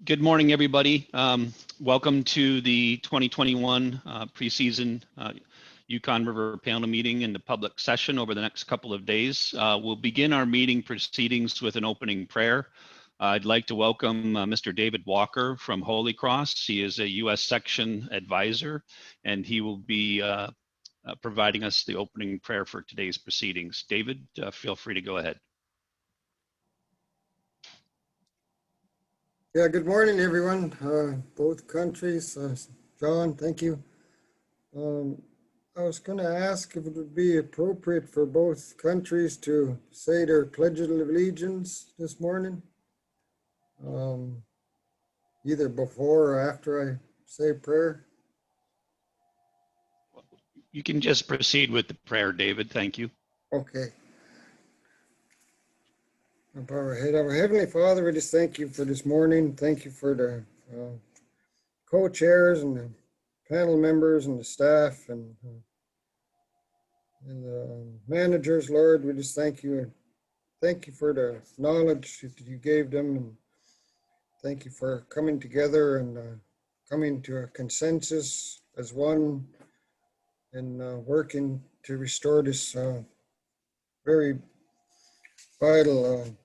Good morning, everybody. Welcome to the 2021 preseason Yukon River Panel meeting in the public session over the next couple of days. We'll begin our meeting proceedings with an opening prayer. I'd like to welcome Mr. David Walker from Holy Cross. He is a U.S. Section Advisor, and he will be providing us the opening prayer for today's proceedings. David, feel free to go ahead. Yeah, good morning, everyone. Both countries. John, thank you. I was going to ask if it would be appropriate for both countries to say their Pledge of Allegiance this morning, either before or after I say prayer. You can just proceed with the prayer, David. Thank you. Okay. Our Heavenly Father, we just thank you for this morning. Thank you for the co-chairs and the panel members and the staff and the managers, Lord. We just thank you. Thank you for the knowledge that you gave them. And thank you for coming together and coming to a consensus as one and working to restore this very vital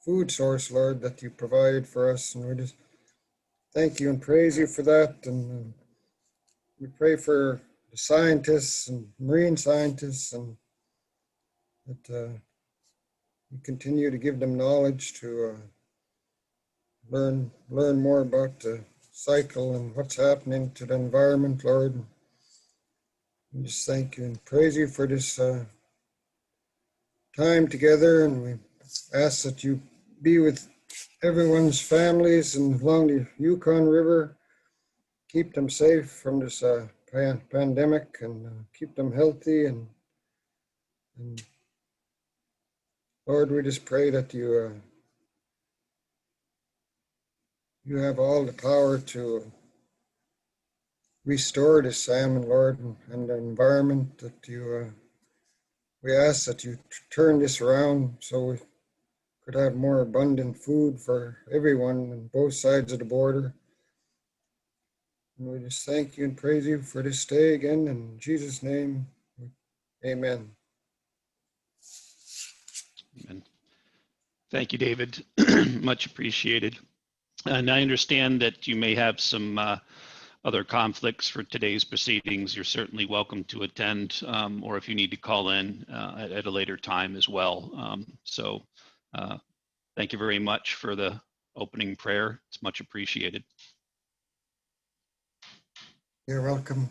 food source, Lord, that you provided for us. And we just thank you and praise you for that. And we pray for the scientists and marine scientists, and that you continue to give them knowledge to learn more about the cycle and what's happening to the environment, Lord. We just thank you and praise you for this time together, and we ask that you be with everyone's families and along the Yukon River. Keep them safe from this pandemic and keep them healthy. And Lord, we just pray that you you have all the power to restore the salmon, Lord, and the environment. That you we ask that you turn this around so we could have more abundant food for everyone on both sides of the border. And we just thank you and praise you for this day again. In Jesus' name, amen. Amen. Thank you, David. Much appreciated. And I understand that you may have some other conflicts for today's proceedings. You're certainly welcome to attend, or if you need to call in at a later time as well. Thank you very much for the opening prayer. It's much appreciated. You're welcome.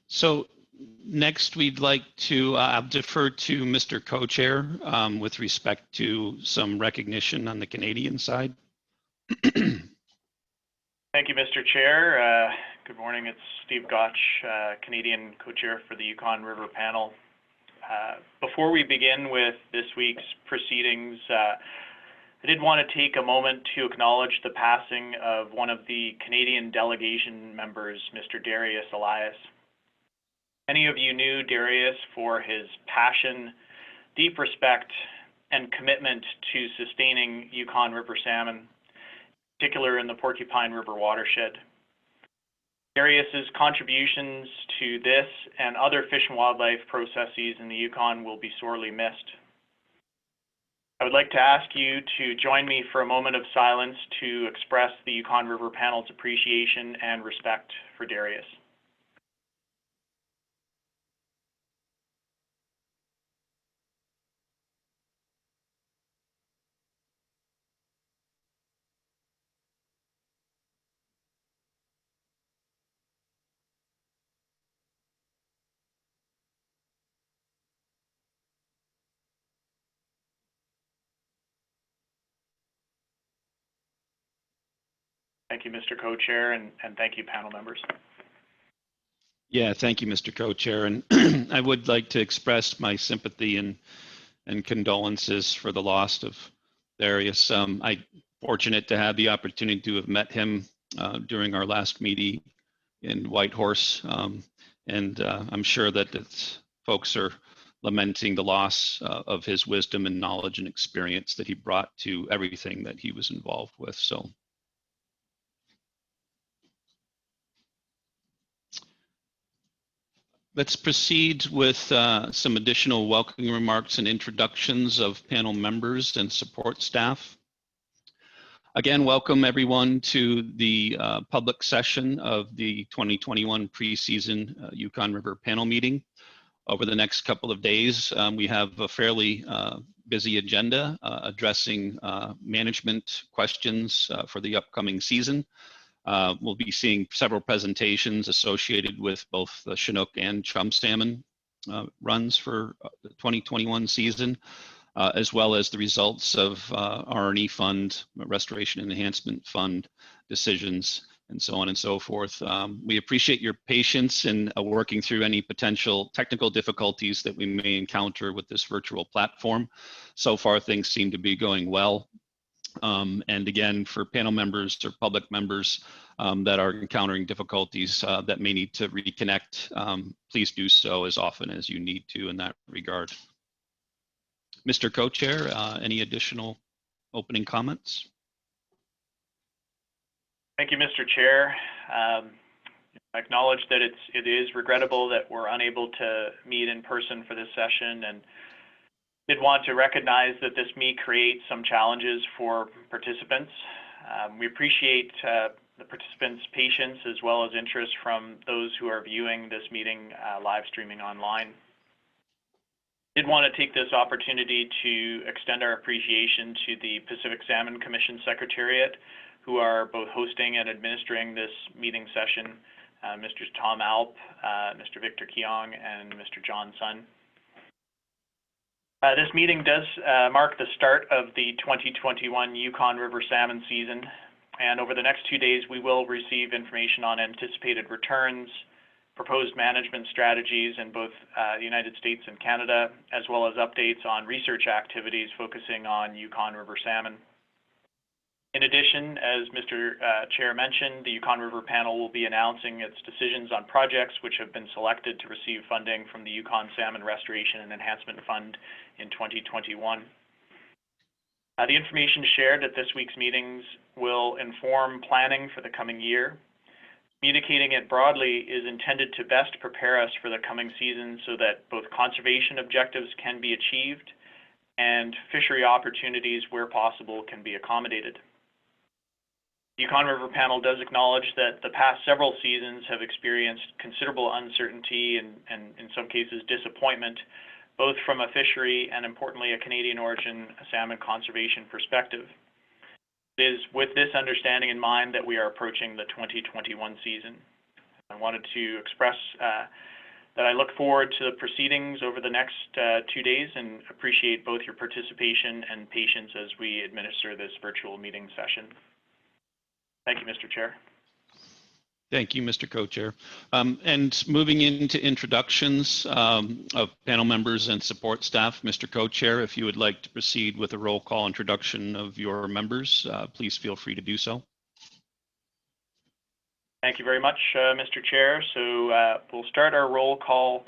So next, we'd like to defer to Mr. Co-Chair with respect to some recognition on the Canadian side. Thank you, Mr. Chair. Good morning. It's Steve Gotch, Canadian Co-Chair for the Yukon River Panel. Before we begin with this week's proceedings, I did want to take a moment to acknowledge the passing of one of the Canadian delegation members, Mr. Darius Elias. Many of you knew Darius for his passion, deep respect, and commitment to sustaining Yukon River salmon, in particular in the Porcupine River watershed. Darius's contributions to this and other fish and wildlife processes in the Yukon will be sorely missed. I would like to ask you to join me for a moment of silence to express the Yukon River Panel's appreciation and respect for Darius. Thank you, Mr. Co-Chair, and thank you, panel members. Yeah, thank you, Mr. Co-Chair. And I would like to express my sympathy and condolences for the loss of Darius. I'm fortunate to have the opportunity to have met him during our last meeting in Whitehorse. I'm sure that folks are lamenting the loss of his wisdom and knowledge and experience that he brought to everything that he was involved with. So let's proceed with some additional welcoming remarks and introductions of panel members and support staff. Again, welcome everyone to the public session of the 2021 preseason Yukon River Panel meeting. Over the next couple of days, we have a fairly busy agenda addressing management questions for the upcoming season. We'll be seeing several presentations associated with both the Chinook and Chum salmon runs for the 2021 season, as well as the results of R&E Fund, Restoration and Enhancement Fund decisions, and so on and so forth. We appreciate your patience in working through any potential technical difficulties that we may encounter with this virtual platform. So far, things seem to be going well. And again, for panel members or public members that are encountering difficulties that may need to reconnect, please do so as often as you need to in that regard. Mr. Co-Chair, any additional opening comments? Thank you, Mr. Chair. I acknowledge that it is regrettable that we're unable to meet in person for this session, and did want to recognize that this may create some challenges for participants. We appreciate the participants' patience as well as interest from those who are viewing this meeting live streaming online. Did want to take this opportunity to extend our appreciation to the Pacific Salmon Commission Secretariat, who are both hosting and administering this meeting session, Mr. Tom Alp, Mr. Victor Keong, and Mr. John Sun. This meeting does mark the start of the 2021 Yukon River salmon season, and over the next 2 days we will receive information on anticipated returns, proposed management strategies in both the United States and Canada, as well as updates on research activities focusing on Yukon River salmon. In addition, as Mr. Chair mentioned, the Yukon River Panel will be announcing its decisions on projects which have been selected to receive funding from the Yukon Salmon Restoration and Enhancement Fund in 2021. The information shared at this week's meetings will inform planning for the coming year. Communicating it broadly is intended to best prepare us for the coming season so that both conservation objectives can be achieved and fishery opportunities where possible can be accommodated. The Yukon River Panel does acknowledge that the past several seasons have experienced considerable uncertainty and in some cases disappointment, both from a fishery and importantly a Canadian origin salmon conservation perspective. It is with this understanding in mind that we are approaching the 2021 season. I wanted to express that I look forward to the proceedings over the next 2 days and appreciate both your participation and patience as we administer this virtual meeting session. Thank you, Mr. Chair. Thank you, Mr. Co-Chair. And moving into introductions of panel members and support staff, Mr. Co-Chair, if you would like to proceed with a roll call introduction of your members, please feel free to do so. Thank you very much, Mr. Chair. So we'll start our roll call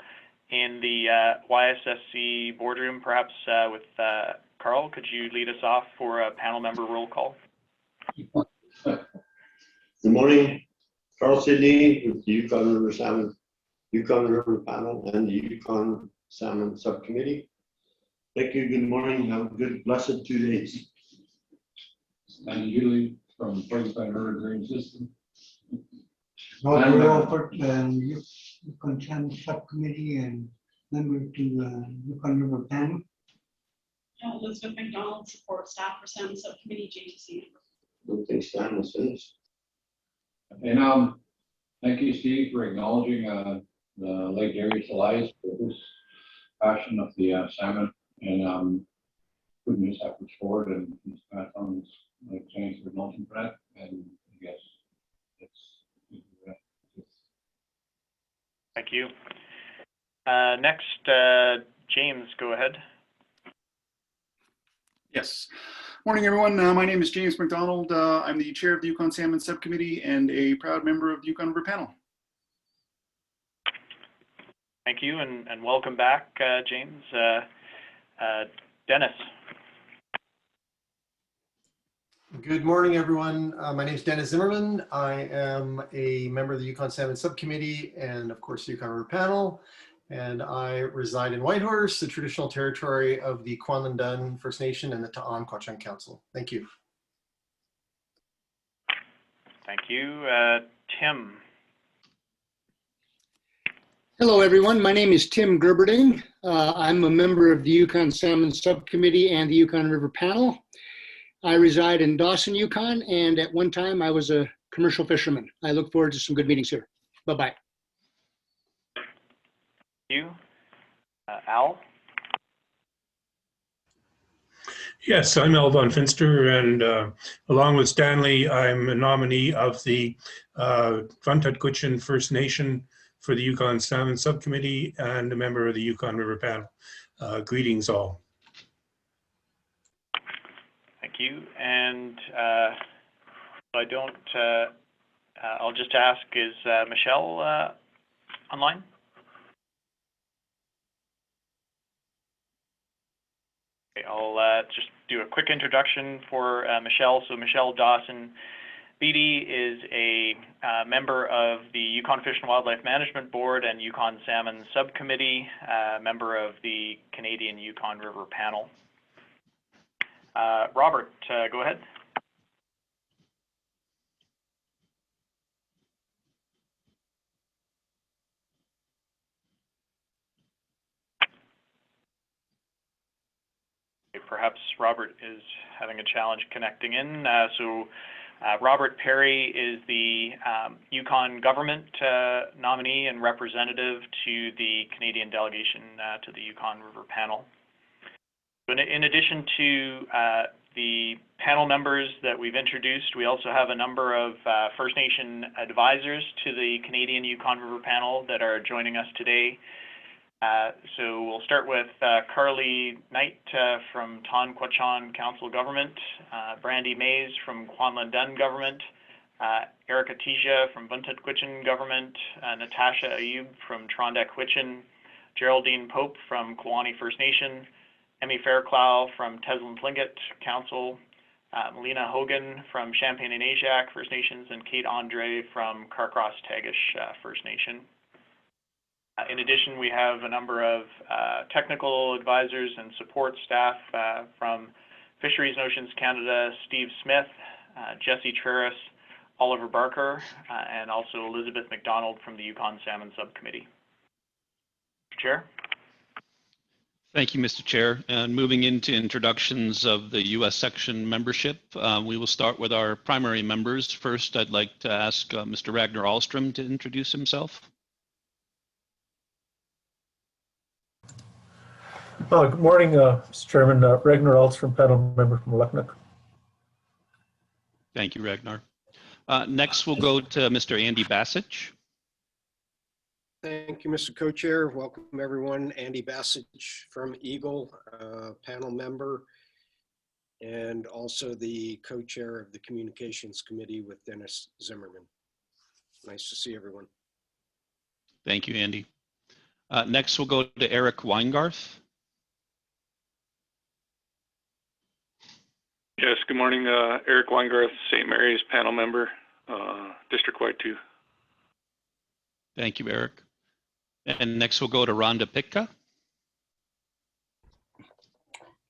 in the YSSC boardroom, perhaps with Carl. Could you lead us off for a panel member roll call? Good morning, Carl Sidney with the Yukon River Panel and the Yukon Salmon Subcommittee. Thank you, good morning, have a good blessed 2 days. And Julie from Porcupine River Green System. Roger Walford, Yukon Salmon Subcommittee and member to Yukon River Panel. Elizabeth McDonald, support staff for Salmon Subcommittee, JTC. Don't think Stan was finished. And thank you, Steve, for acknowledging the Lake Erie's lives for this passion of the salmon and putting this efforts forward and this platform is like thanks for acknowledging for that. And I guess it's Thank you. Next, James, go ahead. Yes. Morning, everyone. My name is James McDonald. I'm the chair of the Yukon Salmon Subcommittee and a proud member of the Yukon River Panel. Thank you, and welcome back, James. Dennis. Good morning, everyone. My name is Dennis Zimmerman. I am a member of the Yukon Salmon Subcommittee and, of course, the Yukon River Panel. And I reside in Whitehorse, the traditional territory of the Kwanlin First Nation and the Ta'an-Quachang Council. Thank you. Thank you. Tim. Hello, everyone. My name is Tim Gerberding. I'm a member of the Yukon Salmon Subcommittee and the Yukon River Panel. I reside in Dawson, Yukon, and at one time I was a commercial fisherman. I look forward to some good meetings here. Bye-bye. Thank you. Al? Yes, I'm Al von Finster, and along with Stanley, I'm a nominee of the Untitled First Nation for the Yukon Salmon Subcommittee and a member of the Yukon River Panel. Greetings all. Thank you. And I'll just ask, is Michelle online? Okay, I'll just do a quick introduction for Michelle. So Michelle Dawson Beatty is a member of the Yukon Fish and Wildlife Management Board and Yukon Salmon Subcommittee, member of the Canadian Yukon River Panel. Robert, go ahead. Okay, perhaps Robert is having a challenge connecting in. Robert Perry is the Yukon government nominee and representative to the Canadian delegation to the Yukon River Panel. In addition to the panel members that we've introduced, we also have a number of First Nation advisors to the Canadian Yukon River Panel that are joining us today. So we'll start with Carly Knight from Ta'an-Quachang Council Government, Brandy Mays from Kwanlin Government, Erica Tija from Vuntut Quichin Government, Natasha Ayub from Trondeck Quichin, Geraldine Pope from Kluane First Nation, Emmy Fairclough from Teslin Tlingit Council, Melina Hogan from Champagne and Ajac First Nations, and Kate Andre from Carcross Tagish First Nation. In addition, we have a number of technical advisors and support staff from Fisheries and Oceans Canada, Steve Smith, Jesse Treris, Oliver Barker, and also Elizabeth McDonald from the Yukon Salmon Subcommittee. Chair. Thank you, Mr. Chair. And moving into introductions of the U.S. section membership, we will start with our primary members. First, I'd like to ask Mr. Ragnar Ahlstrom to introduce himself. Good morning, Mr. Chairman. Ragnar Ahlstrom, panel member from Luknook. Thank you, Ragnar. Next, we'll go to Mr. Andy Bassich. Thank you, Mr. Co-Chair. Welcome, everyone. Andy Bassich from Eagle, panel member, and also the co-chair of the Communications Committee with Dennis Zimmerman. Nice to see everyone. Thank you, Andy. Next, we'll go to Eric Weingarth. Yes, good morning. Eric Weingarth, St. Mary's panel member, district-wide 2. Thank you, Eric. And next we'll go to Rhonda Pitka.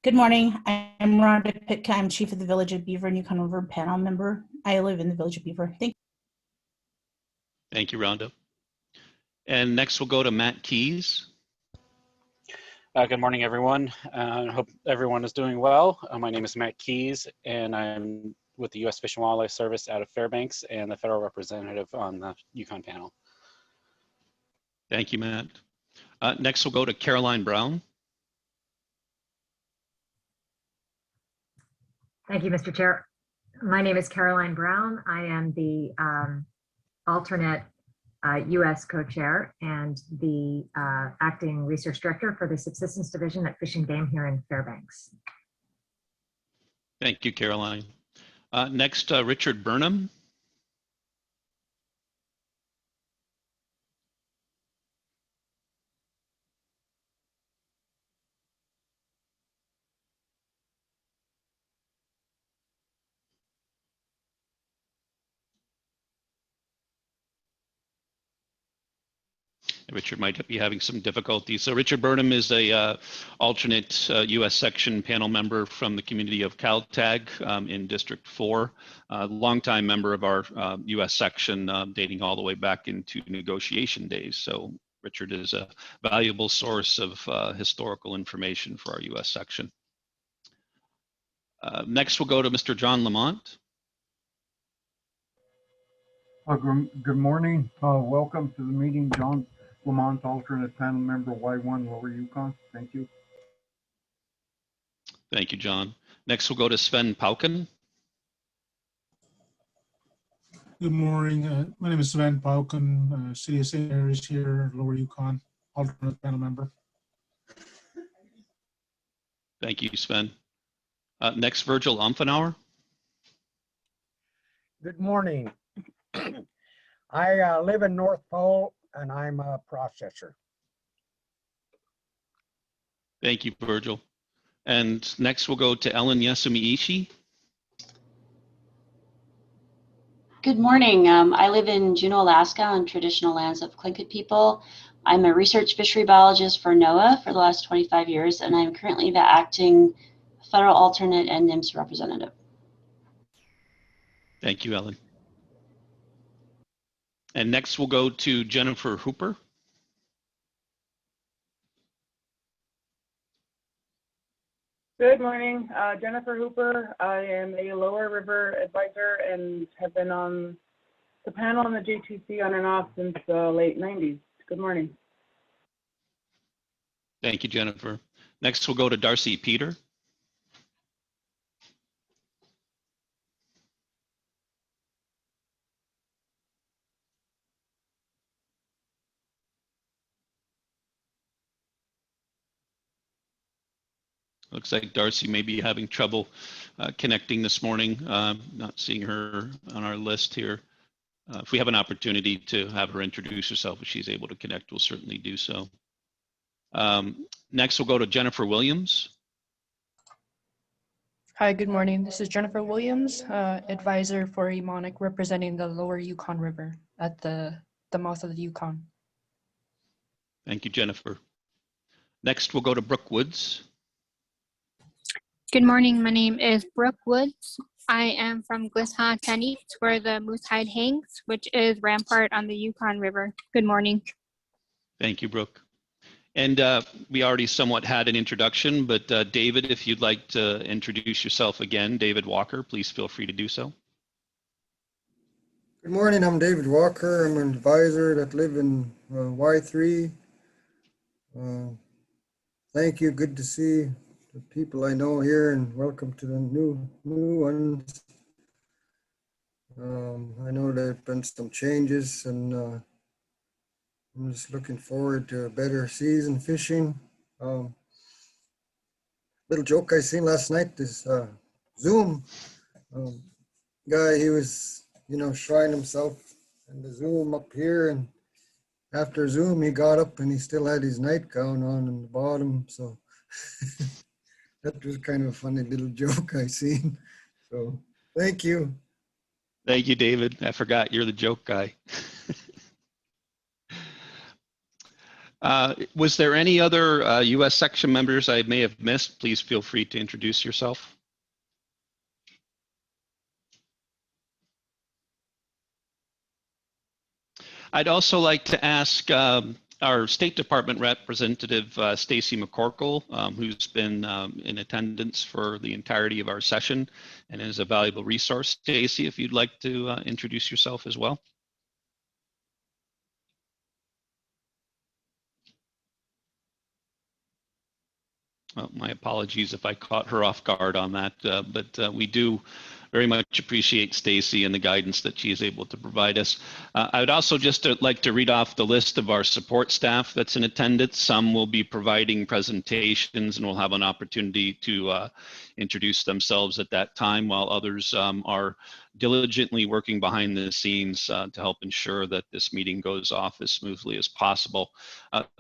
Good morning. I'm Rhonda Pitka. I'm chief of the Village of Beaver and Yukon River panel member. I live in the Village of Beaver. Thank you, Rhonda. And next we'll go to Matt Keys. Good morning, everyone. I hope everyone is doing well. My name is Matt Keys, and I'm with the U.S. Fish and Wildlife Service out of Fairbanks and the federal representative on the Yukon panel. Thank you, Matt. Next, we'll go to Caroline Brown. Thank you, Mr. Chair. My name is Caroline Brown. I am the alternate U.S. co-chair and the acting research director for the subsistence division at Fish and Game here in Fairbanks. Thank you, Caroline. Next, Richard Burnham. Richard might be having some difficulty. So Richard Burnham is a alternate U.S. section panel member from the community of Caltag in District 4, longtime member of our U.S. section dating all the way back into negotiation days. So Richard is a valuable source of historical information for our U.S. section. Next, we'll go to Mr. John Lamont. Good morning. Welcome to the meeting, John Lamont, alternate panel member Y1 Lower Yukon. Thank you. Thank you, John. Next, we'll go to Sven Pauken. Good morning. My name is Sven Pauken, City of St. Mary's here, Lower Yukon, alternate panel member. Thank you, Sven. Next, Virgil Umfenauer. Good morning. I live in North Pole and I'm a processor. Thank you, Virgil. And next we'll go to Ellen Yasumi-Ishii. Good morning. I live in Juneau, Alaska on traditional lands of Tlingit people. I'm a research fishery biologist for NOAA for the last 25 years, and I'm currently the acting federal alternate and NIMS representative. Thank you, Ellen. And next we'll go to Jennifer Hooper. Good morning, Jennifer Hooper. I am a Lower River advisor and have been on the panel on the JTC on and off since the late 90s. Good morning. Thank you, Jennifer. Next we'll go to Darcy Peter. Looks like Darcy may be having trouble connecting this morning. Not seeing her on our list here. If we have an opportunity to have her introduce herself, if she's able to connect, we'll certainly do so. Next, we'll go to Jennifer Williams. Hi, good morning. This is Jennifer Williams, advisor for Emonic, representing the Lower Yukon River at the mouth of the Yukon. Thank you, Jennifer. Next, we'll go to Brooke Woods. Good morning. My name is Brooke Woods. I am from Glisha-Tanit, where the moose hide hangs, which is rampart on the Yukon River. Good morning. Thank you, Brooke. And we already somewhat had an introduction, but David, if you'd like to introduce yourself again, David Walker, please feel free to do so. Good morning, I'm David Walker. I'm an advisor that live in Y3. Thank you, good to see the people I know here, and welcome to the new ones. I know there have been some changes, and I'm just looking forward to a better season fishing. Little joke I seen last night is Zoom guy. He was, showing himself in the Zoom up here, and after Zoom he got up and he still had his nightgown on in the bottom. So that was kind of a funny little joke I seen. So thank you. Thank you, David. I forgot you're the joke guy. Was there any other U.S. section members I may have missed? Please feel free to introduce yourself. I'd also like to ask our State Department representative, Stacy McCorkle, who's been in attendance for the entirety of our session and is a valuable resource. Stacy, if you'd like to introduce yourself as well. Well, my apologies if I caught her off guard on that, but we do very much appreciate Stacy and the guidance that she is able to provide us. I would also just like to read off the list of our support staff that's in attendance. Some will be providing presentations and will have an opportunity to introduce themselves at that time, while others are diligently working behind the scenes to help ensure that this meeting goes off as smoothly as possible.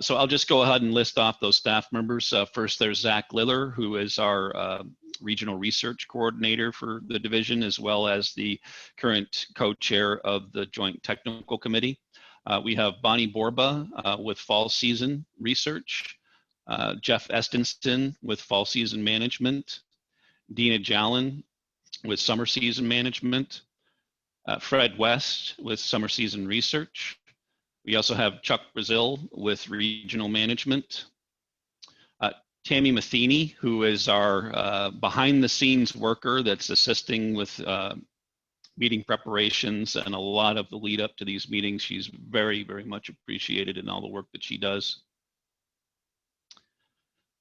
So I'll just go ahead and list off those staff members. First, there's Zach Liller, who is our regional research coordinator for the division, as well as the current co-chair of the Joint Technical Committee. We have Bonnie Borba with fall season research, Jeff Estenson with fall season management, Dina Jallin with summer season management, Fred West with summer season research. We also have Chuck Brazil with regional management, Tammy Matheny, who is our behind the scenes worker that's assisting with meeting preparations and a lot of the lead up to these meetings. She's very, very much appreciated in all the work that she does.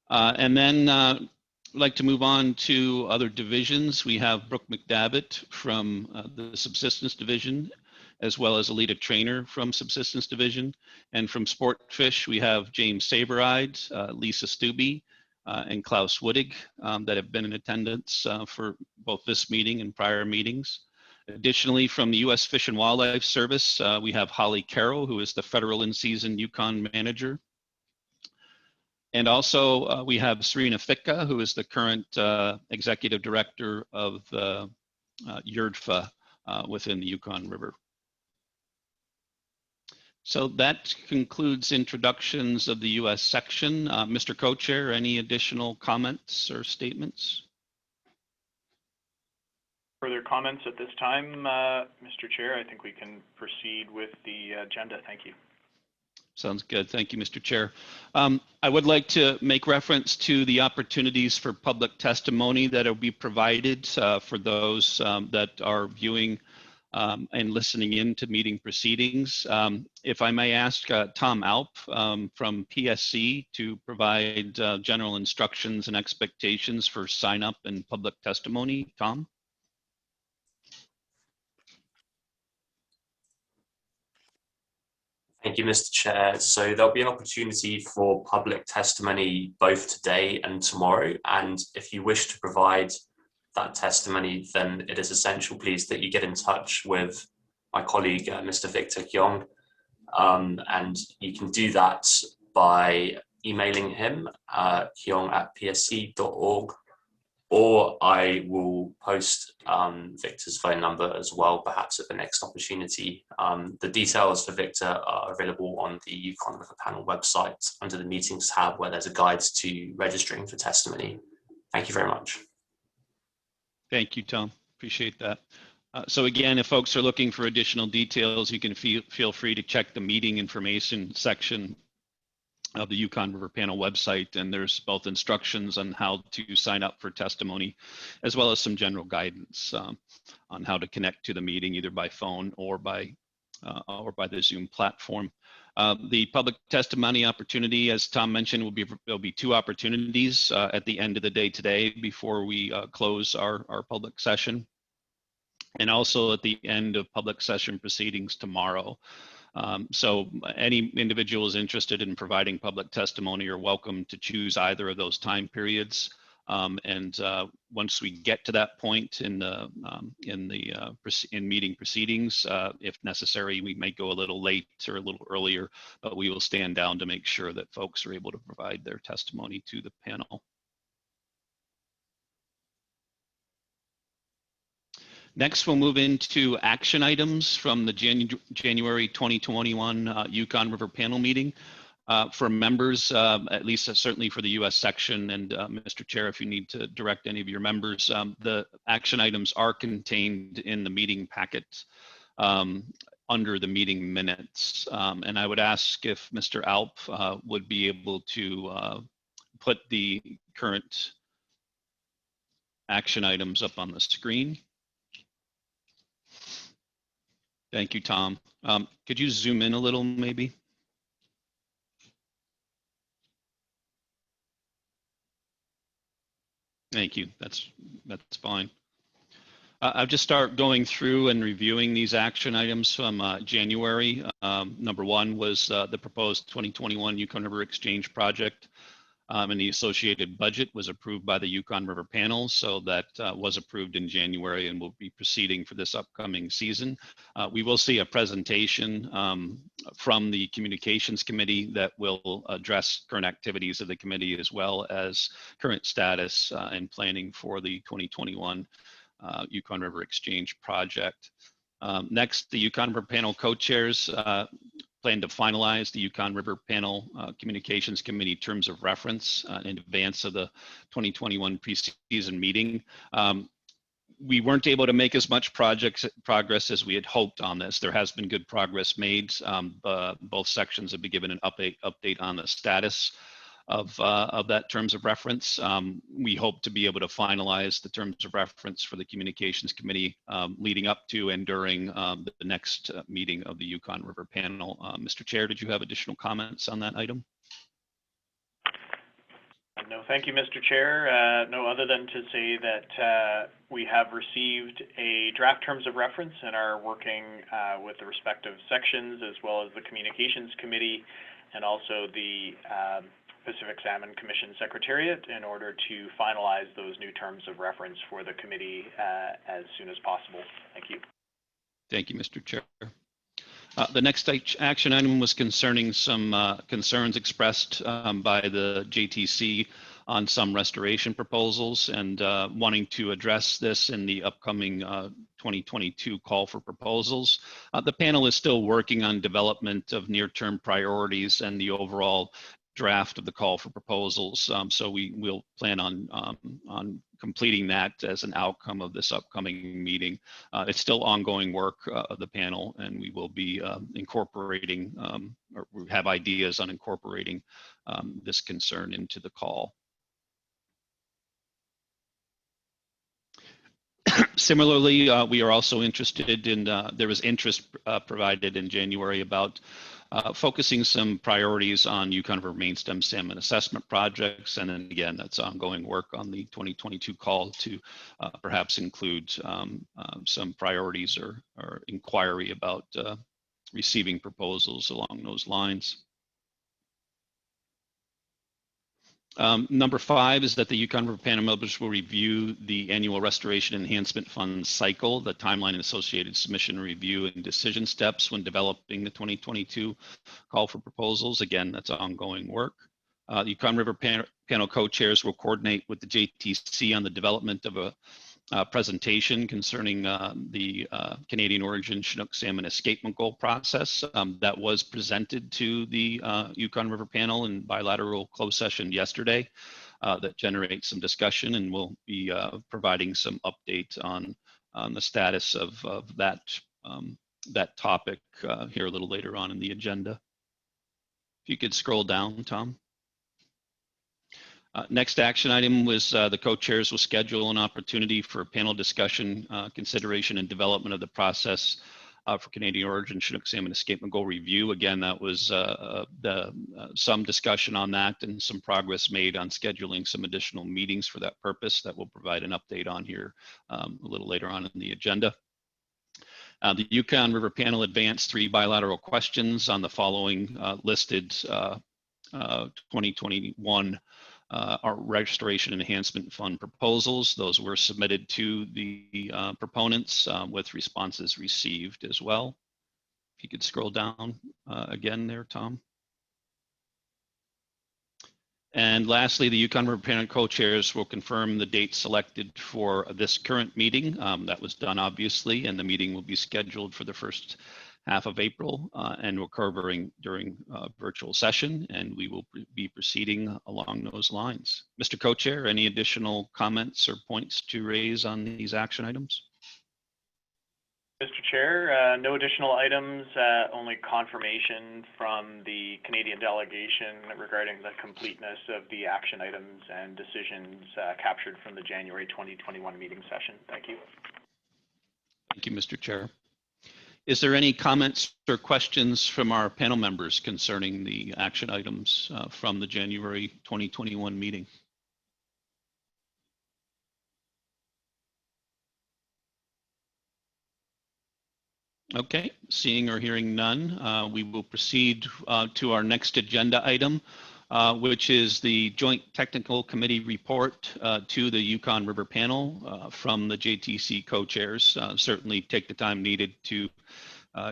And then I'd like to move on to other divisions. We have Brooke McDavitt from the Subsistence Division, as well as Alita Trainer from Subsistence Division. And from Sportfish, we have James Saberide, Lisa Stubbe, and Klaus Woodig that have been in attendance for both this meeting and prior meetings. Additionally, from the U.S. Fish and Wildlife Service, we have Holly Carroll, who is the Federal in-season Yukon Manager. And also we have Serena Fitka, who is the current Executive Director of YRDFA within the Yukon River. So that concludes introductions of the U.S. section. Mr. Co-Chair, any additional comments or statements? Further comments at this time, Mr. Chair? I think we can proceed with the agenda. Thank you. Sounds good. Thank you, Mr. Chair. I would like to make reference to the opportunities for public testimony that will be provided for those that are viewing and listening in to meeting proceedings. If I may ask Tom Alp from PSC to provide general instructions and expectations for sign up and public testimony. Tom? Thank you, Mr. Chair. So there'll be an opportunity for public testimony both today and tomorrow. And if you wish to provide that testimony, then it is essential, please, that you get in touch with my colleague, Mr. Victor Kyong. And you can do that by emailing him, kyong@psc.org, or I will post Victor's phone number as well, perhaps at the next opportunity. The details for Victor are available on the Yukon River Panel website under the meetings tab, where there's a guide to registering for testimony. Thank you very much. Thank you, Tom. Appreciate that. So again, if folks are looking for additional details, you can feel free to check the meeting information section of the Yukon River Panel website, and there's both instructions on how to sign up for testimony, as well as some general guidance on how to connect to the meeting, either by phone or by the Zoom platform. The public testimony opportunity, as Tom mentioned, there'll be two opportunities at the end of the day today before we close our public session, and also at the end of public session proceedings tomorrow. So any individuals interested in providing public testimony are welcome to choose either of those time periods. Once we get to that point in meeting proceedings, if necessary, we may go a little late or a little earlier, but we will stand down to make sure that folks are able to provide their testimony to the panel. Next, we'll move into action items from the January 2021 Yukon River Panel meeting. For members, at least certainly for the US section, and Mr. Chair, if you need to direct any of your members, the action items are contained in the meeting packet under the meeting minutes. And I would ask if Mr. Alp would be able to put the current action items up on the screen. Thank you, Tom. Could you zoom in a little, maybe? Thank you. That's fine. I'll just start going through and reviewing these action items from January. Number one was the proposed 2021 Yukon River Exchange project, and the associated budget was approved by the Yukon River Panel. So that was approved in January and will be proceeding for this upcoming season. We will see a presentation from the Communications Committee that will address current activities of the committee, as well as current status and planning for the 2021 Yukon River Exchange project. Next, the Yukon River Panel co-chairs plan to finalize the Yukon River Panel Communications Committee terms of reference in advance of the 2021 preseason meeting. We weren't able to make as much progress as we had hoped on this. There has been good progress made. Both sections have been given an update on the status of that terms of reference. We hope to be able to finalize the terms of reference for the Communications Committee leading up to and during the next meeting of the Yukon River Panel. Mr. Chair, did you have additional comments on that item? No, thank you, Mr. Chair. No, other than to say that we have received a draft terms of reference and are working with the respective sections as well as the Communications Committee and also the Pacific Salmon Commission Secretariat in order to finalize those new terms of reference for the committee as soon as possible. Thank you. Thank you, Mr. Chair. The next action item was concerning some concerns expressed by the JTC on some restoration proposals and wanting to address this in the upcoming 2022 call for proposals. The panel is still working on development of near-term priorities and the overall draft of the call for proposals. So we will plan on completing that as an outcome of this upcoming meeting. It's still ongoing work of the panel, and we will be incorporating or we have ideas on incorporating this concern into the call. Similarly, we are also interested in, there was interest provided in January about focusing some priorities on Yukon River Mainstem salmon assessment projects. And then again, that's ongoing work on the 2022 call to perhaps include some priorities or inquiry about receiving proposals along those lines. Number 5 is that the Yukon River Panel members will review the annual Restoration Enhancement Fund cycle, the timeline and associated submission review and decision steps when developing the 2022 call for proposals. Again, that's ongoing work. The Yukon River Panel co-chairs will coordinate with the JTC on the development of a presentation concerning the Canadian origin Chinook salmon escapement goal process that was presented to the Yukon River Panel in bilateral closed session yesterday that generates some discussion, and we'll be providing some update on the status of that, that topic here a little later on in the agenda. If you could scroll down, Tom. Next action item was the co-chairs will schedule an opportunity for a panel discussion, consideration and development of the process for Canadian origin Chinook salmon escapement goal review. Again, that was some discussion on that and some progress made on scheduling some additional meetings for that purpose that we'll provide an update on here a little later on in the agenda. The Yukon River Panel advanced 3 bilateral questions on the following listed 2021 our Restoration Enhancement Fund proposals. Those were submitted to the proponents with responses received as well. If you could scroll down again there, Tom. And lastly, the Yukon River Panel co-chairs will confirm the date selected for this current meeting. That was done, obviously, and the meeting will be scheduled for the first half of April, and we're covering during virtual session, and we will be proceeding along those lines. Mr. Co-Chair, any additional comments or points to raise on these action items? Mr. Chair, no additional items, only confirmation from the Canadian delegation regarding the completeness of the action items and decisions captured from the January 2021 meeting session. Thank you. Thank you, Mr. Chair. Is there any comments or questions from our panel members concerning the action items from the January 2021 meeting? Okay, seeing or hearing none, we will proceed to our next agenda item, which is the Joint Technical Committee report to the Yukon River Panel from the JTC co-chairs. Certainly take the time needed to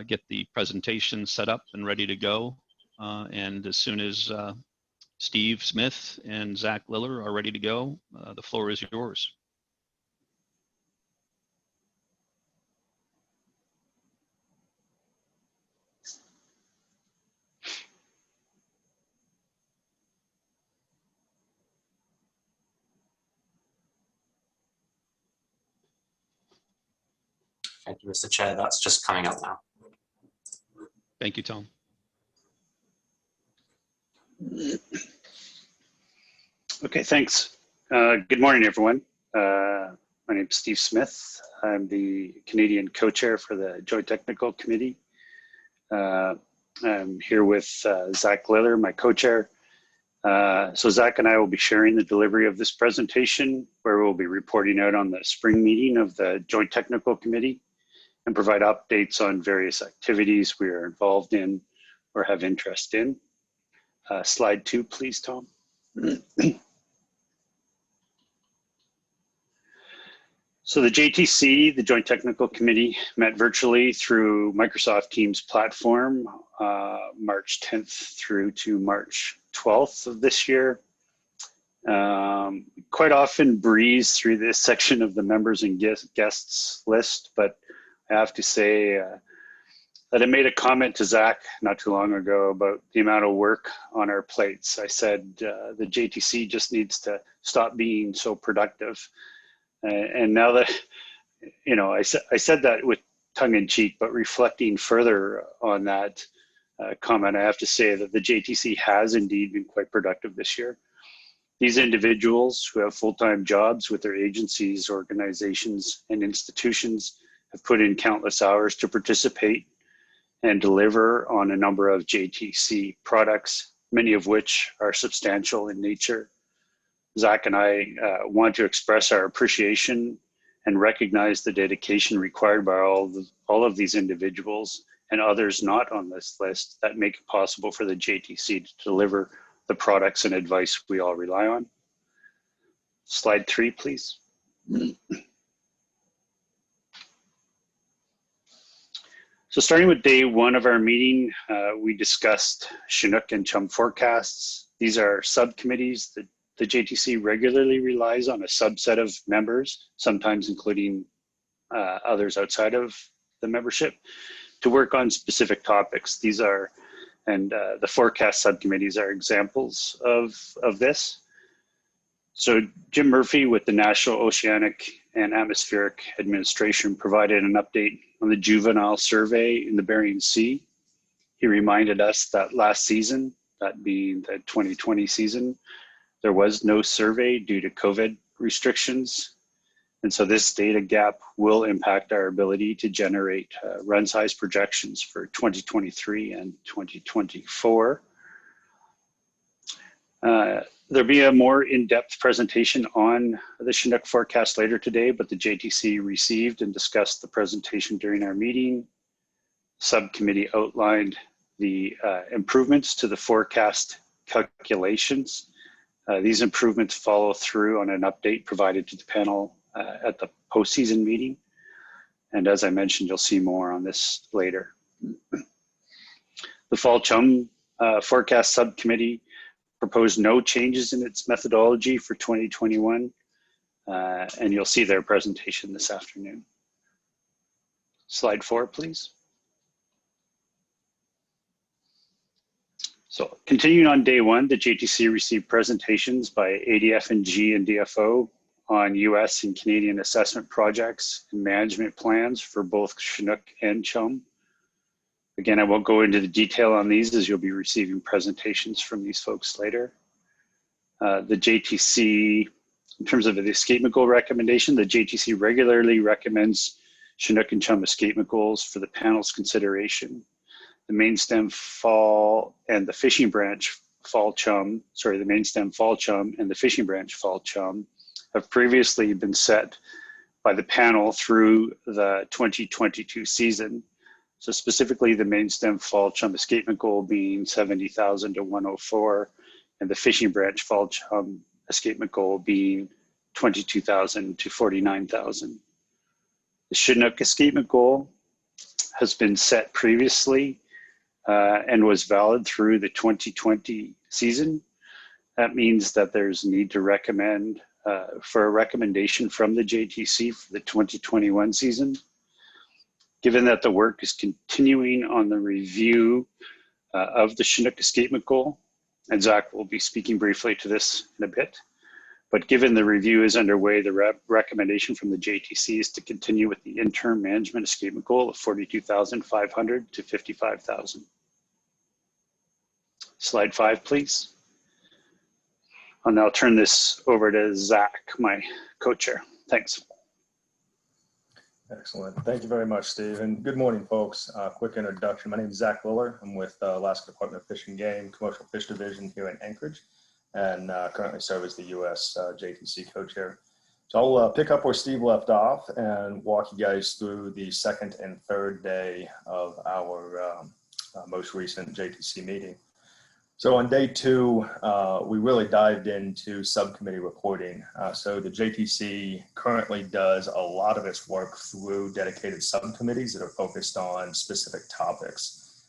get the presentation set up and ready to go. And as soon as Steve Smith and Zach Liller are ready to go, the floor is yours. Thank you, Mr. Chair. That's just coming up now. Thank you, Tom. Okay, thanks. Good morning, everyone. My name is Steve Smith. I'm the Canadian co-chair for the Joint Technical Committee. I'm here with Zach Liller, my co-chair. So Zach and I will be sharing the delivery of this presentation, where we'll be reporting out on the spring meeting of the Joint Technical Committee and provide updates on various activities we are involved in or have interest in. Slide 2, please, Tom. So the JTC, the Joint Technical Committee, met virtually through Microsoft Teams platform, March 10th through to March 12th of this year. Quite often breeze through this section of the members and guests list, but I have to say that I made a comment to Zach not too long ago about the amount of work on our plates. I said the JTC just needs to stop being so productive. And now that, you know, I said that with tongue in cheek, but reflecting further on that comment, I have to say that the JTC has indeed been quite productive this year. These individuals who have full-time jobs with their agencies, organizations, and institutions have put in countless hours to participate and deliver on a number of JTC products, many of which are substantial in nature. Zach and I want to express our appreciation and recognize the dedication required by all of these individuals and others not on this list that make it possible for the JTC to deliver the products and advice we all rely on. Slide 3, please. So starting with day 1 of our meeting, we discussed Chinook and Chum forecasts. These are subcommittees that the JTC regularly relies on a subset of members, sometimes including others outside of the membership, to work on specific topics. These are, and the forecast subcommittees are examples of this. So Jim Murphy with the National Oceanic and Atmospheric Administration provided an update on the juvenile survey in the Bering Sea. He reminded us that last season, that being the 2020 season, there was no survey due to COVID restrictions. And so this data gap will impact our ability to generate run size projections for 2023 and 2024. There'll be a more in-depth presentation on the Chinook forecast later today, but the JTC received and discussed the presentation during our meeting. Subcommittee outlined the improvements to the forecast calculations. These improvements follow through on an update provided to the panel at the postseason meeting. And as I mentioned, you'll see more on this later. The Fall Chum forecast subcommittee proposed no changes in its methodology for 2021. And you'll see their presentation this afternoon. Slide 4, please. So continuing on day 1, the JTC received presentations by ADF&G and DFO on US and Canadian assessment projects and management plans for both Chinook and Chum. Again, I won't go into the detail on these as you'll be receiving presentations from these folks later. The JTC, in terms of the escapement goal recommendation, the JTC regularly recommends Chinook and Chum escapement goals for the panel's consideration. The Mainstem Fall and the Fishing Branch Fall Chum, sorry, the Mainstem Fall Chum and the Fishing Branch Fall Chum have previously been set by the panel through the 2022 season. So specifically the Mainstem Fall Chum escapement goal being 70,000 to 104, and the Fishing Branch Fall Chum escapement goal being 22,000 to 49,000. The Chinook escapement goal has been set previously and was valid through the 2020 season. That means that there's a need to recommend for a recommendation from the JTC for the 2021 season. Given that the work is continuing on the review of the Chinook escapement goal, and Zach will be speaking briefly to this in a bit, But given the review is underway, the recommendation from the JTC is to continue with the interim management escapement goal of 42,500 to 55,000. Slide 5, please. I'll now turn this over to Zach, my co-chair. Thanks. Excellent. Thank you very much, Steve. And good morning, folks. Quick introduction. My name is Zach Liller. I'm with Alaska Department of Fish and Game, Commercial Fish Division here in Anchorage, and currently serve as the U.S. JTC co-chair. So I'll pick up where Steve left off and walk you guys through the second and third day of our most recent JTC meeting. So on day 2, we really dived into subcommittee reporting. So the JTC currently does a lot of its work through dedicated subcommittees that are focused on specific topics.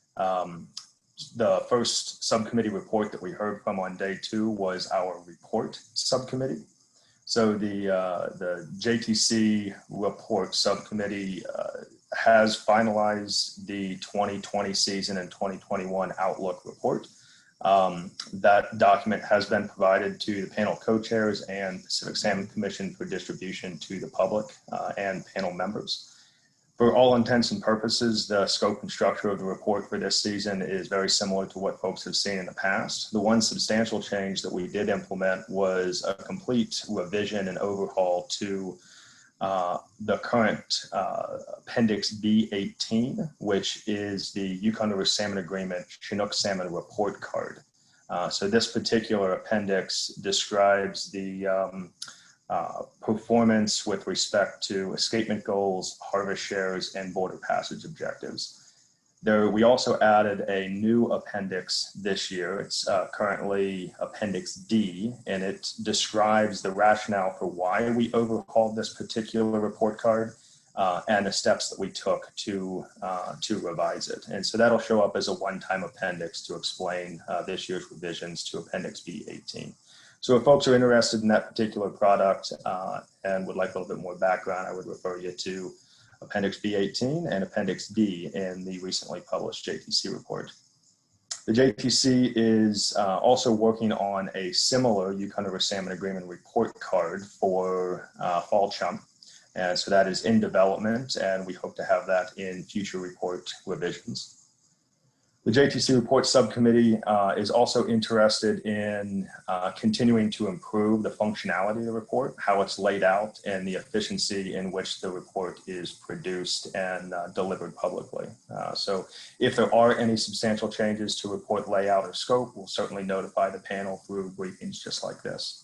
The first subcommittee report that we heard from on day 2 was our report subcommittee. So the JTC report subcommittee has finalized the 2020 season and 2021 outlook report. That document has been provided to the panel co-chairs and Pacific Salmon Commission for distribution to the public and panel members. For all intents and purposes, the scope and structure of the report for this season is very similar to what folks have seen in the past. The one substantial change that we did implement was a complete revision and overhaul to the current Appendix B18, which is the Yukon River Salmon Agreement Chinook Salmon Report Card. So this particular appendix describes the performance with respect to escapement goals, harvest shares, and border passage objectives. We also added a new appendix this year. It's currently Appendix D, and it describes the rationale for why we overhauled this particular report card and the steps that we took to revise it. And so that'll show up as a one-time appendix to explain this year's revisions to Appendix B18. So if folks are interested in that particular product and would like a little bit more background, I would refer you to Appendix B18 and Appendix D in the recently published JTC report. The JTC is also working on a similar Yukon River Salmon Agreement report card for fall chum. And so that is in development, and we hope to have that in future report revisions. The JTC report subcommittee is also interested in continuing to improve the functionality of the report, how it's laid out, and the efficiency in which the report is produced and delivered publicly. So if there are any substantial changes to report layout or scope, we'll certainly notify the panel through briefings just like this.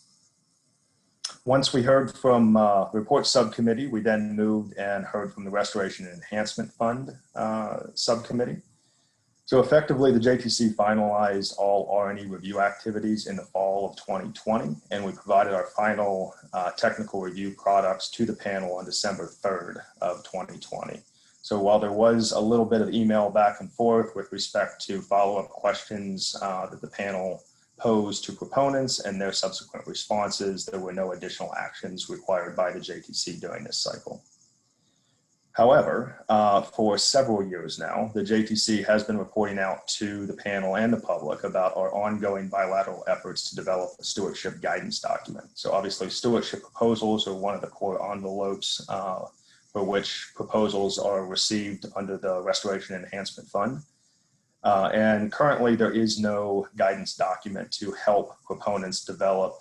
Once we heard from report subcommittee, we then moved and heard from the Restoration and Enhancement Fund subcommittee. So effectively, the JTC finalized all R&E review activities in the fall of 2020, and we provided our final technical review products to the panel on December 3rd of 2020. So while there was a little bit of email back and forth with respect to follow-up questions that the panel posed to proponents and their subsequent responses, there were no additional actions required by the JTC during this cycle. However, for several years now, the JTC has been reporting out to the panel and the public about our ongoing bilateral efforts to develop a stewardship guidance document. So obviously stewardship proposals are one of the core envelopes for which proposals are received under the Restoration and Enhancement Fund. And currently there is no guidance document to help proponents develop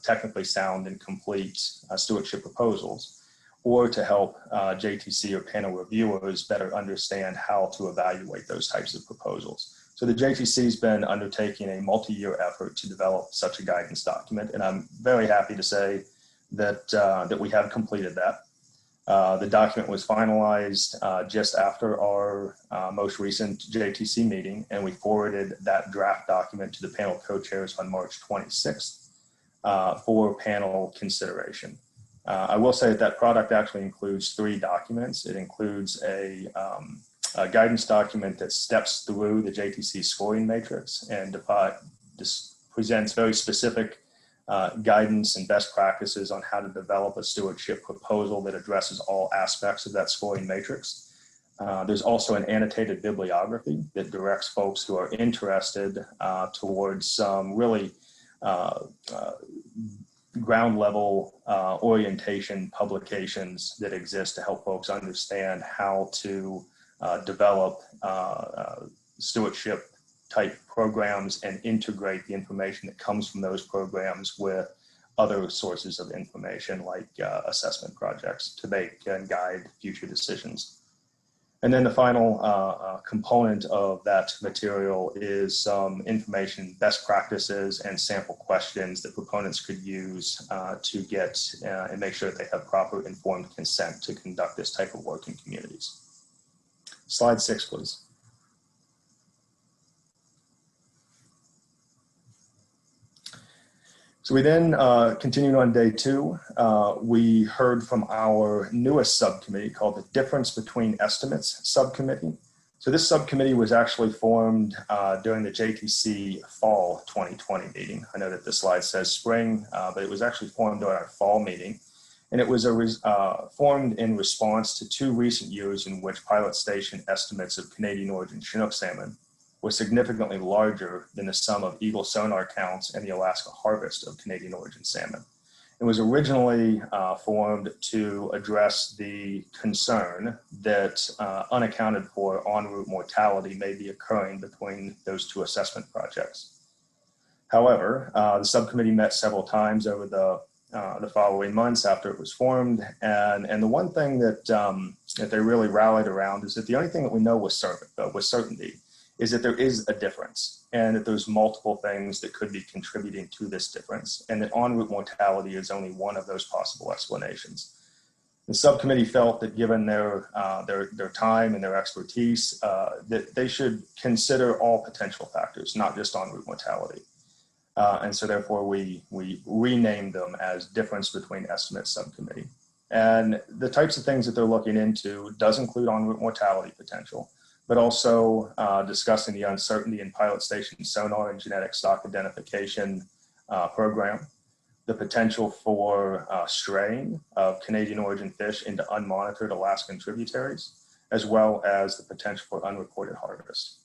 technically sound and complete stewardship proposals, or to help JTC or panel reviewers better understand how to evaluate those types of proposals. So the JTC has been undertaking a multi-year effort to develop such a guidance document, and I'm very happy to say that, that we have completed that. The document was finalized just after our most recent JTC meeting, and we forwarded that draft document to the panel co-chairs on March 26th for panel consideration. I will say that product actually includes 3 documents. It includes a guidance document that steps through the JTC scoring matrix and presents very specific guidance and best practices on how to develop a stewardship proposal that addresses all aspects of that scoring matrix. There's also an annotated bibliography that directs folks who are interested towards some really ground level orientation publications that exist to help folks understand how to develop stewardship type programs and integrate the information that comes from those programs with other sources of information like assessment projects to make and guide future decisions. And then the final component of that material is some information, best practices, and sample questions that proponents could use to get and make sure that they have proper informed consent to conduct this type of work in communities. Slide 6, please. So we then continued on day 2. We heard from our newest subcommittee called the Difference Between Estimates Subcommittee. So this subcommittee was actually formed during the JTC Fall 2020 meeting. I know that the slide says spring, but it was actually formed during our fall meeting. And it was formed in response to 2 recent years in which pilot station estimates of Canadian origin Chinook salmon was significantly larger than the sum of eagle sonar counts and the Alaska harvest of Canadian origin salmon. It was originally formed to address the concern that unaccounted for en route mortality may be occurring between those 2 assessment projects. However, the subcommittee met several times over the following months after it was formed, and the one thing that that they really rallied around is that the only thing that we know with certainty is that there is a difference and that there's multiple things that could be contributing to this difference, and that en route mortality is only one of those possible explanations. The subcommittee felt that given their time and their expertise, that they should consider all potential factors, not just en route mortality. And so therefore we renamed them as Difference Between Estimates Subcommittee. And the types of things that they're looking into does include en route mortality potential, but also discussing the uncertainty in pilot station sonar and genetic stock identification program, the potential for straying of Canadian origin fish into unmonitored Alaskan tributaries, as well as the potential for unreported harvest.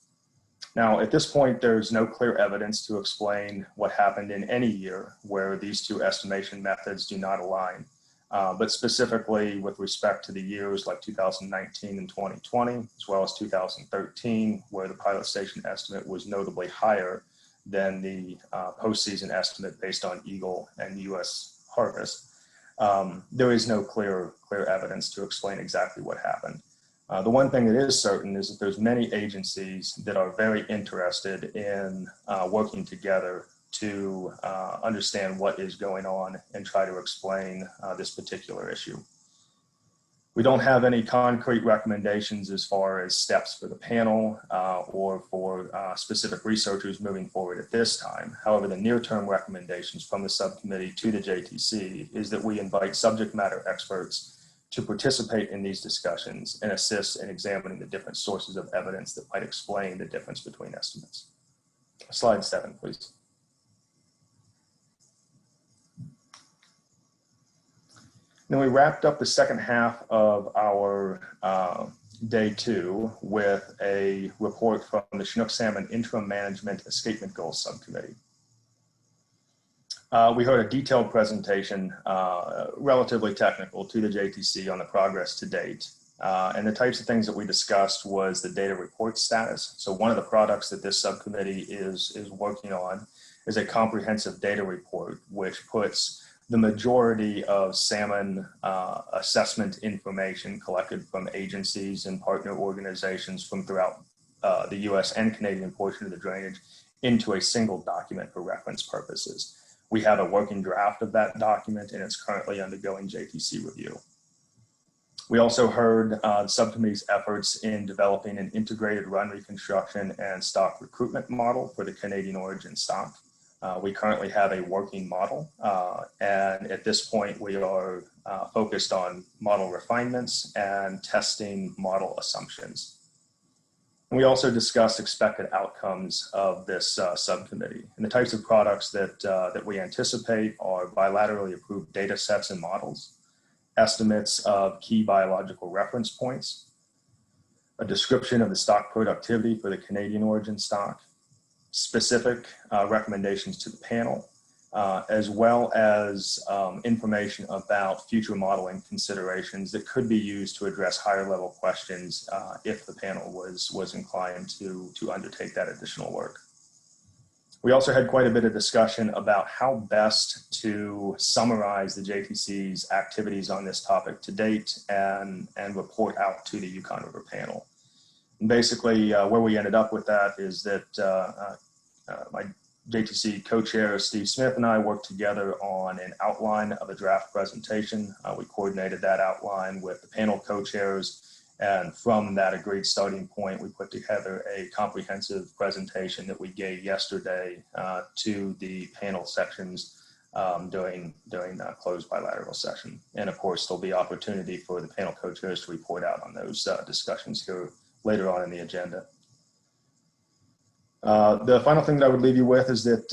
Now, at this point, there's no clear evidence to explain what happened in any year where these 2 estimation methods do not align. But specifically with respect to the years like 2019 and 2020, as well as 2013, where the pilot station estimate was notably higher than the postseason estimate based on eagle and U.S. harvest, there is no clear evidence to explain exactly what happened. The one thing that is certain is that there's many agencies that are very interested in working together to understand what is going on and try to explain this particular issue. We don't have any concrete recommendations as far as steps for the panel or for specific researchers moving forward at this time. However, the near-term recommendations from the subcommittee to the JTC is that we invite subject matter experts to participate in these discussions and assist in examining the different sources of evidence that might explain the difference between estimates. Slide 7, please. Then we wrapped up the second half of our day 2 with a report from the Chinook Salmon Interim Management Escapement Goals Subcommittee. We heard a detailed presentation, relatively technical, to the JTC on the progress to date. And the types of things that we discussed was the data report status. So one of the products that this subcommittee is working on is a comprehensive data report, which puts the majority of salmon assessment information collected from agencies and partner organizations from throughout the US and Canadian portion of the drainage into a single document for reference purposes. We have a working draft of that document and it's currently undergoing JTC review. We also heard the subcommittee's efforts in developing an integrated run reconstruction and stock recruitment model for the Canadian origin stock. We currently have a working model, and at this point we are focused on model refinements and testing model assumptions. And we also discussed expected outcomes of this subcommittee. And the types of products that we anticipate are bilaterally approved data sets and models, estimates of key biological reference points, a description of the stock productivity for the Canadian origin stock, specific recommendations to the panel, as well as information about future modeling considerations that could be used to address higher level questions if the panel was inclined to undertake that additional work. We also had quite a bit of discussion about how best to summarize the JTC's activities on this topic to date and report out to the Yukon River Panel. And basically, where we ended up with that is that my JTC co-chair Steve Smith and I worked together on an outline of a draft presentation. We coordinated that outline with the panel co-chairs, and from that agreed starting point, we put together a comprehensive presentation that we gave yesterday to the panel sections during closed bilateral session. And of course, there'll be opportunity for the panel co-chairs to report out on those discussions here later on in the agenda. The final thing that I would leave you with is that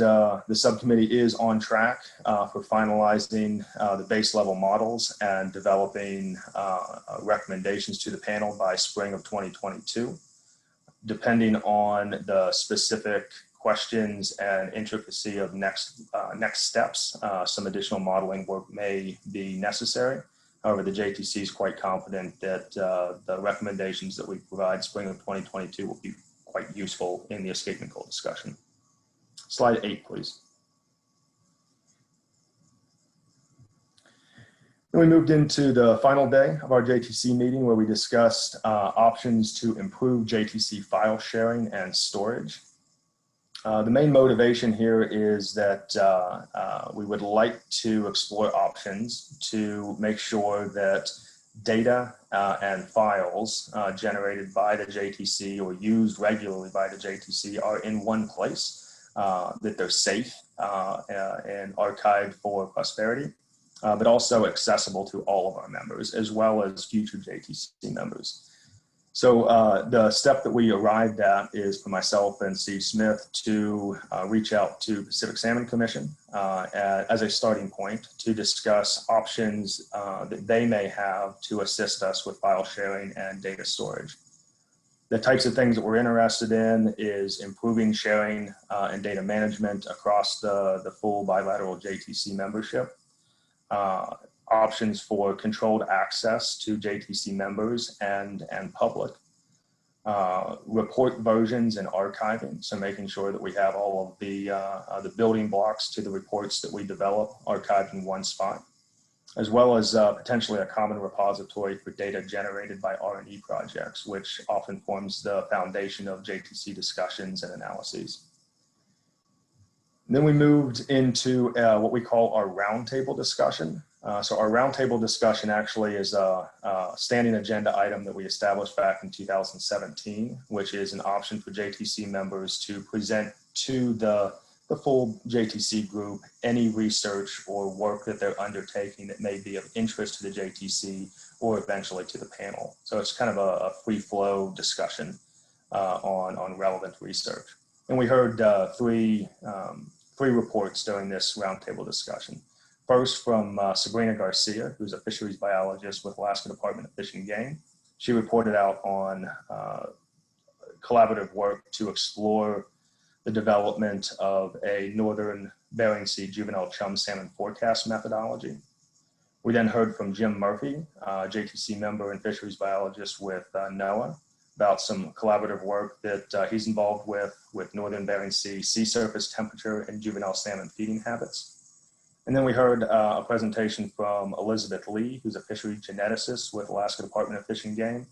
the subcommittee is on track for finalizing the base level models and developing recommendations to the panel by spring of 2022. Depending on the specific questions and intricacy of next steps, some additional modeling work may be necessary. However, the JTC is quite confident that the recommendations that we provide spring of 2022 will be quite useful in the escapement goal discussion. Slide 8, please. Then we moved into the final day of our JTC meeting where we discussed options to improve JTC file sharing and storage. The main motivation here is that we would like to explore options to make sure that data and files generated by the JTC or used regularly by the JTC are in one place, that they're safe and archived for prosperity, but also accessible to all of our members as well as future JTC members. So the step that we arrived at is for myself and Steve Smith to reach out to Pacific Salmon Commission as a starting point to discuss options that they may have to assist us with file sharing and data storage. The types of things that we're interested in is improving sharing and data management across the full bilateral JTC membership. Options for controlled access to JTC members and public, report versions and archiving, so making sure that we have all of the building blocks to the reports that we develop archived in one spot, as well as potentially a common repository for data generated by R&E projects, which often forms the foundation of JTC discussions and analyses. And then we moved into what we call our roundtable discussion. So our roundtable discussion actually is a standing agenda item that we established back in 2017, which is an option for JTC members to present to the full JTC group any research or work that they're undertaking that may be of interest to the JTC or eventually to the panel. So it's kind of a free flow discussion on relevant research. And we heard three reports during this roundtable discussion. First, from Sabrina Garcia, who's a fisheries biologist with Alaska Department of Fish and Game. She reported out on collaborative work to explore the development of a northern Bering Sea juvenile chum salmon forecast methodology. We then heard from Jim Murphy, JTC member and fisheries biologist with NOAA, about some collaborative work that he's involved with northern Bering Sea sea surface temperature and juvenile salmon feeding habits. And then we heard a presentation from Elizabeth Lee, who's a fishery geneticist with Alaska Department of Fish and Game.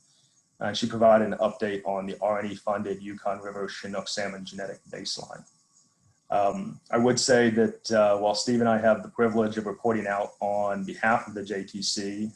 And she provided an update on the R&E funded Yukon River Chinook salmon genetic baseline. I would say that while Steve and I have the privilege of reporting out on behalf of the JTC,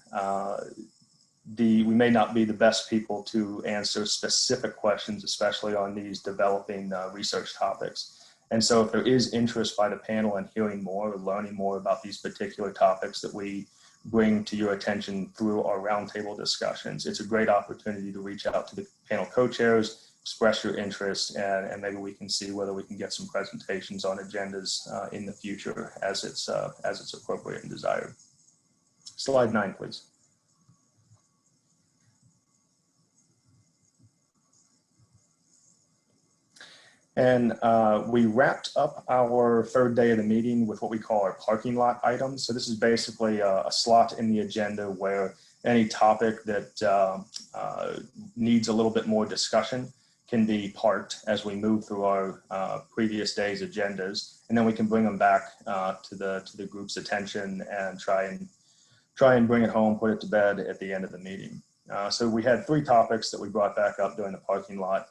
we may not be the best people to answer specific questions, especially on these developing research topics. And so if there is interest by the panel in hearing more or learning more about these particular topics that we bring to your attention through our roundtable discussions, it's a great opportunity to reach out to the panel co-chairs, express your interest, and maybe we can see whether we can get some presentations on agendas in the future as it's appropriate and desired. Slide 9, please. And we wrapped up our third day of the meeting with what we call our parking lot items. So this is basically a slot in the agenda where any topic that needs a little bit more discussion can be parked as we move through our previous day's agendas, and then we can bring them back to the group's attention and try and bring it home, put it to bed at the end of the meeting. So we had 3 topics that we brought back up during the parking lot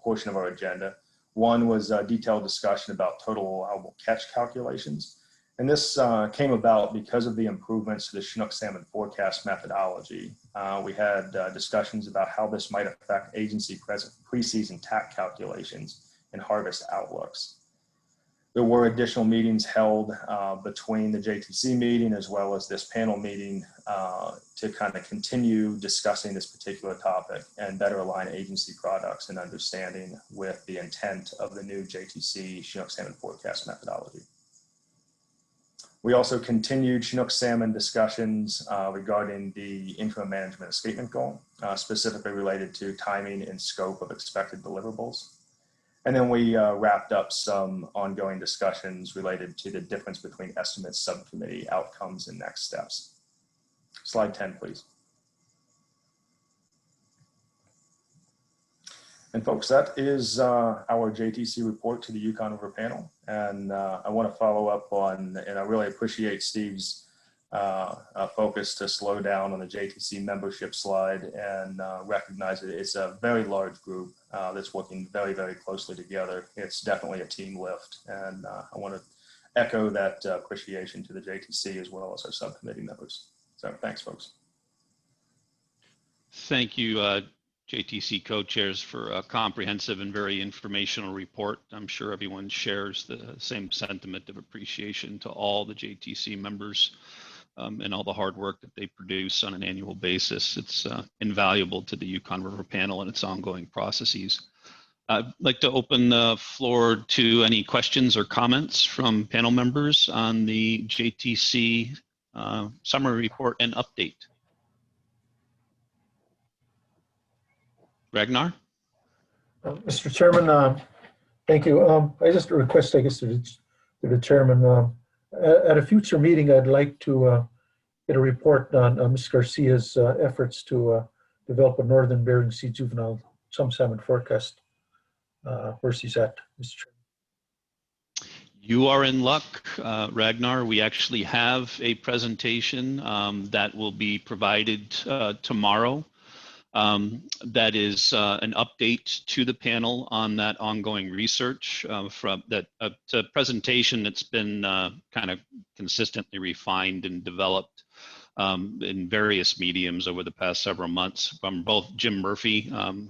portion of our agenda. One was a detailed discussion about total allowable catch calculations. And this came about because of the improvements to the Chinook salmon forecast methodology. We had discussions about how this might affect agency preseason TAC calculations and harvest outlooks. There were additional meetings held between the JTC meeting as well as this panel meeting to kind of continue discussing this particular topic and better align agency products and understanding with the intent of the new JTC Chinook salmon forecast methodology. We also continued Chinook salmon discussions regarding the interim management escapement goal, specifically related to timing and scope of expected deliverables. And then we wrapped up some ongoing discussions related to the difference between estimates subcommittee outcomes and next steps. Slide 10, please. And folks, that is our JTC report to the Yukon River Panel. And I want to follow up on, and I really appreciate Steve's focus to slow down on the JTC membership slide and recognize that it's a very large group that's working very, very closely together. It's definitely a team lift. And I want to echo that appreciation to the JTC as well as our subcommittee members. So thanks, folks. Thank you, JTC co-chairs, for a comprehensive and very informational report. I'm sure everyone shares the same sentiment of appreciation to all the JTC members and all the hard work that they produce on an annual basis. It's invaluable to the Yukon River Panel and its ongoing processes. I'd like to open the floor to any questions or comments from panel members on the JTC summary report and update. Ragnar? Mr. Chairman, thank you. I just request, I guess, to the chairman, at a future meeting, I'd like to get a report on Ms. Garcia's efforts to develop a Northern Bering Sea juvenile chum salmon forecast. Where's he at, Mr. Chairman? You are in luck, Ragnar. We actually have a presentation that will be provided tomorrow. That is an update to the panel on that ongoing research from that. It's a presentation that's been kind of consistently refined and developed in various mediums over the past several months from both Jim Murphy,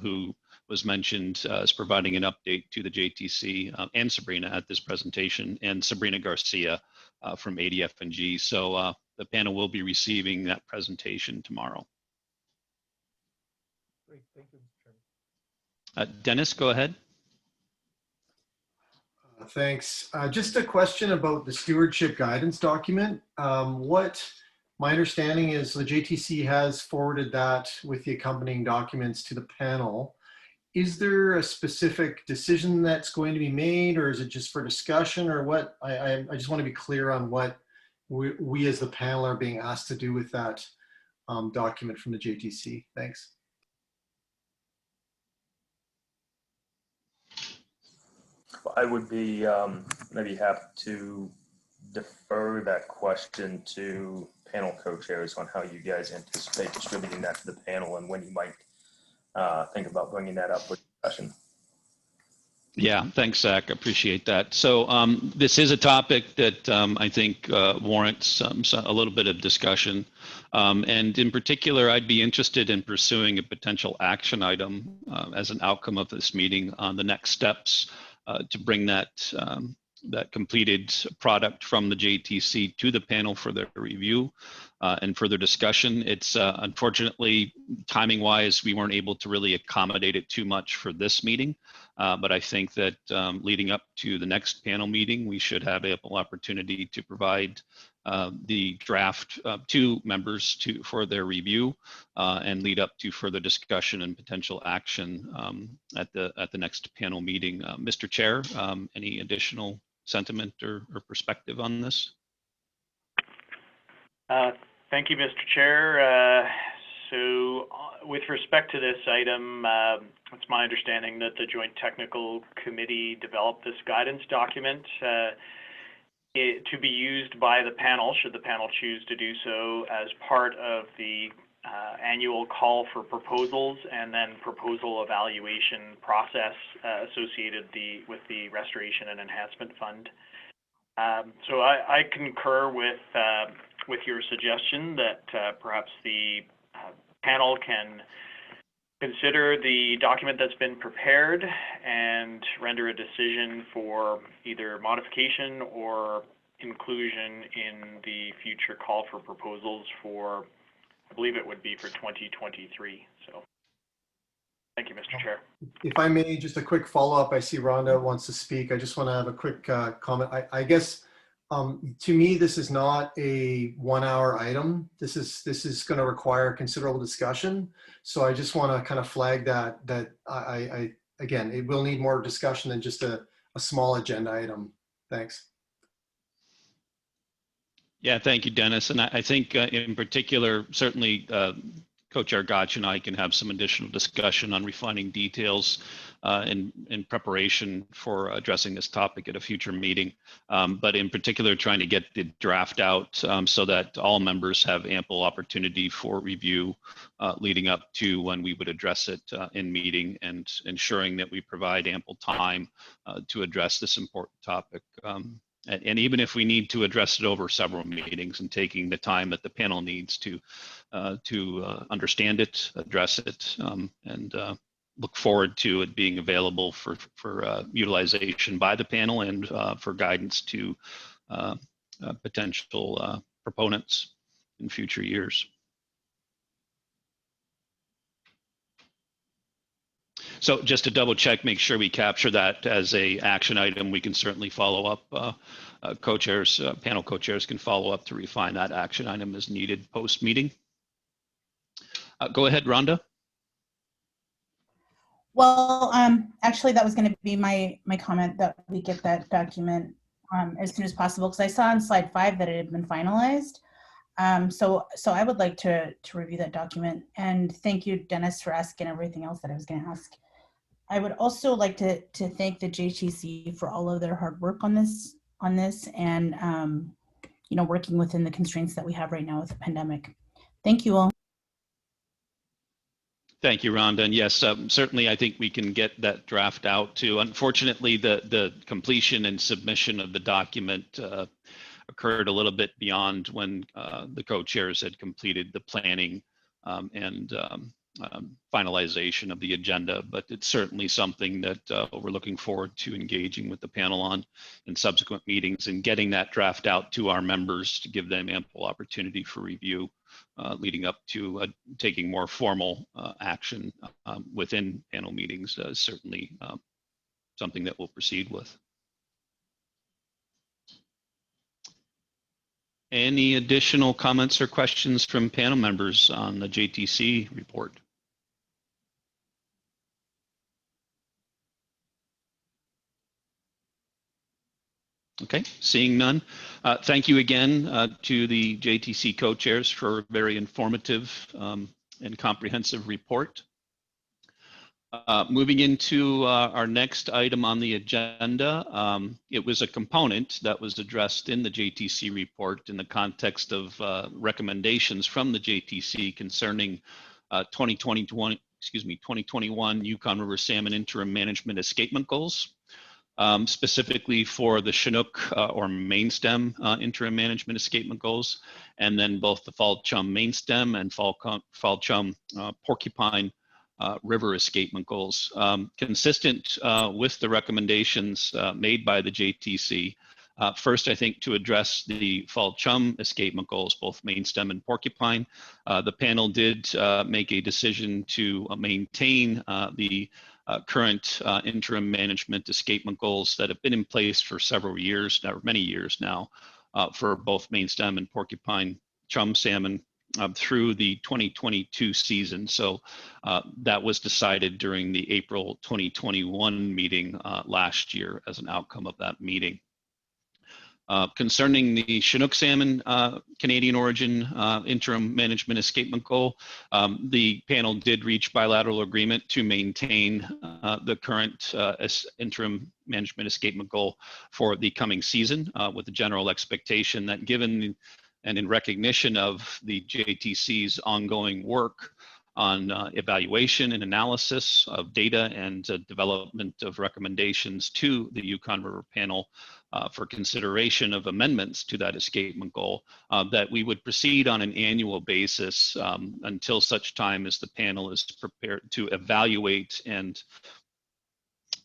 who was mentioned as providing an update to the JTC, and Sabrina at this presentation, and Sabrina Garcia from ADF&G. So the panel will be receiving that presentation tomorrow. Great, thank you, Mr. Chairman. Dennis, go ahead. Thanks. Just a question about the stewardship guidance document. My understanding is the JTC has forwarded that with the accompanying documents to the panel. Is there a specific decision that's going to be made, or is it just for discussion, or what? I just want to be clear on what we as the panel are being asked to do with that document from the JTC. Thanks. I would be maybe happy to defer that question to panel co-chairs on how you guys anticipate distributing that to the panel and when you might think about bringing that up for discussion. Yeah, thanks, Zach. Appreciate that. So this is a topic that I think warrants a little bit of discussion. And in particular, I'd be interested in pursuing a potential action item as an outcome of this meeting on the next steps to bring that completed product from the JTC to the panel for their review. and further discussion. It's unfortunately, timing wise, we weren't able to really accommodate it too much for this meeting. But I think that leading up to the next panel meeting, we should have ample opportunity to provide the draft to members for their review and lead up to further discussion and potential action at the next panel meeting. Mr. Chair, any additional sentiment or perspective on this? Thank you, Mr. Chair. So with respect to this item, it's my understanding that the Joint Technical Committee developed this guidance document to be used by the panel, should the panel choose to do so, as part of the annual call for proposals and then proposal evaluation process associated with the Restoration and Enhancement Fund. So I concur with your suggestion that perhaps the panel can consider the document that's been prepared and render a decision for either modification or inclusion in the future call for proposals for, I believe it would be for 2023. So thank you, Mr. Chair. If I may, just a quick follow-up. I see Rhonda wants to speak. I just want to have a quick comment. I guess to me, this is not a 1 hour item. This is going to require considerable discussion. So I just want to kind of flag that I again, it will need more discussion than just a small agenda item. Thanks. Yeah, thank you, Dennis. And I think in particular, certainly Co-Chair Gotch and I can have some additional discussion on refining details in preparation for addressing this topic at a future meeting. But in particular, trying to get the draft out so that all members have ample opportunity for review leading up to when we would address it in meeting, and ensuring that we provide ample time to address this important topic. And even if we need to address it over several meetings, and taking the time that the panel needs to understand it, address it, and look forward to it being available for utilization by the panel and for guidance to potential proponents in future years. So just to double check, make sure we capture that as a action item, we can certainly follow up. Co-chairs, panel co-chairs can follow up to refine that action item as needed post-meeting. Go ahead, Rhonda. Well, actually, that was going to be my comment, that we get that document as soon as possible, because I saw on slide 5 that it had been finalized. So I would like to review that document. And thank you, Dennis, for asking everything else that I was going to ask. I would also like to thank the JTC for all of their hard work on this, and you know, working within the constraints that we have right now with the pandemic. Thank you all. Thank you, Rhonda. And yes, certainly I think we can get that draft out too. Unfortunately, the completion and submission of the document occurred a little bit beyond when the co-chairs had completed the planning and finalization of the agenda, but it's certainly something that we're looking forward to engaging with the panel on in subsequent meetings, and getting that draft out to our members to give them ample opportunity for review leading up to taking more formal action within panel meetings. Certainly something that we'll proceed with. Any additional comments or questions from panel members on the JTC report? Okay, seeing none. Thank you again to the JTC co-chairs for a very informative and comprehensive report. Moving into our next item on the agenda, it was a component that was addressed in the JTC report in the context of recommendations from the JTC concerning 2021 Yukon River Salmon Interim Management Escapement Goals. Specifically for the Chinook or Mainstem interim management escapement goals, and then both the Fall Chum Mainstem and Fall Chum Porcupine river escapement goals. Consistent with the recommendations made by the JTC, First, I think to address the fall chum escapement goals, both Mainstem and Porcupine, the panel did make a decision to maintain the current interim management escapement goals that have been in place for several years now, many years now, for both Mainstem and Porcupine chum salmon through the 2022 season. So that was decided during the April 2021 meeting last year as an outcome of that meeting. Concerning the Chinook salmon Canadian origin interim management escapement goal, the panel did reach bilateral agreement to maintain the current interim management escapement goal for the coming season, with the general expectation that given and in recognition of the JTC's ongoing work on evaluation and analysis of data and development of recommendations to the Yukon River Panel for consideration of amendments to that escapement goal, that we would proceed on an annual basis until such time as the panel is prepared to evaluate and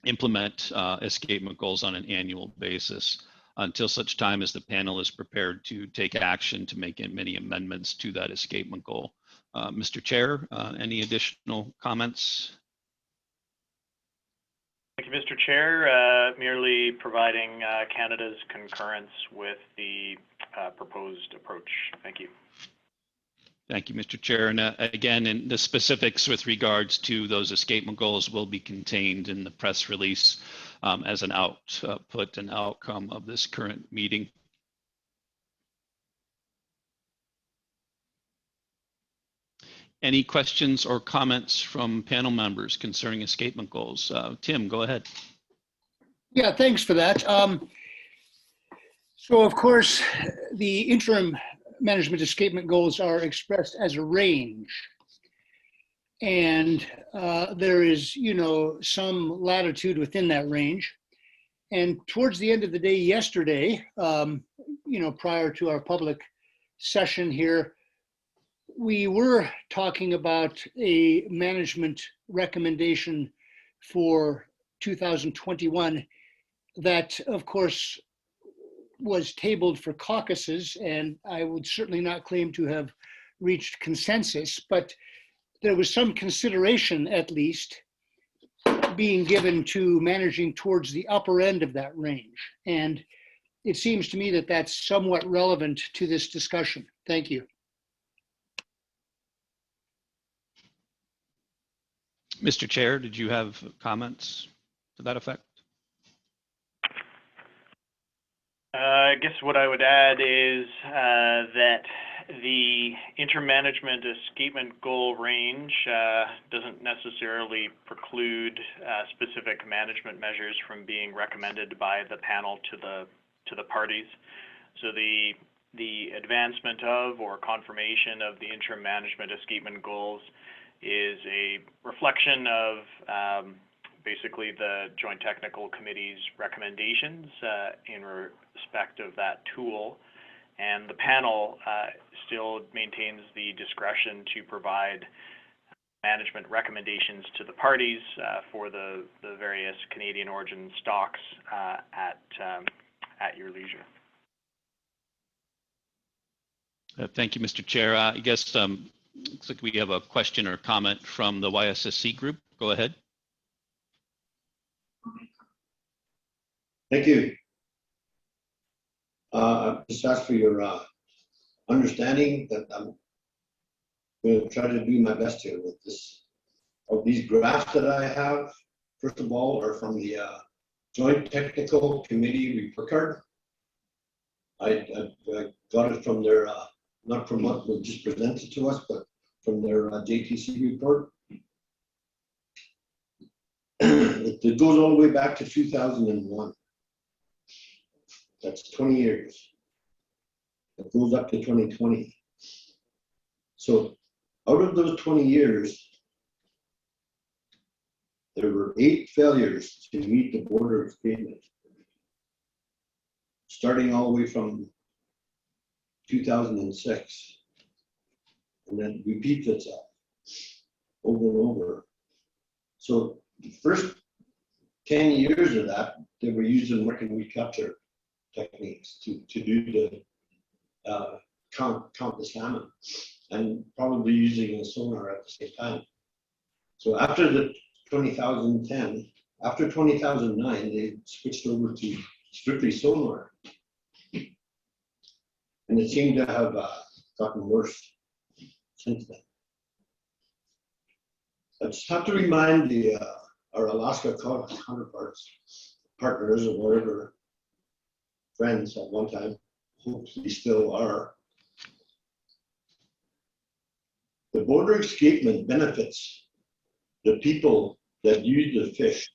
implement escapement goals on an annual basis, until such time as the panel is prepared to take action to make many amendments to that escapement goal. Mr. Chair, any additional comments? Thank you, Mr. Chair. Merely providing Canada's concurrence with the proposed approach. Thank you. Thank you, Mr. Chair. And again, in the specifics with regards to those escapement goals will be contained in the press release as an output and outcome of this current meeting. Any questions or comments from panel members concerning escapement goals? Tim, go ahead. Yeah, thanks for that. So of course, the interim management escapement goals are expressed as a range. And there is, some latitude within that range. And towards the end of the day yesterday, prior to our public session here, we were talking about a management recommendation for 2021 that, of course, was tabled for caucuses, and I would certainly not claim to have reached consensus, but there was some consideration, at least, being given to managing towards the upper end of that range. And it seems to me that that's somewhat relevant to this discussion. Thank you. Mr. Chair, did you have comments to that effect? I guess what I would add is that the intermanagement escapement goal range doesn't necessarily preclude specific management measures from being recommended by the panel to the parties. So the advancement of or confirmation of the interim management escapement goals is a reflection of basically the Joint Technical Committee's recommendations in respect of that tool. And the panel still maintains the discretion to provide management recommendations to the parties for the various Canadian origin stocks at your leisure. Thank you, Mr. Chair. I guess looks like we have a question or comment from the YSSC group. Go ahead. Thank you. Just ask for your understanding that I'm going to try to do my best here with this. Of these graphs that I have, first of all, are from the Joint Technical Committee report card. I got it from their, not from what was just presented to us, but from their JTC report. It goes all the way back to 2001. That's 20 years. It goes up to 2020. So out of those 20 years, there were 8 failures to meet the border escapement, starting all the way from 2006. And then repeats itself over and over. So the first 10 years of that, they were using working recapture techniques to do the count the salmon, and probably using a sonar at the same time. So after the 2010, after 2009, they switched over to strictly sonar, and it seemed to have gotten worse since then. I just have to remind our Alaska counterparts, partners, or whatever, friends at one time, hopefully still are. The border escapement benefits the people that use the fish,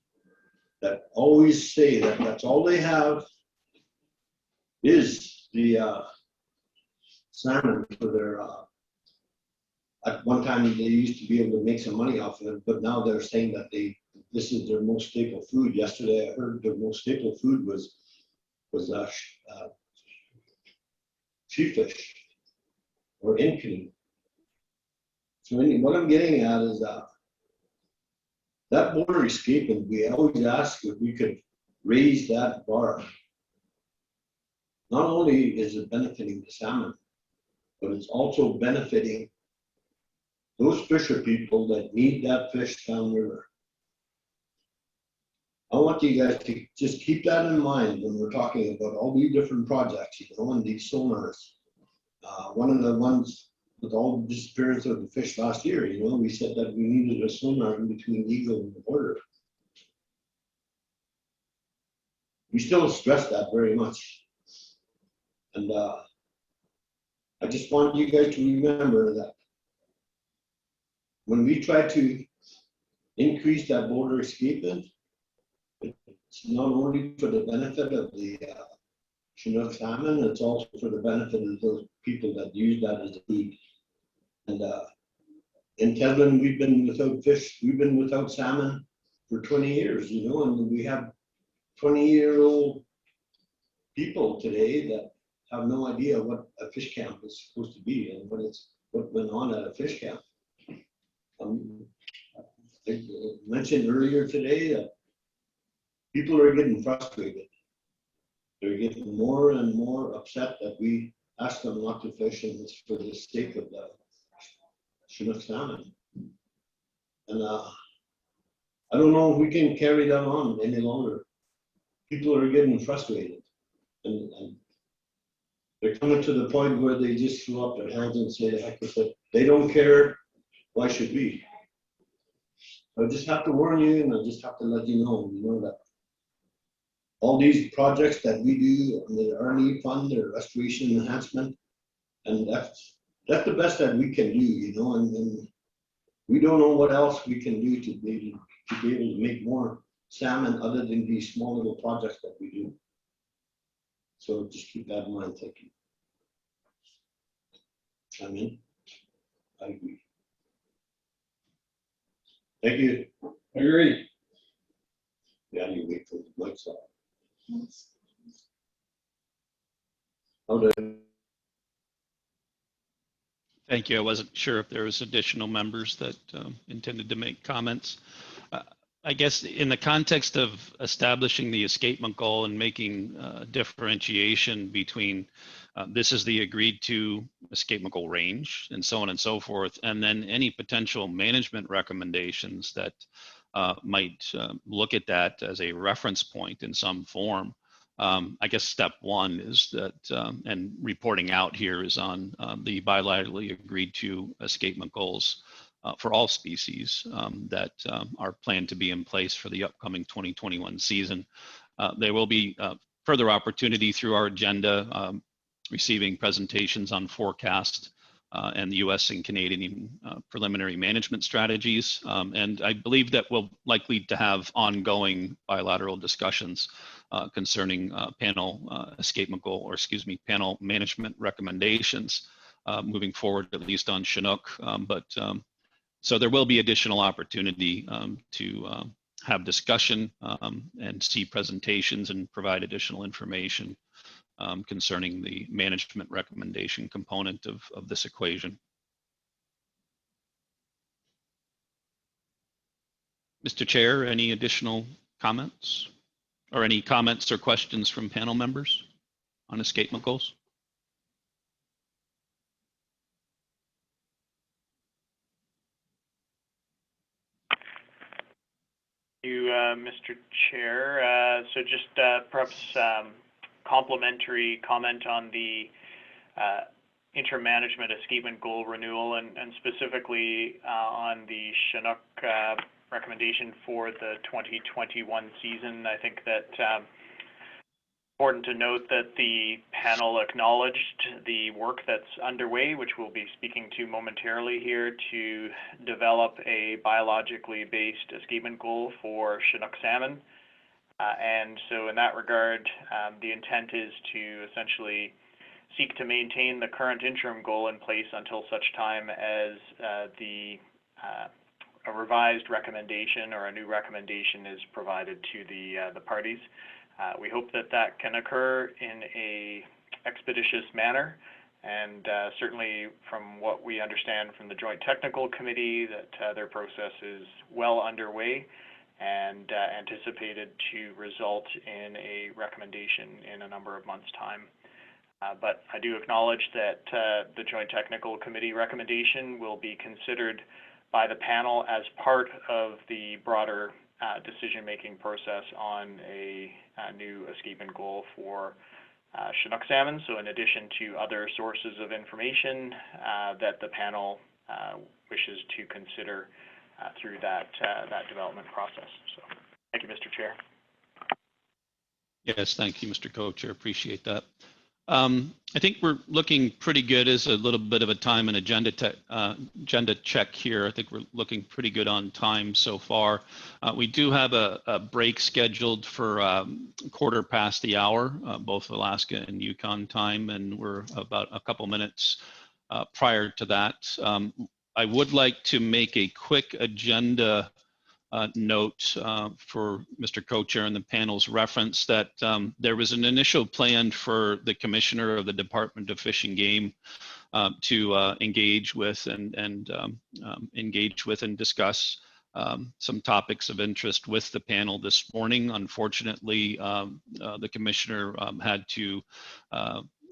that always say that that's all they have is the salmon for their, at one time they used to be able to make some money off of it, but now they're saying that this is their most staple food. Yesterday I heard their most staple food was sheepfish or inking. So what I'm getting at is that border escapement, we always ask if we could raise that bar. Not only is it benefiting the salmon, but it's also benefiting those fisher people that need that fish downriver. I want you guys to just keep that in mind when we're talking about all these different projects, and these sonars. One of the ones with all the disappearance of the fish last year, we said that we needed a sonar in between Eagle and the border. We still stress that very much. And I just want you guys to remember that when we try to increase that border escapement, it's not only for the benefit of the Chinook salmon, it's also for the benefit of those people that use that as a food. And in Tasman, we've been without fish, we've been without salmon for 20 years, and we have 20-year-old people today that have no idea what a fish camp is supposed to be and what went on at a fish camp. I mentioned earlier today that people are getting frustrated. They're getting more and more upset that we ask them not to fish, and it's for the sake of the Chinook salmon. And I don't know if we can carry that on any longer. People are getting frustrated, and they're coming to the point where they just throw up their hands and say, heck with it. They don't care. Why should we? I just have to warn you, and I just have to let you know that all these projects that we do on the R&E fund, the restoration enhancement, and that's the best that we can do, and we don't know what else we can do to be able to make more salmon other than these small little projects that we do. So just keep that in mind. Thank you. I agree. Thank you. I agree. Yeah, you wait for the mic's off. Okay. Thank you. I wasn't sure if there was additional members that intended to make comments. I guess in the context of establishing the escapement goal and making differentiation between this is the agreed to escapement goal range and so on and so forth, and then any potential management recommendations that might look at that as a reference point in some form. I guess step one is that, and reporting out here is on the bilaterally agreed to escapement goals for all species that are planned to be in place for the upcoming 2021 season. There will be further opportunity through our agenda, receiving presentations on forecast and the US and Canadian preliminary management strategies. And I believe that we'll likely to have ongoing bilateral discussions concerning panel escapement goal, or excuse me, panel management recommendations moving forward, at least on Chinook. So there will be additional opportunity to have discussion and see presentations and provide additional information concerning the management recommendation component of this equation. Mr. Chair, any additional comments or any comments or questions from panel members? on escapement goals? You, Mr. Chair. So just perhaps complimentary comment on the interim management escapement goal renewal and specifically on the Chinook recommendation for the 2021 season. I think that important to note that the panel acknowledged the work that's underway, which we'll be speaking to momentarily here, to develop a biologically based escapement goal for Chinook salmon. And so in that regard, the intent is to essentially seek to maintain the current interim goal in place until such time as a revised recommendation or a new recommendation is provided to the parties. We hope that that can occur in a expeditious manner, and certainly from what we understand from the Joint Technical Committee, that their process is well underway and anticipated to result in a recommendation in a number of months' time. But I do acknowledge that the Joint Technical Committee recommendation will be considered by the panel as part of the broader decision-making process on a new escapement goal for Chinook salmon. So in addition to other sources of information that the panel wishes to consider through that development process. So thank you, Mr. Chair. Yes, thank you, Mr. Co-Chair. Appreciate that. I think we're looking pretty good as a little bit of a time and agenda check here. I think we're looking pretty good on time so far. We do have a break scheduled for 1/4 the hour, both Alaska and Yukon time, and we're about a couple minutes prior to that. I would like to make a quick agenda note for Mr. Co-Chair and the panel's reference that there was an initial plan for the Commissioner of the Department of Fish and Game to engage with and discuss some topics of interest with the panel this morning. Unfortunately, the Commissioner had to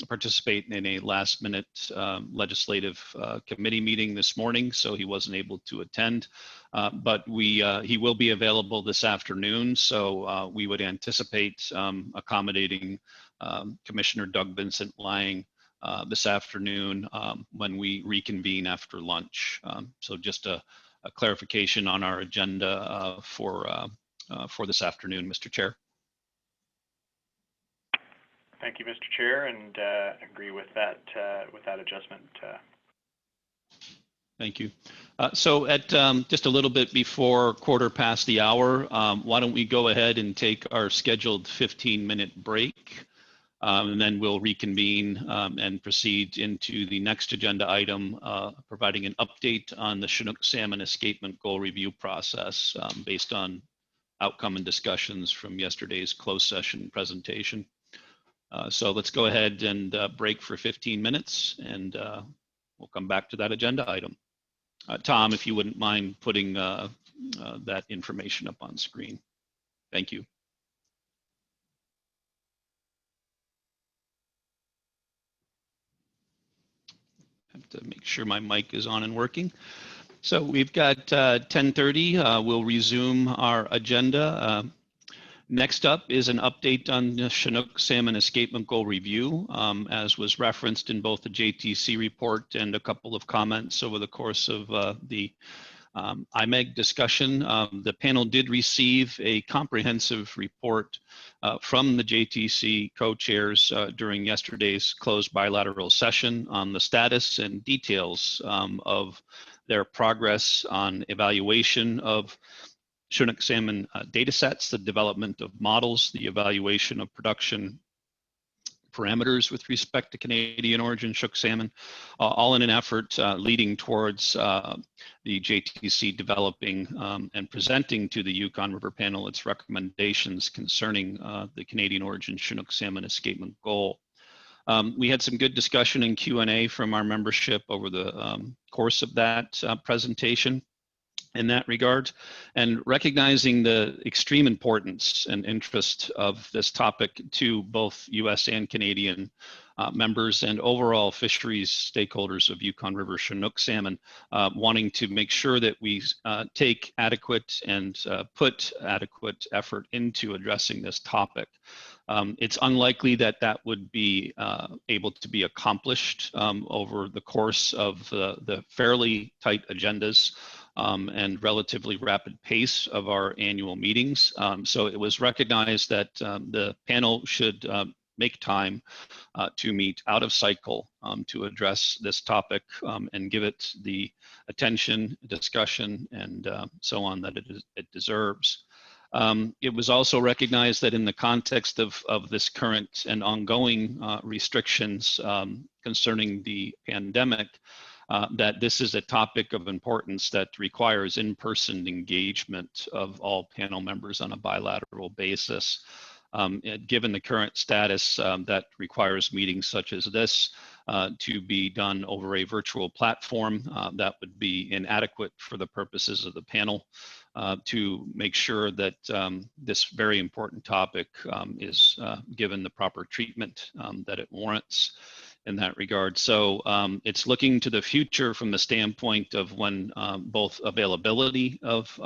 participate in a last-minute legislative committee meeting this morning, so he wasn't able to attend. But he will be available this afternoon, so we would anticipate accommodating Commissioner Doug Vincent Lang this afternoon when we reconvene after lunch. So just a clarification on our agenda for this afternoon, Mr. Chair. Thank you, Mr. Chair, and agree with that adjustment. Thank you. So at just a little bit before 1/4 the hour, why don't we go ahead and take our scheduled 15-minute break, and then we'll reconvene and proceed into the next agenda item, providing an update on the Chinook salmon escapement goal review process based on outcome and discussions from yesterday's closed session presentation. So let's go ahead and break for 15 minutes, and we'll come back to that agenda item. Tom, if you wouldn't mind putting that information up on screen. Thank you. I have to make sure my mic is on and working. So we've got 10:30. We'll resume our agenda. Next up is an update on the Chinook salmon escapement goal review, as was referenced in both the JTC report and a couple of comments over the course of the IMEG discussion. The panel did receive a comprehensive report from the JTC co-chairs during yesterday's closed bilateral session on the status and details of their progress on evaluation of Chinook salmon data sets, the development of models, the evaluation of production parameters with respect to Canadian origin Chinook salmon, all in an effort leading towards the JTC developing and presenting to the Yukon River Panel its recommendations concerning the Canadian origin Chinook salmon escapement goal. We had some good discussion and Q&A from our membership over the course of that presentation. in that regard, and recognizing the extreme importance and interest of this topic to both US and Canadian members and overall fisheries stakeholders of Yukon River Chinook salmon, wanting to make sure that we take adequate and put adequate effort into addressing this topic. It's unlikely that that would be able to be accomplished over the course of the fairly tight agendas and relatively rapid pace of our annual meetings. So it was recognized that the panel should make time to meet out of cycle to address this topic and give it the attention, discussion, and so on that it deserves. It was also recognized that in the context of this current and ongoing restrictions concerning the pandemic, that this is a topic of importance that requires in-person engagement of all panel members on a bilateral basis. Given the current status, that requires meetings such as this to be done over a virtual platform that would be inadequate for the purposes of the panel to make sure that this very important topic is given the proper treatment that it warrants in that regard. So it's looking to the future from the standpoint of when both availability of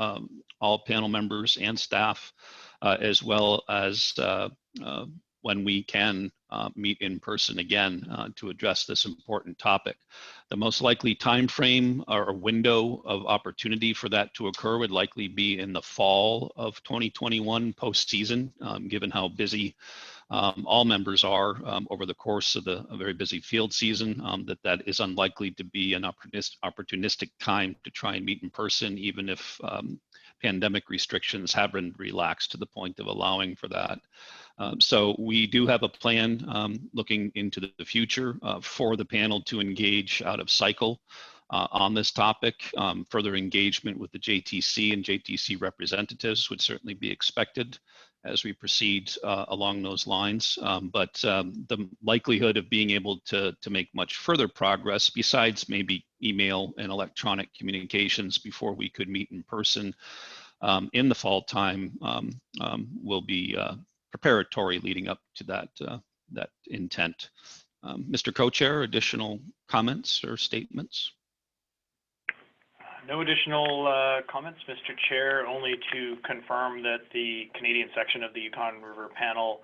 all panel members and staff, as well as when we can meet in person again to address this important topic. The most likely time frame or window of opportunity for that to occur would likely be in the fall of 2021 postseason, given how busy all members are over the course of a very busy field season, that is unlikely to be an opportunistic time to try and meet in person, even if pandemic restrictions have been relaxed to the point of allowing for that. So we do have a plan looking into the future for the panel to engage out of cycle on this topic. Further engagement with the JTC and JTC representatives would certainly be expected as we proceed along those lines. But the likelihood of being able to make much further progress, besides maybe email and electronic communications before we could meet in person in the fall time, will be preparatory leading up to that intent. Mr. Co-Chair, additional comments or statements? No additional comments, Mr. Chair, only to confirm that the Canadian section of the Yukon River Panel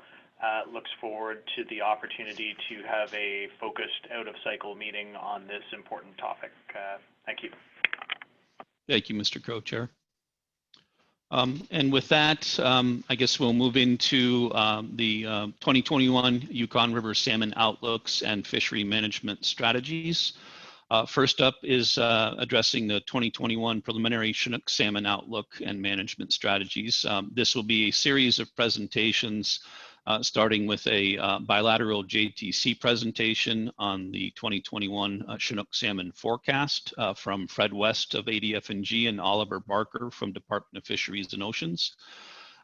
looks forward to the opportunity to have a focused out-of-cycle meeting on this important topic. Thank you. Thank you, Mr. Co-Chair. And with that, I guess we'll move into the 2021 Yukon River Salmon Outlooks and Fishery Management Strategies. First up is addressing the 2021 preliminary Chinook salmon outlook and management strategies. This will be a series of presentations starting with a bilateral JTC presentation on the 2021 Chinook salmon forecast from Fred West of ADF&G and Oliver Barker from Department of Fisheries and Oceans.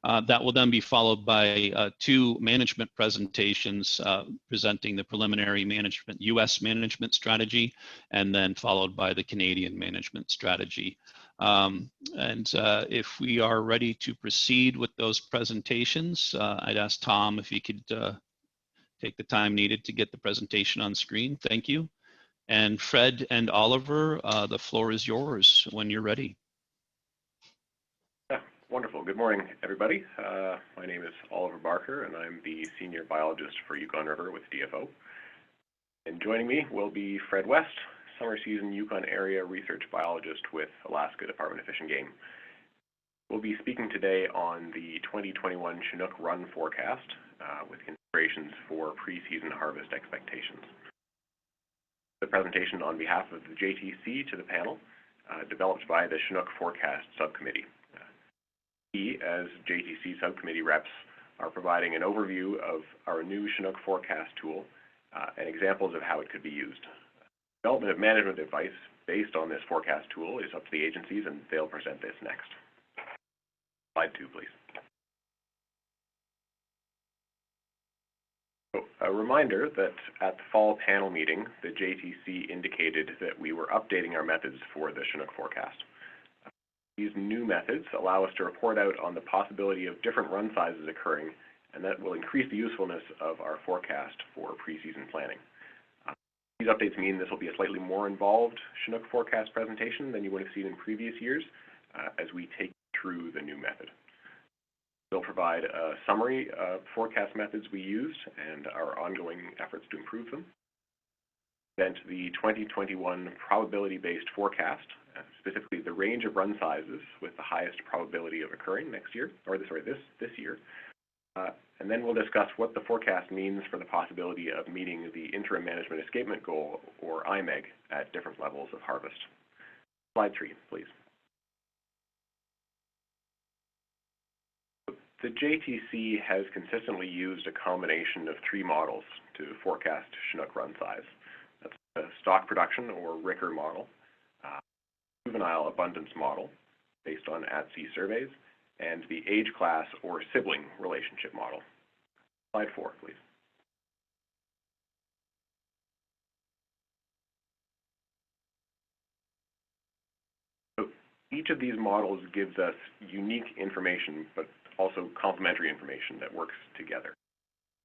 That will then be followed by two management presentations presenting the preliminary management US management strategy, and then followed by the Canadian management strategy. If we are ready to proceed with those presentations, I'd ask Tom if he could take the time needed to get the presentation on screen. Thank you. And Fred and Oliver, the floor is yours when you're ready. Wonderful. Good morning, everybody. My name is Oliver Barker, and I'm the Senior Biologist for Yukon River with DFO. And joining me will be Fred West, Summer Season Yukon Area Research Biologist with Alaska Department of Fish and Game. We'll be speaking today on the 2021 Chinook run forecast with considerations for pre-season harvest expectations. The presentation on behalf of the JTC to the panel, developed by the Chinook Forecast Subcommittee. We, as JTC subcommittee reps, are providing an overview of our new Chinook forecast tool and examples of how it could be used. Development of management advice based on this forecast tool is up to the agencies, and they'll present this next. Slide 2, please. So, a reminder that at the fall panel meeting, the JTC indicated that we were updating our methods for the Chinook forecast. These new methods allow us to report out on the possibility of different run sizes occurring, and that will increase the usefulness of our forecast for preseason planning. These updates mean this will be a slightly more involved Chinook forecast presentation than you would have seen in previous years as we take you through the new method. We'll provide a summary of forecast methods we used and our ongoing efforts to improve them. Present the 2021 probability-based forecast, specifically the range of run sizes with the highest probability of occurring next year, or this year. And then we'll discuss what the forecast means for the possibility of meeting the Interim Management Escapement Goal, or IMEG, at different levels of harvest. Slide 3, please. The JTC has consistently used a combination of 3 models to forecast Chinook run size. That's the stock production, or RICR model, juvenile abundance model, based on at-sea surveys, and the age class or sibling relationship model. Slide 4, please. So each of these models gives us unique information, but also complementary information that works together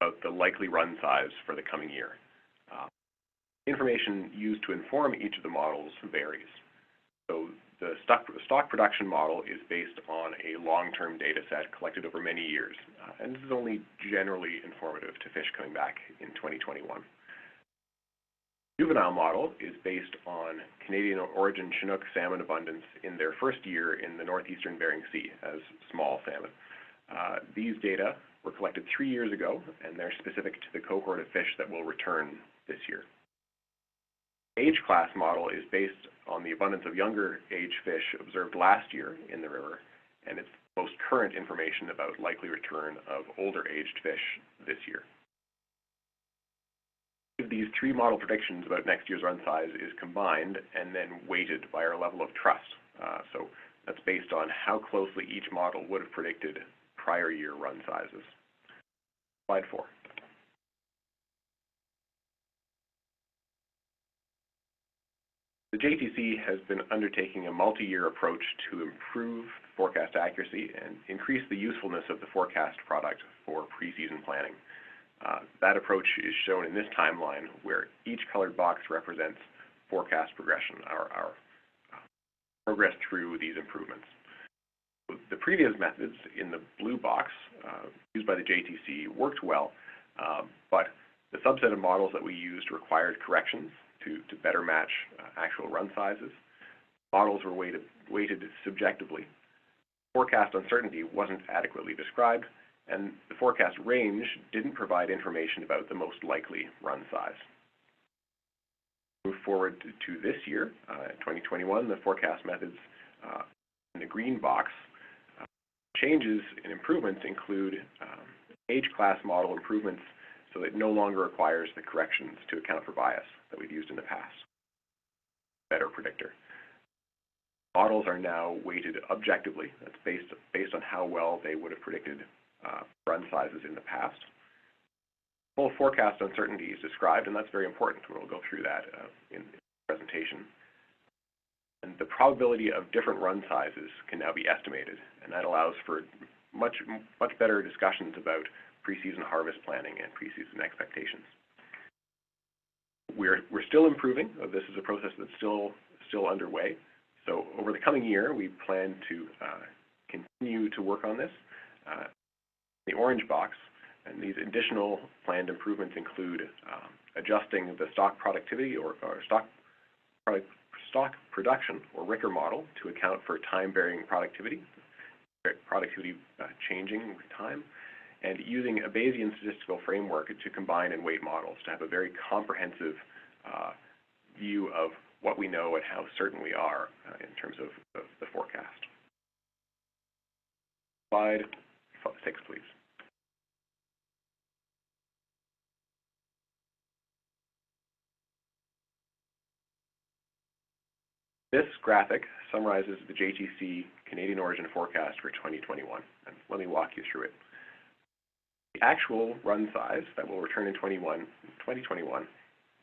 about the likely run size for the coming year. Information used to inform each of the models varies. So the stock production model is based on a long-term data set collected over many years, and this is only generally informative to fish coming back in 2021. Juvenile model is based on Canadian origin Chinook salmon abundance in their first year in the northeastern Bering Sea as small salmon. These data were collected 3 years ago, and they're specific to the cohort of fish that will return this year. Age class model is based on the abundance of younger age fish observed last year in the river, and it's the most current information about likely return of older aged fish this year. These 3 model predictions about next year's run size is combined and then weighted by our level of trust. So that's based on how closely each model would have predicted prior year run sizes. Slide 4. The JTC has been undertaking a multi-year approach to improve forecast accuracy and increase the usefulness of the forecast product for preseason planning. That approach is shown in this timeline, where each colored box represents forecast progression, our progress through these improvements. The previous methods in the blue box used by the JTC worked well, but the subset of models that we used required corrections to better match actual run sizes. Models were weighted subjectively. Forecast uncertainty wasn't adequately described, and the forecast range didn't provide information about the most likely run size. Move forward to this year, 2021, the forecast methods in the green box. Changes and improvements include age class model improvements so that it no longer requires the corrections to account for bias that we've used in the past. Better predictor. Models are now weighted objectively. That's based on how well they would have predicted run sizes in the past. Full forecast uncertainty is described, and that's very important. We'll go through that in the presentation. And the probability of different run sizes can now be estimated, and that allows for much better discussions about preseason harvest planning and preseason expectations. We're still improving. This is a process that's still underway. So over the coming year, we plan to continue to work on this. The orange box, and these additional planned improvements include adjusting the stock productivity or stock production or RICR model to account for time-varying productivity changing with time, and using a Bayesian statistical framework to combine and weight models to have a very comprehensive view of what we know and how certain we are in terms of the forecast. Slide 6, please. This graphic summarizes the JTC Canadian origin forecast for 2021, and let me walk you through it. The actual run size that will return in 2021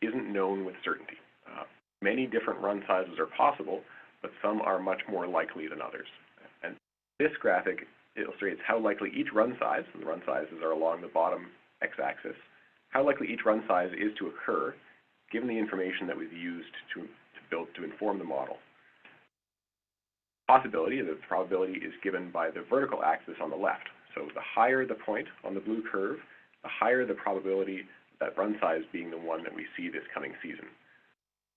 isn't known with certainty. Many different run sizes are possible, but some are much more likely than others. And this graphic illustrates how likely each run size, and the run sizes are along the bottom x-axis, how likely each run size is to occur, given the information that we've used to inform the model. Possibility, the probability, is given by the vertical axis on the left. So the higher the point on the blue curve, the higher the probability that run size being the one that we see this coming season.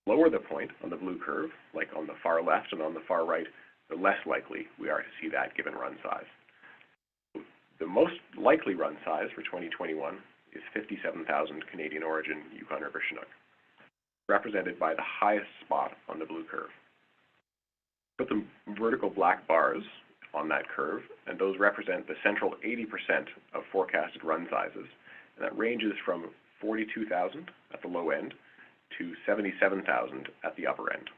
Lower the point on the blue curve, like on the far left and on the far right, the less likely we are to see that given run size. The most likely run size for 2021 is 57,000 Canadian origin Yukon River Chinook, represented by the highest spot on the blue curve. Put the vertical black bars on that curve, and those represent the central 80% of forecasted run sizes, and that ranges from 42,000 at the low end to 77,000 at the upper end.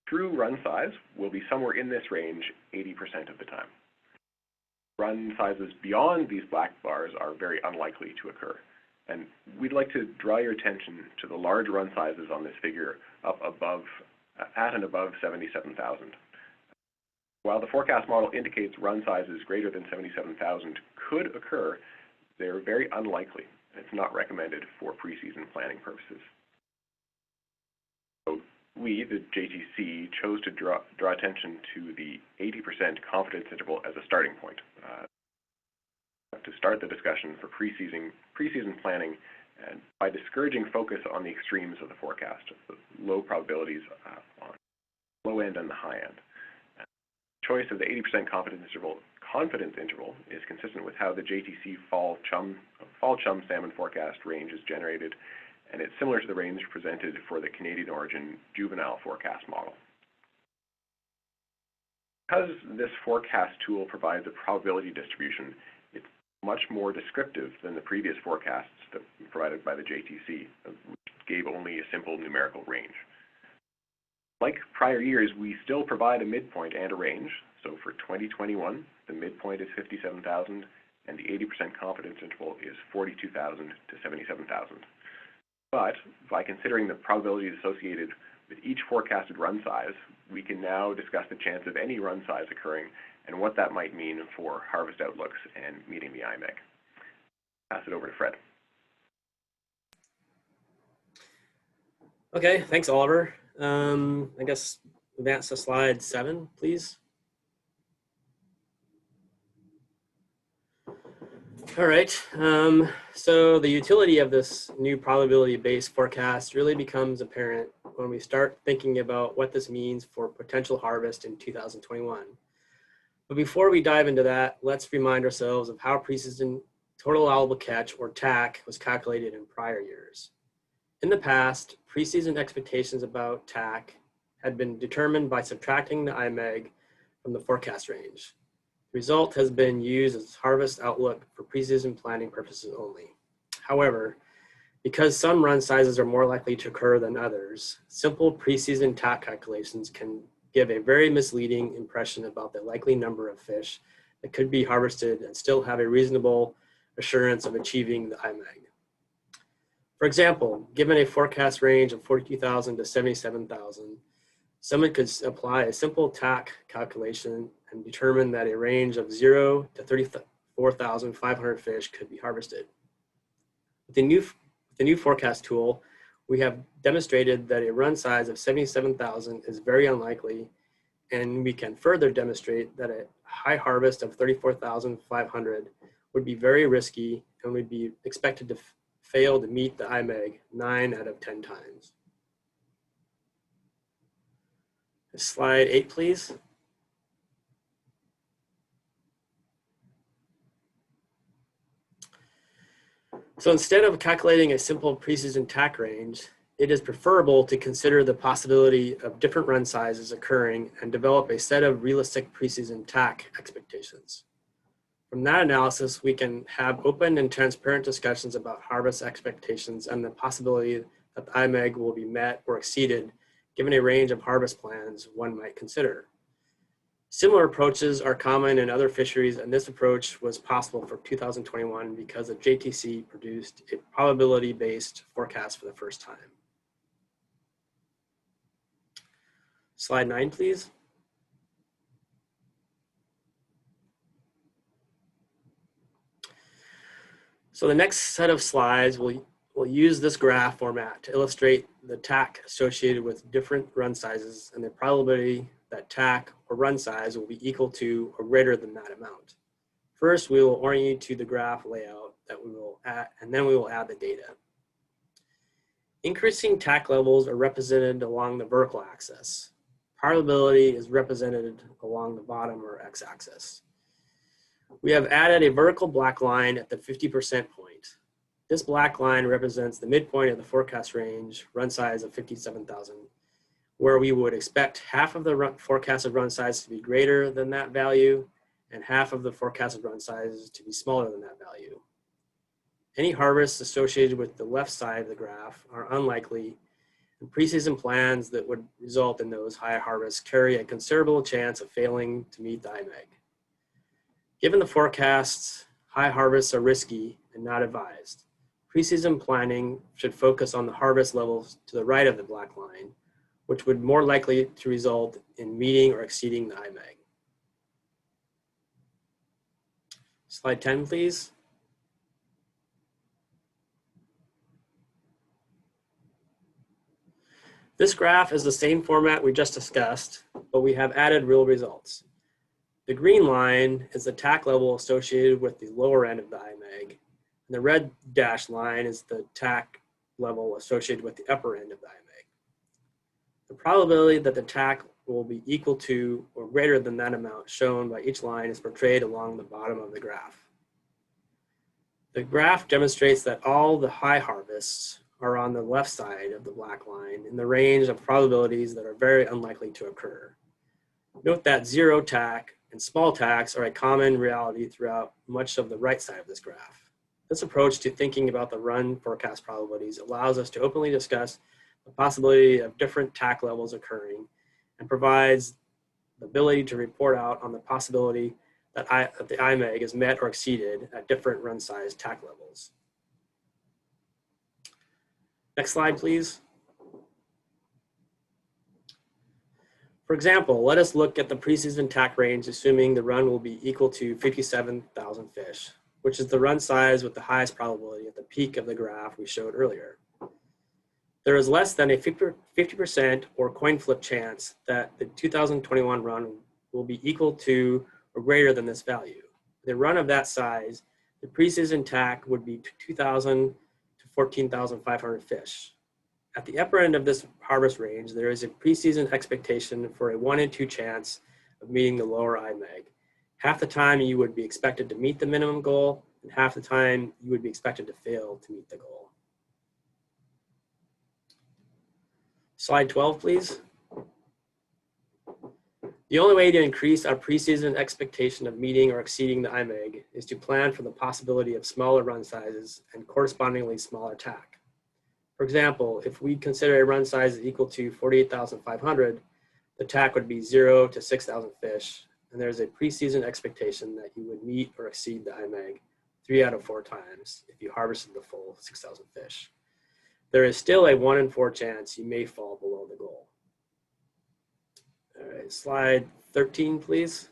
True run size will be somewhere in this range 80% of the time. Run sizes beyond these black bars are very unlikely to occur. And we'd like to draw your attention to the large run sizes on this figure up above, at and above 77,000. While the forecast model indicates run sizes greater than 77,000 could occur, they're very unlikely, and it's not recommended for preseason planning purposes. So we, the JTC, chose to draw attention to the 80% confidence interval as a starting point to start the discussion for preseason planning, and by discouraging focus on the extremes of the forecast, the low probabilities on the low end and the high end. Choice of the 80% confidence interval is consistent with how the JTC fall chum salmon forecast range is generated, and it's similar to the range presented for the Canadian origin juvenile forecast model. Because this forecast tool provides a probability distribution, it's much more descriptive than the previous forecasts that were provided by the JTC, which gave only a simple numerical range. Like prior years, we still provide a midpoint and a range. So for 2021, the midpoint is 57,000, and the 80% confidence interval is 42,000 to 77,000. But by considering the probabilities associated with each forecasted run size, we can now discuss the chance of any run size occurring and what that might mean for harvest outlooks and meeting the IMEG. Pass it over to Fred. Okay, thanks, Oliver. I guess advance to slide 7, please. All right, so the utility of this new probability-based forecast really becomes apparent when we start thinking about what this means for potential harvest in 2021. But before we dive into that, let's remind ourselves of how preseason total allowable catch, or TAC, was calculated in prior years. In the past, preseason expectations about TAC had been determined by subtracting the IMEG from the forecast range. The result has been used as harvest outlook for preseason planning purposes only. However, because some run sizes are more likely to occur than others, simple preseason TAC calculations can give a very misleading impression about the likely number of fish that could be harvested and still have a reasonable assurance of achieving the IMEG. For example, given a forecast range of 42,000 to 77,000, someone could apply a simple TAC calculation and determine that a range of 0 to 34,500 fish could be harvested. With the new forecast tool, we have demonstrated that a run size of 77,000 is very unlikely, and we can further demonstrate that a high harvest of 34,500 would be very risky and would be expected to fail to meet the IMEG 9 out of 10 times. Slide 8, please. So instead of calculating a simple preseason TAC range, it is preferable to consider the possibility of different run sizes occurring and develop a set of realistic preseason TAC expectations. From that analysis, we can have open and transparent discussions about harvest expectations and the possibility that the IMEG will be met or exceeded given a range of harvest plans one might consider. Similar approaches are common in other fisheries, and this approach was possible for 2021 because the JTC produced a probability-based forecast for the first time. Slide 9, please. So the next set of slides will use this graph format to illustrate the TAC associated with different run sizes and the probability that TAC or run size will be equal to or greater than that amount. First, we will orient you to the graph layout that we will add, and then we will add the data. Increasing TAC levels are represented along the vertical axis. Probability is represented along the bottom or x-axis. We have added a vertical black line at the 50% point. This black line represents the midpoint of the forecast range, run size of 57,000, where we would expect half of the forecasted run size to be greater than that value and half of the forecasted run size to be smaller than that value. Any harvests associated with the left side of the graph are unlikely, and preseason plans that would result in those high harvests carry a considerable chance of failing to meet the IMEG. Given the forecasts, high harvests are risky and not advised. Preseason planning should focus on the harvest levels to the right of the black line, which would more likely to result in meeting or exceeding the IMEG. Slide 10, please. This graph is the same format we just discussed, but we have added real results. The green line is the TAC level associated with the lower end of the IMEG, and the red dashed line is the TAC level associated with the upper end of the IMEG. The probability that the TAC will be equal to or greater than that amount shown by each line is portrayed along the bottom of the graph. The graph demonstrates that all the high harvests are on the left side of the black line in the range of probabilities that are very unlikely to occur. Note that zero TAC and small TACs are a common reality throughout much of the right side of this graph. This approach to thinking about the run forecast probabilities allows us to openly discuss the possibility of different TAC levels occurring and provides the ability to report out on the possibility that the IMEG is met or exceeded at different run size TAC levels. Next slide, please. For example, let us look at the preseason TAC range, assuming the run will be equal to 57,000 fish, which is the run size with the highest probability at the peak of the graph we showed earlier. There is less than a 50% or coin flip chance that the 2021 run will be equal to or greater than this value. The run of that size, the preseason TAC would be 2,000 to 14,500 fish. At the upper end of this harvest range, there is a preseason expectation for a 1 in 2 chance of meeting the lower IMEG. Half the time you would be expected to meet the minimum goal, and half the time you would be expected to fail to meet the goal. Slide 12, please. The only way to increase our preseason expectation of meeting or exceeding the IMEG is to plan for the possibility of smaller run sizes and correspondingly smaller TAC. For example, if we consider a run size equal to 48,500, the TAC would be 0 to 6,000 fish, and there's a preseason expectation that you would meet or exceed the IMEG 3 out of 4 times if you harvested the full 6,000 fish. There is still a 1 in 4 chance you may fall below the goal. All right, slide 13, please.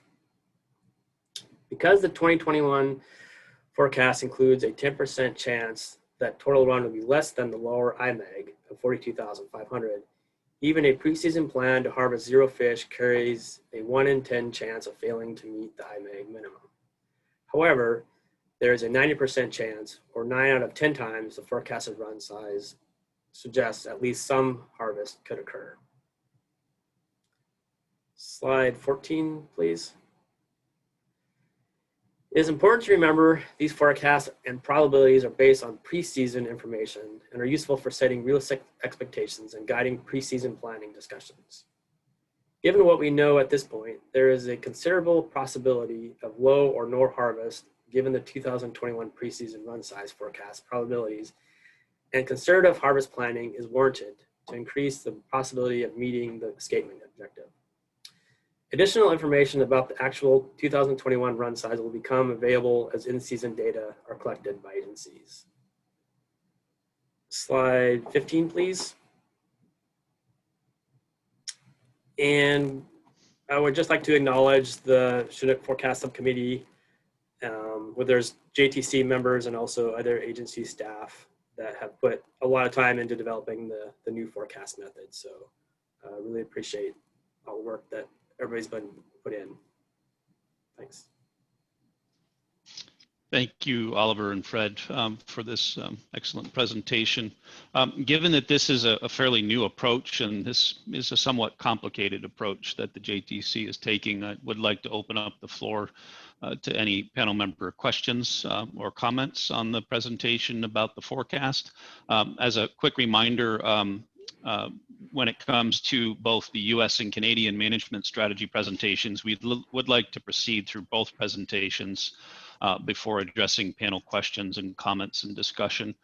Because the 2021 forecast includes a 10% chance that total run will be less than the lower IMEG of 42,500, even a preseason plan to harvest 0 fish carries a 1 in 10 chance of failing to meet the IMEG minimum. However, there is a 90% chance, or 9 out of 10 times the forecasted run size suggests at least some harvest could occur. Slide 14, please. It is important to remember these forecasts and probabilities are based on preseason information and are useful for setting realistic expectations and guiding preseason planning discussions. Given what we know at this point, there is a considerable possibility of low or no harvest given the 2021 preseason run size forecast probabilities, and conservative harvest planning is warranted to increase the possibility of meeting the escapement objective. Additional information about the actual 2021 run size will become available as in-season data are collected by agencies. Slide 15, please. And I would just like to acknowledge the Chinook Forecast Subcommittee, where there's JTC members and also other agency staff that have put a lot of time into developing the new forecast method. So I really appreciate all the work that everybody's been put in. Thanks. Thank you, Oliver and Fred, for this excellent presentation. Given that this is a fairly new approach and this is a somewhat complicated approach that the JTC is taking, I would like to open up the floor to any panel member questions or comments on the presentation about the forecast. As a quick reminder, when it comes to both the US and Canadian management strategy presentations, we would like to proceed through both presentations before addressing panel questions and comments and discussion.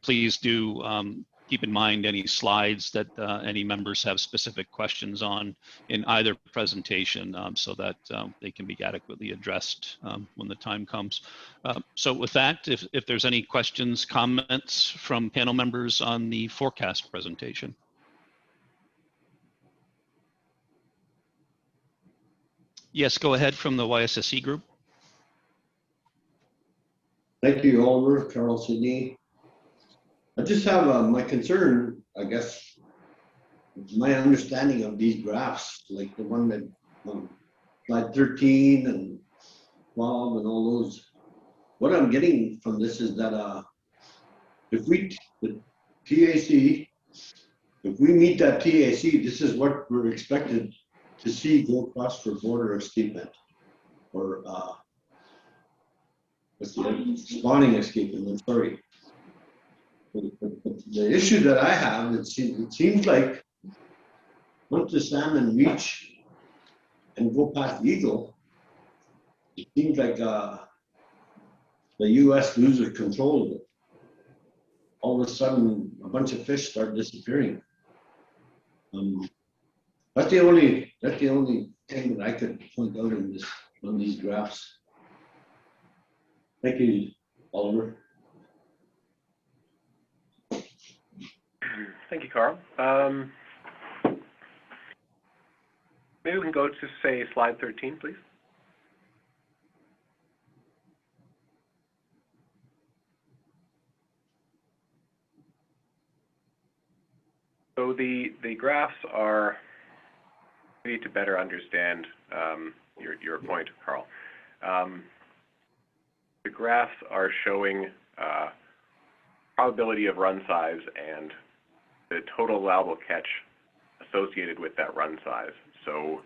Please do keep in mind any slides that any members have specific questions on in either presentation so that they can be adequately addressed when the time comes. So with that, if there's any questions, comments from panel members on the forecast presentation. Yes, go ahead from the YSSE group. Thank you, Oliver, Carl, Sydney. I just have my concern, I guess, my understanding of these graphs, like the one that slide 13 and 12 and all those. What I'm getting from this is that if we, the TAC, if we meet that TAC, this is what we're expected to see go across for border escapement or what's the spawning escapement, I'm sorry. The issue that I have, it seems like once the salmon reach and go past Eagle, it seems like the US loses control of it. All of a sudden, a bunch of fish start disappearing. That's the only thing that I could point out in this on these graphs. Thank you, Oliver. Thank you, Carl. Maybe we can go to, say, slide 13, please. So the graphs are, we need to better understand your point, Carl. The graphs are showing probability of run size and the total allowable catch associated with that run size. So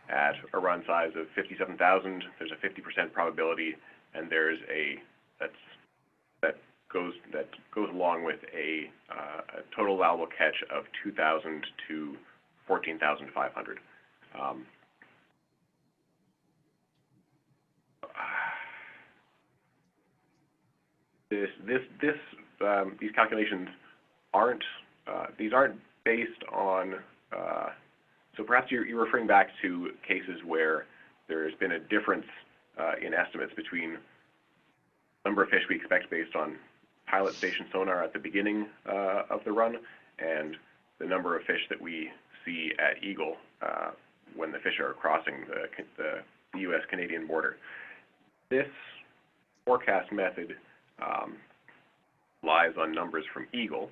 at a run size of 57,000, there's a 50% probability, and there's that goes along with a total allowable catch of 2,000 to 14,500. These calculations aren't based on. So perhaps you're referring back to cases where there's been a difference in estimates between number of fish we expect based on pilot station sonar at the beginning of the run and the number of fish that we see at Eagle when the fish are crossing the U.S.-Canadian border. This forecast method lies on numbers from Eagle,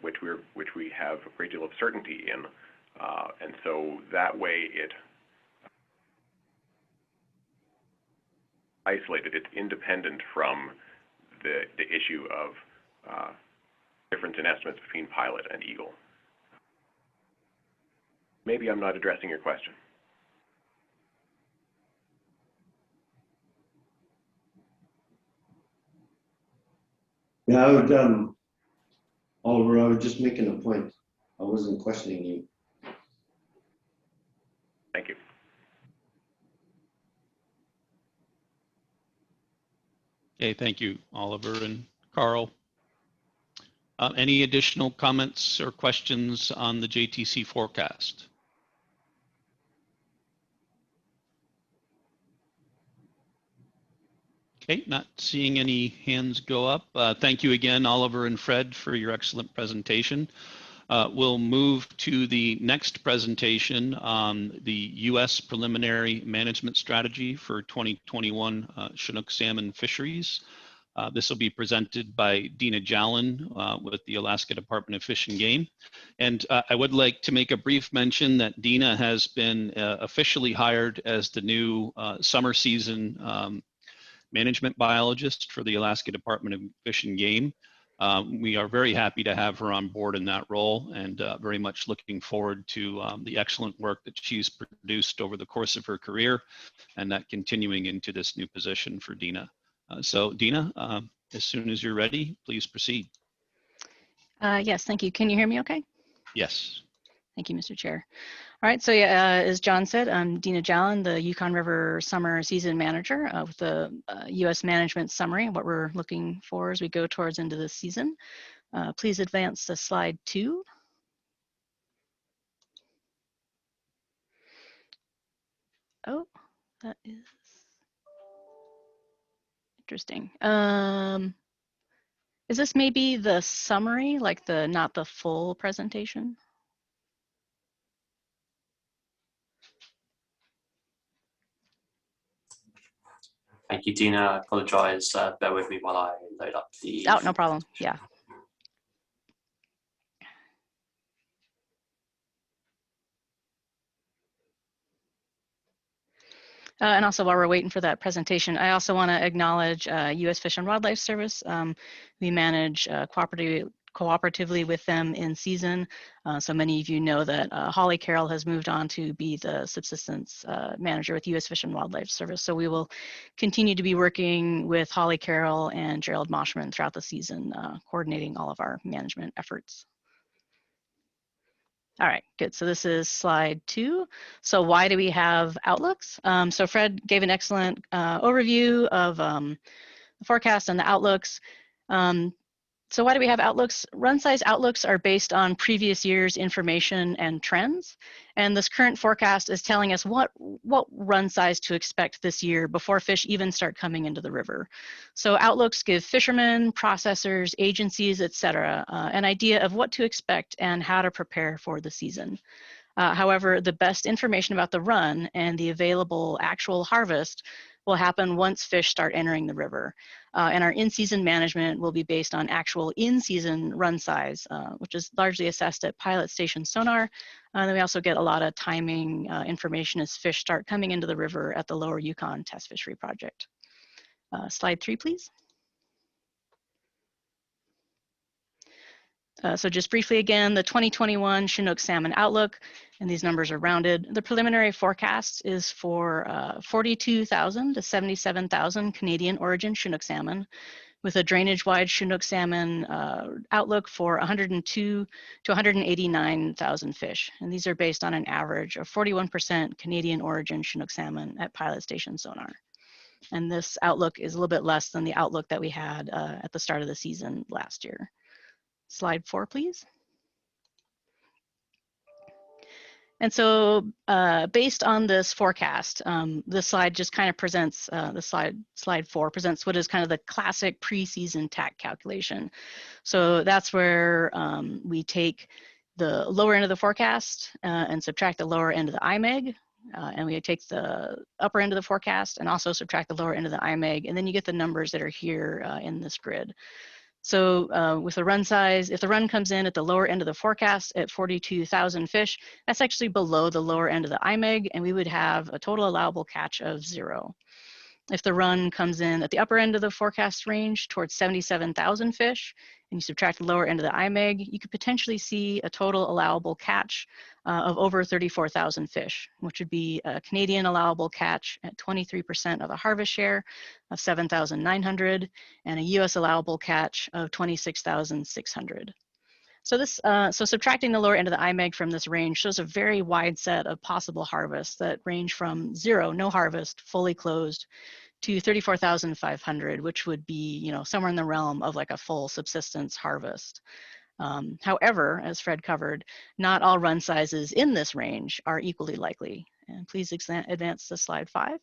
which we have a great deal of certainty in, and so that way it isolated. It's independent from the issue of difference in estimates between pilot and Eagle. Maybe I'm not addressing your question. Yeah, I would, Oliver, I was just making a point. I wasn't questioning you. Thank you. Okay, thank you, Oliver and Carl. Any additional comments or questions on the JTC forecast? Okay, not seeing any hands go up. Thank you again, Oliver and Fred, for your excellent presentation. We'll move to the next presentation on the U.S. preliminary management strategy for 2021 Chinook salmon fisheries. This will be presented by Dina Jalen with the Alaska Department of Fish and Game. And I would like to make a brief mention that Dina has been officially hired as the new summer season management biologist for the Alaska Department of Fish and Game. We are very happy to have her on board in that role, and very much looking forward to the excellent work that she's produced over the course of her career, and that continuing into this new position for Dina. So Dina, as soon as you're ready, please proceed. Yes, thank you. Can you hear me okay? Yes. Thank you, Mr. Chair. All right, so yeah, as John said, I'm Dina Jalen, the Yukon River Summer Season Manager with the U.S. Management Summary, what we're looking for as we go towards into this season. Please advance to slide 2. Oh, that is interesting. Is this maybe the summary, like the not the full presentation? Thank you, Dina. I apologize. Bear with me while I load up the... Oh, no problem. Yeah. And also while we're waiting for that presentation, I also want to acknowledge U.S. Fish and Wildlife Service. We manage cooperatively with them in season. So many of you know that Holly Carroll has moved on to be the subsistence manager with U.S. Fish and Wildlife Service. So we will continue to be working with Holly Carroll and Gerald Moshman throughout the season, coordinating all of our management efforts. All right, good. So this is slide 2. So why do we have outlooks? So Fred gave an excellent overview of the forecast and the outlooks. So why do we have outlooks? Run size outlooks are based on previous year's information and trends. And this current forecast is telling us what run size to expect this year before fish even start coming into the river. So outlooks give fishermen, processors, agencies, etc., an idea of what to expect and how to prepare for the season. However, the best information about the run and the available actual harvest will happen once fish start entering the river. And our in-season management will be based on actual in-season run size, which is largely assessed at pilot station sonar. And then we also get a lot of timing information as fish start coming into the river at the Lower Yukon Test Fishery Project. Slide 3, please. So just briefly again, the 2021 Chinook salmon outlook, and these numbers are rounded. The preliminary forecast is for 42,000 to 77,000 Canadian origin Chinook salmon, with a drainage-wide Chinook salmon outlook for 102 to 189,000 fish. And these are based on an average of 41% Canadian origin Chinook salmon at pilot station sonar. And this outlook is a little bit less than the outlook that we had at the start of the season last year. Slide 4, please. And so based on this forecast, this slide just kind of presents, slide 4 presents what is kind of the classic preseason TAC calculation. So that's where we take the lower end of the forecast and subtract the lower end of the IMEG. And we take the upper end of the forecast and also subtract the lower end of the IMEG. And then you get the numbers that are here in this grid. So with the run size, if the run comes in at the lower end of the forecast at 42,000 fish, that's actually below the lower end of the IMEG, and we would have a total allowable catch of 0. If the run comes in at the upper end of the forecast range towards 77,000 fish, and you subtract the lower end of the IMEG, you could potentially see a total allowable catch of over 34,000 fish, which would be a Canadian allowable catch at 23% of the harvest share of 7,900, and a US allowable catch of 26,600. So this, so subtracting the lower end of the IMEG from this range shows a very wide set of possible harvests that range from 0, no harvest, fully closed, to 34,500, which would be, you know, somewhere in the realm of like a full subsistence harvest. However, as Fred covered, not all run sizes in this range are equally likely. And please advance to slide 5.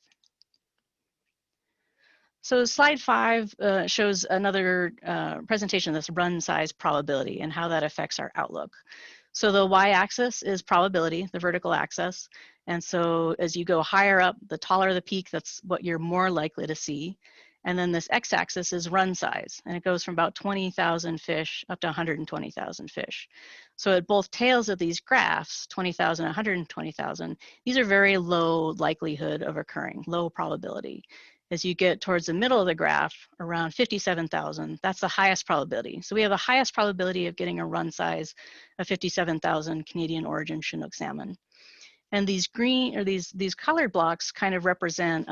So slide 5 shows another presentation of this run size probability and how that affects our outlook. So the y-axis is probability, the vertical axis. And so as you go higher up, the taller the peak, that's what you're more likely to see. And then this x-axis is run size, and it goes from about 20,000 fish up to 120,000 fish. So at both tails of these graphs, 20,000, 120,000, these are very low likelihood of occurring, low probability. As you get towards the middle of the graph, around 57,000, that's the highest probability. So we have the highest probability of getting a run size of 57,000 Canadian origin Chinook salmon. And these green, or these colored blocks kind of represent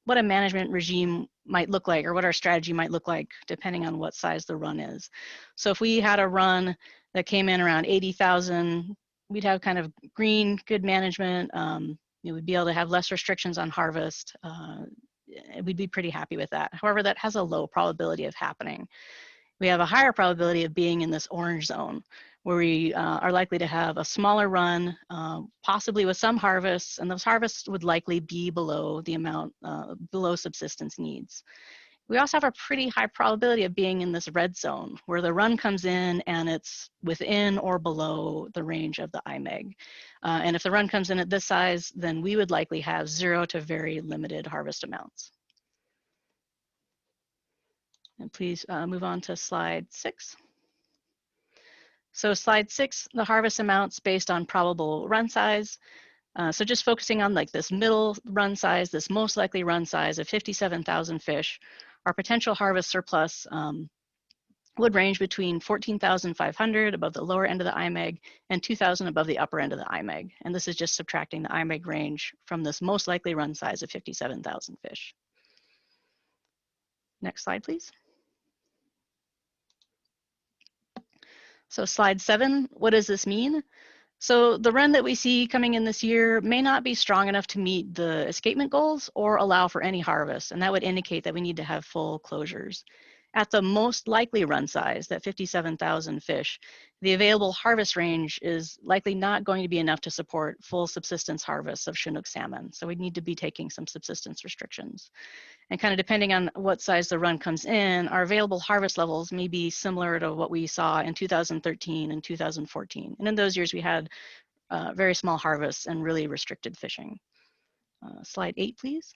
what a management regime might look like, or what our strategy might look like, depending on what size the run is. So if we had a run that came in around 80,000, we'd have kind of green, good management. We'd be able to have less restrictions on harvest. We'd be pretty happy with that. However, that has a low probability of happening. We have a higher probability of being in this orange zone, where we are likely to have a smaller run, possibly with some harvests, and those harvests would likely be below the amount, below subsistence needs. We also have a pretty high probability of being in this red zone, where the run comes in and it's within or below the range of the IMEG. And if the run comes in at this size, then we would likely have 0 to very limited harvest amounts. And please move on to slide 6. So slide 6, the harvest amounts based on probable run size. So just focusing on like this middle run size, this most likely run size of 57,000 fish, our potential harvest surplus would range between 14,500 above the lower end of the IMEG and 2,000 above the upper end of the IMEG. And this is just subtracting the IMEG range from this most likely run size of 57,000 fish. Next slide, please. So slide 7, what does this mean? So the run that we see coming in this year may not be strong enough to meet the escapement goals or allow for any harvest, and that would indicate that we need to have full closures. At the most likely run size, that 57,000 fish, the available harvest range is likely not going to be enough to support full subsistence harvests of Chinook salmon, so we need to be taking some subsistence restrictions. And kind of depending on what size the run comes in, our available harvest levels may be similar to what we saw in 2013 and 2014. And in those years, we had very small harvests and really restricted fishing. Slide 8, please.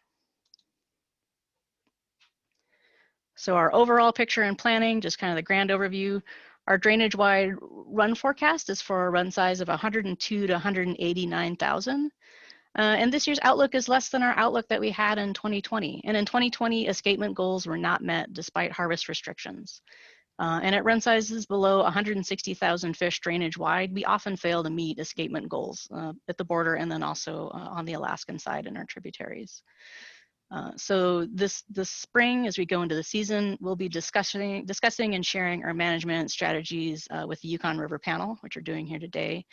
So our overall picture and planning, just kind of the grand overview. Our drainage-wide run forecast is for a run size of 102 to 189,000. And this year's outlook is less than our outlook that we had in 2020. And in 2020, escapement goals were not met despite harvest restrictions. And at run sizes below 160,000 fish drainage wide, we often fail to meet escapement goals at the border and then also on the Alaskan side in our tributaries. So this spring, as we go into the season, we'll be discussing and sharing our management strategies with the Yukon River Panel, which we're doing here today.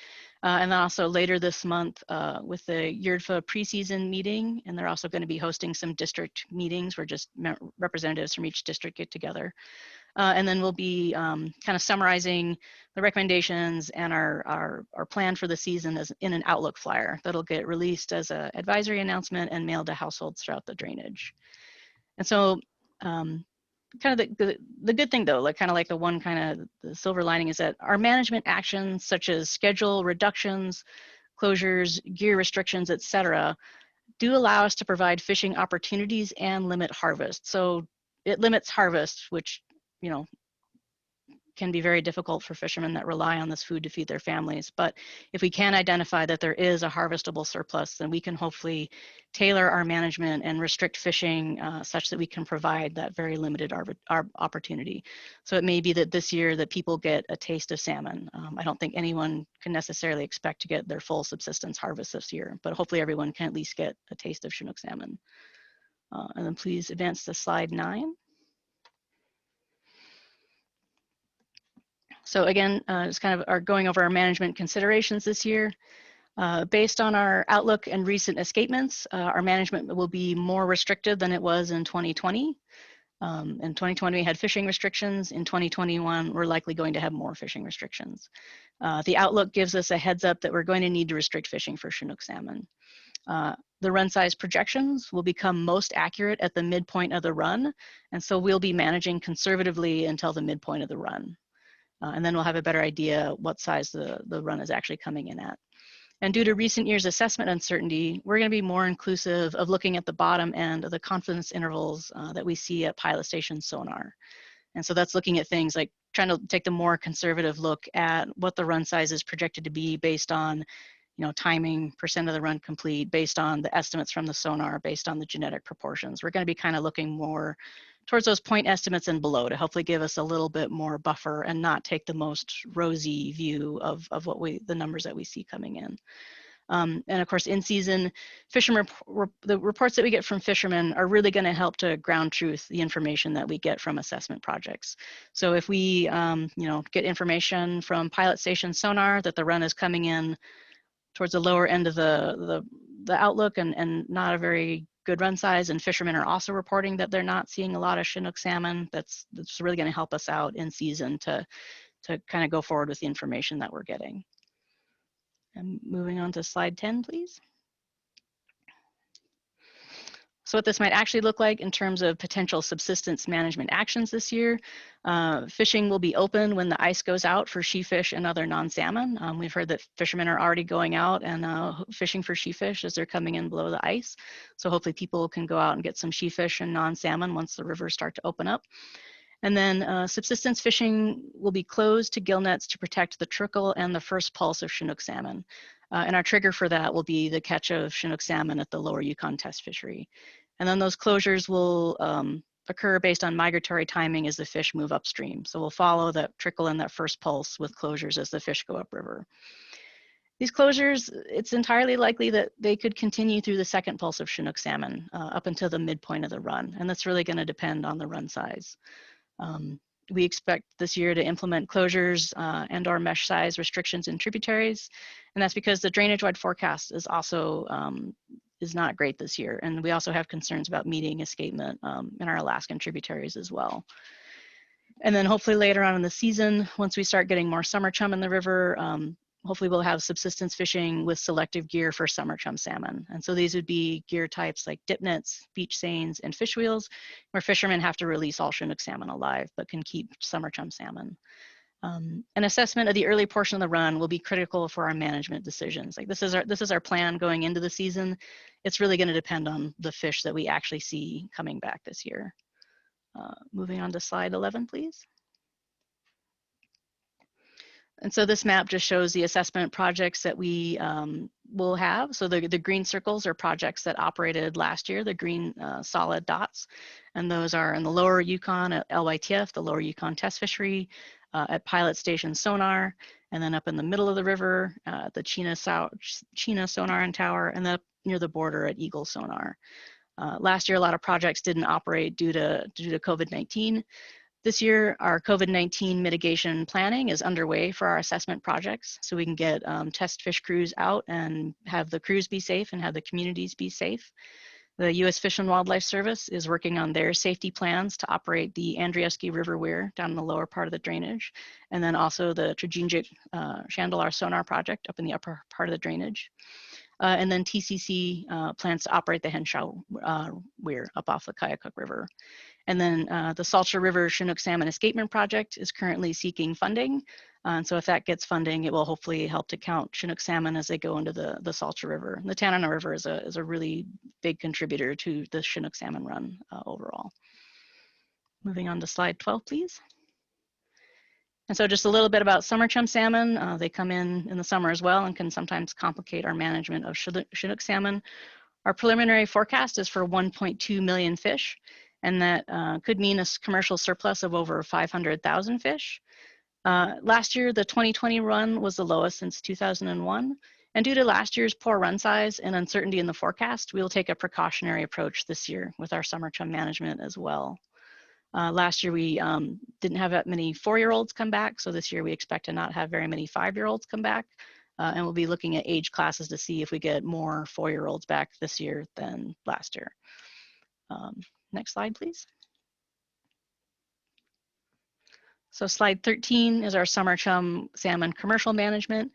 And then also later this month with the YRDFA preseason meeting, and they're also going to be hosting some district meetings where just representatives from each district get together. And then we'll be kind of summarizing the recommendations and our plan for the season as in an Outlook flyer that'll get released as an advisory announcement and mailed to households throughout the drainage. And so kind of the good thing though, like kind of like the one kind of the silver lining is that our management actions such as schedule reductions, closures, gear restrictions, etc., do allow us to provide fishing opportunities and limit harvest. So it limits harvest, which can be very difficult for fishermen that rely on this food to feed their families. But if we can identify that there is a harvestable surplus, then we can hopefully tailor our management and restrict fishing such that we can provide that very limited opportunity. So it may be that this year that people get a taste of salmon. I don't think anyone can necessarily expect to get their full subsistence harvest this year, but hopefully everyone can at least get a taste of Chinook salmon. And then please advance to slide 9. So again, just kind of are going over our management considerations this year. Based on our outlook and recent escapements, our management will be more restrictive than it was in 2020. In 2020, we had fishing restrictions. In 2021, we're likely going to have more fishing restrictions. The outlook gives us a heads up that we're going to need to restrict fishing for Chinook salmon. The run size projections will become most accurate at the midpoint of the run. And so we'll be managing conservatively until the midpoint of the run. And then we'll have a better idea what size the run is actually coming in at. And due to recent years' assessment uncertainty, we're going to be more inclusive of looking at the bottom end of the confidence intervals that we see at pilot station sonar. And so that's looking at things like trying to take the more conservative look at what the run size is projected to be based on, timing, percent of the run complete, based on the estimates from the sonar, based on the genetic proportions. We're going to be kind of looking more towards those point estimates and below to hopefully give us a little bit more buffer and not take the most rosy view of the numbers that we see coming in. And of course, in season, the reports that we get from fishermen are really going to help to ground truth the information that we get from assessment projects. So if we, get information from pilot station sonar that the run is coming in towards the lower end of the outlook and not a very good run size, and fishermen are also reporting that they're not seeing a lot of Chinook salmon, that's really going to help us out in season to kind of go forward with the information that we're getting. And moving on to slide 10, please. So what this might actually look like in terms of potential subsistence management actions this year. Fishing will be open when the ice goes out for sheefish and other non-salmon. We've heard that fishermen are already going out and fishing for sheefish as they're coming in below the ice. So hopefully people can go out and get some sheefish and non-salmon once the rivers start to open up. And then subsistence fishing will be closed to gill nets to protect the trickle and the first pulse of Chinook salmon. And our trigger for that will be the catch of Chinook salmon at the Lower Yukon test fishery. And then those closures will occur based on migratory timing as the fish move upstream. So we'll follow that trickle and that first pulse with closures as the fish go upriver. These closures, it's entirely likely that they could continue through the second pulse of Chinook salmon up until the midpoint of the run. And that's really going to depend on the run size. We expect this year to implement closures and or mesh size restrictions in tributaries. And that's because the drainage-wide forecast is also is not great this year. And we also have concerns about meeting escapement in our Alaskan tributaries as well. And then hopefully later on in the season, once we start getting more summer chum in the river, hopefully we'll have subsistence fishing with selective gear for summer chum salmon. And so these would be gear types like dip nets, beach seines, and fish wheels, where fishermen have to release all Chinook salmon alive, but can keep summer chum salmon. An assessment of the early portion of the run will be critical for our management decisions. Like this is our plan going into the season. It's really going to depend on the fish that we actually see coming back this year. Moving on to slide 11, please. And so this map just shows the assessment projects that we will have. So the green circles are projects that operated last year, the green solid dots. And those are in the Lower Yukon at LYTF, the Lower Yukon test fishery, at pilot station sonar, and then up in the middle of the river, the China sonar and tower, and then up near the border at Eagle sonar. Last year, a lot of projects didn't operate due to COVID-19. This year, our COVID-19 mitigation planning is underway for our assessment projects, so we can get test fish crews out and have the crews be safe and have the communities be safe. The U.S. Fish and Wildlife Service is working on their safety plans to operate the Andrieski River Weir down in the lower part of the drainage, and then also the Trojinjik Chandelar sonar project up in the upper part of the drainage. And then TCC plans to operate the Henshaw Weir up off the Kayakuk River. And then the Salcha River Chinook Salmon Escapement Project is currently seeking funding. And so if that gets funding, it will hopefully help to count Chinook salmon as they go into the Salcha River. And the Tanana River is a really big contributor to the Chinook salmon run overall. Moving on to slide 12, please. And so just a little bit about summer chum salmon. They come in the summer as well and can sometimes complicate our management of Chinook salmon. Our preliminary forecast is for 1.2 million fish, and that could mean a commercial surplus of over 500,000 fish. Last year, the 2020 run was the lowest since 2001. And due to last year's poor run size and uncertainty in the forecast, we will take a precautionary approach this year with our summer chum management as well. Last year, we didn't have that many 4-year-olds come back. So this year, we expect to not have very many 5-year-olds come back. And we'll be looking at age classes to see if we get more 4-year-olds back this year than last year. Next slide, please. So slide 13 is our summer chum salmon commercial management.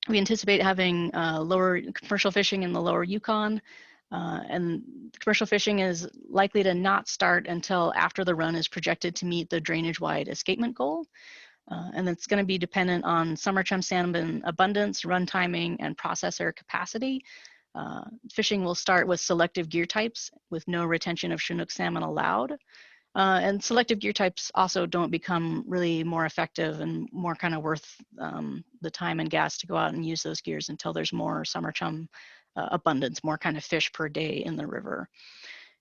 We anticipate having lower commercial fishing in the lower Yukon, and commercial fishing is likely to not start until after the run is projected to meet the drainage-wide escapement goal. And it's going to be dependent on summer chum salmon abundance, run timing, and processor capacity. Fishing will start with selective gear types with no retention of Chinook salmon allowed. And selective gear types also don't become really more effective and more kind of worth the time and gas to go out and use those gears until there's more summer chum abundance, more kind of fish per day in the river.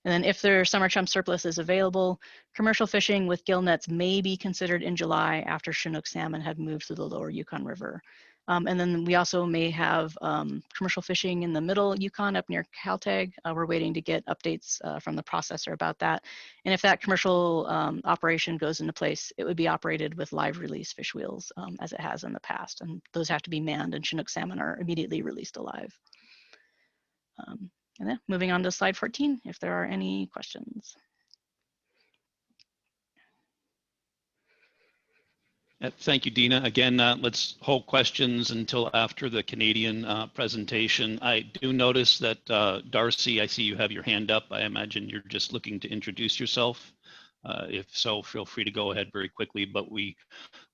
And then if their summer chum surplus is available, commercial fishing with gill nets may be considered in July after Chinook salmon had moved through the lower Yukon River. And then we also may have commercial fishing in the middle Yukon up near Caltag. We're waiting to get updates from the processor about that. And if that commercial operation goes into place, it would be operated with live release fish wheels as it has in the past. And those have to be manned, and Chinook salmon are immediately released alive. And then moving on to slide 14, if there are any questions. Thank you, Dina. Again, let's hold questions until after the Canadian presentation. I do notice that Darcy, I see you have your hand up. I imagine you're just looking to introduce yourself. If so, feel free to go ahead very quickly, but we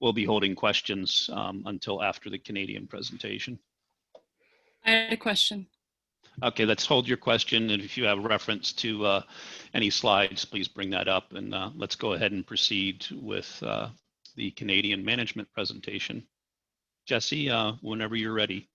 will be holding questions until after the Canadian presentation. I had a question. Okay, let's hold your question, and if you have reference to any slides, please bring that up, and let's go ahead and proceed with the Canadian management presentation. Jesse, whenever you're ready.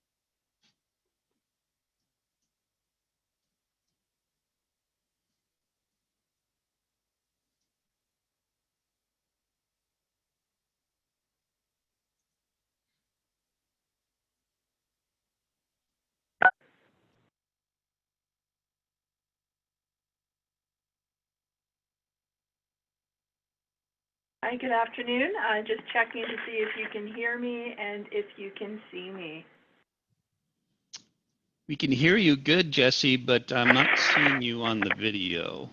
Hi, good afternoon. Just checking to see if you can hear me and if you can see me. We can hear you good, Jesse, but I'm not seeing you on the video.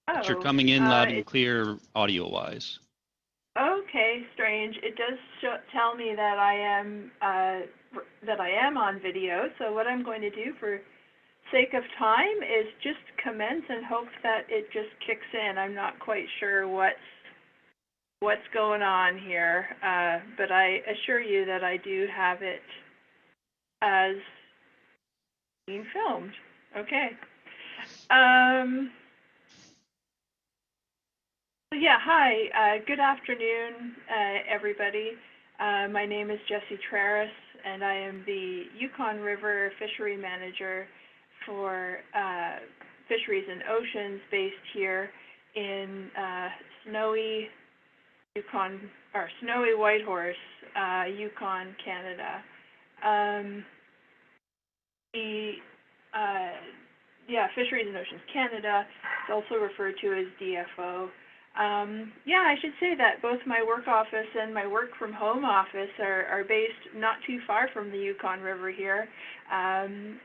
But you're coming in loud and clear audio-wise. Okay, strange. It does tell me that I am on video. So what I'm going to do for sake of time is just commence and hope that it just kicks in. I'm not quite sure what's going on here, but I assure you that I do have it as being filmed. Okay. Yeah, hi. Good afternoon, everybody. My name is Jessie Traris, and I am the Yukon River Fishery Manager for Fisheries and Oceans based here in snowy Whitehorse, Yukon, Canada. Fisheries and Oceans Canada is also referred to as DFO. I should say that both my work office and my work from home office are based not too far from the Yukon River here, and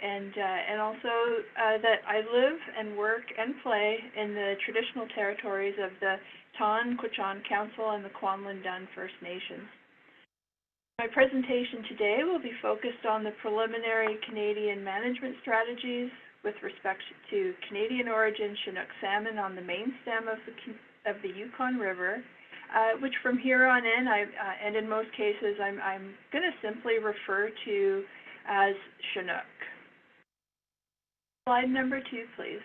also that I live and work and play in the traditional territories of the Ton Quechan Council and the Kwanlin Dun First Nations. My presentation today will be focused on the preliminary Canadian management strategies with respect to Canadian origin Chinook salmon on the Mainstem of the Yukon River, which from here on in, and in most cases, I'm going to simply refer to as Chinook. Slide number 2, please.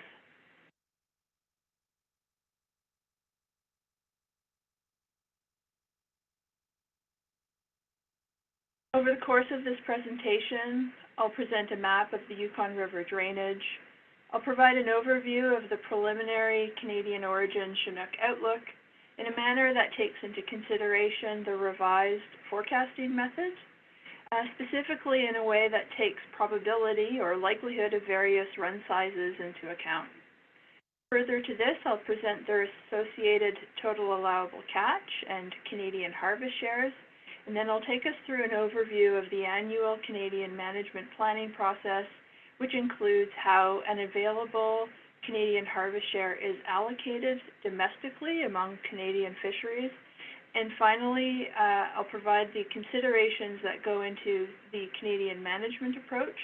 Over the course of this presentation, I'll present a map of the Yukon River drainage. I'll provide an overview of the preliminary Canadian origin Chinook outlook in a manner that takes into consideration the revised forecasting method, specifically in a way that takes probability or likelihood of various run sizes into account. Further to this, I'll present their associated total allowable catch and Canadian harvest shares, and then I'll take us through an overview of the annual Canadian management planning process, which includes how an available Canadian harvest share is allocated domestically among Canadian fisheries, And finally, I'll provide the considerations that go into the Canadian management approach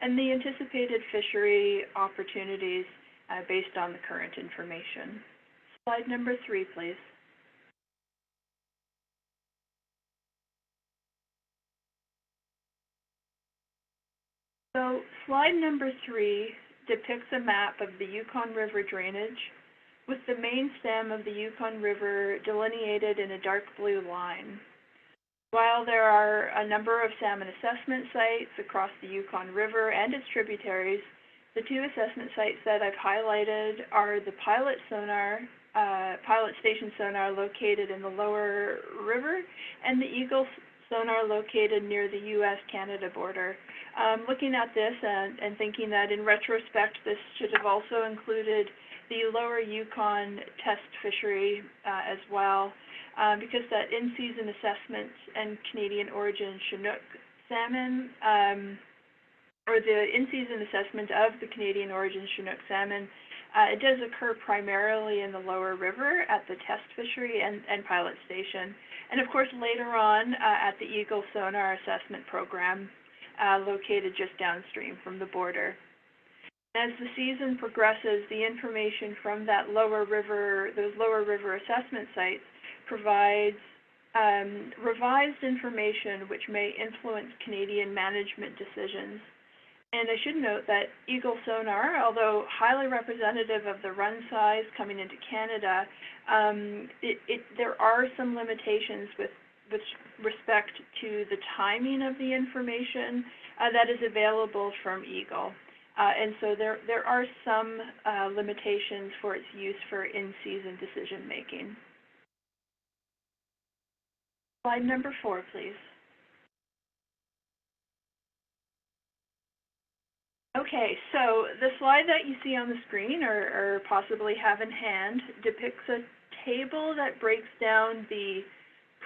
and the anticipated fishery opportunities based on the current information. Slide number 3, please. So slide number 3 depicts a map of the Yukon River drainage with the main stem of the Yukon River delineated in a dark blue line. While there are a number of salmon assessment sites across the Yukon River and its tributaries, the 2 assessment sites that I've highlighted are the pilot station sonar located in the lower river and the Eagle sonar located near the U.S.-Canada border. Looking at this and thinking that in retrospect, this should have also included the lower Yukon test fishery as well, because that in-season assessment and Canadian origin Chinook salmon, or the in-season assessment of the Canadian origin Chinook salmon, it does occur primarily in the lower river at the test fishery and pilot station. And of course, later on at the Eagle Sonar Assessment Program, located just downstream from the border. As the season progresses, the information from that those lower river assessment sites provides revised information which may influence Canadian management decisions. And I should note that Eagle sonar, although highly representative of the run size coming into Canada, there are some limitations with respect to the timing of the information that is available from Eagle. And so there are some limitations for its use for in-season decision making. Slide number 4, please. Okay, so the slide that you see on the screen, or possibly have in hand, depicts a table that breaks down the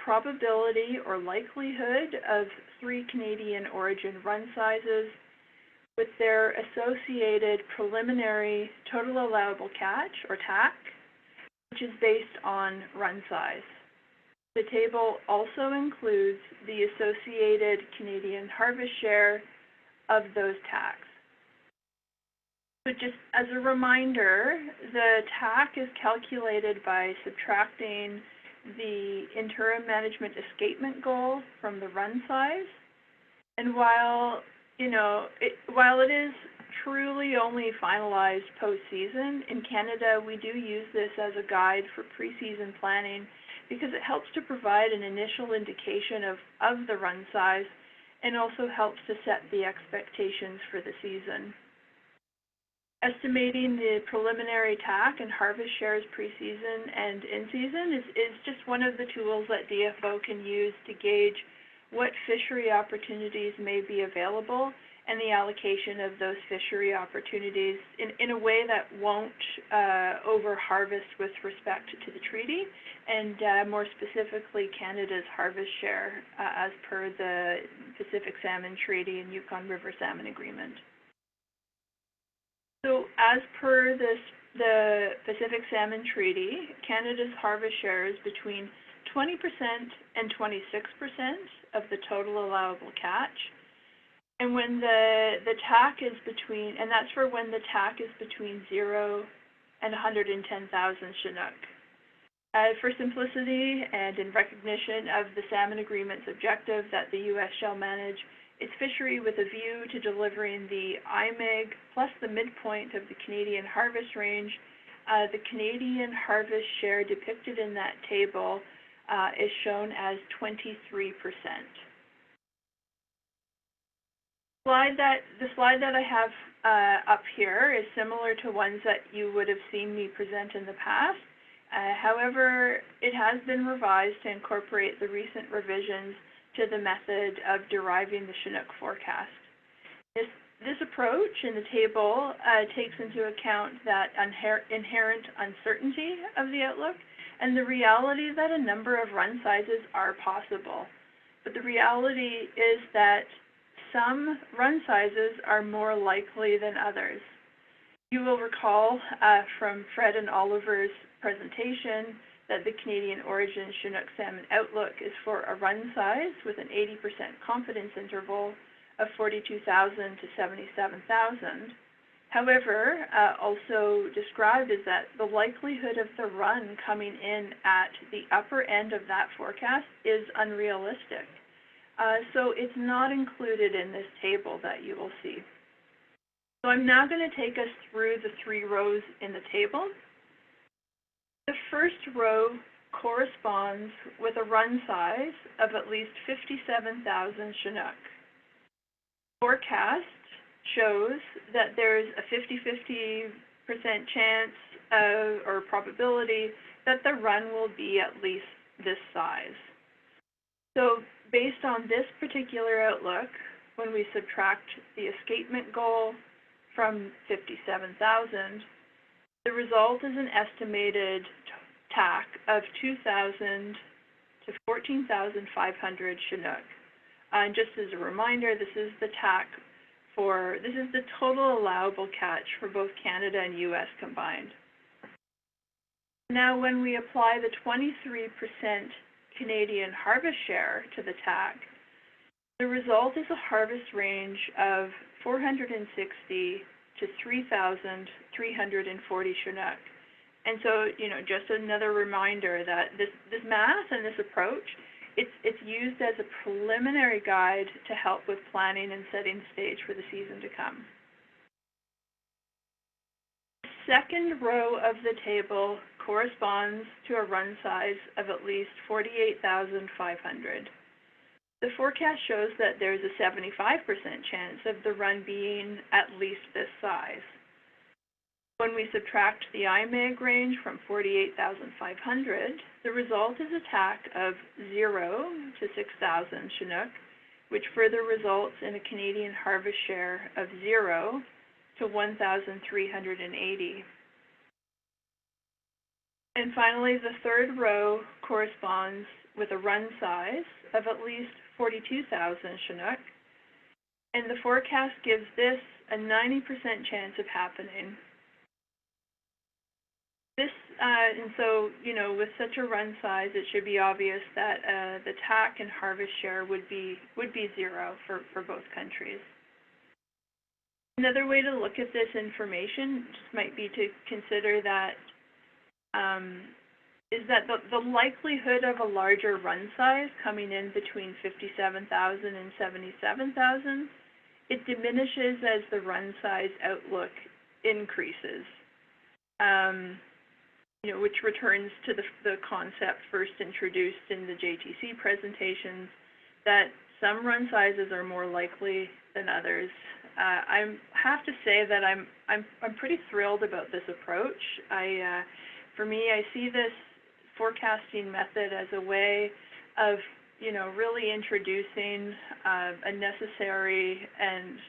probability or likelihood of 3 Canadian origin run sizes with their associated preliminary total allowable catch, or TAC, which is based on run size. The table also includes the associated Canadian harvest share of those TACs. So just as a reminder, the TAC is calculated by subtracting the interim management escapement goal from the run size. And while it is truly only finalized post-season, in Canada we do use this as a guide for pre-season planning because it helps to provide an initial indication of the run size and also helps to set the expectations for the season. Estimating the preliminary TAC and harvest shares pre-season and in-season is just one of the tools that DFO can use to gauge what fishery opportunities may be available and the allocation of those fishery opportunities in a way that won't over-harvest with respect to the treaty and more specifically Canada's harvest share as per the Pacific Salmon Treaty and Yukon River Salmon Agreement. So as per the Pacific Salmon Treaty, Canada's harvest share is between 20% and 26% of the total allowable catch. And when the TAC is between, and that's for when the TAC is between 0 and 110,000 Chinook. For simplicity and in recognition of the Salmon Agreement's objective that the U.S. shall manage its fishery with a view to delivering the IMEG plus the midpoint of the Canadian harvest range, the Canadian harvest share depicted in that table is shown as 23%. The slide that I have up here is similar to ones that you would have seen me present in the past. However, it has been revised to incorporate the recent revisions to the method of deriving the Chinook forecast. This approach in the table takes into account that inherent uncertainty of the outlook and the reality that a number of run sizes are possible. But the reality is that some run sizes are more likely than others. You will recall from Fred and Oliver's presentation that the Canadian origin Chinook salmon outlook is for a run size with an 80% confidence interval of 42,000 to 77,000. However, also described is that the likelihood of the run coming in at the upper end of that forecast is unrealistic. So it's not included in this table that you will see. So I'm now going to take us through the 3 rows in the table. The first row corresponds with a run size of at least 57,000 Chinook. Forecast shows that there's a 50-50% chance or probability that the run will be at least this size. So based on this particular outlook, when we subtract the escapement goal from 57,000, the result is an estimated TAC of 2,000 to 14,500 Chinook. And just as a reminder, this is the TAC this is the total allowable catch for both Canada and US combined. Now, when we apply the 23% Canadian harvest share to the TAC, the result is a harvest range of 460 to 3,340 Chinook. And so, just another reminder that this math and this approach, it's used as a preliminary guide to help with planning and setting stage for the season to come. The second row of the table corresponds to a run size of at least 48,500. The forecast shows that there's a 75% chance of the run being at least this size. When we subtract the IMAG range from 48,500, the result is a TAC of 0 to 6,000 Chinook, which further results in a Canadian harvest share of 0 to 1,380. And finally, the third row corresponds with a run size of at least 42,000 Chinook, and the forecast gives this a 90% chance of happening. And so, with such a run size, it should be obvious that the TAC and harvest share would be 0 for both countries. Another way to look at this information just might be to consider that the likelihood of a larger run size coming in between 57,000 and 77,000, it diminishes as the run size outlook increases. Which returns to the concept first introduced in the JTC presentations, that some run sizes are more likely than others. I have to say that I'm pretty thrilled about this approach. For me, I see this forecasting method as a way of really introducing a necessary and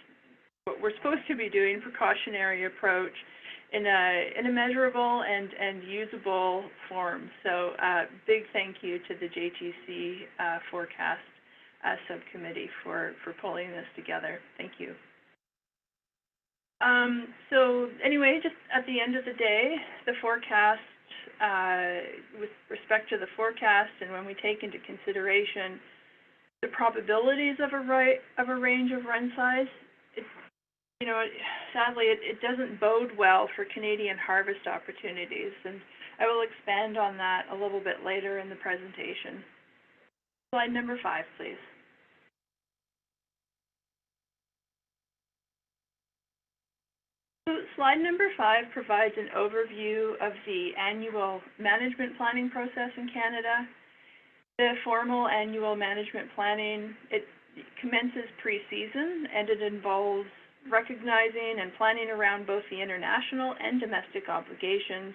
what we're supposed to be doing precautionary approach in a measurable and usable form. So big thank you to the JTC forecast subcommittee for pulling this together. Thank you. So anyway, just at the end of the day, the forecast, with respect to the forecast, and when we take into consideration the probabilities of a range of run size, sadly, it doesn't bode well for Canadian harvest opportunities, and I will expand on that a little bit later in the presentation. Slide number 5, please. So slide number 5 provides an overview of the annual management planning process in Canada. The formal annual management planning, it commences pre-season, and it involves recognizing and planning around both the international and domestic obligations.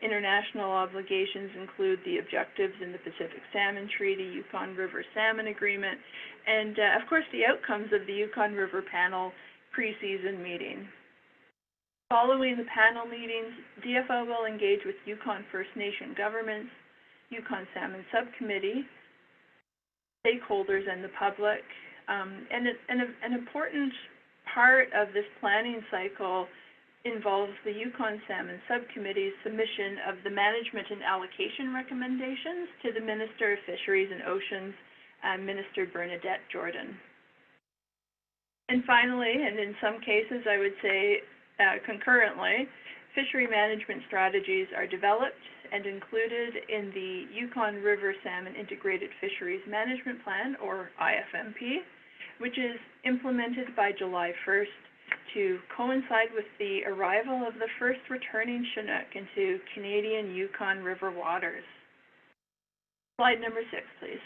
International obligations include the objectives in the Pacific Salmon Treaty, Yukon River Salmon Agreement, and of course the outcomes of the Yukon River Panel pre-season meeting. Following the panel meetings, DFO will engage with Yukon First Nation governments, Yukon Salmon Subcommittee, stakeholders, and the public. And an important part of this planning cycle involves the Yukon Salmon Subcommittee's submission of the management and allocation recommendations to the Minister of Fisheries and Oceans, Minister Bernadette Jordan. And finally, and in some cases I would say concurrently, fishery management strategies are developed and included in the Yukon River Salmon Integrated Fisheries Management Plan, or IFMP, which is implemented by July 1st to coincide with the arrival of the first returning Chinook into Canadian Yukon River waters. Slide number 6, please.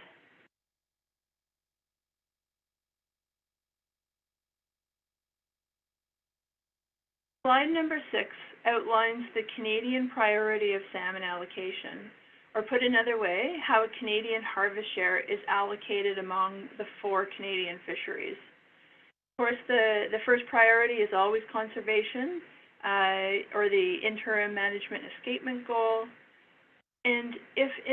Slide number 6 outlines the Canadian priority of salmon allocation, or put another way, how a Canadian harvest share is allocated among the 4 Canadian fisheries. Of course, the first priority is always conservation, or the interim management escapement goal. And if the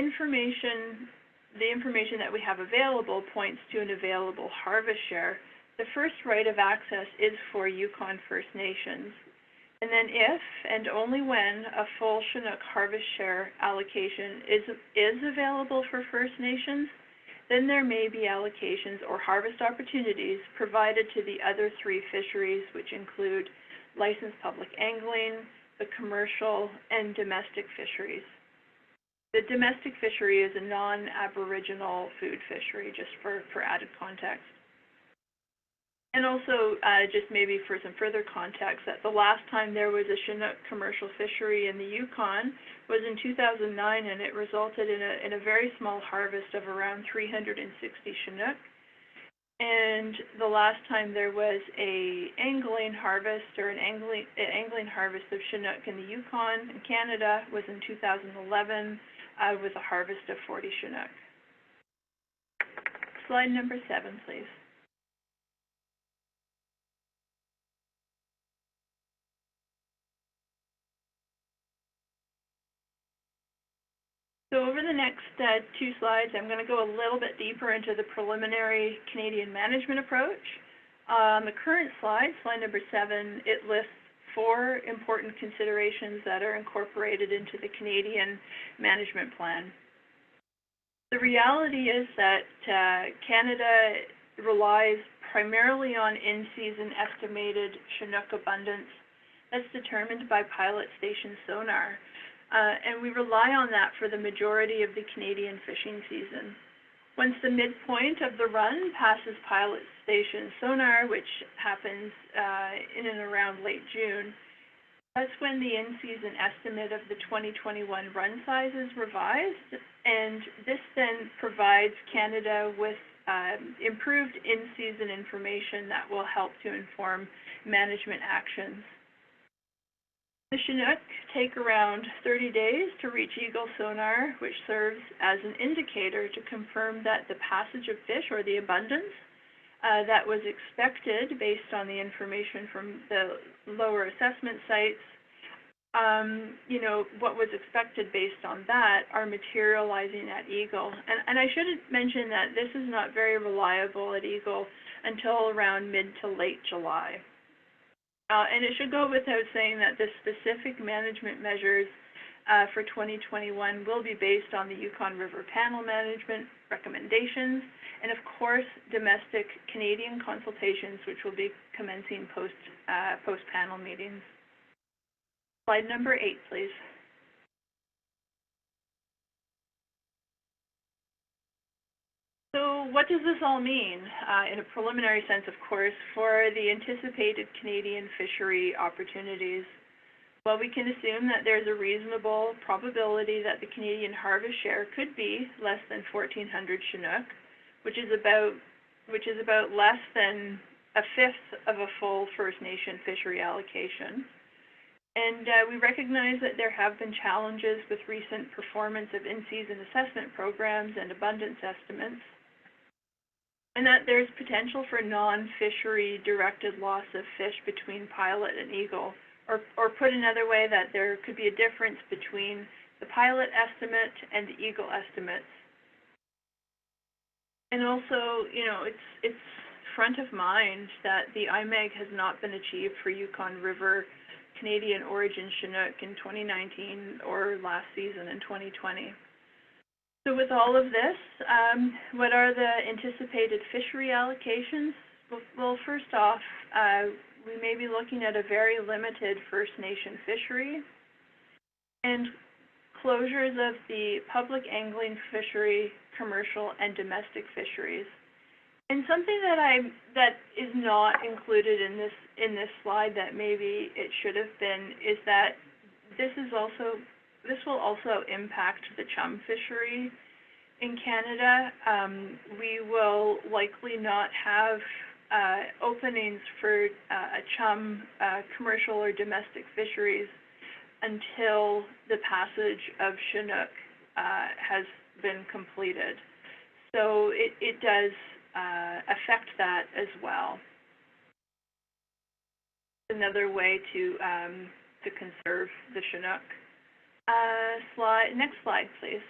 information that we have available points to an available harvest share, the first right of access is for Yukon First Nations. And then if, and only when, a full Chinook harvest share allocation is available for First Nations, then there may be allocations or harvest opportunities provided to the other 3 fisheries, which include licensed public angling, the commercial, and domestic fisheries. The domestic fishery is a non-Aboriginal food fishery, just for added context. And also, just maybe for some further context, that the last time there was a Chinook commercial fishery in the Yukon was in 2009, and it resulted in a very small harvest of around 360 Chinook. And the last time there was an angling harvest or an angling harvest of Chinook in the Yukon in Canada was in 2011 with a harvest of 40 Chinook. Slide number 7, please. So over the next 2 slides, I'm going to go a little bit deeper into the preliminary Canadian management approach. The current slide, slide number 7, it lists 4 important considerations that are incorporated into the Canadian management plan. The reality is that Canada relies primarily on in-season estimated Chinook abundance that's determined by pilot station sonar. And we rely on that for the majority of the Canadian fishing season. Once the midpoint of the run passes pilot station sonar, which happens in and around late June, that's when the in-season estimate of the 2021 run size is revised, and this then provides Canada with improved in-season information that will help to inform management actions. The Chinook take around 30 days to reach eagle sonar, which serves as an indicator to confirm that the passage of fish, or the abundance, that was expected based on the information from the lower assessment sites, what was expected based on that are materializing at eagle. And I should mention that this is not very reliable at eagle until around mid to late July. And it should go without saying that the specific management measures for 2021 will be based on the Yukon River Panel management recommendations, and of course, domestic Canadian consultations, which will be commencing post-panel meetings. Slide number 8, please. So what does this all mean, in a preliminary sense, of course, for the anticipated Canadian fishery opportunities? Well, we can assume that there's a reasonable probability that the Canadian harvest share could be less than 1,400 Chinook, which is about less than a fifth of a full First Nation fishery allocation. And we recognize that there have been challenges with recent performance of in-season assessment programs and abundance estimates, and that there's potential for non-fishery directed loss of fish between pilot and eagle, or put another way, that there could be a difference between the pilot estimate and the eagle estimates. And also, it's front of mind that the IMEG has not been achieved for Yukon River Canadian origin Chinook in 2019 or last season in 2020. So with all of this, what are the anticipated fishery allocations? Well, first off, we may be looking at a very limited First Nation fishery and closures of the public angling fishery, commercial and domestic fisheries. And something that is not included in this slide that maybe it should have been is that this will also impact the chum fishery in Canada. We will likely not have openings for a chum commercial or domestic fisheries until the passage of Chinook has been completed. So it does affect that as well. Another way to conserve the Chinook. Next slide, please.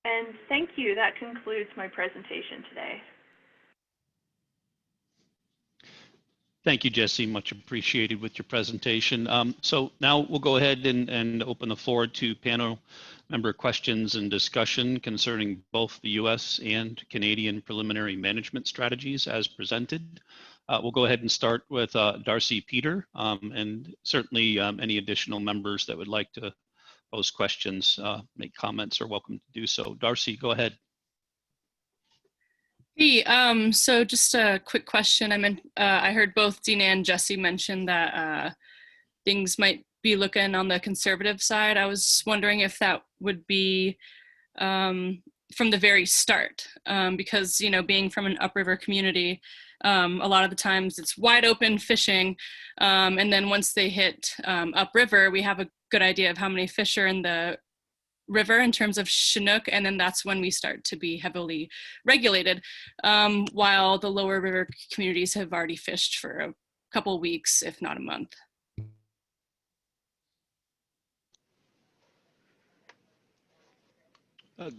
And thank you. That concludes my presentation today. Thank you, Jesse. Much appreciated with your presentation. So now we'll go ahead and open the floor to panel member questions and discussion concerning both the U.S. and Canadian preliminary management strategies as presented. We'll go ahead and start with Darcy Peter, and certainly any additional members that would like to pose questions, make comments, are welcome to do so. Darcy, go ahead. Hey, so just a quick question. I heard both Dina and Jesse mention that things might be looking on the conservative side. I was wondering if that would be from the very start, because, you know, being from an upriver community, a lot of the times it's wide open fishing, and then once they hit upriver, we have a good idea of how many fish are in the river in terms of Chinook, and then that's when we start to be heavily regulated, while the lower river communities have already fished for a couple of weeks, if not a month.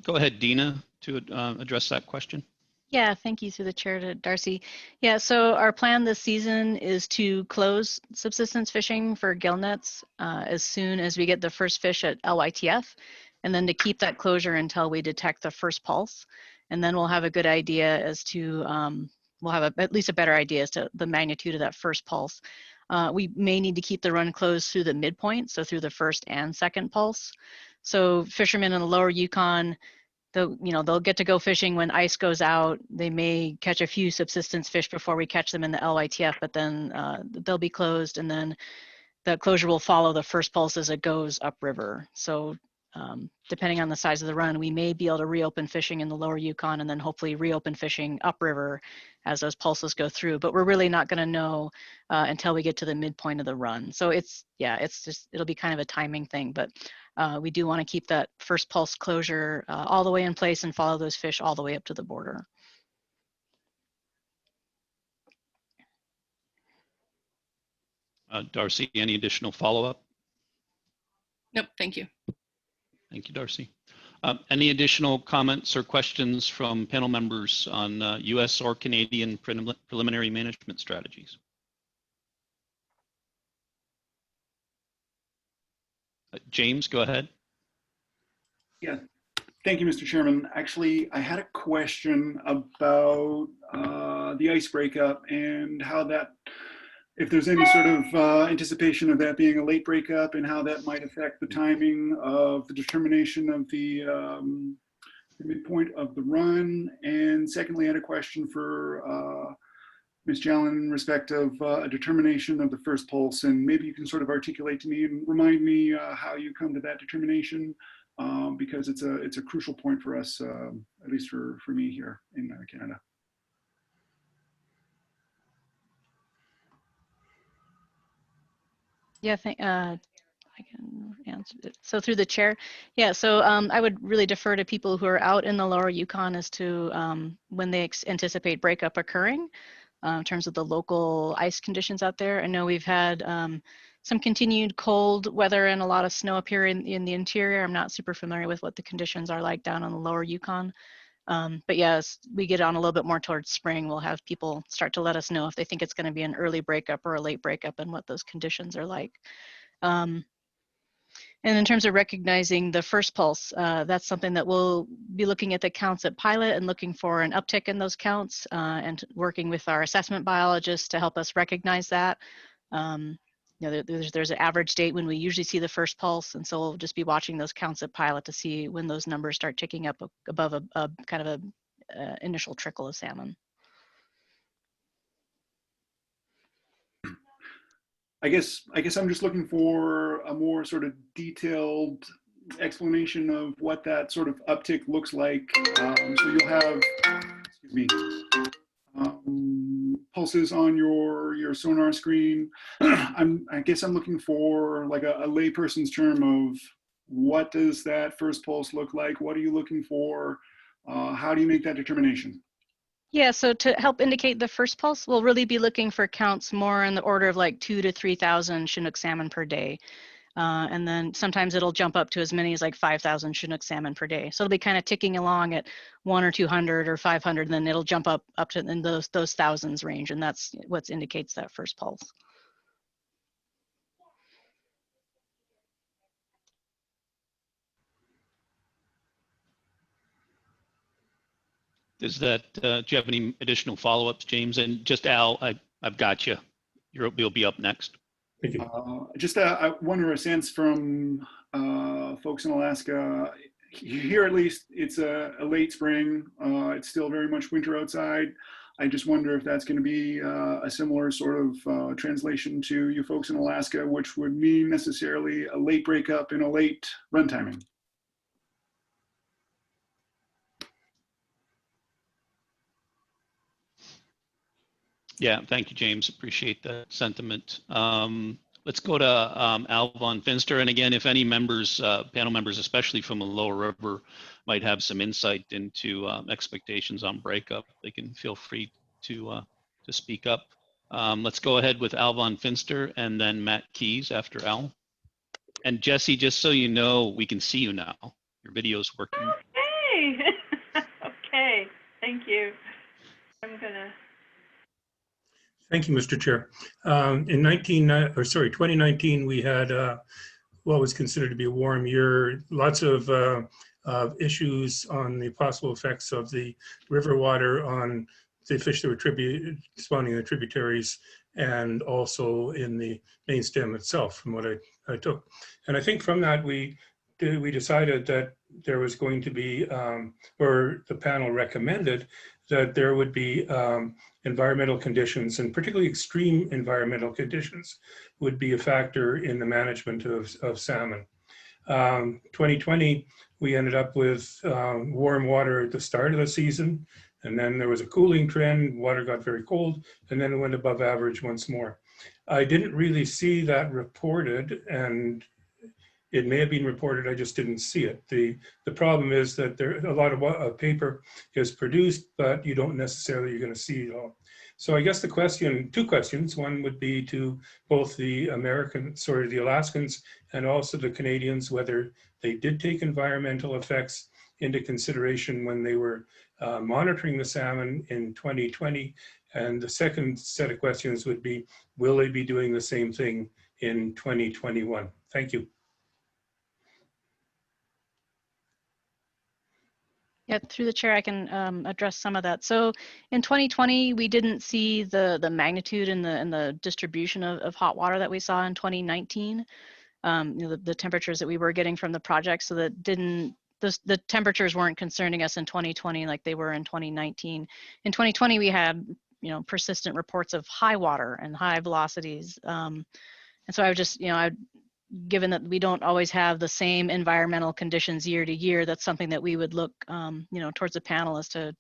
Go ahead, Dina, to address that question. Yeah, thank you through the chair to Darcy. Yeah, so our plan this season is to close subsistence fishing for gill nets as soon as we get the first fish at LYTF, and then to keep that closure until we detect the first pulse. And then we'll have a good idea as to, we'll have at least a better idea as to the magnitude of that first pulse. We may need to keep the run closed through the midpoint, so through the first and second pulse. So fishermen in the lower Yukon, they'll get to go fishing when ice goes out. They may catch a few subsistence fish before we catch them in the LYTF, but then they'll be closed, and then the closure will follow the first pulse as it goes upriver. So depending on the size of the run, we may be able to reopen fishing in the lower Yukon and then hopefully reopen fishing upriver as those pulses go through. But we're really not going to know until we get to the midpoint of the run. So it'll be kind of a timing thing, but we do want to keep that first pulse closure all the way in place and follow those fish all the way up to the border. Darcy, any additional follow-up? Nope, thank you. Thank you, Darcy. Any additional comments or questions from panel members on U.S. or Canadian preliminary management strategies? James, go ahead. Yeah, thank you, Mr. Chairman. Actually, I had a question about the ice breakup and how that, if there's any sort of anticipation of that being a late breakup and how that might affect the timing of the determination of the midpoint of the run. And secondly, I had a question for Ms. Jalen in respect of a determination of the first pulse, and maybe you can sort of articulate to me and remind me how you come to that determination, because it's a crucial point for us, at least for me here in Canada. Yeah, I can answer it. So through the chair, yeah, so I would really defer to people who are out in the lower Yukon as to when they anticipate breakup occurring in terms of the local ice conditions out there. I know we've had some continued cold weather and a lot of snow up here in the interior. I'm not super familiar with what the conditions are like down on the lower Yukon. But yeah, as we get on a little bit more towards spring, we'll have people start to let us know if they think it's going to be an early breakup or a late breakup and what those conditions are like. And in terms of recognizing the first pulse, that's something that we'll be looking at the counts at pilot and looking for an uptick in those counts and working with our assessment biologists to help us recognize that. You know, there's an average date when we usually see the first pulse, and so we'll just be watching those counts at pilot to see when those numbers start ticking up above a kind of a initial trickle of salmon. I guess I'm just looking for a more sort of detailed explanation of what that sort of uptick looks like. So you'll have, excuse me, pulses on your sonar screen. I guess I'm looking for like a layperson's term of what does that first pulse look like? What are you looking for? How do you make that determination? Yeah, so to help indicate the first pulse, we'll really be looking for counts more in the order of like 2,000 to 3,000 Chinook salmon per day. And then sometimes it'll jump up to as many as like 5,000 Chinook salmon per day. So it'll be kind of ticking along at 100 or 200 or 500, and then it'll jump up to in those thousands range, and that's what indicates that first pulse. Does that, do you have any additional follow-ups, James? And just Al, I've got you. You'll be up next. Thank you. Just I wonder a sense from folks in Alaska. Here at least, it's a late spring. It's still very much winter outside. I just wonder if that's going to be a similar sort of translation to you folks in Alaska, which would mean necessarily a late breakup and a late run timing. Yeah, thank you, James. Appreciate that sentiment. Let's go to Al von Finster. And again, if any members, panel members, especially from the lower river, might have some insight into expectations on breakup, they can feel free to speak up. Let's go ahead with Al von Finster and then Matt Keys after Al. And Jesse, just so you know, we can see you now. Your video's working. Hey! Okay, thank you. I'm gonna. Thank you, Mr. Chair. In 2019, we had what was considered to be a warm year. Lots of issues on the possible effects of the river water on the fish that were spawning in the tributaries, and also in the Mainstem itself, from what I took. And I think from that we decided that there was going to be, or the panel recommended that there would be environmental conditions, and particularly extreme environmental conditions would be a factor in the management of salmon. 2020, we ended up with warm water at the start of the season, and then there was a cooling trend, water got very cold, and then it went above average once more. I didn't really see that reported, and it may have been reported, I just didn't see it. The problem is that a lot of paper is produced, but you don't necessarily, you're going to see it all. So I guess the question, two questions. One would be to both the Alaskans and also the Canadians, whether they did take environmental effects into consideration when they were monitoring the salmon in 2020. And the second set of questions would be, will they be doing the same thing in 2021? Thank you. Yeah, through the chair, I can address some of that. So in 2020, we didn't see the magnitude and the distribution of hot water that we saw in 2019. The temperatures that we were getting from the project, so that the temperatures weren't concerning us in 2020 like they were in 2019. In 2020, we had persistent reports of high water and high velocities, and so I would just given that we don't always have the same environmental conditions year to year, that's something that we would look, towards the panel as to,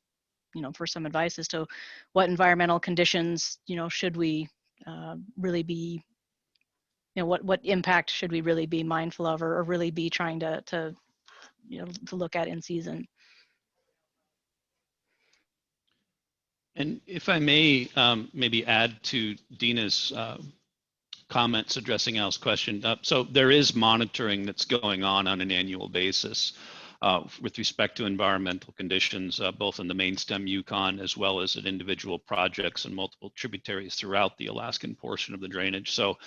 for some advice as to what environmental conditions, should we really be, what impact should we really be mindful of, or really be trying to look at in season. And if I may maybe add to Dina's comments addressing Al's question. So there is monitoring that's going on an annual basis. with respect to environmental conditions, both in the Mainstem Yukon as well as at individual projects and multiple tributaries throughout the Alaskan portion of the drainage. So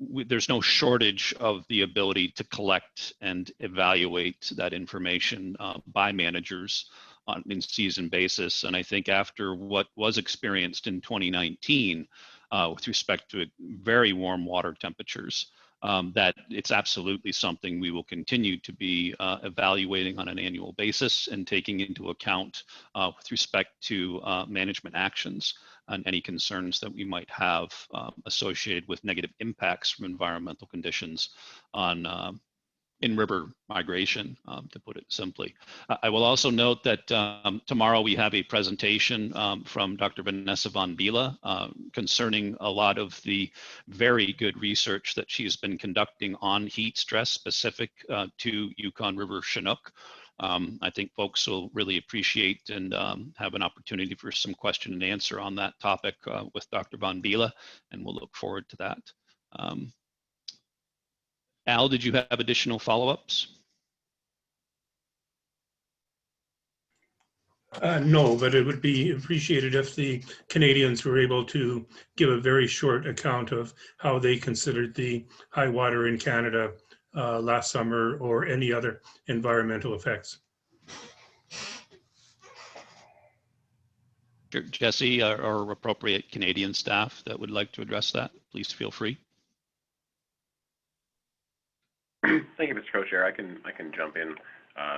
there's no shortage of the ability to collect and evaluate that information by managers on an in-season basis. And I think after what was experienced in 2019 with respect to very warm water temperatures, that it's absolutely something we will continue to be evaluating on an annual basis and taking into account with respect to management actions and any concerns that we might have associated with negative impacts from environmental conditions on in-river migration, to put it simply. I will also note that tomorrow we have a presentation from Dr. Vanessa von Biele concerning a lot of the very good research that she's been conducting on heat stress specific to Yukon River Chinook. I think folks will really appreciate and have an opportunity for some question and answer on that topic with Dr. von Biele, and we'll look forward to that. Al, did you have additional follow-ups? No, but it would be appreciated if the Canadians were able to give a very short account of how they considered the high water in Canada last summer or any other environmental effects. Jesse or appropriate Canadian staff that would like to address that, please feel free. Thank you, Mr. Co-Chair. I can jump in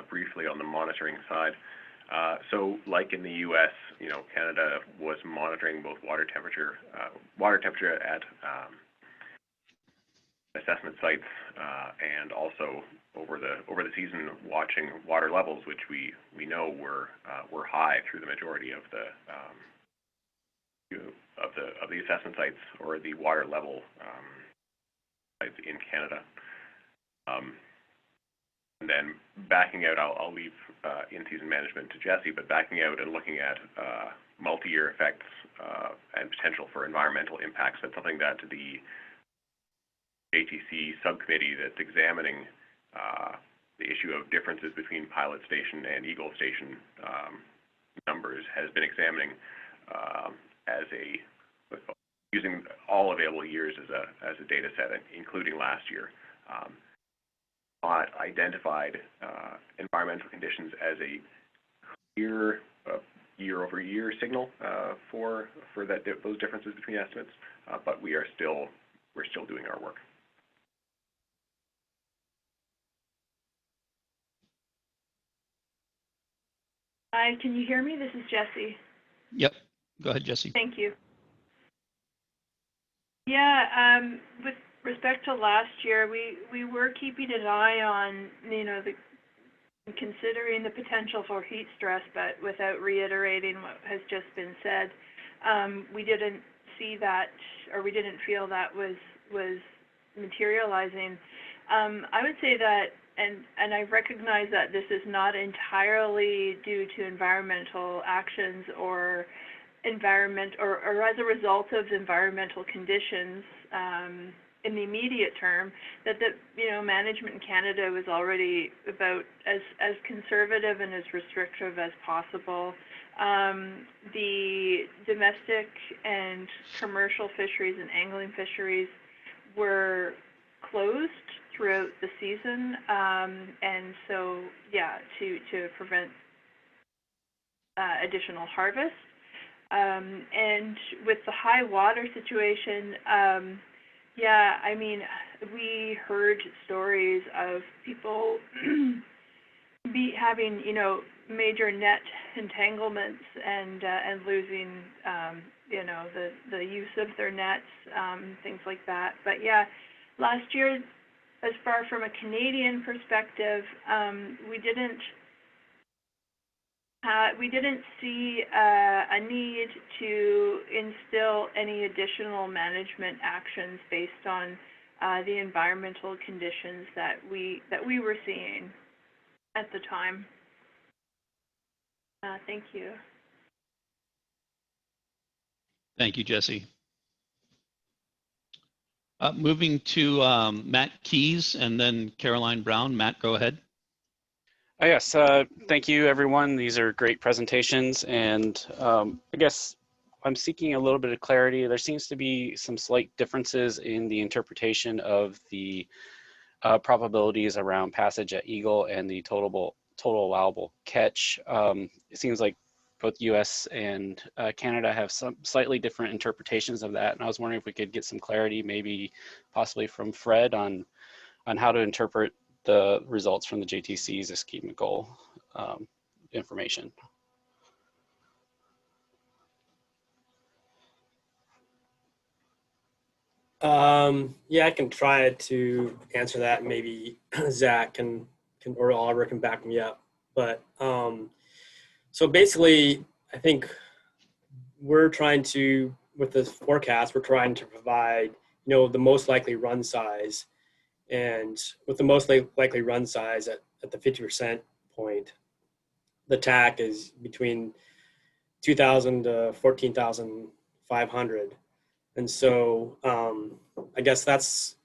briefly on the monitoring side. So, like in the U.S., Canada was monitoring both water temperature at assessment sites, and also over the season watching water levels, which we know were high through the majority of the assessment sites or the water level sites in Canada. And then backing out, I'll leave in-season management to Jesse, but backing out and looking at multi-year effects and potential for environmental impacts, that's something that the JTC subcommittee that's examining the issue of differences between Pilot Station and Eagle Station numbers has been examining using all available years as a data set, including last year. Not identified environmental conditions as a clear year-over-year signal for those differences between estimates, but we're still doing our work. Hi, can you hear me? This is Jessie. Yep, go ahead, Jesse. Thank you. Yeah, with respect to last year, we were keeping an eye on, considering the potential for heat stress, but without reiterating what has just been said. We didn't see that, or we didn't feel that was materializing. I would say that, and I recognize that this is not entirely due to environmental actions or or as a result of environmental conditions in the immediate term, that management in Canada was already about as conservative and as restrictive as possible. The domestic and commercial fisheries and angling fisheries were closed throughout the season, and so to prevent additional harvest. And with the high water situation, we heard stories of people having, major net entanglements and losing, the use of their nets, things like that. But yeah, last year, as far from a Canadian perspective, we didn't see a need to instill any additional management actions based on the environmental conditions that we were seeing at the time. Thank you. Thank you, Jesse. Moving to Matt Keys and then Caroline Brown. Matt, go ahead. Yes, thank you, everyone. These are great presentations, and I guess I'm seeking a little bit of clarity. There seems to be some slight differences in the interpretation of the probabilities around passage at Eagle and the total allowable catch. It seems like both US and Canada have some slightly different interpretations of that, and I was wondering if we could get some clarity, maybe possibly from Fred, on how to interpret the results from the JTC's escapement goal information. Yeah, I can try to answer that. Maybe Zach can or Oliver can back me up. But so basically, I think we're trying to, with this forecast, we're trying to provide, the most likely run size. And with the most likely run size at the 50% point, the TAC is between 2,000 to 14,500. And so I guess that's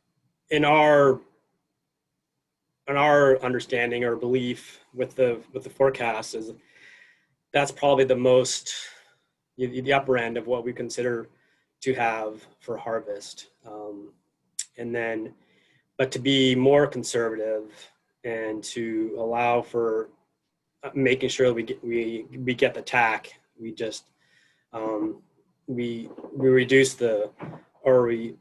in our understanding or belief with the forecast, is that's probably the most, the upper end of what we consider to have for harvest. And then, but to be more conservative and to allow for making sure we get the TAC, we just we reduce the, or we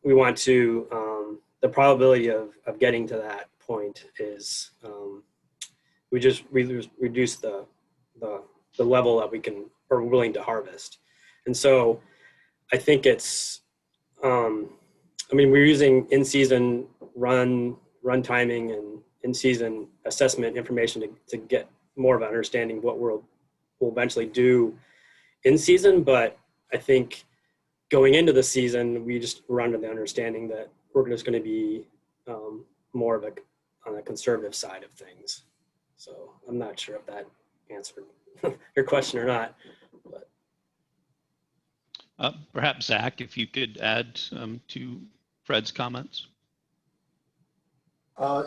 want to, the probability of getting to that point is we reduce the level that we can or willing to harvest. And so I think it's I mean, we're using in-season run timing and in-season assessment information to get more of an understanding of what we'll eventually do in season. But I think going into the season, we just were under the understanding that we're just going to be more of on a conservative side of things. So I'm not sure if that answered your question or not. But. Perhaps Zach, if you could add to Fred's comments.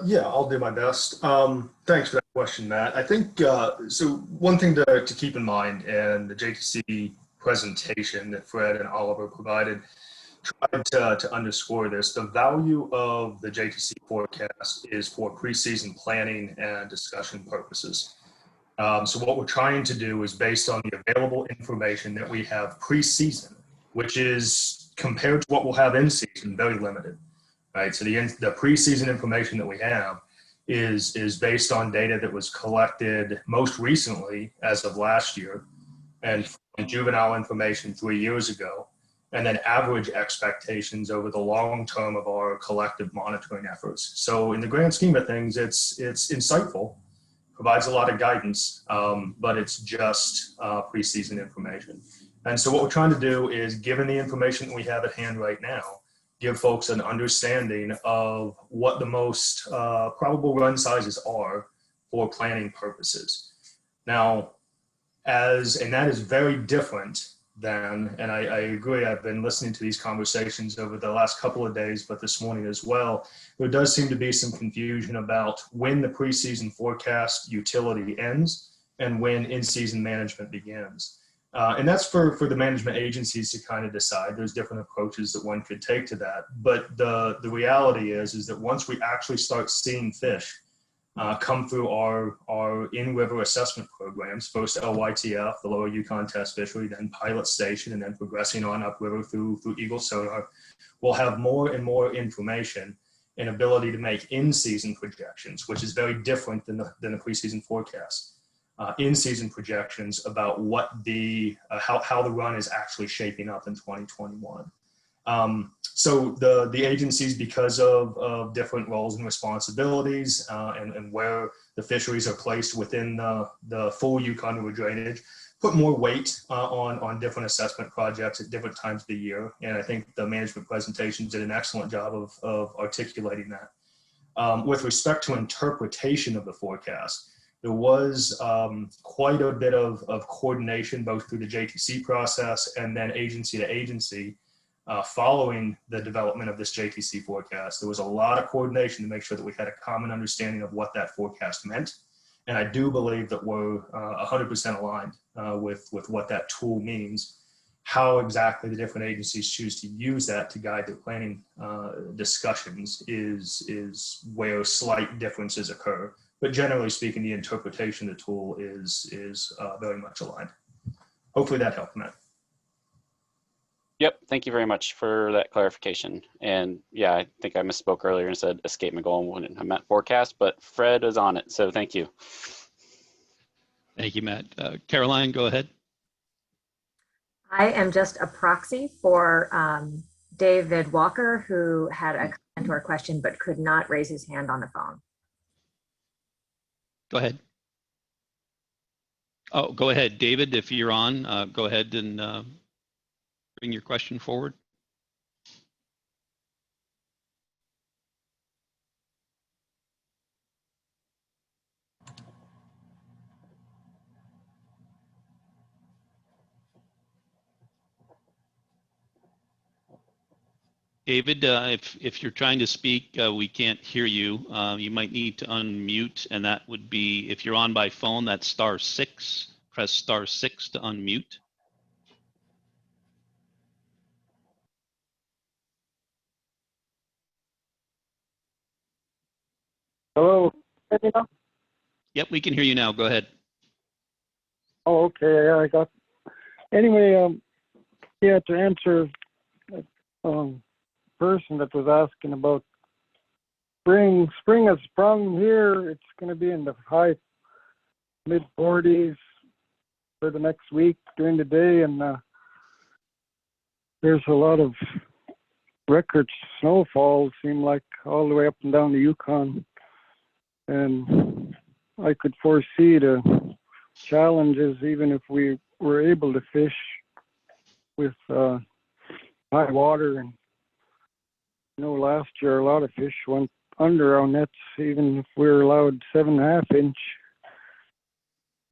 Yeah, I'll do my best. Thanks for that question, Matt. I think, so one thing to keep in mind, and the JTC presentation that Fred and Oliver provided tried to underscore this, the value of the JTC forecast is for preseason planning and discussion purposes. So what we're trying to do is, based on the available information that we have preseason, which is compared to what we'll have in season, very limited. Right, so the preseason information that we have is based on data that was collected most recently as of last year, and juvenile information 3 years ago, and then average expectations over the long term of our collective monitoring efforts. So in the grand scheme of things, it's insightful, provides a lot of guidance, but it's just preseason information. And so what we're trying to do is, given the information that we have at hand right now, give folks an understanding of what the most probable run sizes are for planning purposes. Now, and that is very different than, and I agree, I've been listening to these conversations over the last couple of days, but this morning as well, there does seem to be some confusion about when the preseason forecast utility ends and when in-season management begins. And that's for the management agencies to kind of decide. There's different approaches that one could take to that. But the reality is that once we actually start seeing fish come through our in-river assessment programs, first LYTF, the Lower Yukon Test Fishery, then Pilot Station, and then progressing on upriver through Eagle Sonar, we'll have more and more information and ability to make in-season projections, which is very different than the preseason forecast. In-season projections about what how the run is actually shaping up in 2021. So the agencies, because of different roles and responsibilities and where the fisheries are placed within the full Yukon River drainage, put more weight on different assessment projects at different times of the year. And I think the management presentations did an excellent job of articulating that. With respect to interpretation of the forecast, there was quite a bit of coordination, both through the JTC process and then agency to agency, following the development of this JTC forecast. There was a lot of coordination to make sure that we had a common understanding of what that forecast meant And I do believe that we're 100% aligned with what that tool means. How exactly the different agencies choose to use that to guide their planning discussions is where slight differences occur. But generally speaking, the interpretation of the tool is very much aligned. Hopefully that helped, Matt. Yep, thank you very much for that clarification. And yeah, I think I misspoke earlier and said escapement goal when I meant forecast, but Fred is on it, so thank you. Thank you, Matt. Caroline, go ahead. I am just a proxy for David Walker, who had a comment or a question but could not raise his hand on the phone. Go ahead. Oh, go ahead, David, if you're on, go ahead and bring your question forward. David, if you're trying to speak, we can't hear you. You might need to unmute, and that would be, if you're on by phone, that's *6. Press *6 to unmute. Hello. Yep, we can hear you now. Go ahead. Oh, okay. Yeah, I got. Anyway, yeah, to answer person that was asking about spring. Spring has sprung here. It's going to be in the high mid 40s for the next week during the day, and there's a lot of record snowfall. Seem like all the way up and down the Yukon. And I could foresee the challenges even if we were able to fish with high water. And last year a lot of fish went under our nets, even if we were allowed 7.5 inch.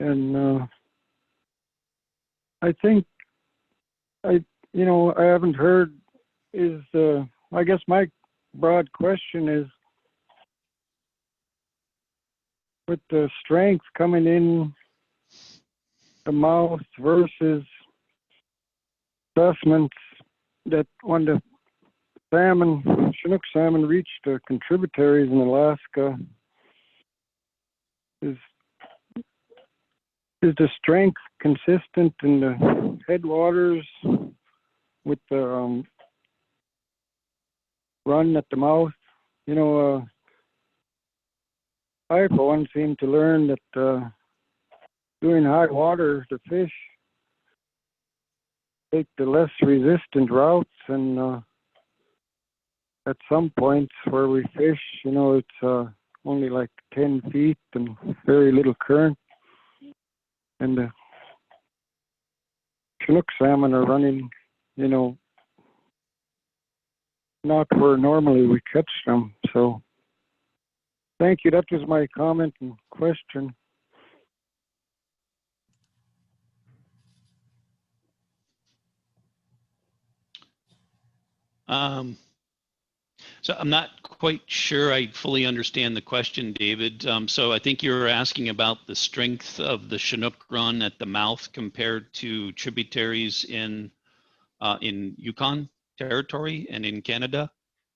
And I think I haven't heard is I guess my broad question is, with the strength coming in the mouth versus assessments that when the Chinook salmon reach the contributaries in Alaska, is the strength consistent in the headwaters with the run at the mouth? I, for one, seem to learn that doing high water, the fish take the less resistant routes, and at some points where we fish, it's only like 10 feet and very little current, and the Chinook salmon are running, not where normally we catch them. So thank you. That was my comment and question. So I'm not quite sure I fully understand the question, David. So I think you're asking about the strength of the Chinook run at the mouth compared to tributaries in Yukon territory and in Canada,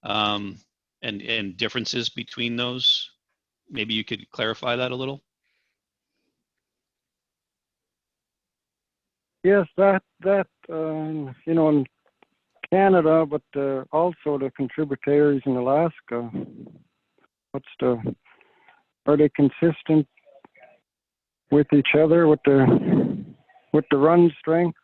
and differences between those. Maybe you could clarify that a little. Yes, that in Canada, but also the contributaries in Alaska. Are they consistent with each other with the run strength?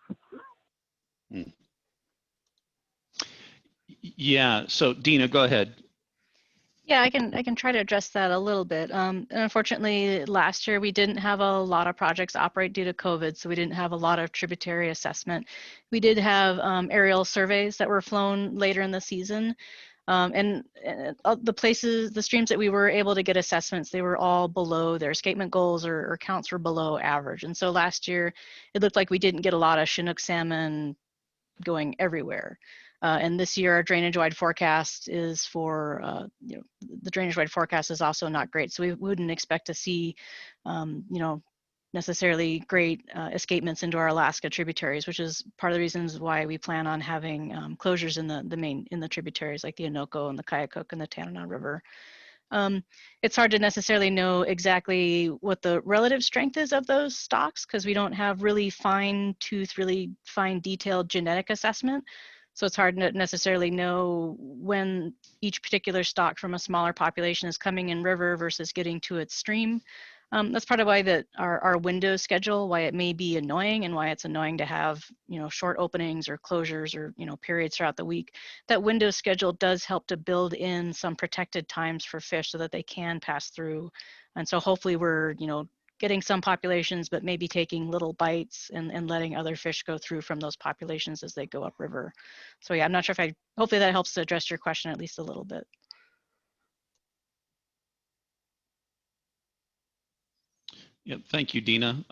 Yeah. So Dina, go ahead. Yeah, I can try to address that a little bit. And unfortunately, last year we didn't have a lot of projects operate due to COVID, so we didn't have a lot of tributary assessment. We did have aerial surveys that were flown later in the season, and the streams that we were able to get assessments, they were all below their escapement goals, or counts were below average. And so last year, it looked like we didn't get a lot of Chinook salmon going everywhere. And this year, our drainage-wide forecast is for, the drainage-wide forecast is also not great. So we wouldn't expect to see, necessarily great escapements into our Alaska tributaries, which is part of the reasons why we plan on having closures in the tributaries like the Anoka and the Kayakuk and the Tanana River. It's hard to necessarily know exactly what the relative strength is of those stocks because we don't have really fine detailed genetic assessment. So it's hard to necessarily know when each particular stock from a smaller population is coming in river versus getting to its stream. That's part of why our window schedule, why it may be annoying and why it's annoying to have, short openings or closures or, periods throughout the week. That window schedule does help to build in some protected times for fish so that they can pass through. And so hopefully we're, getting some populations, but maybe taking little bites and letting other fish go through from those populations as they go upriver. So yeah, I'm not sure if hopefully that helps to address your question at least a little bit. Yeah, thank you, Dina.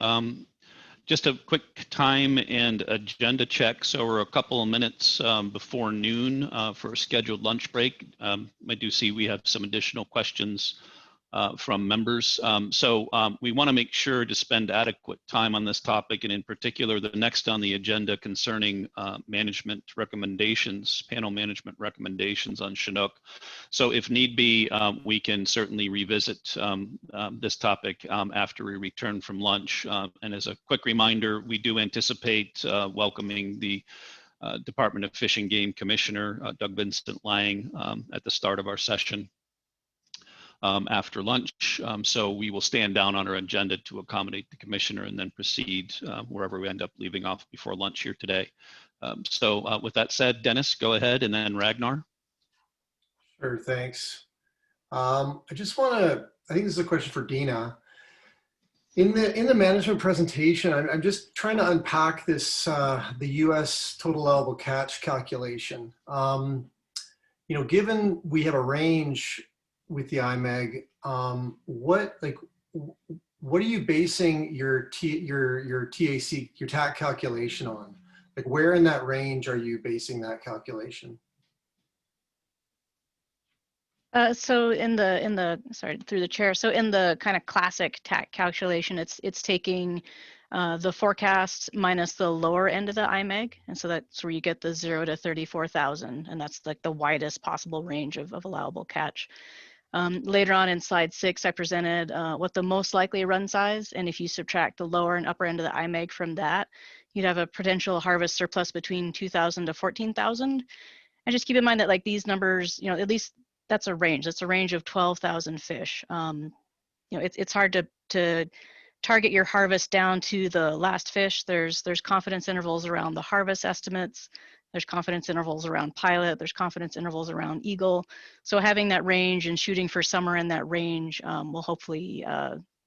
Just a quick time and agenda check. So we're a couple of minutes before noon for a scheduled lunch break. I do see we have some additional questions from members. So we want to make sure to spend adequate time on this topic, and in particular, the next on the agenda concerning management recommendations, panel management recommendations on Chinook. So if need be, we can certainly revisit this topic after we return from lunch. And as a quick reminder, we do anticipate welcoming the Department of Fish and Game Commissioner, Doug Vincent Lang, at the start of our session. After lunch. So we will stand down on our agenda to accommodate the commissioner and then proceed wherever we end up leaving off before lunch here today. So with that said, Dennis, go ahead, and then Ragnar. Sure, thanks. I just want to, I think this is a question for Dina. In the management presentation, I'm just trying to unpack this, the U.S. total allowable catch calculation. Given we have a range with the IMEG, what are you basing your TAC, your TAC calculation on? Like, where in that range are you basing that calculation? So through the chair. So in the kind of classic TAC calculation, it's taking the forecast minus the lower end of the IMEG, and so that's where you get the 0 to 34,000, and that's like the widest possible range of allowable catch. Later on in slide 6, I presented what the most likely run size, and if you subtract the lower and upper end of the IMEG from that, you'd have a potential harvest surplus between 2,000 to 14,000. And just keep in mind that like these numbers, at least that's a range. That's a range of 12,000 fish. It's hard to target your harvest down to the last fish. There's confidence intervals around the harvest estimates. There's confidence intervals around pilot. There's confidence intervals around eagle. So having that range and shooting for somewhere in that range will hopefully,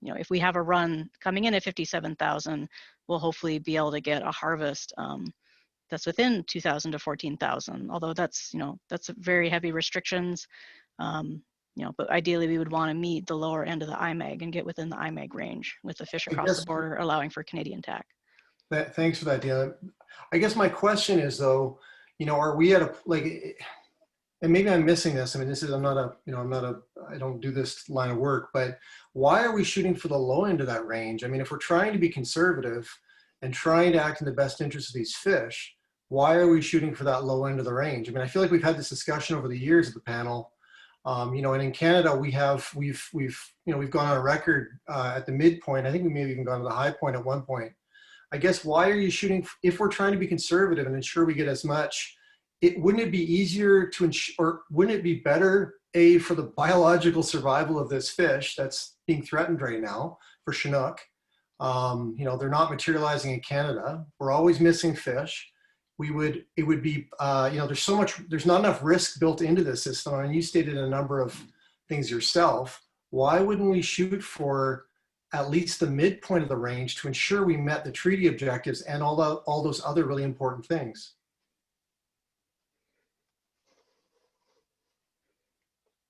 if we have a run coming in at 57,000, we'll hopefully be able to get a harvest that's within 2,000 to 14,000. Although that's very heavy restrictions. But ideally we would want to meet the lower end of the IMEG and get within the IMEG range with the fish across the border allowing for Canadian TAC. Thanks for that, Dina. I guess my question is though, are we at a, and maybe I'm missing this. I mean, I don't do this line of work, but why are we shooting for the low end of that range? I mean, if we're trying to be conservative and trying to act in the best interest of these fish, why are we shooting for that low end of the range? I mean, I feel like we've had this discussion over the years at the panel. And in Canada, we've gone on a record at the midpoint. I think we may have even gone to the high point at one point. I guess, why are you shooting, if we're trying to be conservative and ensure we get as much, wouldn't it be easier to ensure, or wouldn't it be better, for the biological survival of this fish that's being threatened right now for Chinook? They're not materializing in Canada. We're always missing fish. It would be, there's not enough risk built into this system. And you stated a number of things yourself. Why wouldn't we shoot for at least the midpoint of the range to ensure we met the treaty objectives and all those other really important things?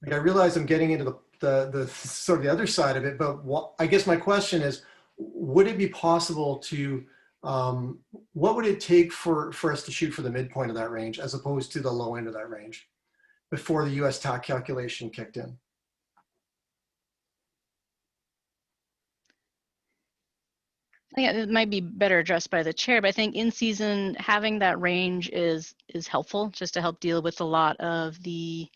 Like, I realize I'm getting into the sort of the other side of it, but I guess my question is, would it be possible to what would it take for us to shoot for the midpoint of that range as opposed to the low end of that range before the US TAC calculation kicked in? I think it might be better addressed by the chair, but I think in season having that range is helpful just to help deal with a lot of the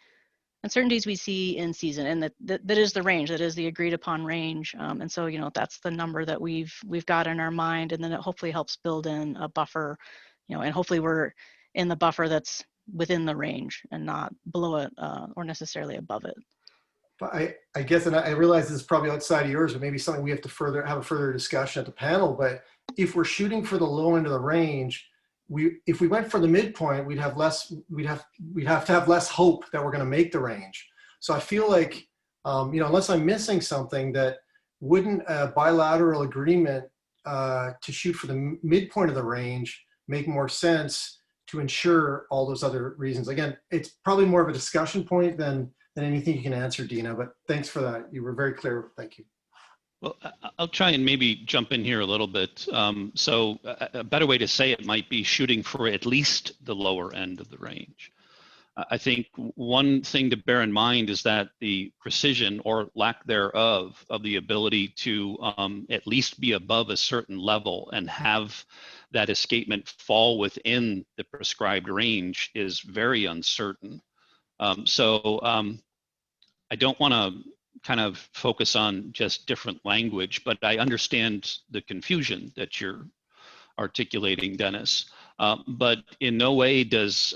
uncertainties we see in season, and that is the range, that is the agreed upon range. And so, that's the number that we've got in our mind, and then it hopefully helps build in a buffer, and hopefully we're in the buffer that's within the range and not below it or necessarily above it. But I guess, and I realize this is probably outside of yours, but maybe something we have to have a further discussion at the panel. But if we're shooting for the low end of the range, if we went for the midpoint, we'd have to have less hope that we're going to make the range. So I feel like, unless I'm missing something, that wouldn't a bilateral agreement to shoot for the midpoint of the range make more sense to ensure all those other reasons? Again, it's probably more of a discussion point than anything you can answer, Dina, but thanks for that. You were very clear. Thank you. Well, I'll try and maybe jump in here a little bit. So a better way to say it might be shooting for at least the lower end of the range. I think one thing to bear in mind is that the precision or lack thereof of the ability to at least be above a certain level and have that escapement fall within the prescribed range is very uncertain. I don't want to kind of focus on just different language, but I understand the confusion that you're articulating, Dennis. But in no way does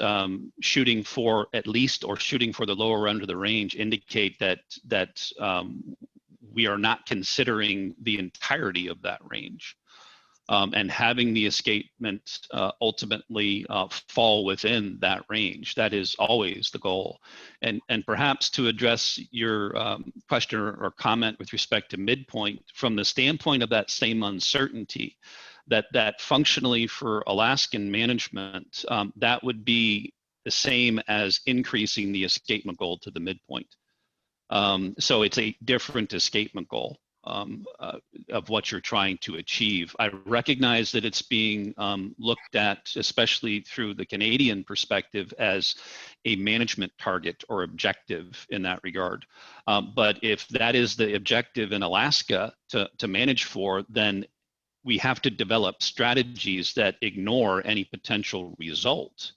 shooting for at least or shooting for the lower end of the range indicate that we are not considering the entirety of that range. And having the escapement ultimately fall within that range. That is always the goal. And perhaps to address your question or comment with respect to midpoint, from the standpoint of that same uncertainty, that functionally for Alaskan management, that would be the same as increasing the escapement goal to the midpoint. So it's a different escapement goal. Of what you're trying to achieve. I recognize that it's being looked at, especially through the Canadian perspective, as a management target or objective in that regard. But if that is the objective in Alaska to manage for, then we have to develop strategies that ignore any potential result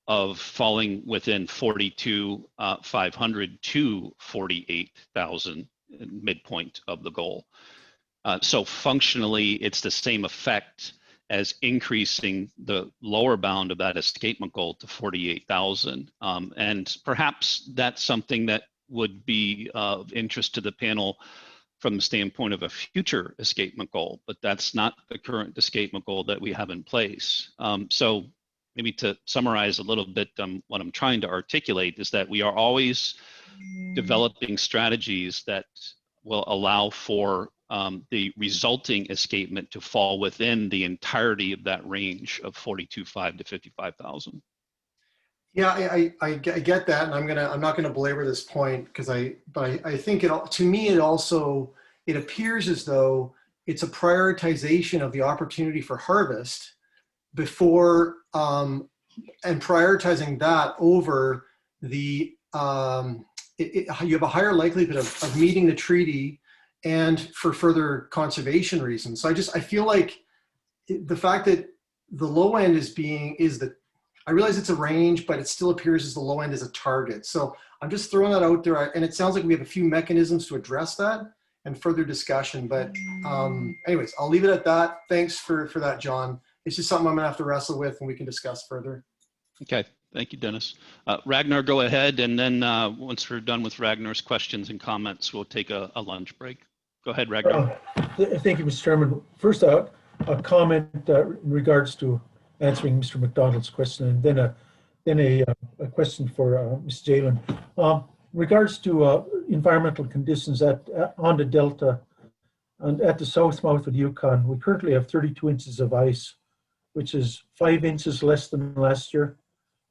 of falling within 42,500 to 48,000 midpoint of the goal. So functionally, it's the same effect as increasing the lower bound of that escapement goal to 48,000. And perhaps that's something that would be of interest to the panel from the standpoint of a future escapement goal, but that's not the current escapement goal that we have in place. So maybe to summarize a little bit, what I'm trying to articulate is that we are always developing strategies that will allow for the resulting escapement to fall within the entirety of that range of 42,500 to 55,000. Yeah, I get that, and I'm not gonna belabor this point because I think to me it appears as though it's a prioritization of the opportunity for harvest before and prioritizing that over the you have a higher likelihood of meeting the treaty and for further conservation reasons. So I feel like the fact that the low end I realize it's a range, but it still appears as the low end is a target. So I'm just throwing that out there. And it sounds like we have a few mechanisms to address that and further discussion. But anyways, I'll leave it at that. Thanks for that, John. It's just something I'm gonna have to wrestle with and we can discuss further. Okay, thank you, Dennis. Ragnar, go ahead. And then once we're done with Ragnar's questions and comments, we'll take a lunch break. Go ahead, Ragnar. Thank you, Mr. Chairman. First out, a comment in regards to answering Mr. McDonald's question, and then a question for Ms. Jalen. Regards to environmental conditions on the Delta and at the south mouth of the Yukon, we currently have 32 inches of ice, which is 5 inches less than last year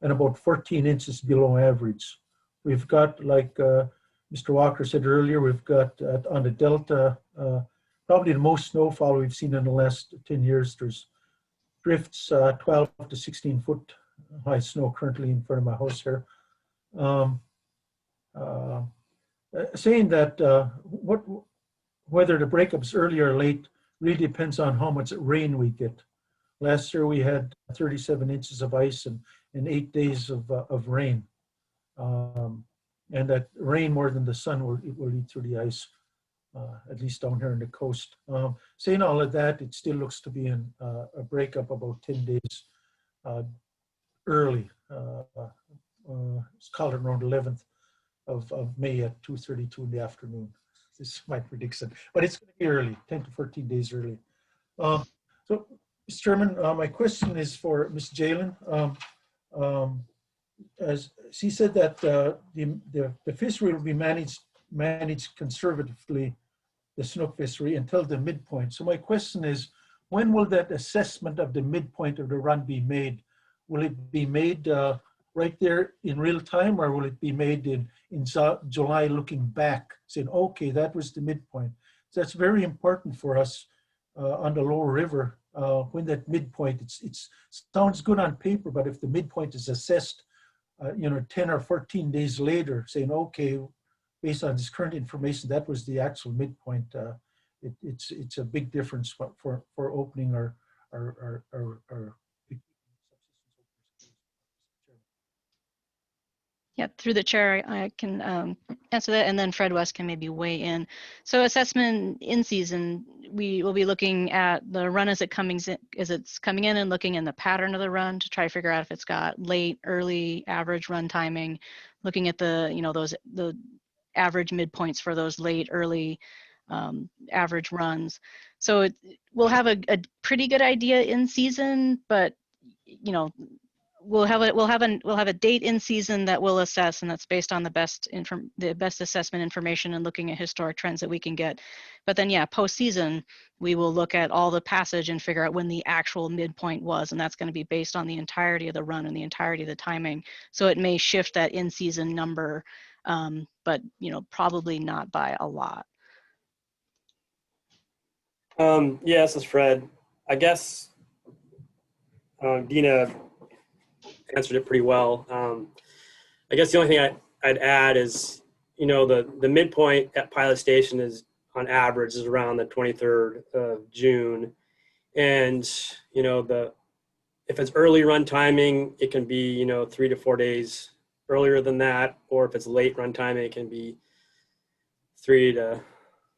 and about 14 inches below average. We've got, like Mr. Walker said earlier, we've got on the Delta, probably the most snowfall we've seen in the last 10 years. There's drifts 12 to 16 foot high snow currently in front of my house here. Saying that whether the breakup's early or late really depends on how much rain we get. Last year we had 37 inches of ice and 8 days of rain. And that rain more than the sun will eat through the ice, at least down here on the coast. Saying all of that, it still looks to be a breakup about 10 days early. It's called around 11th of May at 2:32 in the afternoon. This is my prediction, but it's going to be early, 10 to 14 days early. So, Mr. Chairman, my question is for Ms. Jalen. As she said that the fishery will be managed conservatively, the snook fishery, until the midpoint. So my question is, when will that assessment of the midpoint of the run be made? Will it be made right there in real time, or will it be made in July looking back, saying, okay, that was the midpoint? So that's very important for us on the lower river. When that midpoint, it sounds good on paper, but if the midpoint is assessed 10 or 14 days later, saying, okay, based on this current information, that was the actual midpoint, it's a big difference for opening our Yeah, through the chair, I can answer that, and then Fred West can maybe weigh in. So assessment in season, we will be looking at the run as it's coming in and looking in the pattern of the run to try to figure out if it's got late, early, average run timing, looking at the average midpoints for those late, early, average runs. So we'll have a pretty good idea in season, but we'll have a date in season that we'll assess, and that's based on the best assessment information and looking at historic trends that we can get. But then, yeah, post-season, we will look at all the passage and figure out when the actual midpoint was, and that's going to be based on the entirety of the run and the entirety of the timing. So it may shift that in-season number, but probably not by a lot. Yeah, this is Fred. I guess Dina answered it pretty well. I guess the only thing I'd add is, the midpoint at Pilot Station is on average is around the 23rd of June. And, if it's early run timing, it can be, 3 to 4 days earlier than that. Or if it's late run timing, it can be 3 to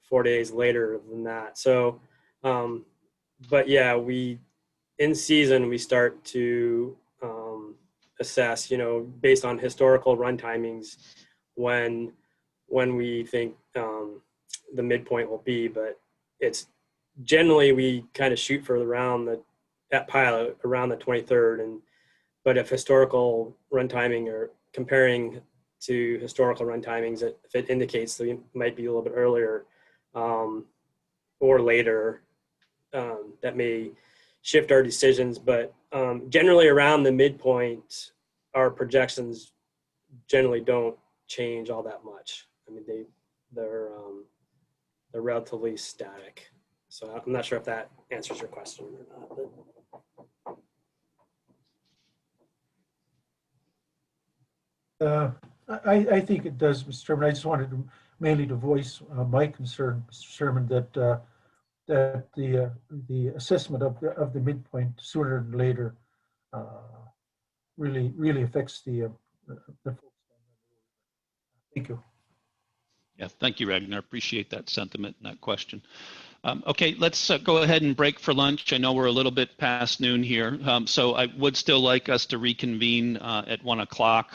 4 days later than that. So, but yeah, in season, we start to assess, based on historical run timings, when we think the midpoint will be. But it's generally, we kind of shoot for at Pilot around the 23rd. But if historical run timing or comparing to historical run timings, if it indicates that we might be a little bit earlier or later, that may shift our decisions. But generally around the midpoint, our projections generally don't change all that much. I mean, they're relatively static. So I'm not sure if that answers your question or not. But. I think it does, Mr. Chairman. I just wanted mainly to voice my concern, Mr. Chairman, that the assessment of the midpoint sooner than later really affects the folks. Thank you. Yeah, thank you, Ragnar. Appreciate that sentiment and that question. Okay, let's go ahead and break for lunch. I know we're a little bit past noon here, so I would still like us to reconvene at 1 o'clock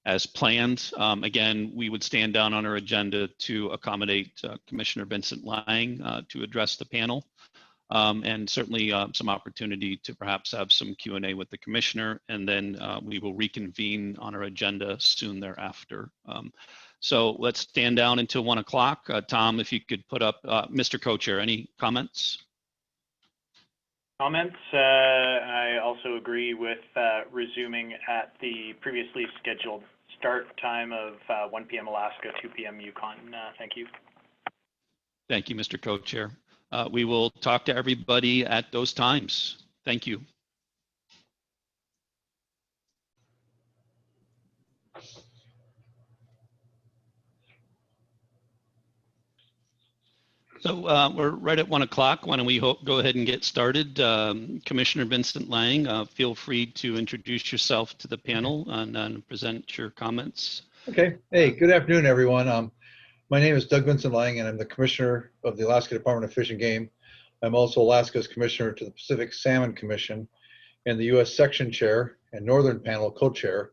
as planned. Again, we would stand down on our agenda to accommodate Commissioner Vincent Lang to address the panel, and certainly some opportunity to perhaps have some Q&A with the Commissioner, and then we will reconvene on our agenda soon thereafter. So let's stand down until 1 o'clock. Tom, if you could put up, Mr. Co-Chair, any comments? I also agree with resuming at the previously scheduled start time of 1 p.m. Alaska, 2 p.m. Yukon. Thank you. Thank you, Mr. Co-Chair. We will talk to everybody at those times. Thank you. So we're right at 1 o'clock. Why don't we go ahead and get started? Commissioner Vincent Lang, feel free to introduce yourself to the panel and present your comments. Okay. Hey, good afternoon, everyone. My name is Doug Vincent Lang, and I'm the Commissioner of the Alaska Department of Fish and Game. I'm also Alaska's Commissioner to the Pacific Salmon Commission and the U.S. Section Chair and Northern Panel Co-Chair,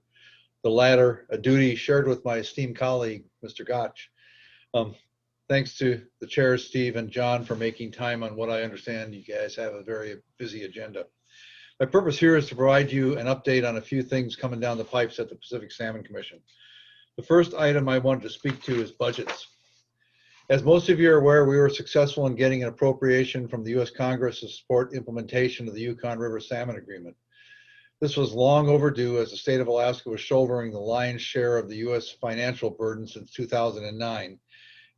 the latter a duty shared with my esteemed colleague, Mr. Gotch. Thanks to the chairs, Steve and John, for making time on what I understand you guys have a very busy agenda. My purpose here is to provide you an update on a few things coming down the pipes at the Pacific Salmon Commission. The first item I wanted to speak to is budgets. As most of you are aware, we were successful in getting an appropriation from the U.S. Congress to support implementation of the Yukon River Salmon Agreement. This was long overdue as the state of Alaska was shouldering the lion's share of the U.S. financial burden since 2009.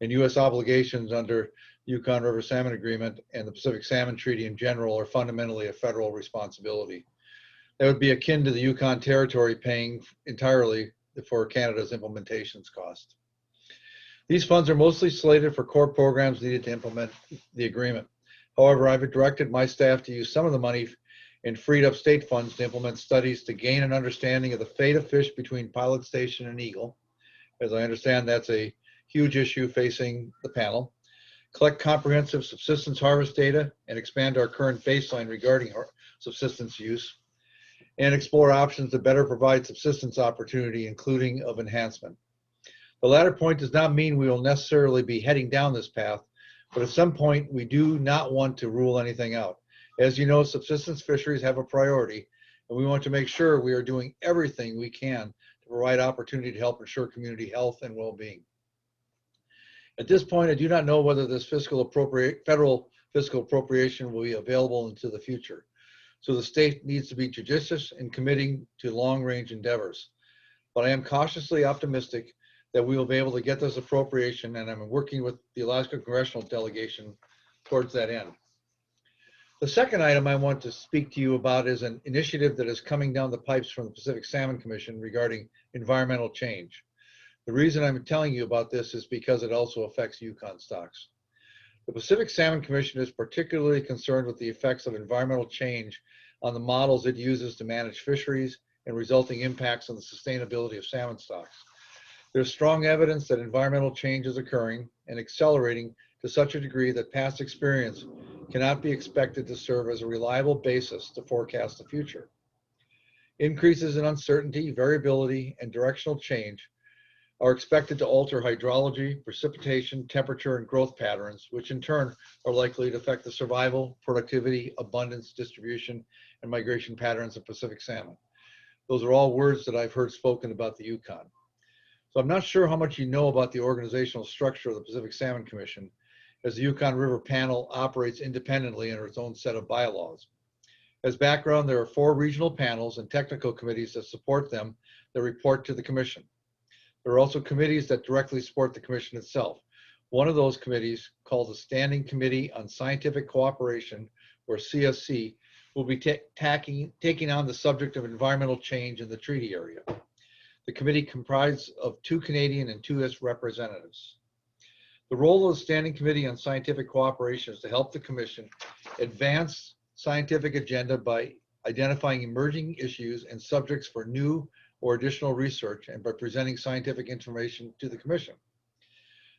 And U.S. obligations under Yukon River Salmon Agreement and the Pacific Salmon Treaty in general are fundamentally a federal responsibility. That would be akin to the Yukon Territory paying entirely for Canada's implementations cost. These funds are mostly slated for core programs needed to implement the agreement. However, I've directed my staff to use some of the money and freed up state funds to implement studies to gain an understanding of the fate of fish between Pilot Station and Eagle. As I understand, that's a huge issue facing the panel, collect comprehensive subsistence harvest data and expand our current baseline regarding our subsistence use, and explore options to better provide subsistence opportunity, including of enhancement. The latter point does not mean we will necessarily be heading down this path, but at some point we do not want to rule anything out. As you know, subsistence fisheries have a priority, and we want to make sure we are doing everything we can to provide opportunity to help ensure community health and well-being. At this point, I do not know whether this federal fiscal appropriation will be available into the future. So the state needs to be judicious in committing to long-range endeavors. But I am cautiously optimistic that we will be able to get this appropriation, and I'm working with the Alaska Congressional Delegation towards that end. The second item I want to speak to you about is an initiative that is coming down the pipes from the Pacific Salmon Commission regarding environmental change. The reason I'm telling you about this is because it also affects Yukon stocks. The Pacific Salmon Commission is particularly concerned with the effects of environmental change on the models it uses to manage fisheries and resulting impacts on the sustainability of salmon stocks. There's strong evidence that environmental change is occurring and accelerating to such a degree that past experience cannot be expected to serve as a reliable basis to forecast the future. Increases in uncertainty, variability, and directional change are expected to alter hydrology, precipitation, temperature, and growth patterns, which in turn are likely to affect the survival, productivity, abundance, distribution, and migration patterns of Pacific salmon. Those are all words that I've heard spoken about the Yukon. So I'm not sure how much you know about the organizational structure of the Pacific Salmon Commission, as the Yukon River Panel operates independently under its own set of bylaws. As background, there are 4 regional panels and technical committees that support them that report to the Commission. There are also committees that directly support the Commission itself. One of those committees, called the Standing Committee on Scientific Cooperation, or CSC, will be taking on the subject of environmental change in the treaty area. The committee comprises of 2 Canadian and 2 US representatives. The role of the Standing Committee on Scientific Cooperation is to help the Commission advance scientific agenda by identifying emerging issues and subjects for new or additional research, and by presenting scientific information to the Commission.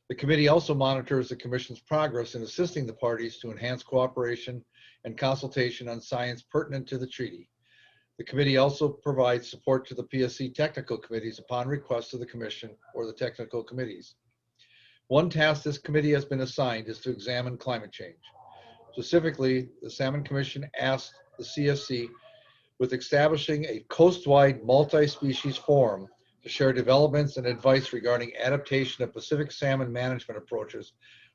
The committee also monitors the Commission's progress in assisting the parties to enhance cooperation and consultation on science pertinent to the treaty. The committee also provides support to the PSC technical committees upon request of the Commission or the technical committees. One task this committee has been assigned is to examine climate change. Specifically, the Salmon Commission asked the CSC with establishing a coast-wide multi-species forum to share developments and advice regarding adaptation of Pacific salmon management approaches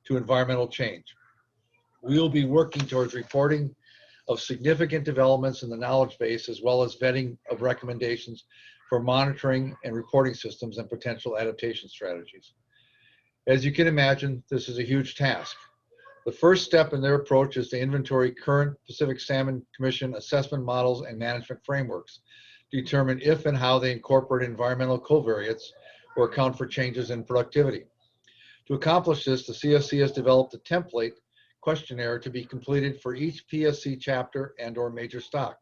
to environmental change. We will be working towards reporting of significant developments in the knowledge base, as well as vetting of recommendations for monitoring and reporting systems and potential adaptation strategies. As you can imagine, this is a huge task. The first step in their approach is to inventory current Pacific Salmon Commission assessment models and management frameworks, determine if and how they incorporate environmental covariates or account for changes in productivity. To accomplish this, the CSC has developed a template questionnaire to be completed for each PSC chapter and/or major stock.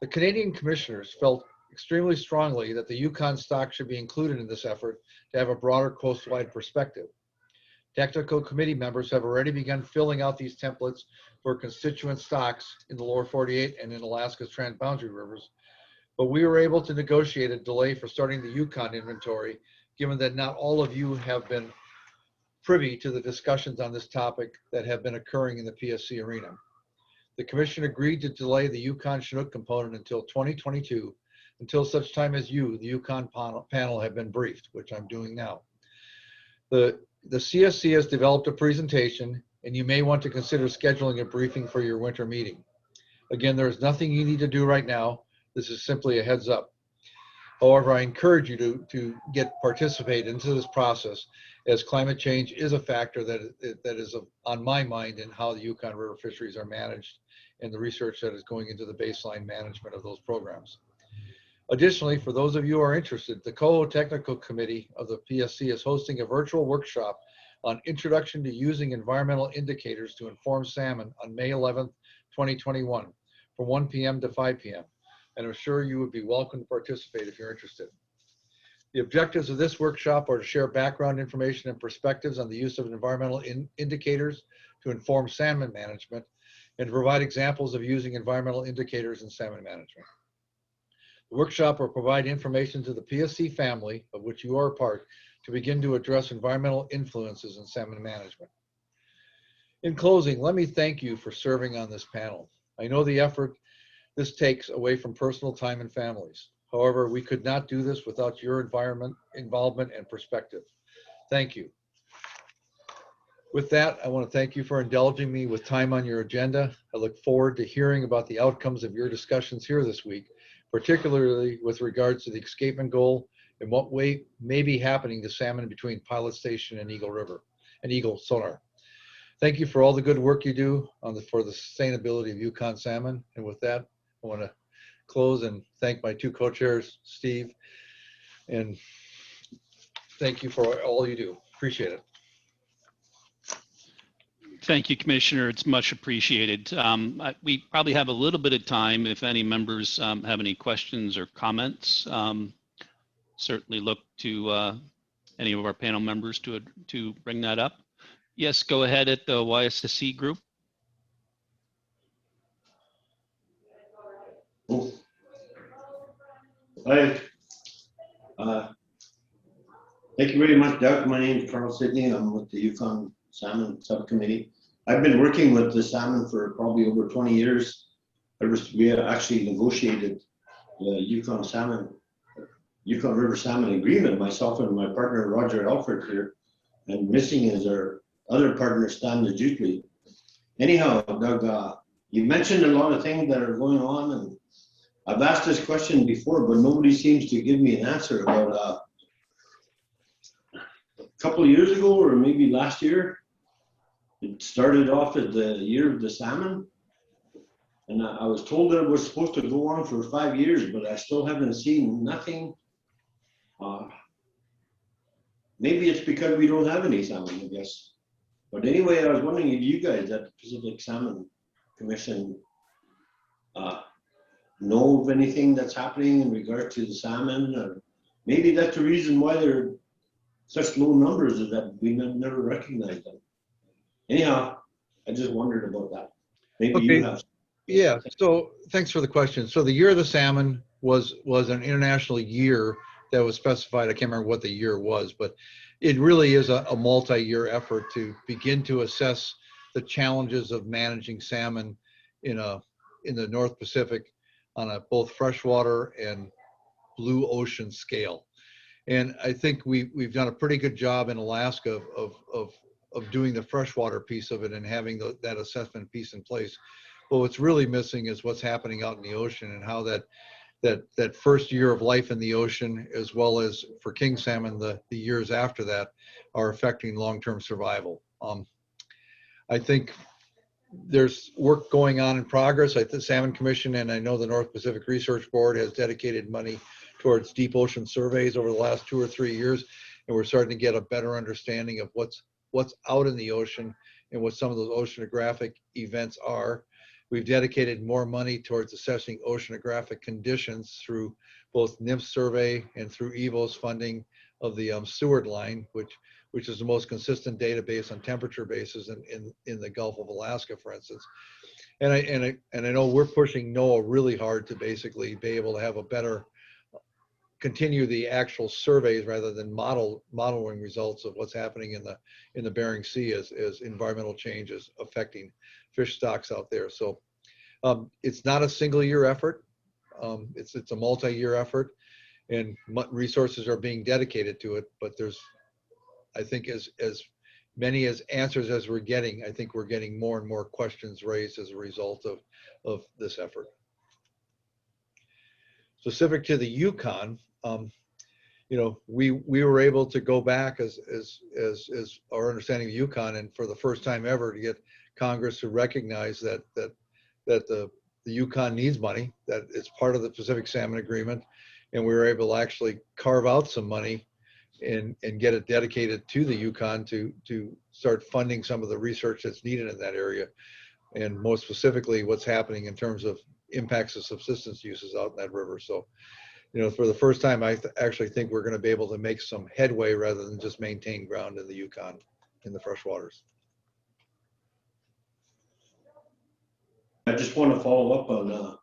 The Canadian commissioners felt extremely strongly that the Yukon stock should be included in this effort to have a broader coastwide perspective. Technical committee members have already begun filling out these templates for constituent stocks in the lower 48 and in Alaska's transboundary rivers, but we were able to negotiate a delay for starting the Yukon inventory, given that not all of you have been privy to the discussions on this topic that have been occurring in the PSC arena. The commission agreed to delay the Yukon Chinook component until 2022, until such time as you, the Yukon panel, have been briefed, which I'm doing now. The CSC has developed a presentation, and you may want to consider scheduling a briefing for your winter meeting. Again, there's nothing you need to do right now. This is simply a heads up. However, I encourage you to participate into this process, as climate change is a factor that is on my mind in how the Yukon River fisheries are managed and the research that is going into the baseline management of those programs. Additionally, for those of you who are interested, the COHO Technical Committee of the PSC is hosting a virtual workshop on Introduction to Using Environmental Indicators to Inform Salmon on May 11th, 2021, from 1 p.m. to 5 p.m. And I'm sure you would be welcome to participate if you're interested. The objectives of this workshop are to share background information and perspectives on the use of environmental indicators to inform salmon management, and to provide examples of using environmental indicators in salmon management. The workshop will provide information to the PSC family, of which you are a part, to begin to address environmental influences in salmon management. In closing, let me thank you for serving on this panel. I know the effort this takes away from personal time and families. However, we could not do this without your involvement and perspective. Thank you. With that, I want to thank you for indulging me with time on your agenda. I look forward to hearing about the outcomes of your discussions here this week, particularly with regards to the escapement goal and what may be happening to salmon between Pilot Station and Eagle River and Eagle Sonar. Thank you for all the good work you do for the sustainability of Yukon salmon. And with that, I want to close and thank my two co-chairs, Steve, and thank you for all you do. Appreciate it. Thank you, Commissioner. It's much appreciated. We probably have a little bit of time if any members have any questions or comments. Certainly look to any of our panel members to bring that up. Yes, go ahead at the YSSC group. Hi. Thank you very much, Doug. My name is Carl Sidney. I'm with the Yukon Salmon Subcommittee. I've been working with the salmon for probably over 20 years. We actually negotiated the Yukon River Salmon Agreement, myself and my partner Roger Alford here, and missing is our other partner Stan Najutli. Anyhow, Doug, you mentioned a lot of things that are going on, and I've asked this question before, but nobody seems to give me an answer. About a couple of years ago, or maybe last year, it started off as the year of the salmon, and I was told that it was supposed to go on for 5 years, but I still haven't seen nothing. Maybe it's because we don't have any salmon, I guess. But anyway, I was wondering if you guys at the Pacific Salmon Commission know of anything that's happening in regard to the salmon, or maybe that's the reason why they're such low numbers, is that we never recognize them. Anyhow, I just wondered about that. Maybe you have. Yeah, so thanks for the question. So the Year of the Salmon was an international year that was specified. I can't remember what the year was, but it really is a multi-year effort to begin to assess the challenges of managing salmon in the North Pacific on a both freshwater and blue ocean scale. And I think we've done a pretty good job in Alaska of doing the freshwater piece of it and having that assessment piece in place. But what's really missing is what's happening out in the ocean, and how that first year of life in the ocean, as well as for king salmon, the years after that, are affecting long-term survival. I think there's work going on in progress. The Salmon Commission and I know the North Pacific Research Board has dedicated money towards deep ocean surveys over the last 2 or 3 years, and we're starting to get a better understanding of what's out in the ocean and what some of those oceanographic events are. We've dedicated more money towards assessing oceanographic conditions through both NIMS survey and through EVO's funding of the Seward line, which is the most consistent database on temperature bases in the Gulf of Alaska, for instance. And I know we're pushing NOAA really hard to basically be able to have a better, continue the actual surveys rather than modeling results of what's happening in the Bering Sea as environmental change is affecting fish stocks out there. So it's not a single year effort. It's a multi-year effort, and resources are being dedicated to it. But there's, I think, as many as answers as we're getting, I think we're getting more and more questions raised as a result of this effort. Specific to the Yukon, you know, we were able to go back as our understanding of Yukon, and for the first time ever to get Congress to recognize that the Yukon needs money, that it's part of the Pacific Salmon Agreement, and we were able to actually carve out some money and get it dedicated to the Yukon to start funding some of the research that's needed in that area, and most specifically what's happening in terms of impacts of subsistence uses out in that river. So, you know, for the first time, I actually think we're going to be able to make some headway rather than just maintain ground in the Yukon in the freshwaters. I just want to follow up on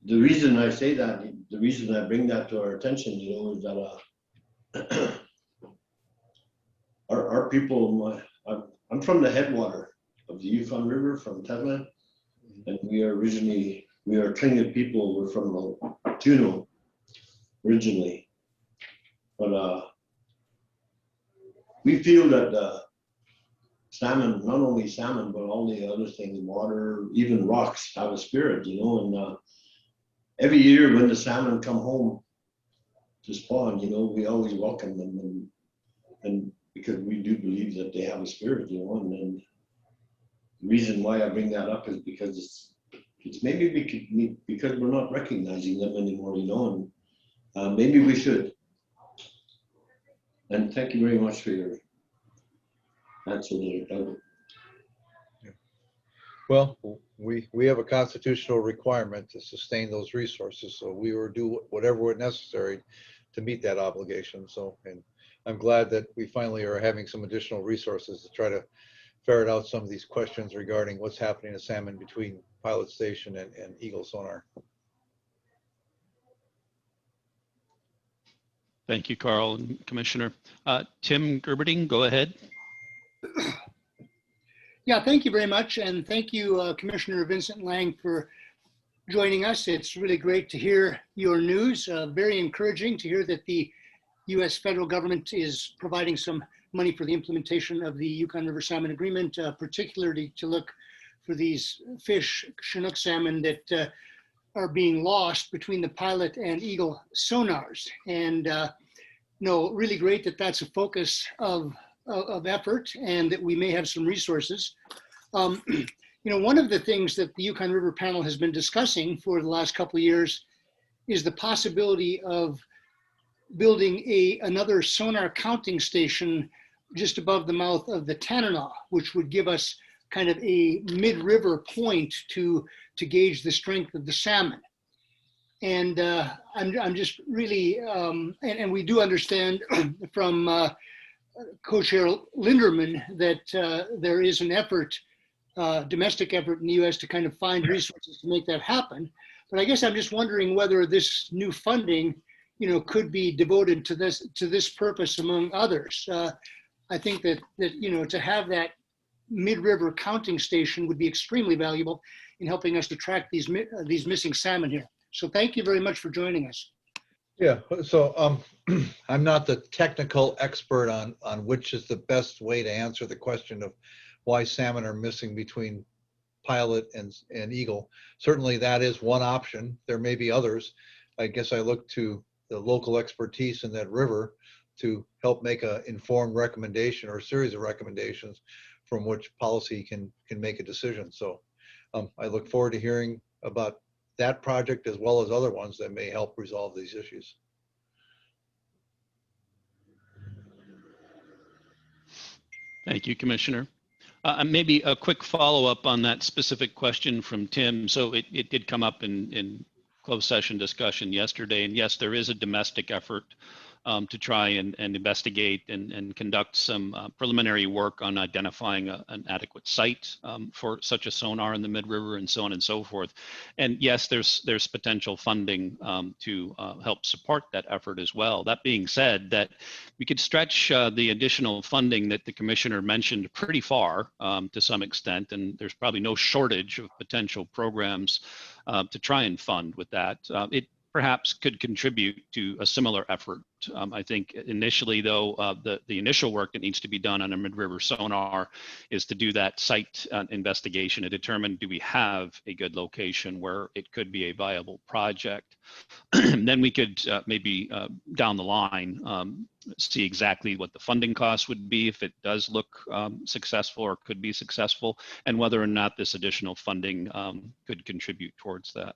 the reason I say that, the reason I bring that to our attention, you know, is that our people, I'm from the headwater of the Yukon River, from Tedland, and we are Tlingit people. We're from Juneau originally, but we feel that salmon, not only salmon, but all the other things, water, even rocks, have a spirit, you know. And every year when the salmon come home to spawn, you know, we always welcome them, and because we do believe that they have a spirit, you know. And then the reason why I bring that up is because it's maybe because we're not recognizing them anymore, you know, and maybe we should. And thank you very much for your answer there, Doug. Well, we have a constitutional requirement to sustain those resources, so we will do whatever is necessary to meet that obligation. So, and I'm glad that we finally are having some additional resources to try to ferret out some of these questions regarding what's happening to salmon between Pilot Station and Eagle Sonar. Thank you, Carl and Commissioner. Tim Gerberding, go ahead. Yeah, thank you very much. And thank you, Commissioner Vincent Lang, for joining us. It's really great to hear your news. Very encouraging to hear that the U.S. federal government is providing some money for the implementation of the Yukon River Salmon Agreement, particularly to look for these fish, Chinook salmon, that are being lost between the Pilot and Eagle sonars. And no, really great that that's a focus of effort and that we may have some resources. You know, one of the things that the Yukon River Panel has been discussing for the last couple of years is the possibility of building another sonar counting station just above the mouth of the Tanana, which would give us kind of a mid-river point to gauge the strength of the salmon. And I'm just really, and we do understand from Co-Chair Linderman that there is an effort, domestic effort in the U.S. to kind of find resources to make that happen. But I guess I'm just wondering whether this new funding, you know, could be devoted to this purpose among others. I think that you know, to have that mid-river counting station would be extremely valuable in helping us to track these missing salmon here. So thank you very much for joining us. Yeah, so I'm not the technical expert on which is the best way to answer the question of why salmon are missing between Pilot and Eagle. Certainly that is one option. There may be others. I guess I look to the local expertise in that river to help make an informed recommendation or a series of recommendations from which policy can make a decision. So I look forward to hearing about that project as well as other ones that may help resolve these issues. Thank you, Commissioner. Maybe a quick follow-up on that specific question from Tim. So it did come up in closed session discussion yesterday. And yes, there is a domestic effort to try and investigate and conduct some preliminary work on identifying an adequate site for such a sonar in the mid-river and so on and so forth. And yes, there's potential funding to help support that effort as well. That being said, that we could stretch the additional funding that the Commissioner mentioned pretty far to some extent, and there's probably no shortage of potential programs to try and fund with that. It perhaps could contribute to a similar effort. I think initially, though, the initial work that needs to be done on a mid-river sonar is to do that site investigation to determine, do we have a good location where it could be a viable project? Then we could maybe down the line see exactly what the funding costs would be if it does look successful or could be successful, and whether or not this additional funding could contribute towards that.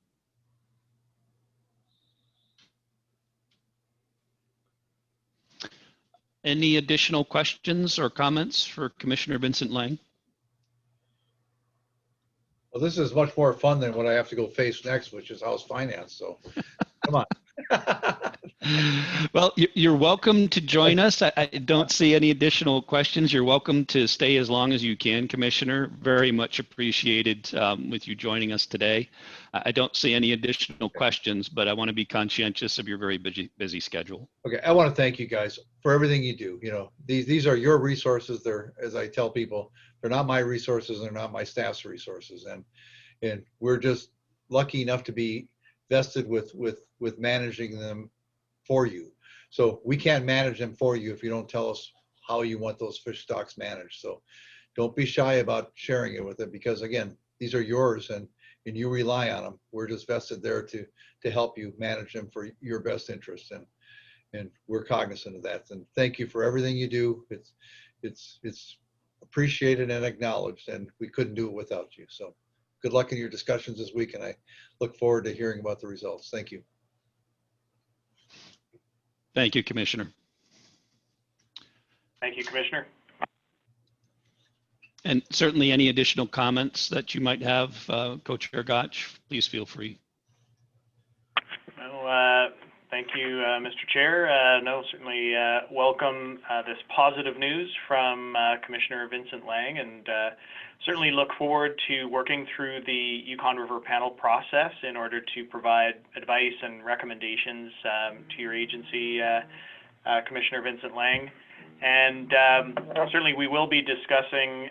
Any additional questions or comments for Commissioner Vincent Lang? Well, this is much more fun than what I have to go face next, which is House Finance. So come on. Well, you're welcome to join us. I don't see any additional questions. You're welcome to stay as long as you can, Commissioner. Very much appreciated with you joining us today. I don't see any additional questions, but I want to be conscientious of your very busy schedule. Okay, I want to thank you guys for everything you do. You know, these are your resources. They're, as I tell people, they're not my resources. They're not my staff's resources, and we're just lucky enough to be vested with managing them for you. So we can't manage them for you if you don't tell us how you want those fish stocks managed. So don't be shy about sharing it with them, because again, these are yours and you rely on them. We're just vested there to help you manage them for your best interest, and we're cognizant of that. And thank you for everything you do. It's appreciated and acknowledged, and we couldn't do it without you. So good luck in your discussions this week, and I look forward to hearing about the results. Thank you. Thank you, Commissioner. Thank you, Commissioner. And certainly any additional comments that you might have, Co-Chair Gotch, please feel free. No, thank you, Mr. Chair. No, certainly welcome this positive news from Commissioner Vincent Lang, and certainly look forward to working through the Yukon River Panel process in order to provide advice and recommendations to your agency, Commissioner Vincent Lang. And certainly we will be discussing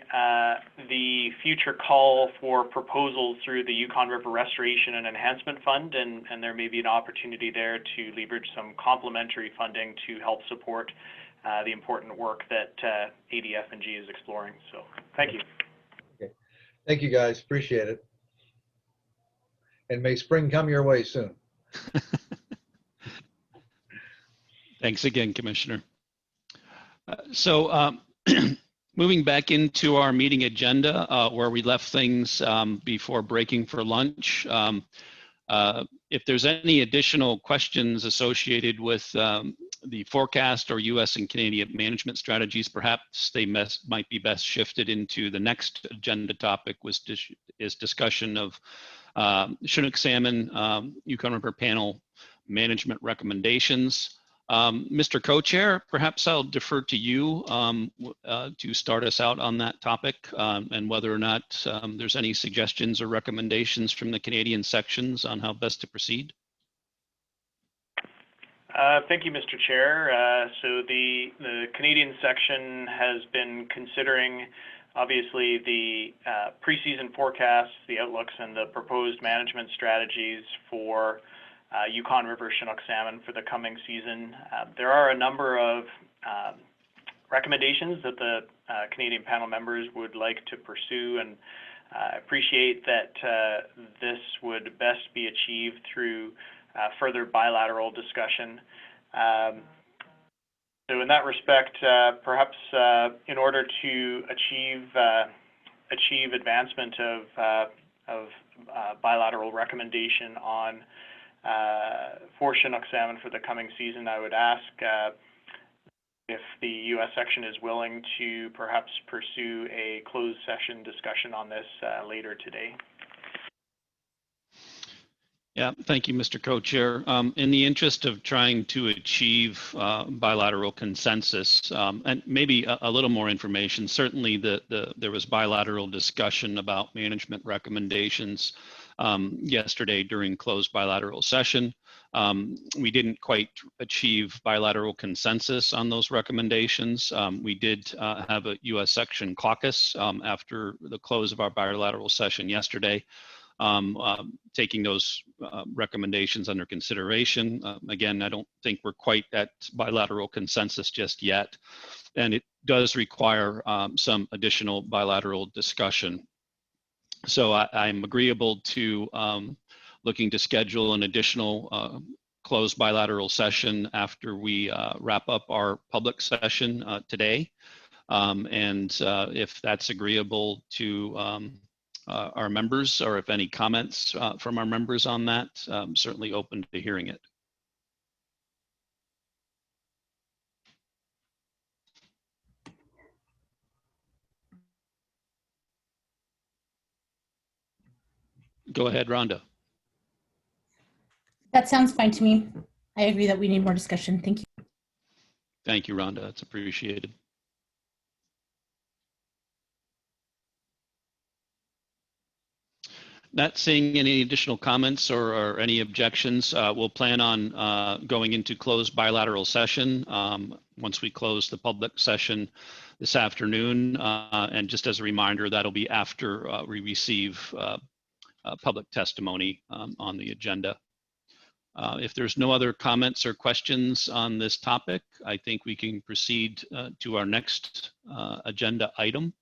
the future call for proposals through the Yukon River Restoration and Enhancement Fund, and there may be an opportunity there to leverage some complementary funding to help support the important work that ADF&G is exploring. So thank you. Okay. Thank you, guys. Appreciate it. And may spring come your way soon. Thanks again, Commissioner. So moving back into our meeting agenda where we left things before breaking for lunch. If there's any additional questions associated with the forecast or US and Canadian management strategies, perhaps they might be best shifted into the next agenda topic, which is discussion of Chinook salmon, Yukon River Panel management recommendations. Mr. Co-Chair, perhaps I'll defer to you to start us out on that topic and whether or not there's any suggestions or recommendations from the Canadian sections on how best to proceed. Thank you, Mr. Chair. So the Canadian section has been considering, obviously, the preseason forecasts, the outlooks, and the proposed management strategies for Yukon River Chinook salmon for the coming season. There are a number of recommendations that the Canadian panel members would like to pursue, and appreciate that this would best be achieved through further bilateral discussion. So in that respect, perhaps in order to achieve advancement of bilateral recommendation on for Chinook salmon for the coming season, I would ask if the U.S. section is willing to perhaps pursue a closed session discussion on this later today. Yeah, thank you, Mr. Co-Chair. In the interest of trying to achieve bilateral consensus and maybe a little more information, certainly there was bilateral discussion about management recommendations yesterday during closed bilateral session. We didn't quite achieve bilateral consensus on those recommendations. We did have a U.S. section caucus after the close of our bilateral session yesterday. Taking those recommendations under consideration. Again, I don't think we're quite at bilateral consensus just yet, and it does require some additional bilateral discussion. So I'm agreeable to looking to schedule an additional closed bilateral session after we wrap up our public session today. And if that's agreeable to our members, or if any comments from our members on that, certainly open to hearing it. Go ahead, Rhonda. That sounds fine to me. I agree that we need more discussion. Thank you. Thank you, Rhonda. That's appreciated. Not seeing any additional comments or any objections, we'll plan on going into closed bilateral session once we close the public session this afternoon. And just as a reminder, that'll be after we receive public testimony on the agenda. If there's no other comments or questions on this topic, I think we can proceed to our next agenda item.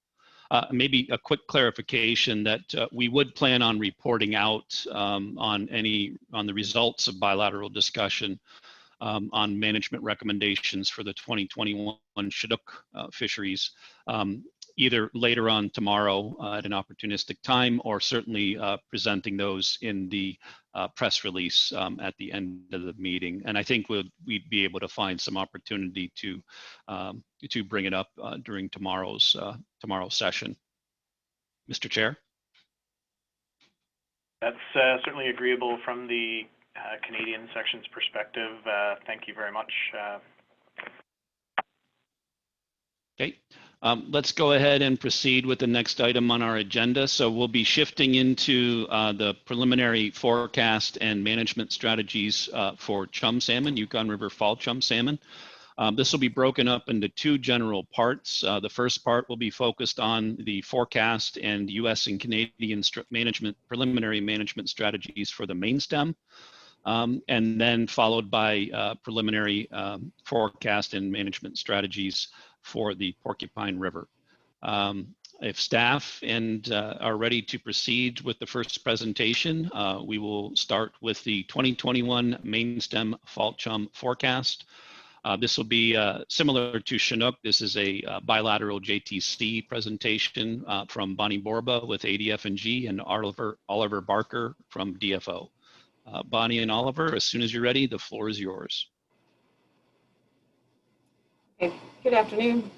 Maybe a quick clarification that we would plan on reporting out on the results of bilateral discussion on management recommendations for the 2021 Chinook fisheries, either later on tomorrow at an opportunistic time, or certainly presenting those in the press release at the end of the meeting. And I think we'd be able to find some opportunity to bring it up during tomorrow's session. Mr. Chair? That's certainly agreeable from the Canadian section's perspective. Thank you very much. Okay, let's go ahead and proceed with the next item on our agenda. So we'll be shifting into the preliminary forecast and management strategies for chum salmon, Yukon River fall chum salmon. This will be broken up into two general parts. The first part will be focused on the forecast and U.S. and Canadian preliminary management strategies for the Mainstem. And then followed by preliminary forecast and management strategies for the Porcupine River. If staff are ready to proceed with the first presentation, we will start with the 2021 Mainstem fall chum forecast. This will be similar to Chinook. This is a bilateral JTC presentation from Bonnie Borba with ADF&G and Oliver Barker from DFO. Bonnie and Oliver, as soon as you're ready, the floor is yours. Okay, good afternoon.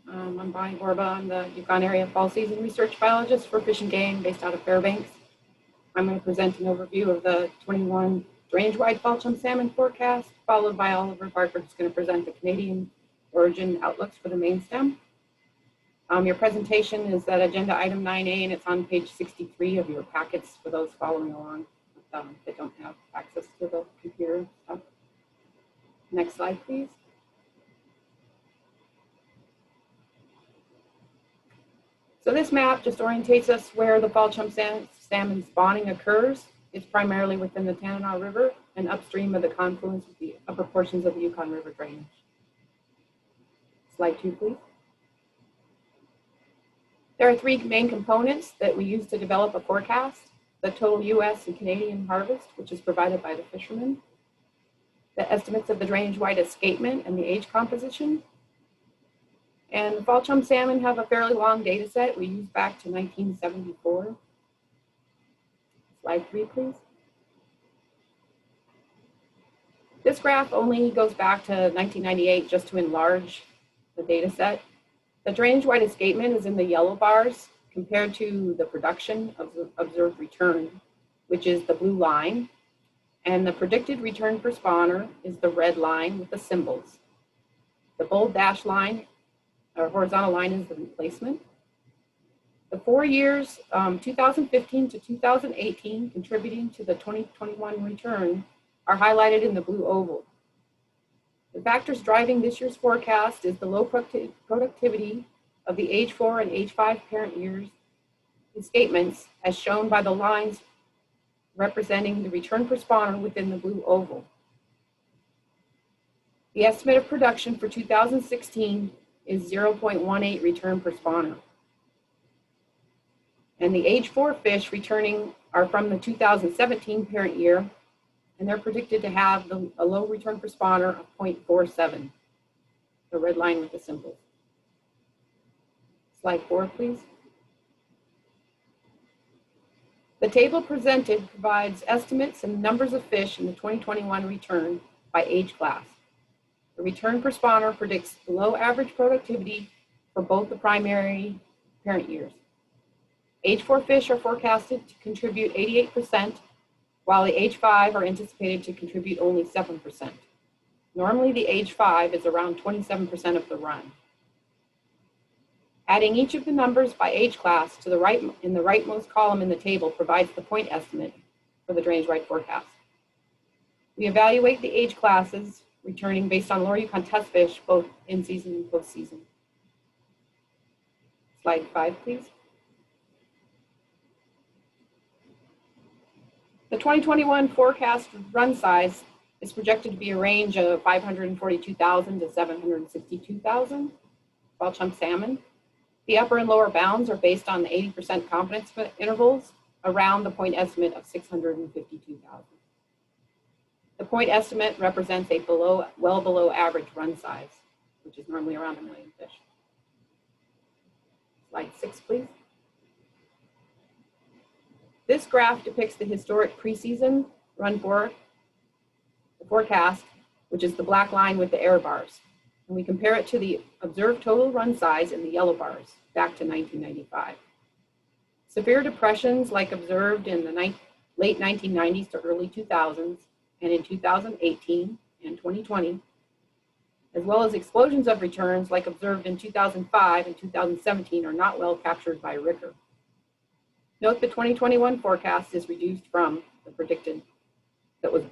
I'm Bonnie Borba. I'm the Yukon area fall season research biologist for Fish and Game based out of Fairbanks. I'm going to present an overview of the 21 range-wide fall chum salmon forecast, followed by Oliver Barker, who's going to present the Canadian origin outlooks for the Mainstem. Your presentation is at agenda item 9A, and it's on page 63 of your packets for those following along that don't have access to the computer stuff. Next slide, please. So this map just orientates us where the fall chum salmon spawning occurs. It's primarily within the Tanana River and upstream of the confluence with the upper portions of the Yukon River drainage. Slide 2, please. There are three main components that we use to develop a forecast: the total U.S. and Canadian harvest, which is provided by the fishermen; the estimates of the drainage-wide escapement and the age composition. And the fall chum salmon have a fairly long data set. We use back to 1974. Slide 3, please. This graph only goes back to 1998 just to enlarge the data set. The drainage-wide escapement is in the yellow bars compared to the production of the observed return, which is the blue line. And the predicted return per spawner is the red line with the symbols. The bold dash line, or horizontal line, is the replacement. The 4 years, 2015 to 2018, contributing to the 2021 return are highlighted in the blue oval. The factors driving this year's forecast is the low productivity of the age 4 and age 5 parent years escapements, as shown by the lines representing the return per spawner within the blue oval. The estimate of production for 2016 is 0.18 return per spawner. And the age 4 fish returning are from the 2017 parent year, and they're predicted to have a low return per spawner of 0.47, the red line with the symbols. Slide 4, please. The table presented provides estimates and numbers of fish in the 2021 return by age class. The return per spawner predicts below average productivity for both the primary parent years. Age 4 fish are forecasted to contribute 88%, while the age 5 are anticipated to contribute only 7%. Normally, the age 5 is around 27% of the run. Adding each of the numbers by age class to the right in the rightmost column in the table provides the point estimate for the drainage-wide forecast. We evaluate the age classes returning based on Lower Yukon test fish, both in season and post-season. Slide 5, please. The 2021 forecast run size is projected to be a range of 542,000 to 762,000 fall chum salmon. The upper and lower bounds are based on the 80% confidence intervals around the point estimate of 652,000. The point estimate represents a well below average run size, which is normally around 1 million fish. Slide 6, please. This graph depicts the historic preseason run forecast, which is the black line with the error bars. And we compare it to the observed total run size in the yellow bars back to 1995. Severe depressions like observed in the late 1990s to early 2000s and in 2018 and 2020, as well as explosions of returns like observed in 2005 and 2017 are not well captured by Ricker. Note the 2021 forecast is reduced from the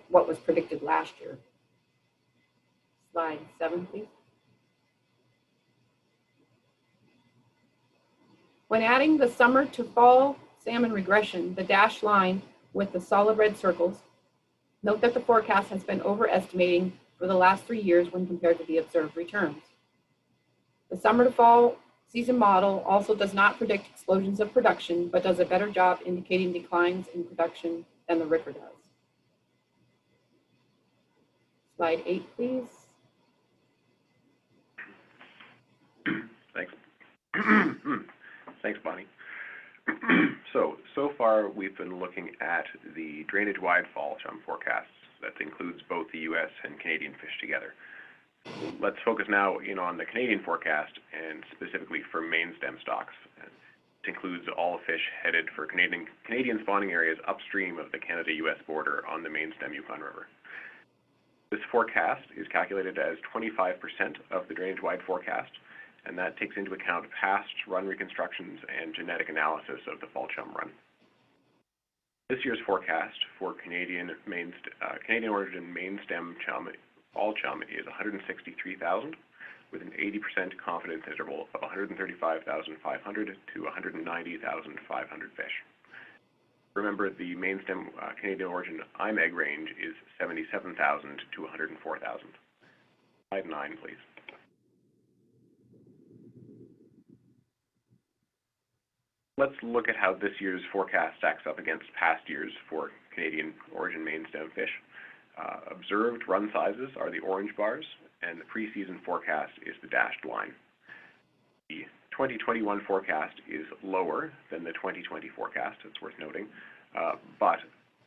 what was predicted last year. Slide 7, please. When adding the summer to fall salmon regression, the dashed line with the solid red circles, note that the forecast has been overestimating for the last 3 years when compared to the observed returns. The summer to fall season model also does not predict explosions of production, but does a better job indicating declines in production than the Ricker does. Slide 8, please. Thanks. Thanks, Bonnie. So far, we've been looking at the drainage-wide fall chum forecasts. That includes both the U.S. and Canadian fish together. Let's focus now on the Canadian forecast, and specifically for Mainstem stocks. It includes all fish headed for Canadian spawning areas upstream of the Canada-U.S. border on the Mainstem Yukon River. This forecast is calculated as 25% of the drainage-wide forecast, and that takes into account past run reconstructions and genetic analysis of the fall chum run. This year's forecast for Canadian origin Mainstem chum, fall chum, is 163,000, with an 80% confidence interval of 135,500 to 190,500 fish. Remember, the Mainstem Canadian origin IM egg range is 77,000 to 104,000. Slide 9, please. Let's look at how this year's forecast stacks up against past years for Canadian origin Mainstem fish. Observed run sizes are the orange bars, and the preseason forecast is the dashed line. The 2021 forecast is lower than the 2020 forecast, it's worth noting, but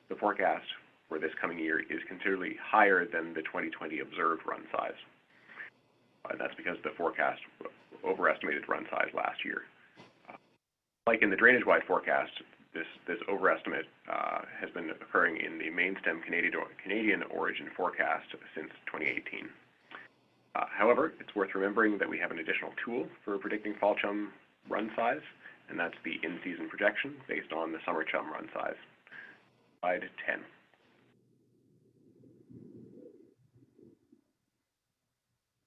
the forecast for this coming year is considerably higher than the 2020 observed run size. And that's because the forecast overestimated run size last year. Like in the drainage-wide forecast, this overestimate has been occurring in the Mainstem Canadian origin forecast since 2018. However, it's worth remembering that we have an additional tool for predicting fall chum run size, and that's the in-season projection based on the summer chum run size. Slide 10.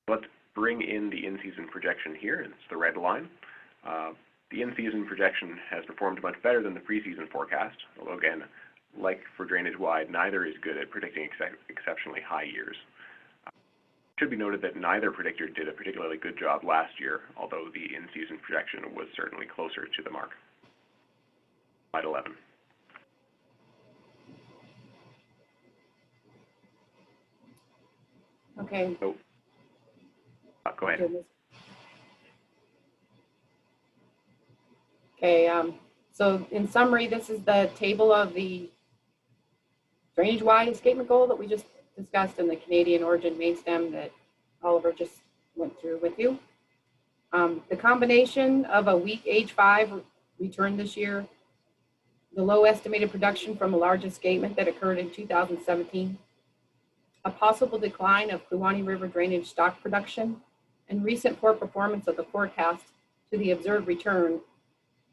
Let's bring in the in-season projection here. It's the red line. The in-season projection has performed much better than the preseason forecast, although again, like for drainage-wide, neither is good at predicting exceptionally high years. It should be noted that neither predictor did a particularly good job last year, although the in-season projection was certainly closer to the mark. Slide 11. Okay. Oh. Go ahead. Okay, so in summary, this is the table of the drainage-wide escapement goal that we just discussed in the Canadian origin Mainstem that Oliver just went through with you. The combination of a weak age 5 return this year, the low estimated production from a large escapement that occurred in 2017, a possible decline of Kluane River drainage stock production, and recent poor performance of the forecast to the observed return,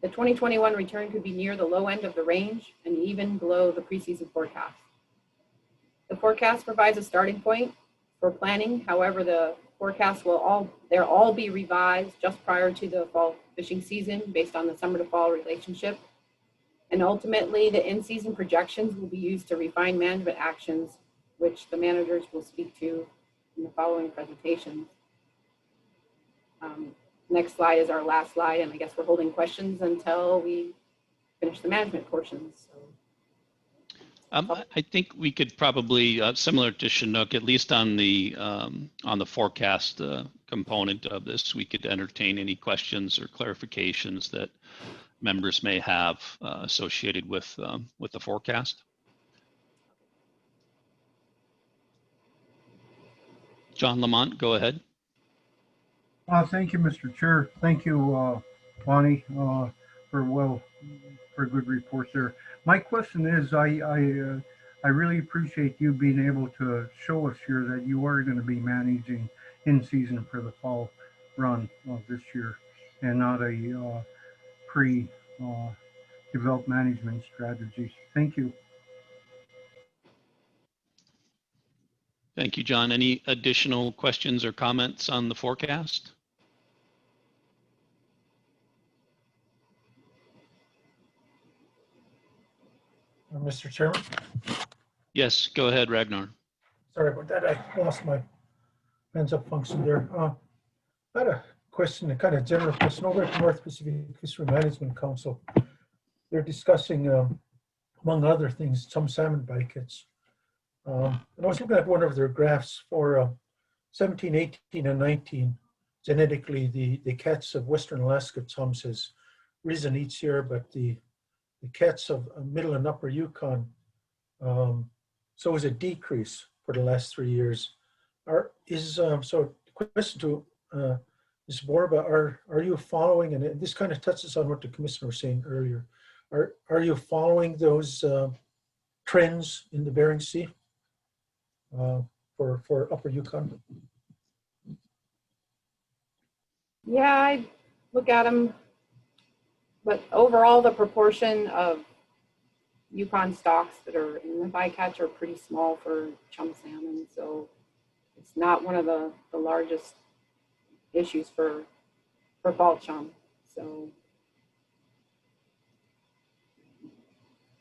the 2021 return could be near the low end of the range and even below the preseason forecast. The forecast provides a starting point for planning. However, the forecast will all be revised just prior to the fall fishing season based on the summer to fall relationship. And ultimately, the in-season projections will be used to refine management actions, which the managers will speak to in the following presentations. Next slide is our last slide, and I guess we're holding questions until we finish the management portions. So. I think we could probably, similar to Chinook, at least on the forecast component of this, we could entertain any questions or clarifications that members may have associated with the forecast. John Lamont, go ahead. Thank you, Mr. Chair. Thank you, Bonnie, for a good report there. My question is, I really appreciate you being able to show us here that you are going to be managing in season for the fall run this year, and not a pre-developed management strategy. Thank you. Thank you, John. Any additional questions or comments on the forecast? Mr. Chairman? Yes, go ahead, Ragnar. Sorry about that. I lost my hands up function there. I had a question, a kind of general question over at North Pacific Fishery Management Council. They're discussing, among other things, some salmon bycatch. And I was looking at one of their graphs for 17, 18, and 19. Genetically, the catch of Western Alaska chums has risen each year, but the catch of Middle and Upper Yukon, so was a decrease for the last 3 years. So the question to Ms. Borba, are you following, and this kind of touches on what the commissioner was saying earlier, are you following those trends in the Bering Sea for Upper Yukon? Yeah, I look at them, but overall the proportion of Yukon stocks that are in the bycatch are pretty small for chum salmon, so it's not one of the largest issues for fall chum. So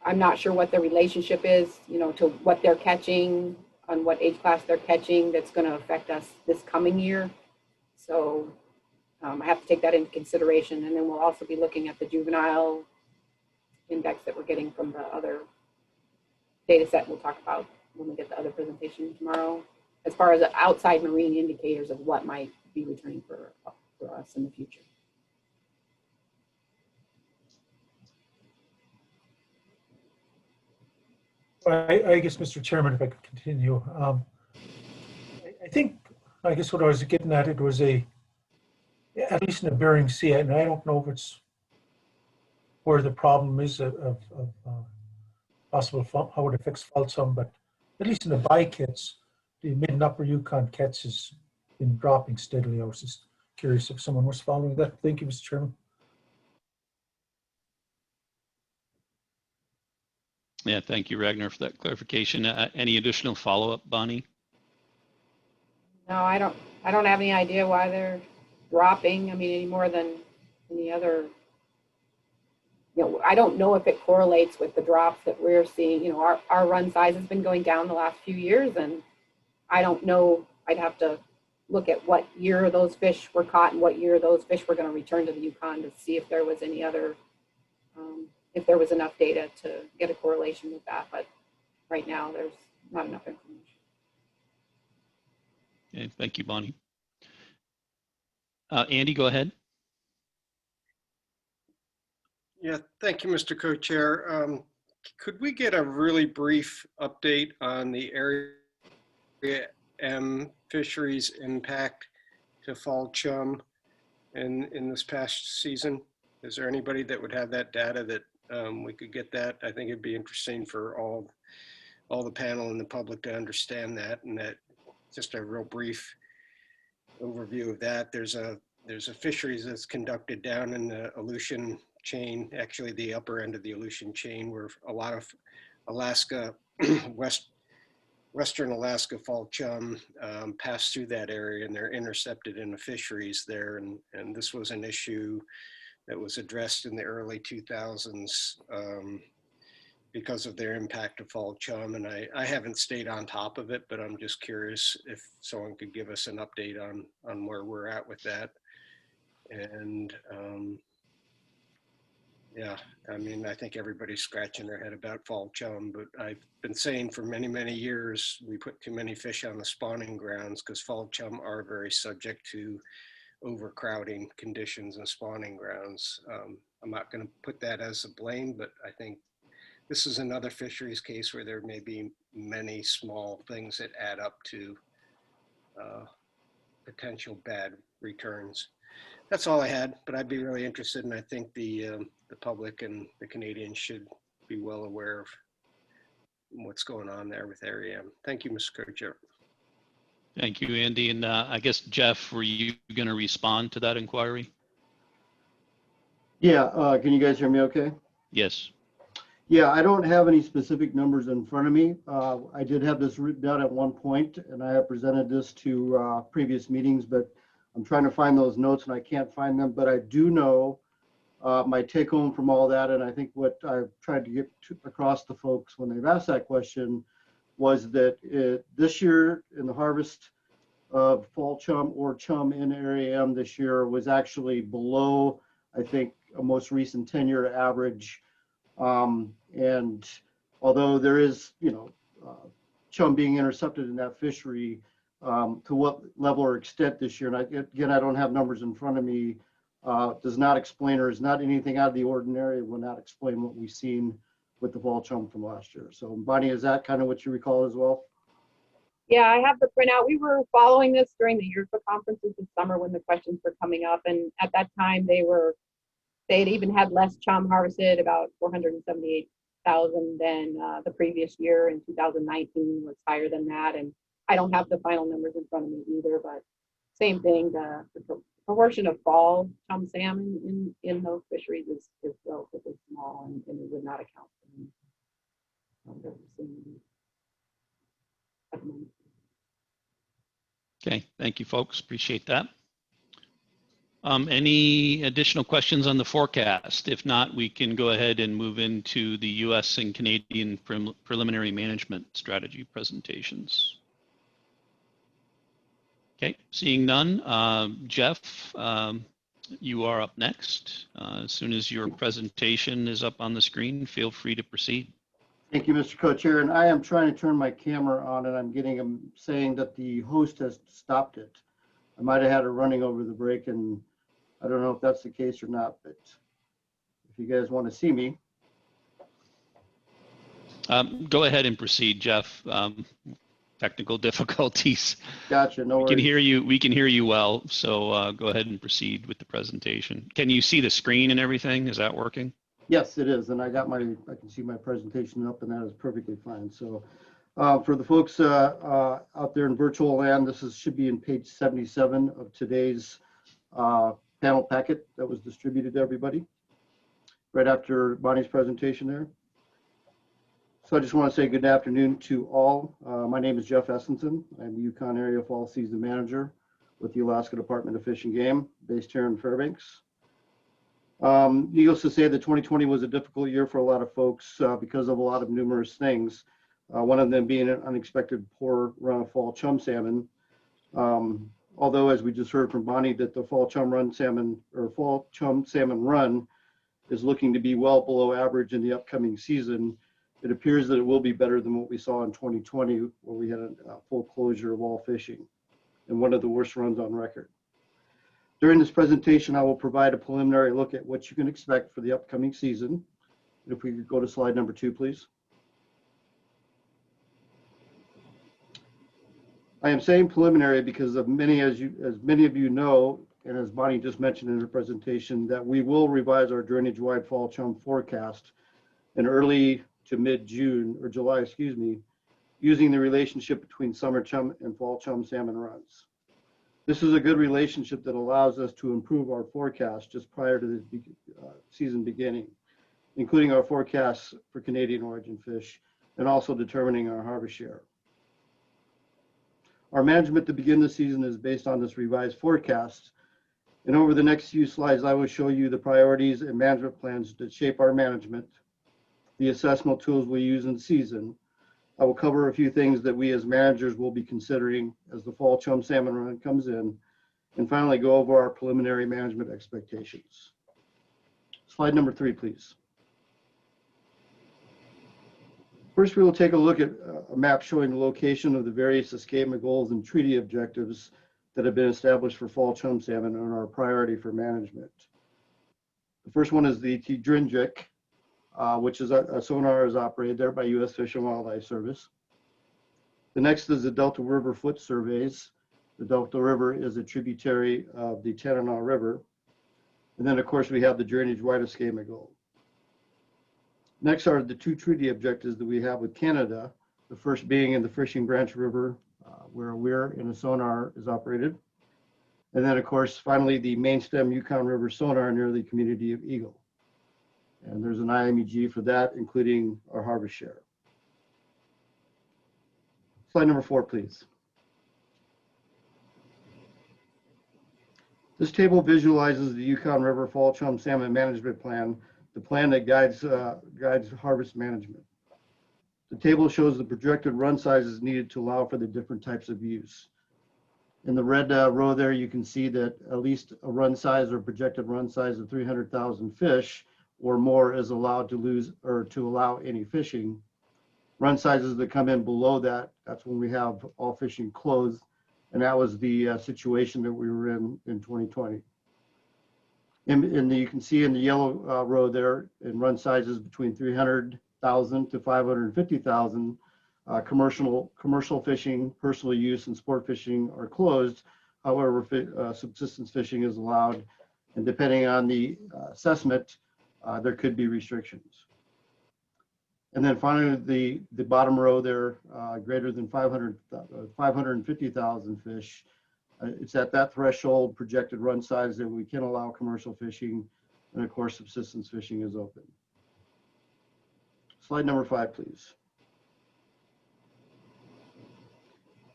I'm not sure what the relationship is, to what they're catching, on what age class they're catching, that's going to affect us this coming year. So I have to take that into consideration, and then we'll also be looking at the juvenile index that we're getting from the other data set we'll talk about when we get the other presentation tomorrow, as far as the outside marine indicators of what might be returning for us in the future. I guess, Mr. Chairman, if I could continue. I think, I guess what I was getting at, it was at least in the Bering Sea, and I don't know if it's where the problem is of possible fault, how it affects fault zone, but at least in the bikits, the mid and upper Yukon catch has been dropping steadily. I was just curious if someone was following that. Thank you, Mr. Chairman. Yeah, thank you, Ragnar, for that clarification. Any additional follow-up, Bonnie? No, I don't have any idea why they're dropping. I mean, any more than any other. You know, I don't know if it correlates with the drops that we're seeing. You know, our run size has been going down the last few years, and I don't know. I'd have to look at what year those fish were caught and what year those fish were going to return to the Yukon to see if there was any other, if there was enough data to get a correlation with that. But right now, there's not enough information. Okay, thank you, Bonnie. Andy, go ahead. Yeah, thank you, Mr. Co-Chair. Could we get a really brief update on the Area M fisheries impact to fall chum in this past season? Is there anybody that would have that data that we could get that? I think it'd be interesting for all the panel and the public to understand that, and that just a real brief overview of that. There's a fisheries that's conducted down in the Aleutian chain, actually the upper end of the Aleutian chain, where a lot of Alaska, Western Alaska fall chum pass through that area, and they're intercepted in the fisheries there. And this was an issue that was addressed in the early 2000s because of their impact of fall chum. And I haven't stayed on top of it, but I'm just curious if someone could give us an update on where we're at with that. And yeah, I mean, I think everybody's scratching their head about fall chum, but I've been saying for many, many years, we put too many fish on the spawning grounds because fall chum are very subject to overcrowding conditions and spawning grounds. I'm not going to put that as a blame, but I think this is another fisheries case where there may be many small things that add up to potential bad returns. That's all I had, but I'd be really interested, and I think the public and the Canadians should be well aware of what's going on there with Area M. Thank you, Mr. Co-Chair. Thank you, Andy. And I guess, Jeff, were you going to respond to that inquiry? Yeah, can you guys hear me okay? Yes. Yeah, I don't have any specific numbers in front of me. I did have this written down at one point, and I have presented this to previous meetings, but I'm trying to find those notes and I can't find them. But I do know my take home from all that, and I think what I've tried to get across to folks when they've asked that question was that this year in the harvest of fall chum or chum in Area M this year was actually below, I think, a most recent 10-year average. And although there is, chum being intercepted in that fishery, to what level or extent this year, and again, I don't have numbers in front of me, does not explain, or is not anything out of the ordinary, will not explain what we've seen with the fall chum from last year. So Bonnie, is that kind of what you recall as well? Yeah, I have the printout. We were following this during the YURFA conferences this summer when the questions were coming up, and at that time they had even had less chum harvested, about 478,000 than the previous year. In 2019 was higher than that, and I don't have the final numbers in front of me either, but same thing, the proportion of fall chum salmon in those fisheries is relatively small, and it would not account for them. Okay, thank you, folks. Appreciate that. Any additional questions on the forecast? If not, we can go ahead and move into the U.S. and Canadian preliminary management strategy presentations. Okay, seeing none. Jeff, you are up next. As soon as your presentation is up on the screen, feel free to proceed. Thank you, Mr. Co-Chair. And I am trying to turn my camera on and I'm getting them saying that the host has stopped it. I might have had it running over the break and I don't know if that's the case or not, but if you guys want to see me. Go ahead and proceed, Jeff. Technical difficulties. Gotcha, no worries. We can hear you well, so go ahead and proceed with the presentation. Can you see the screen and everything? Is that working? Yes, it is. And I can see my presentation up and that is perfectly fine. So for the folks out there in virtual land, should be in page 77 of today's panel packet that was distributed to everybody right after Bonnie's presentation there. So I just want to say good afternoon to all. My name is Jeff Essenson. I'm the Yukon Area Fall Season Manager with the Alaska Department of Fish and Game based here in Fairbanks. Needless to say that 2020 was a difficult year for a lot of folks because of a lot of numerous things. One of them being an unexpected poor run of fall chum salmon. Although, as we just heard from Bonnie, that the fall chum salmon run is looking to be well below average in the upcoming season, it appears that it will be better than what we saw in 2020, where we had a full closure of all fishing and one of the worst runs on record. During this presentation, I will provide a preliminary look at what you can expect for the upcoming season. If we could go to slide number 2, please. I am saying preliminary because as many of you know, and as Bonnie just mentioned in her presentation, that we will revise our drainage-wide fall chum forecast in early to mid-June, or July, excuse me, using the relationship between summer chum and fall chum salmon runs. This is a good relationship that allows us to improve our forecast just prior to the season beginning, including our forecasts for Canadian origin fish and also determining our harvest share. Our management to begin the season is based on this revised forecast. And over the next few slides, I will show you the priorities and management plans that shape our management, the assessment tools we use in season. I will cover a few things that we as managers will be considering as the fall chum salmon run comes in, and finally go over our preliminary management expectations. Slide number 3, please. First, we will take a look at a map showing the location of the various escapement goals and treaty objectives that have been established for fall chum salmon and our priority for management. The first one is the Tdrinjik, which is a sonar is operated there by U.S. Fish and Wildlife Service. The next is the Delta River foot surveys. The Delta River is a tributary of the Tanana River. And then, of course, we have the drainage-wide escapement goal. Next are the 2 treaty objectives that we have with Canada, the first being in the Fishing Branch River, where a weir and a sonar is operated. And then, of course, finally, the Mainstem Yukon River sonar near the community of Eagle. And there's an IMEG for that, including our harvest share. Slide number 4, please. This table visualizes the Yukon River Fall Chum Salmon Management Plan, the plan that guides harvest management. The table shows the projected run sizes needed to allow for the different types of use. In the red row there, you can see that at least a run size or projected run size of 300,000 fish or more is allowed to lose or to allow any fishing. Run sizes that come in below that, that's when we have all fishing closed. And that was the situation that we were in 2020. You can see in the yellow row there, in run sizes between 300,000 to 550,000, commercial fishing, personal use, and sport fishing are closed. However, subsistence fishing is allowed, and depending on the assessment, there could be restrictions. And then finally, the bottom row there, greater than 550,000 fish. It's at that threshold projected run size that we can allow commercial fishing, and of course, subsistence fishing is open. Slide number 5, please.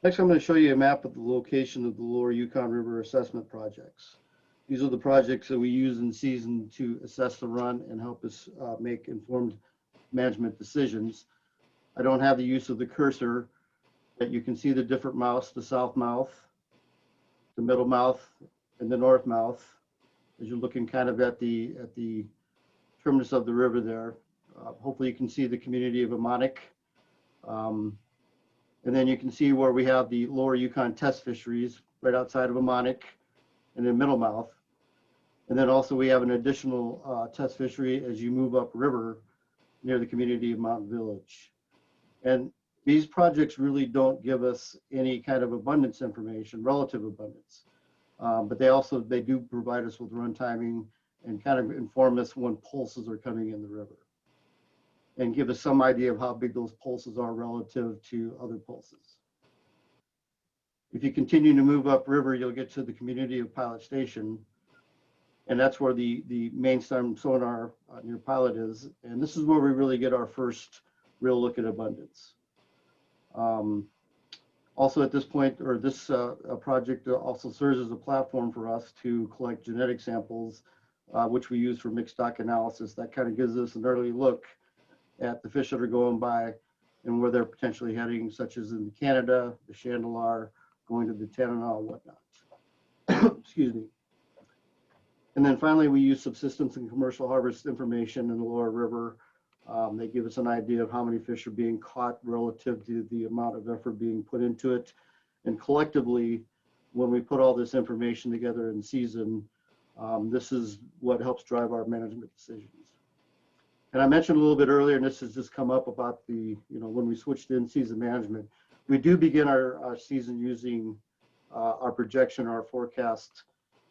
Next, I'm going to show you a map of the location of the Lower Yukon River assessment projects. These are the projects that we use in season to assess the run and help us make informed management decisions. I don't have the use of the cursor, but you can see the different mouths, the south mouth, the middle mouth, and the north mouth, as you're looking kind of at the terminus of the river there. hopefully you can see the community of Amonic. And then you can see where we have the lower Yukon test fisheries right outside of Amonic and in Middlemouth. And then also we have an additional test fishery as you move up river near the community of Mountain Village. And these projects really don't give us any kind of abundance information, relative abundance. But they do provide us with run timing and kind of inform us when pulses are coming in the river and give us some idea of how big those pulses are relative to other pulses. If you continue to move upriver, you'll get to the community of Pilot Station, and that's where the Mainstem sonar near Pilot is. And this is where we really get our first real look at abundance. Also at this point, or this project also serves as a platform for us to collect genetic samples, which we use for mixed stock analysis. That kind of gives us an early look at the fish that are going by and where they're potentially heading, such as in Canada, the Chandelar, going to the Tanana and whatnot. Excuse me. And then finally, we use subsistence and commercial harvest information in the lower river. They give us an idea of how many fish are being caught relative to the amount of effort being put into it. And collectively, when we put all this information together in season, this is what helps drive our management decisions. And I mentioned a little bit earlier, and this has just come up about when we switched in season management, we do begin our season using our projection, our forecast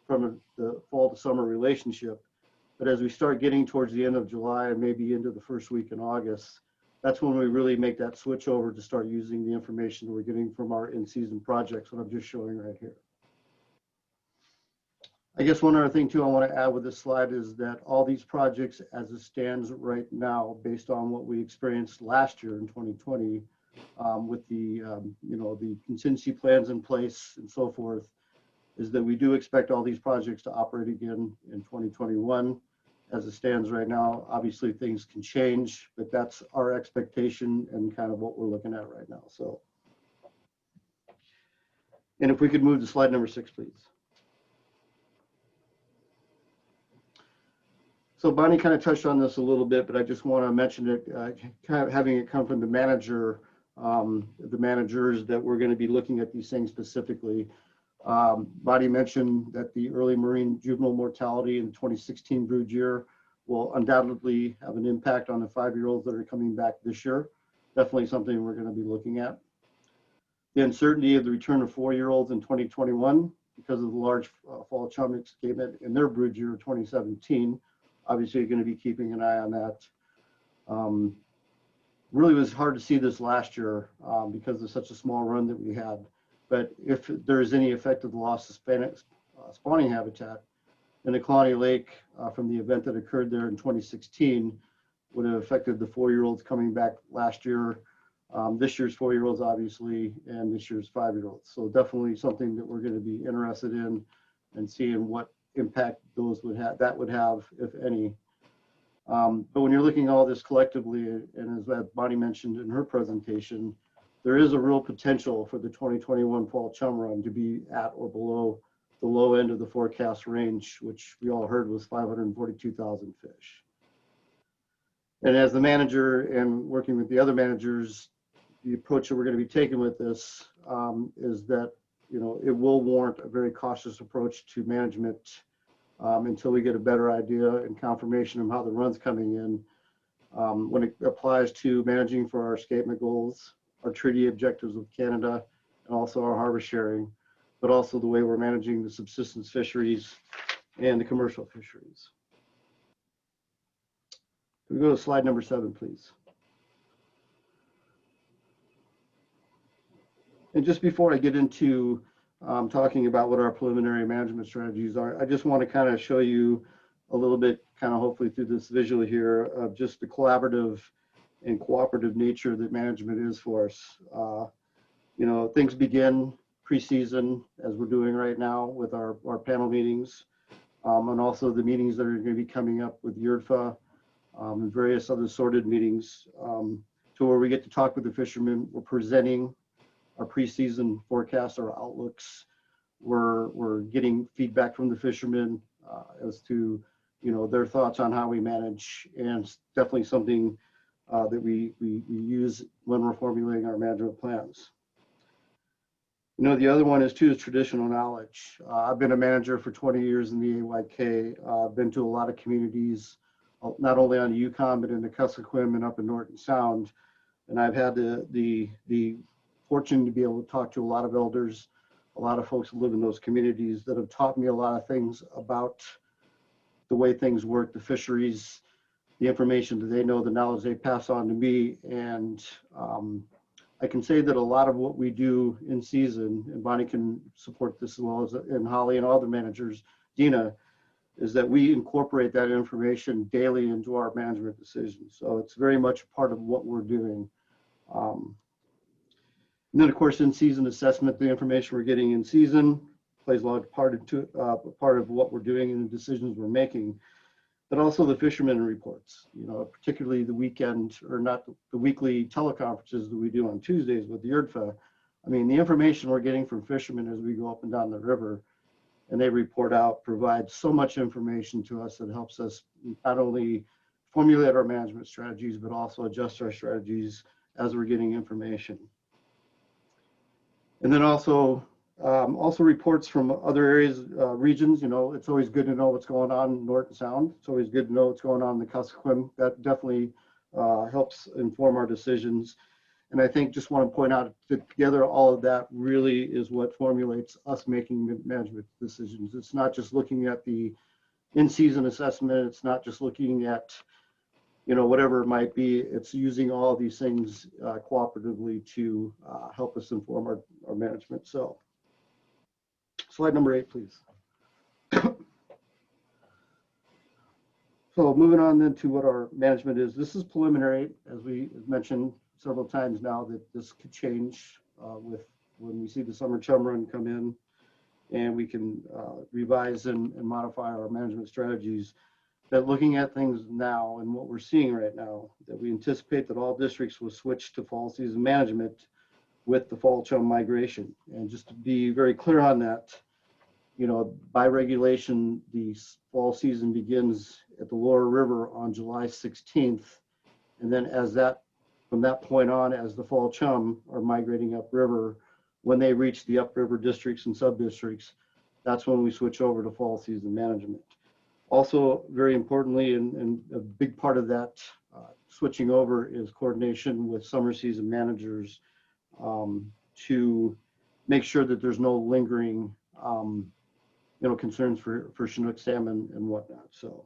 from the fall to summer relationship. But as we start getting towards the end of July and maybe into the first week in August, that's when we really make that switch over to start using the information that we're getting from our in-season projects, what I'm just showing right here. I guess one other thing too I want to add with this slide is that all these projects as it stands right now, based on what we experienced last year in 2020, with the the contingency plans in place and so forth, is that we do expect all these projects to operate again in 2021 as it stands right now. Obviously things can change, but that's our expectation and kind of what we're looking at right now. So, and if we could move to slide number 6, please. So Bonnie kind of touched on this a little bit, but I just want to mention it, kind of having it come from the manager, the managers that we're going to be looking at these things specifically. Bonnie mentioned that the early marine juvenile mortality in the 2016 brood year will undoubtedly have an impact on the 5-year-olds that are coming back this year. Definitely something we're going to be looking at. The uncertainty of the return of 4-year-olds in 2021 because of the large fall chum escapement in their brood year of 2017. Obviously, you're going to be keeping an eye on that. Really was hard to see this last year because of such a small run that we had. But if there's any effect of the loss of spawning habitat, then the Colony Lake from the event that occurred there in 2016 would have affected the 4-year-olds coming back last year, this year's 4-year-olds obviously, and this year's 5-year-olds. So definitely something that we're going to be interested in and seeing what impact those would have, if any. But when you're looking at all this collectively, and as Bonnie mentioned in her presentation, there is a real potential for the 2021 fall chum run to be at or below the low end of the forecast range, which we all heard was 542,000 fish. And as the manager and working with the other managers, the approach that we're going to be taking with this is that it will warrant a very cautious approach to management until we get a better idea and confirmation of how the run's coming in. When it applies to managing for our escapement goals, our treaty objectives with Canada, and also our harvest sharing, but also the way we're managing the subsistence fisheries and the commercial fisheries. Can we go to slide number 7, please? And just before I get into talking about what our preliminary management strategies are, I just want to kind of show you a little bit, kind of hopefully through this visual here, of just the collaborative and cooperative nature that management is for us. Things begin pre-season, as we're doing right now with our panel meetings, and also the meetings that are going to be coming up with YERDFA and various other sorted meetings, to where we get to talk with the fishermen. We're presenting our pre-season forecasts, our outlooks. We're getting feedback from the fishermen as to their thoughts on how we manage, and it's definitely something that we use when we're formulating our management plans. The other one is traditional knowledge. I've been a manager for 20 years in the AYK. I've been to a lot of communities, not only on the Yukon, but in the Kuskokwim and up in Norton Sound. And I've had the fortune to be able to talk to a lot of elders, a lot of folks who live in those communities that have taught me a lot of things about the way things work, the fisheries, the information that they know, the knowledge they pass on to me. And I can say that a lot of what we do in season, and Bonnie can support this as well as, and Holly and all the managers, Dina, is that we incorporate that information daily into our management decisions. So it's very much part of what we're doing. And then of course, in season assessment, the information we're getting in season plays a large part of what we're doing and the decisions we're making. But also the fishermen reports, particularly the weekend, or not the weekly teleconferences that we do on Tuesdays with the IRDFA. I mean, the information we're getting from fishermen as we go up and down the river and they report out provides so much information to us that helps us not only formulate our management strategies, but also adjust our strategies as we're getting information. And then also reports from other areas, regions. It's always good to know what's going on in Norton Sound. It's always good to know what's going on in the Kuskokwim. That definitely helps inform our decisions. And I think just want to point out that together, all of that really is what formulates us making management decisions. It's not just looking at the in-season assessment. It's not just looking at, whatever it might be. It's using all of these things cooperatively to help us inform our management. So slide number 8, please. So moving on then to what our management is. This is preliminary, as we mentioned several times now, that this could change with when we see the summer chum run come in, and we can revise and modify our management strategies. That looking at things now and what we're seeing right now, that we anticipate that all districts will switch to fall season management with the fall chum migration. And just to be very clear on that, by regulation, the fall season begins at the lower river on July 16th. And then from that point on, as the fall chum are migrating upriver, when they reach the upriver districts and sub-districts, that's when we switch over to fall season management. Also, very importantly, and a big part of that switching over is coordination with summer season managers to make sure that there's no lingering concerns for Chinook salmon and whatnot. So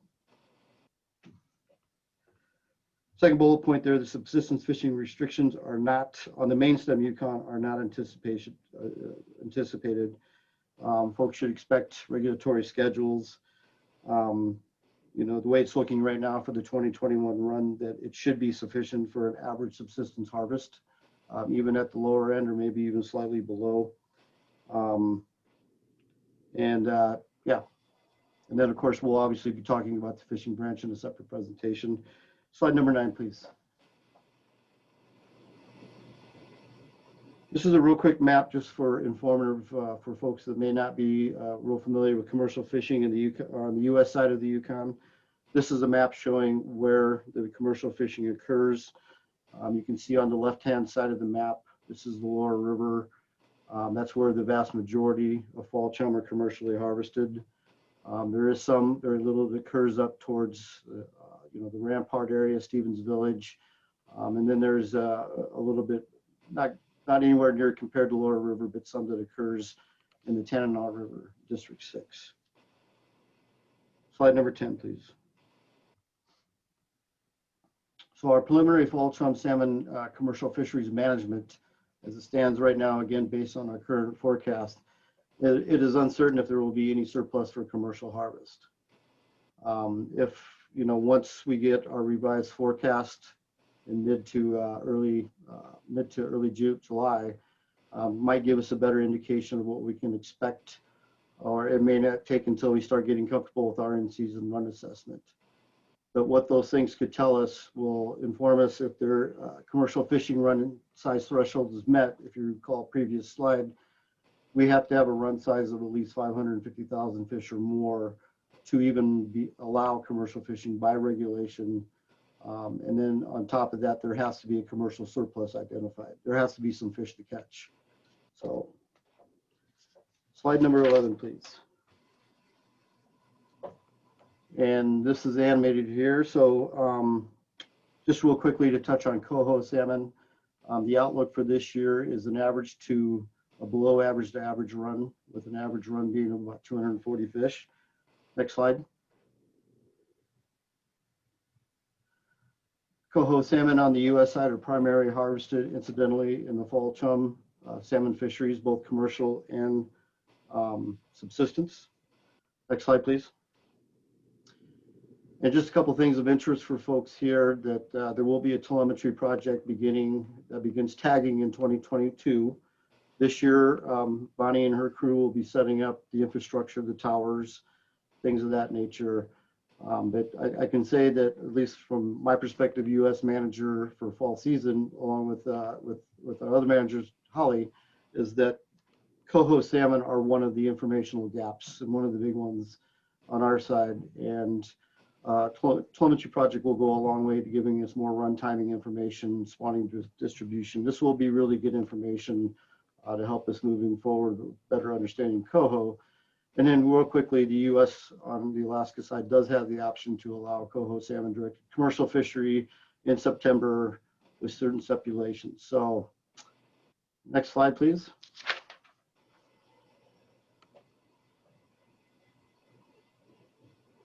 second bullet point there, the subsistence fishing restrictions are not, on the Mainstem Yukon, are not anticipated. Folks should expect regulatory schedules. The way it's looking right now for the 2021 run, that it should be sufficient for an average subsistence harvest, even at the lower end or maybe even slightly below. And then of course, we'll obviously be talking about the fishing branch in a separate presentation. Slide number 9, please. This is a real quick map just for informative for folks that may not be real familiar with commercial fishing in the Yukon, or on the U.S. side of the Yukon. This is a map showing where the commercial fishing occurs. You can see on the left-hand side of the map, this is the lower river. That's where the vast majority of fall chum are commercially harvested. There is some very little that occurs up towards the Rampart area, Stevens Village, and then there's a little bit, not anywhere near compared to lower river, but some that occurs in the Tanana River, District 6. Slide number 10, please. So our preliminary fall chum salmon commercial fisheries management, as it stands right now, again, based on our current forecast, it is uncertain if there will be any surplus for commercial harvest. Once we get our revised forecast in mid to early June, July, might give us a better indication of what we can expect, or it may not take until we start getting comfortable with our in-season run assessment. But what those things could tell us will inform us if their commercial fishing run size threshold is met. If you recall previous slide, we have to have a run size of at least 550,000 fish or more to even allow commercial fishing by regulation. And then on top of that, there has to be a commercial surplus identified. There has to be some fish to catch. So slide number 11, please. And this is animated here. So just real quickly to touch on coho salmon. The outlook for this year is an average to a below average to average run, with an average run being about 240 fish. Next slide. Coho salmon on the U.S. side are primarily harvested incidentally in the fall chum salmon fisheries, both commercial and subsistence. Next slide, please. And just a couple things of interest for folks here, that there will be a telemetry project that begins tagging in 2022. This year, Bonnie and her crew will be setting up the infrastructure, the towers, things of that nature. But I can say that, at least from my perspective, U.S. manager for fall season, along with our other managers, Holly, is that coho salmon are one of the informational gaps and one of the big ones on our side. And telemetry project will go a long way to giving us more run timing information, spawning distribution. This will be really good information to help us moving forward with better understanding coho. And then real quickly, the U.S. on the Alaska side does have the option to allow coho salmon directed commercial fishery in September with certain stipulations. So next slide, please.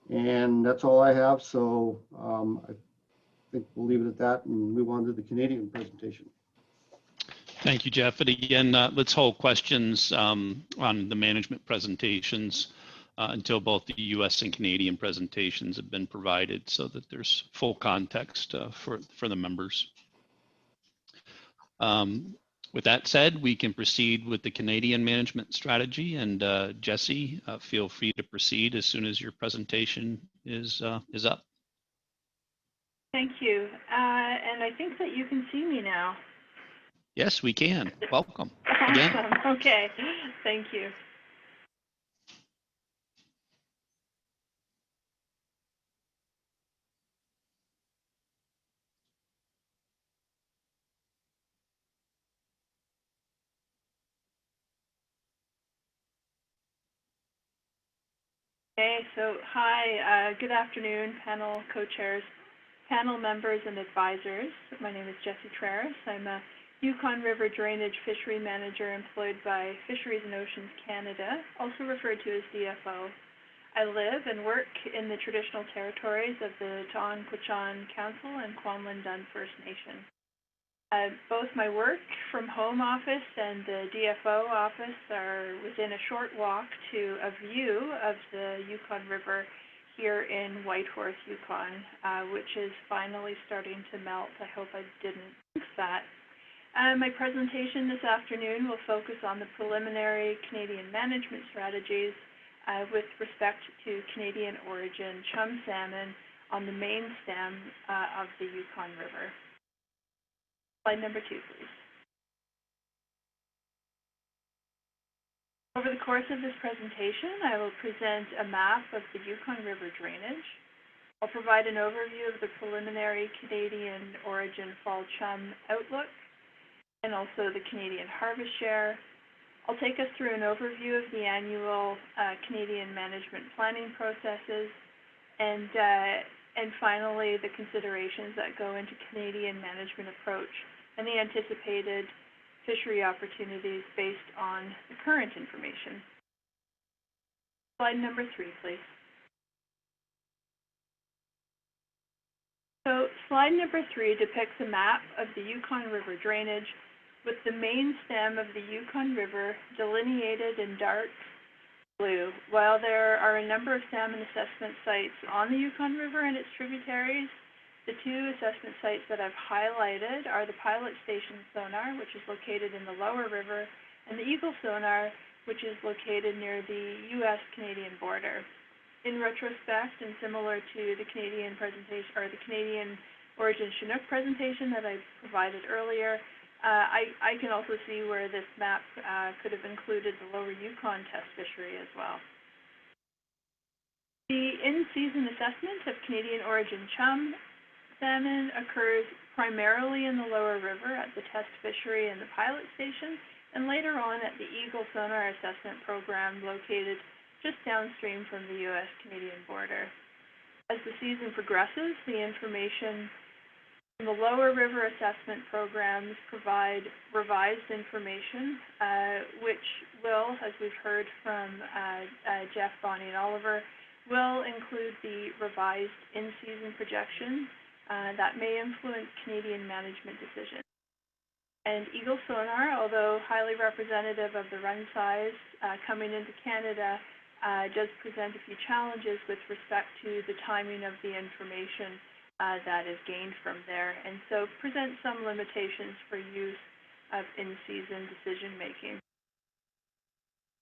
And that's all I have. So I think we'll leave it at that and move on to the Canadian presentation. Thank you, Jeff. And again, let's hold questions on the management presentations until both the U.S. and Canadian presentations have been provided, so that there's full context for the members. With that said, we can proceed with the Canadian management strategy. And Jesse, feel free to proceed as soon as your presentation is up. Thank you. And I think that you can see me now. Yes, we can. Welcome again. Awesome. Okay, thank you. Okay, so hi, good afternoon, panel co-chairs, panel members and advisors. My name is Jessie Traris. I'm a Yukon River Drainage Fishery Manager employed by Fisheries and Oceans Canada, also referred to as DFO. I live and work in the traditional territories of the T'an-Quechan Council and Kwamlin-Dun First Nation. Both my work from home office and the DFO office are within a short walk to a view of the Yukon River here in Whitehorse, Yukon, which is finally starting to melt. I hope I didn't jinx that. My presentation this afternoon will focus on the preliminary Canadian management strategies with respect to Canadian origin chum salmon on the main stem of the Yukon River. Slide number 2, please. Over the course of this presentation, I will present a map of the Yukon River drainage. I'll provide an overview of the preliminary Canadian origin fall chum outlook and also the Canadian harvest share. I'll take us through an overview of the annual Canadian management planning processes and finally the considerations that go into Canadian management approach and the anticipated fishery opportunities based on the current information. Slide number 3, please. So slide number 3 depicts a map of the Yukon River drainage with the main stem of the Yukon River delineated in dark blue. While there are a number of salmon assessment sites on the Yukon River and its tributaries, the 2 assessment sites that I've highlighted are the Pilot Station sonar, which is located in the lower river, and the Eagle sonar, which is located near the U.S.-Canadian border. In retrospect, and similar to the Canadian presentation, or the Canadian origin Chinook presentation that I provided earlier, I can also see where this map could have included the lower Yukon test fishery as well. The in-season assessment of Canadian origin chum salmon occurs primarily in the lower river at the test fishery and the pilot station, and later on at the Eagle Sonar Assessment Program located just downstream from the U.S.-Canadian border. As the season progresses, the information from the lower river assessment programs provide revised information, which will, as we've heard from Jeff, Bonnie, and Oliver, will include the revised in-season projections that may influence Canadian management decisions. And Eagle Sonar, although highly representative of the run size coming into Canada, does present a few challenges with respect to the timing of the information that is gained from there, and so presents some limitations for use of in-season decision-making.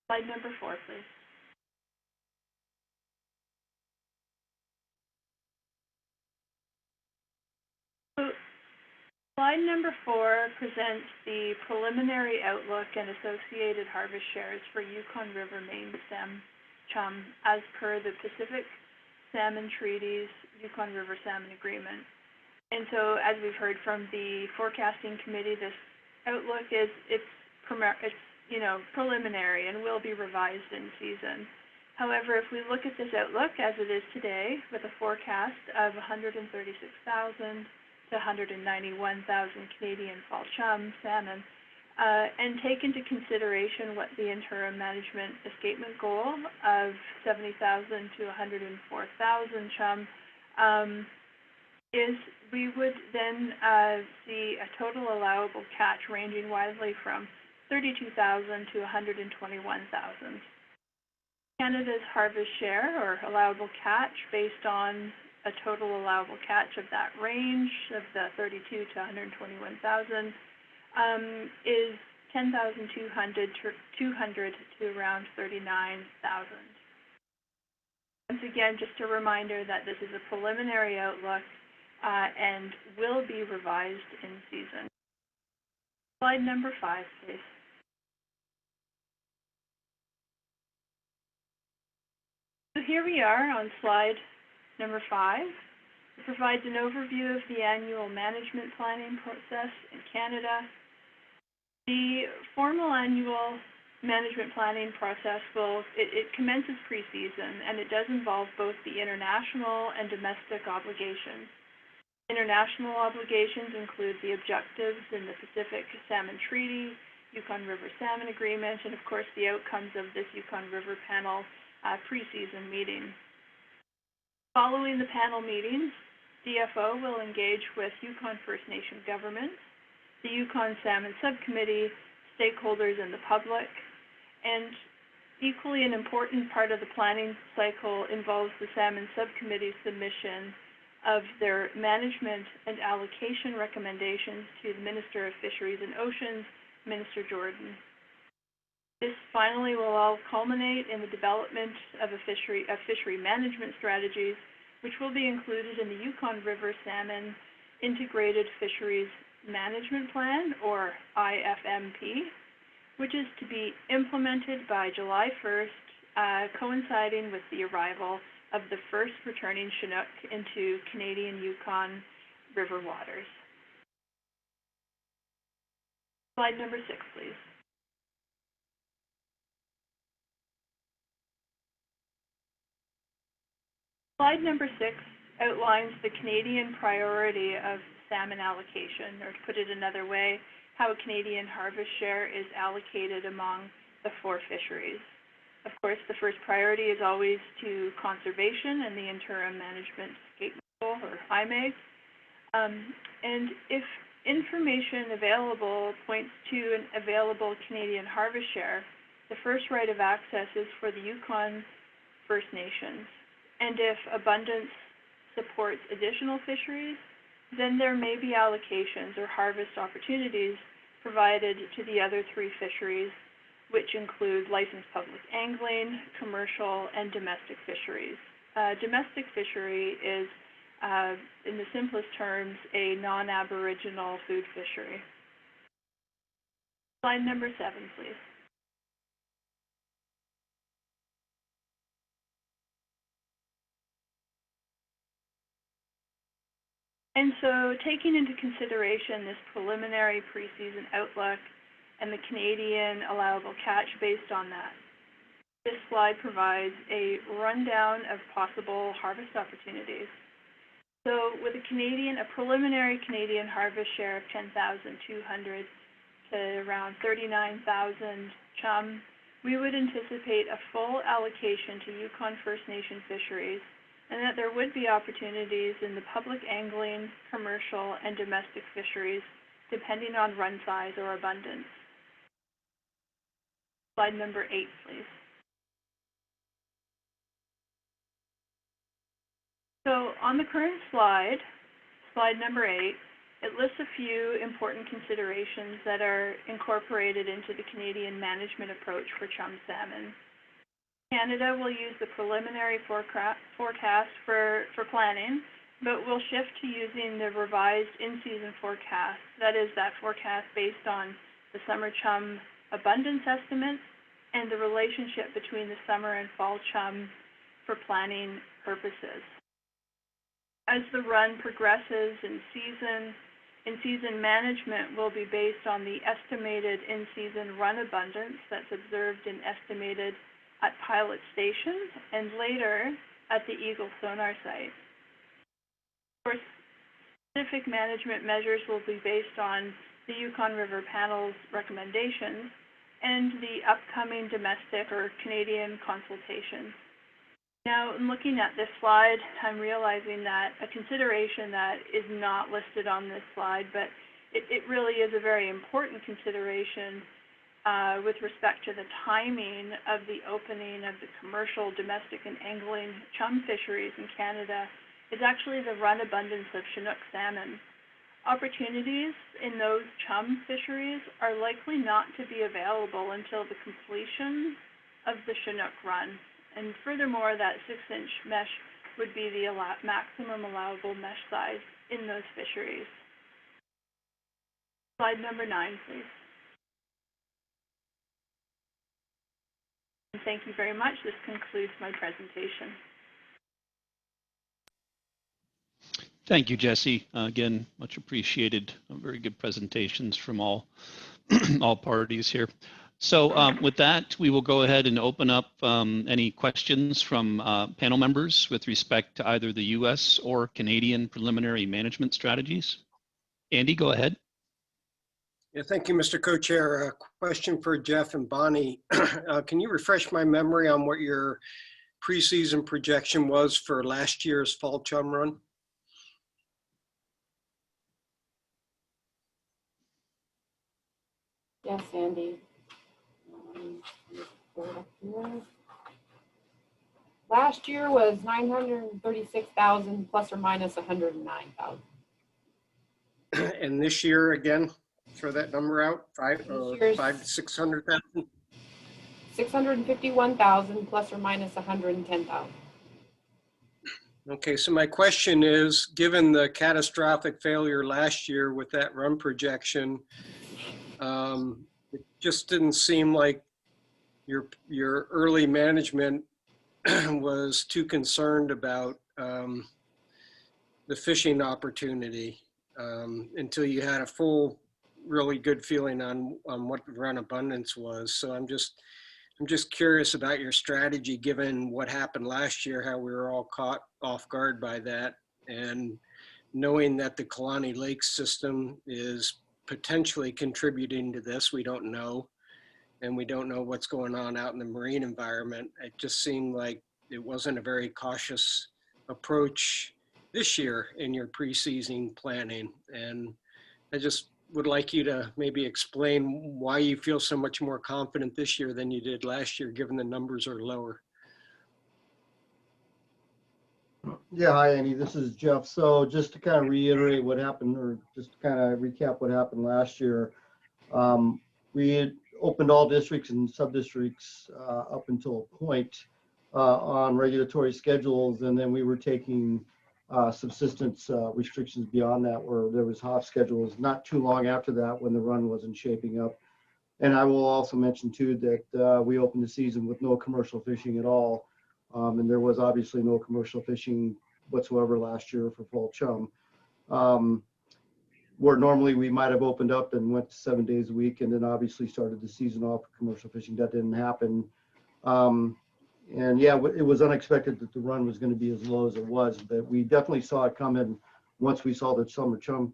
Slide number 4, please. So, slide number 4 presents the preliminary outlook and associated harvest shares for Yukon River Mainstem chum as per the Pacific Salmon Treaty's Yukon River Salmon Agreement. And so, as we've heard from the forecasting committee, this outlook is preliminary and will be revised in season. However, if we look at this outlook as it is today, with a forecast of 136,000 to 191,000 Canadian fall chum salmon, and take into consideration what the interim management escapement goal of 70,000 to 104,000 chum is, we would then see a total allowable catch ranging widely from 32,000 to 121,000. Canada's harvest share, or allowable catch, based on a total allowable catch of that range of the 32 to 121,000, is 10,200 to around 39,000. Once again, just a reminder that this is a preliminary outlook and will be revised in season. Slide number 5, please. So here we are on slide number 5. It provides an overview of the annual management planning process in Canada. The formal annual management planning process it commences pre-season, and it does involve both the international and domestic obligations. International obligations include the objectives in the Pacific Salmon Treaty, Yukon River Salmon Agreement, and of course the outcomes of this Yukon River Panel pre-season meeting. Following the panel meetings, DFO will engage with Yukon First Nation governments, the Yukon Salmon Subcommittee, stakeholders, and the public. And equally an important part of the planning cycle involves the Salmon Subcommittee's submission of their management and allocation recommendations to the Minister of Fisheries and Oceans, Minister Jordan. This finally will all culminate in the development of fishery management strategies, which will be included in the Yukon River Salmon Integrated Fisheries Management Plan, or IFMP, which is to be implemented by July 1st, coinciding with the arrival of the first returning Chinook into Canadian Yukon River waters. Slide number 6, please. Slide number 6 outlines the Canadian priority of salmon allocation, or to put it another way, how a Canadian harvest share is allocated among the 4 fisheries. Of course, the first priority is always to conservation and the interim management escapement goal, or IMAG. And if information available points to an available Canadian harvest share, the first right of access is for the Yukon First Nations. And if abundance supports additional fisheries, then there may be allocations or harvest opportunities provided to the other 3 fisheries, which include licensed public angling, commercial, and domestic fisheries. Domestic fishery is, in the simplest terms, a non-Aboriginal food fishery. Slide number 7, please. And so taking into consideration this preliminary preseason outlook and the Canadian allowable catch based on that, this slide provides a rundown of possible harvest opportunities. So with a preliminary Canadian harvest share of 10,200 to around 39,000 chum, we would anticipate a full allocation to Yukon First Nation fisheries, and that there would be opportunities in the public angling, commercial, and domestic fisheries, depending on run size or abundance. Slide number 8, please. So on the current slide, slide number 8, it lists a few important considerations that are incorporated into the Canadian management approach for chum salmon. Canada will use the preliminary forecast for planning, but will shift to using the revised in-season forecast. That is, that forecast based on the summer chum abundance estimates and the relationship between the summer and fall chum for planning purposes. As the run progresses in season management will be based on the estimated in-season run abundance that's observed and estimated at pilot station and later at the Eagle sonar site. Of course, specific management measures will be based on the Yukon River Panel's recommendations and the upcoming domestic or Canadian consultation. Now, in looking at this slide, I'm realizing that a consideration that is not listed on this slide, but it really is a very important consideration with respect to the timing of the opening of the commercial, domestic, and angling chum fisheries in Canada is actually the run abundance of Chinook salmon. Opportunities in those chum fisheries are likely not to be available until the completion of the Chinook run. And furthermore, that 6-inch mesh would be the maximum allowable mesh size in those fisheries. Slide number 9, please. And thank you very much. This concludes my presentation. Thank you, Jesse. Again, much appreciated. Very good presentations from all parties here. So with that, we will go ahead and open up any questions from panel members with respect to either the U.S. or Canadian preliminary management strategies. Andy, go ahead. Yeah, thank you, Mr. Co-Chair. A question for Jeff and Bonnie. Can you refresh my memory on what your preseason projection was for last year's fall chum run? Yes, Andy. Last year was 936,000 plus or minus 109,000. And this year again, throw that number out, 600,000? 651,000 plus or minus 110,000. Okay, so my question is, given the catastrophic failure last year with that run projection, it just didn't seem like your early management was too concerned about the fishing opportunity until you had a full, really good feeling on what the run abundance was. So I'm just curious about your strategy, given what happened last year, how we were all caught off guard by that, and knowing that the Kalani Lake system is potentially contributing to this. We don't know. And we don't know what's going on out in the marine environment. It just seemed like it wasn't a very cautious approach this year in your preseason planning. And I just would like you to maybe explain why you feel so much more confident this year than you did last year, given the numbers are lower. Yeah, hi, Andy. This is Jeff. So just to kind of reiterate what happened, or just to kind of recap what happened last year, we had opened all districts and sub-districts up until a point on regulatory schedules, and then we were taking subsistence restrictions beyond that, where there was HOF schedules not too long after that when the run wasn't shaping up. And I will also mention too that we opened the season with no commercial fishing at all, and there was obviously no commercial fishing whatsoever last year for fall chum. Where normally we might have opened up and went to 7 days a week, and then obviously started the season off for commercial fishing. That didn't happen. And yeah, it was unexpected that the run was going to be as low as it was, but we definitely saw it coming once we saw the summer chum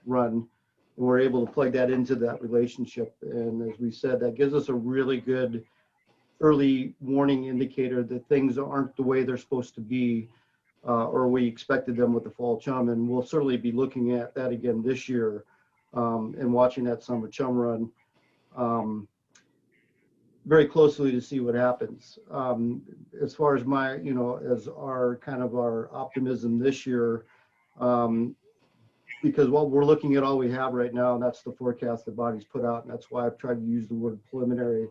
run, and we're able to plug that into that relationship. And as we said, that gives us a really good early warning indicator that things aren't the way they're supposed to be, or we expected them with the fall chum. And we'll certainly be looking at that again this year, and watching that summer chum run very closely to see what happens. As far as as our optimism this year, because we're looking at all we have right now, and that's the forecast the body's put out, and that's why I've tried to use the word preliminary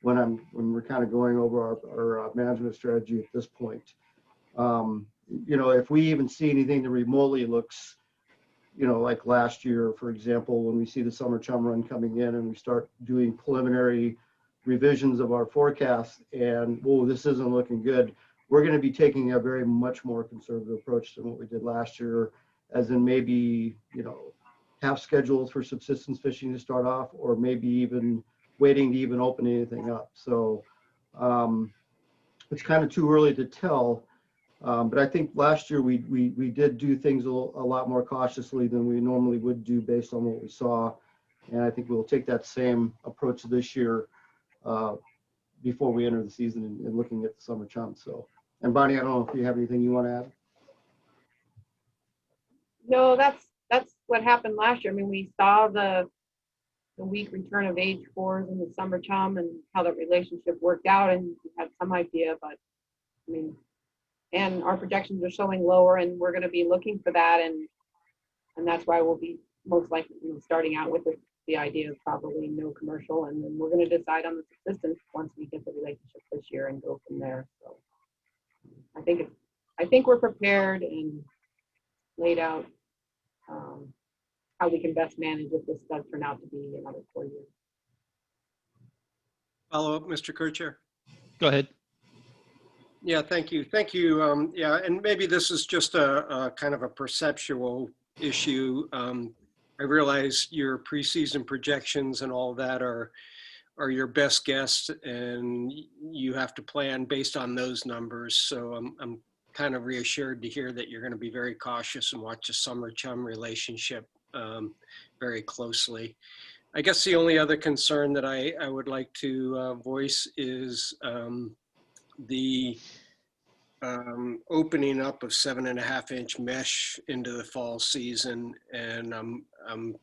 when we're kind of going over our management strategy at this point. If we even see anything that remotely looks, like last year, for example, when we see the summer chum run coming in and we start doing preliminary revisions of our forecast, and whoa, this isn't looking good, we're going to be taking a very much more conservative approach than what we did last year, as in maybe half scheduled for subsistence fishing to start off, or maybe even waiting to even open anything up. So it's kind of too early to tell, but I think last year we did do things a lot more cautiously than we normally would do based on what we saw, and I think we'll take that same approach this year before we enter the season and looking at the summer chum. So, and Bonnie, I don't know if you have anything you want to add. No, that's what happened last year. I mean, we saw the weak return of age fours in the summer chum and how that relationship worked out, and we had some idea, but I mean, and our projections are showing lower, and we're going to be looking for that, and that's why we'll be most likely starting out with the idea of probably no commercial, and then we're going to decide on the subsistence once we get the relationship this year and go from there. So I think we're prepared and laid out how we can best manage if this does turn out to be another 4 years. Follow up, Mr. Co-Chair. Go ahead. Yeah, thank you. Thank you. Yeah, and maybe this is just a kind of a perceptual issue. I realize your preseason projections and all that are your best guess, and you have to plan based on those numbers. So I'm kind of reassured to hear that you're going to be very cautious and watch the summer chum relationship very closely. I guess the only other concern that I would like to voice is the opening up of 7.5-inch mesh into the fall season, and I'm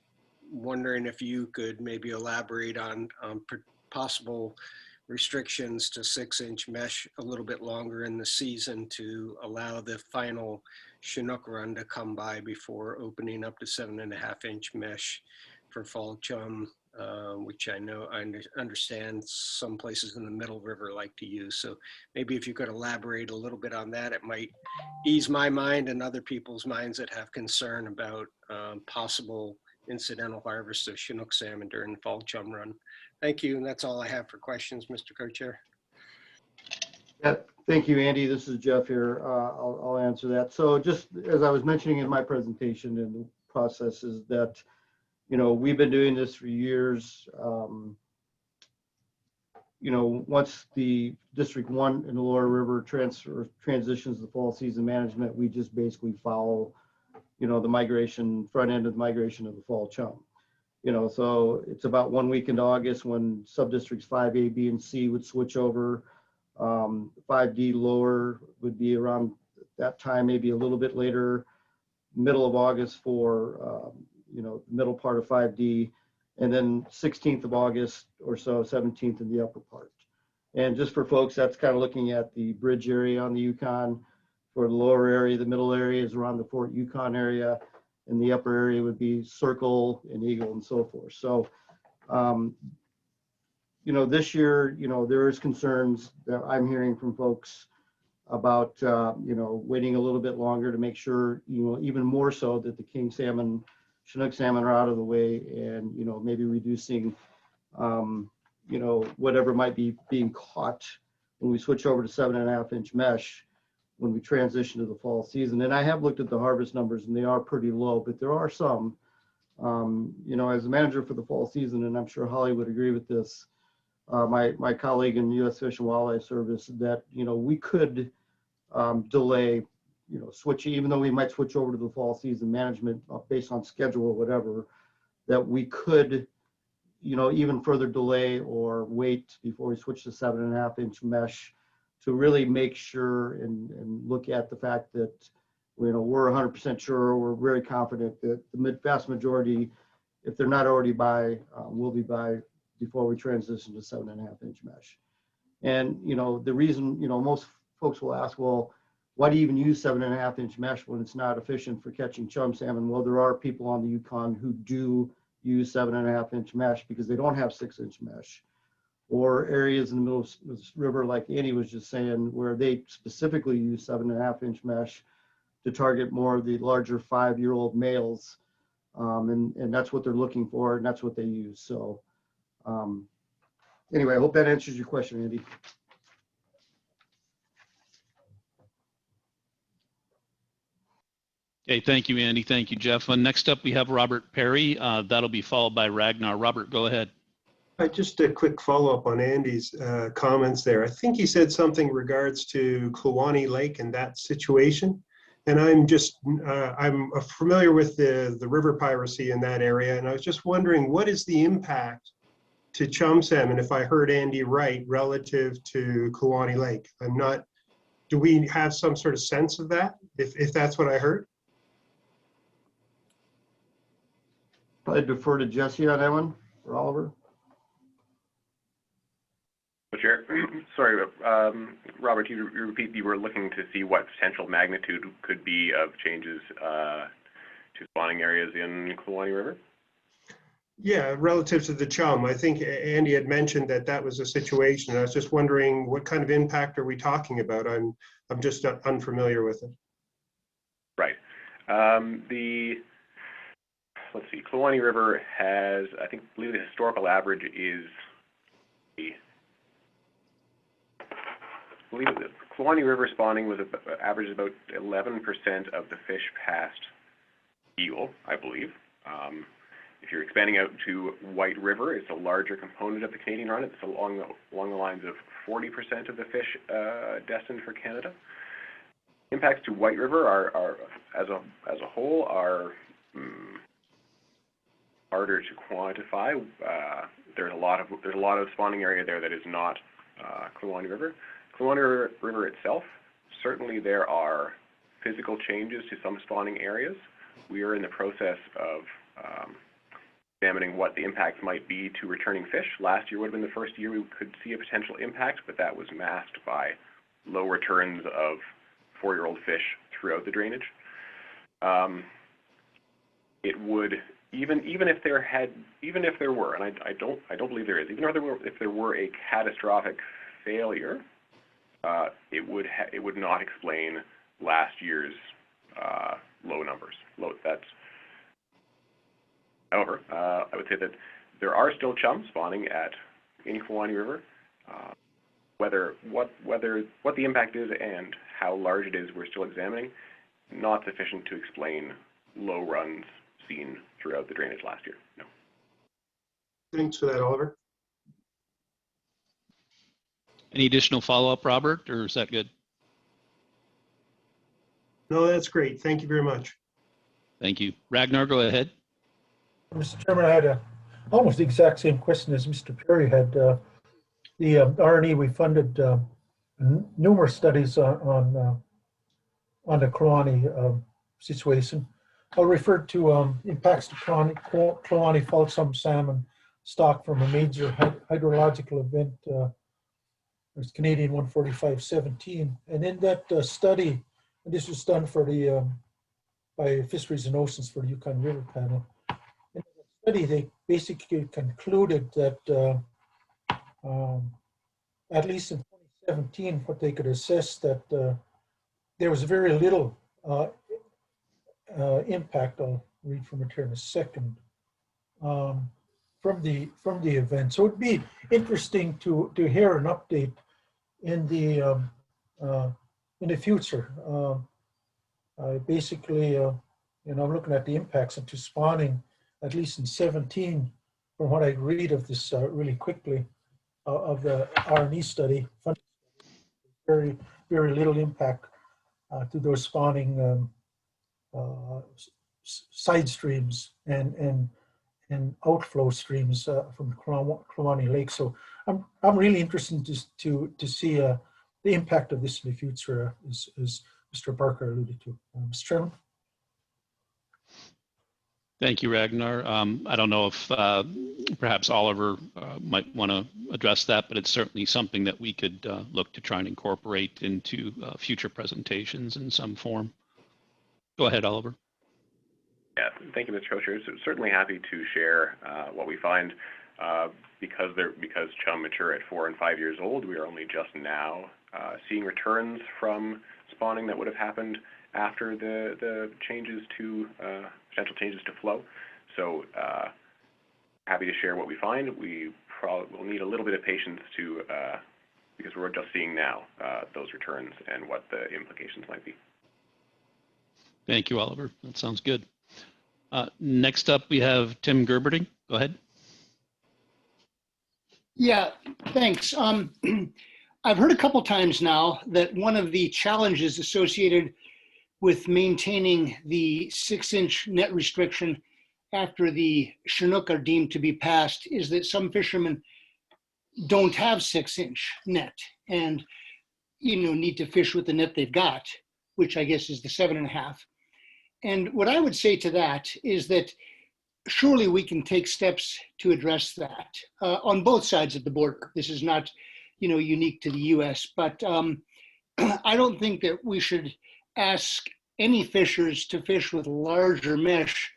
wondering if you could maybe elaborate on possible restrictions to 6-inch mesh a little bit longer in the season to allow the final Chinook run to come by before opening up to 7.5-inch mesh for fall chum, which I understand some places in the Middle River like to use. So maybe if you could elaborate a little bit on that, it might ease my mind and other people's minds that have concern about possible incidental harvest of Chinook salmon during the fall chum run. Thank you, and that's all I have for questions, Mr. Co-Chair. Yeah, thank you, Andy. This is Jeff here. I'll answer that. So just as I was mentioning in my presentation, and the process is that, we've been doing this for years. Once the District 1 in the Lower River transitions to fall season management, we just basically follow, the front end of the migration of the fall chum. So it's about 1 week into August when sub-districts 5A, B, and C would switch over. 5D lower would be around that time, maybe a little bit later, middle of August for, middle part of 5D, and then 16th of August or so, 17th in the upper part. And just for folks, that's kind of looking at the bridge area on the Yukon. For the lower area, the middle area is around the Fort Yukon area, and the upper area would be Circle and Eagle and so forth. So, this year, there is concerns that I'm hearing from folks about, waiting a little bit longer to make sure, even more so that the king salmon, Chinook salmon are out of the way, and, maybe reducing, whatever might be being caught when we switch over to 7.5-inch mesh. when we transition to the fall season. And I have looked at the harvest numbers and they are pretty low, but there are some. You know, as a manager for the fall season, and I'm sure Holly would agree with this, my colleague in the U.S. Fish and Wildlife Service, that, you know, we could delay, you know, switching, even though we might switch over to the fall season management based on schedule or whatever, that we could, you know, even further delay or wait before we switch to 7.5-inch mesh to really make sure and look at the fact that, you know, we're 100% sure, we're very confident that the vast majority, if they're not already by, will be by before we transition to 7.5-inch mesh. And, you know, the reason, you know, most folks will ask, well, why do you even use 7.5-inch mesh when it's not efficient for catching chum salmon? Well, there are people on the Yukon who do use 7.5-inch mesh because they don't have 6-inch mesh, or areas in the middle of the river, like Andy was just saying, where they specifically use 7.5-inch mesh to target more of the larger 5-year-old males. And that's what they're looking for, and that's what they use. So anyway, I hope that answers your question, Andy. Okay, thank you, Andy. Thank you, Jeff. Next up, we have Robert Perry. That'll be followed by Ragnar. Robert, go ahead. Just a quick follow-up on Andy's comments there. I think he said something regards to Kluane Lake and that situation. And I'm familiar with the river piracy in that area. And I was just wondering, what is the impact to chum salmon, if I heard Andy right, relative to Kluane Lake? Do we have some sort of sense of that, if that's what I heard? I'd defer to Jesse on that one, or Oliver. Chair, sorry, Robert, you repeat, you were looking to see what potential magnitude could be of changes to spawning areas in Kluane River? Yeah, relative to the chum. I think Andy had mentioned that was a situation. I was just wondering, what kind of impact are we talking about? I'm just unfamiliar with it. Right. Let's see, Kluane River has, I believe the historical average is, I believe the Kluane River spawning was averaged about 11% of the fish past eagle, I believe. If you're expanding out to White River, it's a larger component of the Canadian run. It's along the lines of 40% of the fish destined for Canada. Impacts to White River are as a whole are harder to quantify. There's a lot of spawning area there that is not Kluane River. Kluane River itself, certainly there are physical changes to some spawning areas. We are in the process of examining what the impacts might be to returning fish. Last year would have been the first year we could see a potential impact, but that was masked by low returns of 4-year-old fish throughout the drainage. It would even if there were, and I don't believe there is, even if there were a catastrophic failure, it would not explain last year's low numbers. However, I would say that there are still chum spawning in Kluane River. What the impact is and how large it is, we're still examining. Not sufficient to explain low runs seen throughout the drainage last year. No. Thanks for that, Oliver. Any additional follow-up, Robert, or is that good? No, that's great. Thank you very much. Thank you. Ragnar, go ahead. Mr. Chairman, I had almost the exact same question as Mr. Perry had. The R&E, we funded numerous studies on the Kluane situation. I referred to impacts to Kluane Falsum salmon stock from a major hydrological event. There's Canadian 145.17, and in that study, and this was done for by Fisheries and Oceans for the Yukon River Panel. In the study, they basically concluded that at least in 2017, what they could assess that there was very little impact. I'll read from it here in a second. From the event, so it'd be interesting to hear an update in the in the future. I basically, I'm looking at the impacts into spawning, at least in 17, from what I read of this really quickly, of the R&E study. Very, very little impact to those spawning side streams and outflow streams from Kluane Lake. So I'm really interested to see the impact of this in the future, as Mr. Barker alluded to. Mr. Chairman. Thank you, Ragnar. I don't know if perhaps Oliver might want to address that, but it's certainly something that we could look to try and incorporate into future presentations in some form. Go ahead, Oliver. Yeah, thank you, Mr. Co-Chair. So certainly happy to share what we find. Because chum mature at 4 and 5 years old, we are only just now seeing returns from spawning that would have happened after the changes to potential changes to flow. So happy to share what we find. We probably will need a little bit of patience to because we're just seeing now those returns and what the implications might be. Thank you, Oliver. That sounds good. Next up, we have Tim Gerberding. Go ahead. Yeah, thanks. I've heard a couple times now that one of the challenges associated with maintaining the 6-inch net restriction after the Chinook are deemed to be passed is that some fishermen don't have 6-inch net and need to fish with the net they've got, which I guess is the 7.5. And what I would say to that is that surely we can take steps to address that on both sides of the border. This is not, unique to the U.S., but I don't think that we should ask any fishers to fish with larger mesh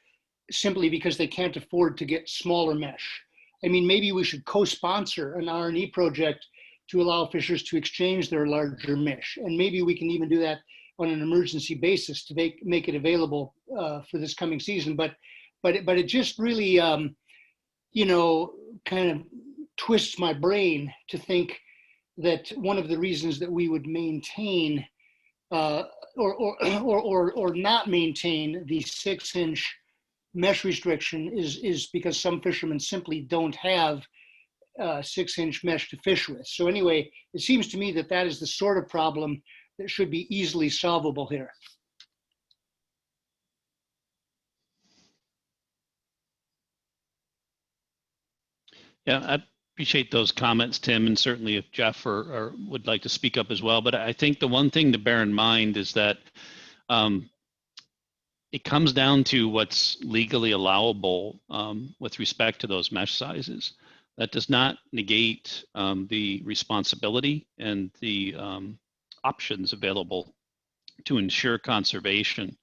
simply because they can't afford to get smaller mesh. I mean, maybe we should co-sponsor an R&E project to allow fishers to exchange their larger mesh, and maybe we can even do that on an emergency basis to make it available for this coming season. But it just really, kind of twists my brain to think that one of the reasons that we would maintain or not maintain the 6-inch mesh restriction is because some fishermen simply don't have 6-inch mesh to fish with. So anyway, it seems to me that that is the sort of problem that should be easily solvable here. Yeah, I appreciate those comments, Tim, and certainly if Jeff or would like to speak up as well. But I think the one thing to bear in mind is that it comes down to what's legally allowable with respect to those mesh sizes. That does not negate the responsibility and the options available to ensure conservation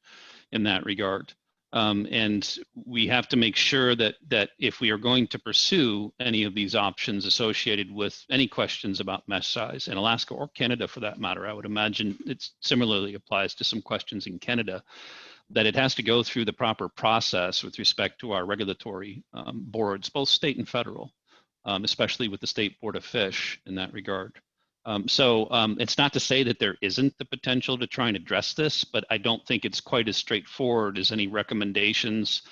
in that regard. And we have to make sure that if we are going to pursue any of these options associated with any questions about mesh size in Alaska or Canada for that matter, I would imagine it similarly applies to some questions in Canada, that it has to go through the proper process with respect to our regulatory boards, both state and federal, especially with the State Board of Fish in that regard. So it's not to say that there isn't the potential to try and address this, but I don't think it's quite as straightforward as any recommendations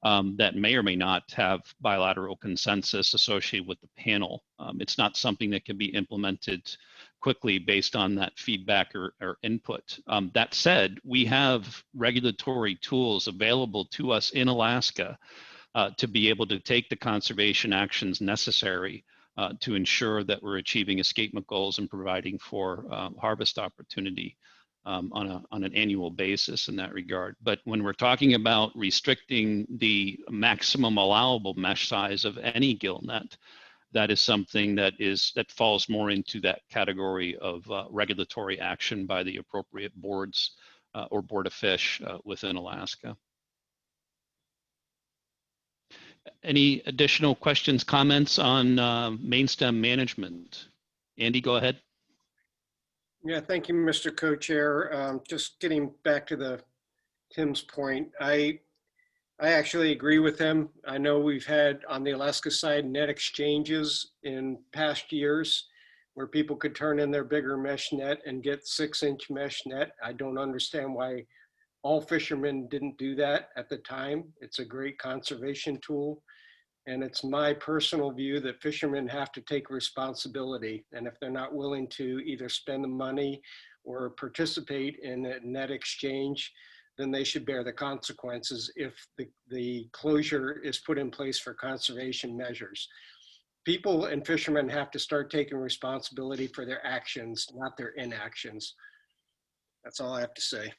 that may or may not have bilateral consensus associated with the panel. It's not something that can be implemented quickly based on that feedback or input. That said, we have regulatory tools available to us in Alaska to be able to take the conservation actions necessary to ensure that we're achieving escapement goals and providing for harvest opportunity on an annual basis in that regard. But when we're talking about restricting the maximum allowable mesh size of any gill net, that is something that falls more into that category of regulatory action by the appropriate boards or Board of Fish within Alaska. Any additional questions, comments on Mainstem management? Andy, go ahead. Yeah, thank you, Mr. Co-Chair. Just getting back to Tim's point, I actually agree with him. I know we've had on the Alaska side net exchanges in past years. where people could turn in their bigger mesh net and get 6-inch mesh net. I don't understand why all fishermen didn't do that at the time. It's a great conservation tool. And it's my personal view that fishermen have to take responsibility. And if they're not willing to either spend the money or participate in a net exchange, then they should bear the consequences if the closure is put in place for conservation measures. People and fishermen have to start taking responsibility for their actions, not their inactions. That's all I have to say.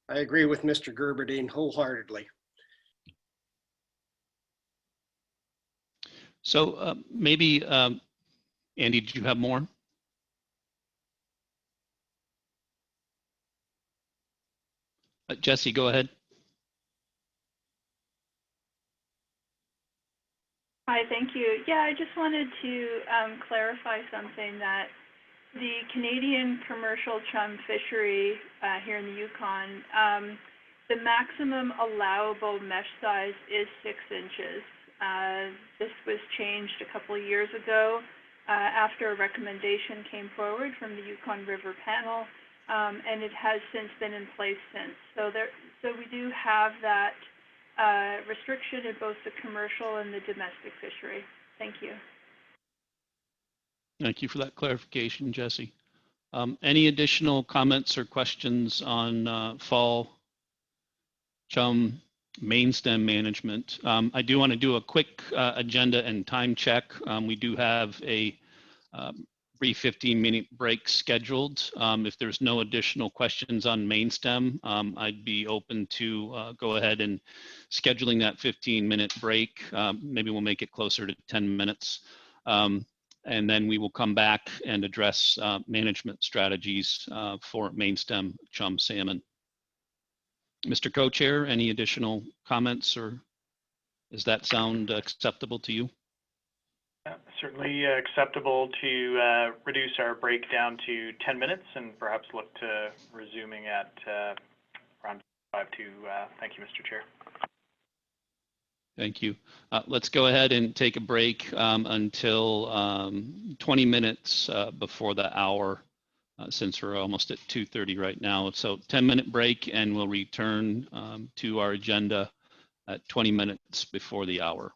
I agree with Mr. Gerberdine wholeheartedly. So maybe, Andy, did you have more? Jesse, go ahead. Hi, thank you. Yeah, I just wanted to clarify something, that the Canadian commercial chum fishery here in the Yukon, the maximum allowable mesh size is 6 inches. This was changed a couple of years ago after a recommendation came forward from the Yukon River Panel, and it has since been in place since. So we do have that restriction in both the commercial and the domestic fishery. Thank you. Thank you for that clarification, Jesse. Any additional comments or questions on fall chum mainstem management? I do want to do a quick agenda and time check. We do have a brief 15-minute break scheduled. If there's no additional questions on mainstem, I'd be open to go ahead and scheduling that 15-minute break. Maybe we'll make it closer to 10 minutes. And then we will come back and address management strategies for mainstem chum salmon. Mr. Co-Chair, any additional comments, or does that sound acceptable to you? Certainly acceptable to reduce our break down to 10 minutes and perhaps look to resuming at around 5 to, thank you, Mr. Chair. Thank you. Let's go ahead and take a break until 20 minutes before the hour, since we're almost at 2:30 right now. So 10-minute break, and we'll return to our agenda at 20 minutes before the hour.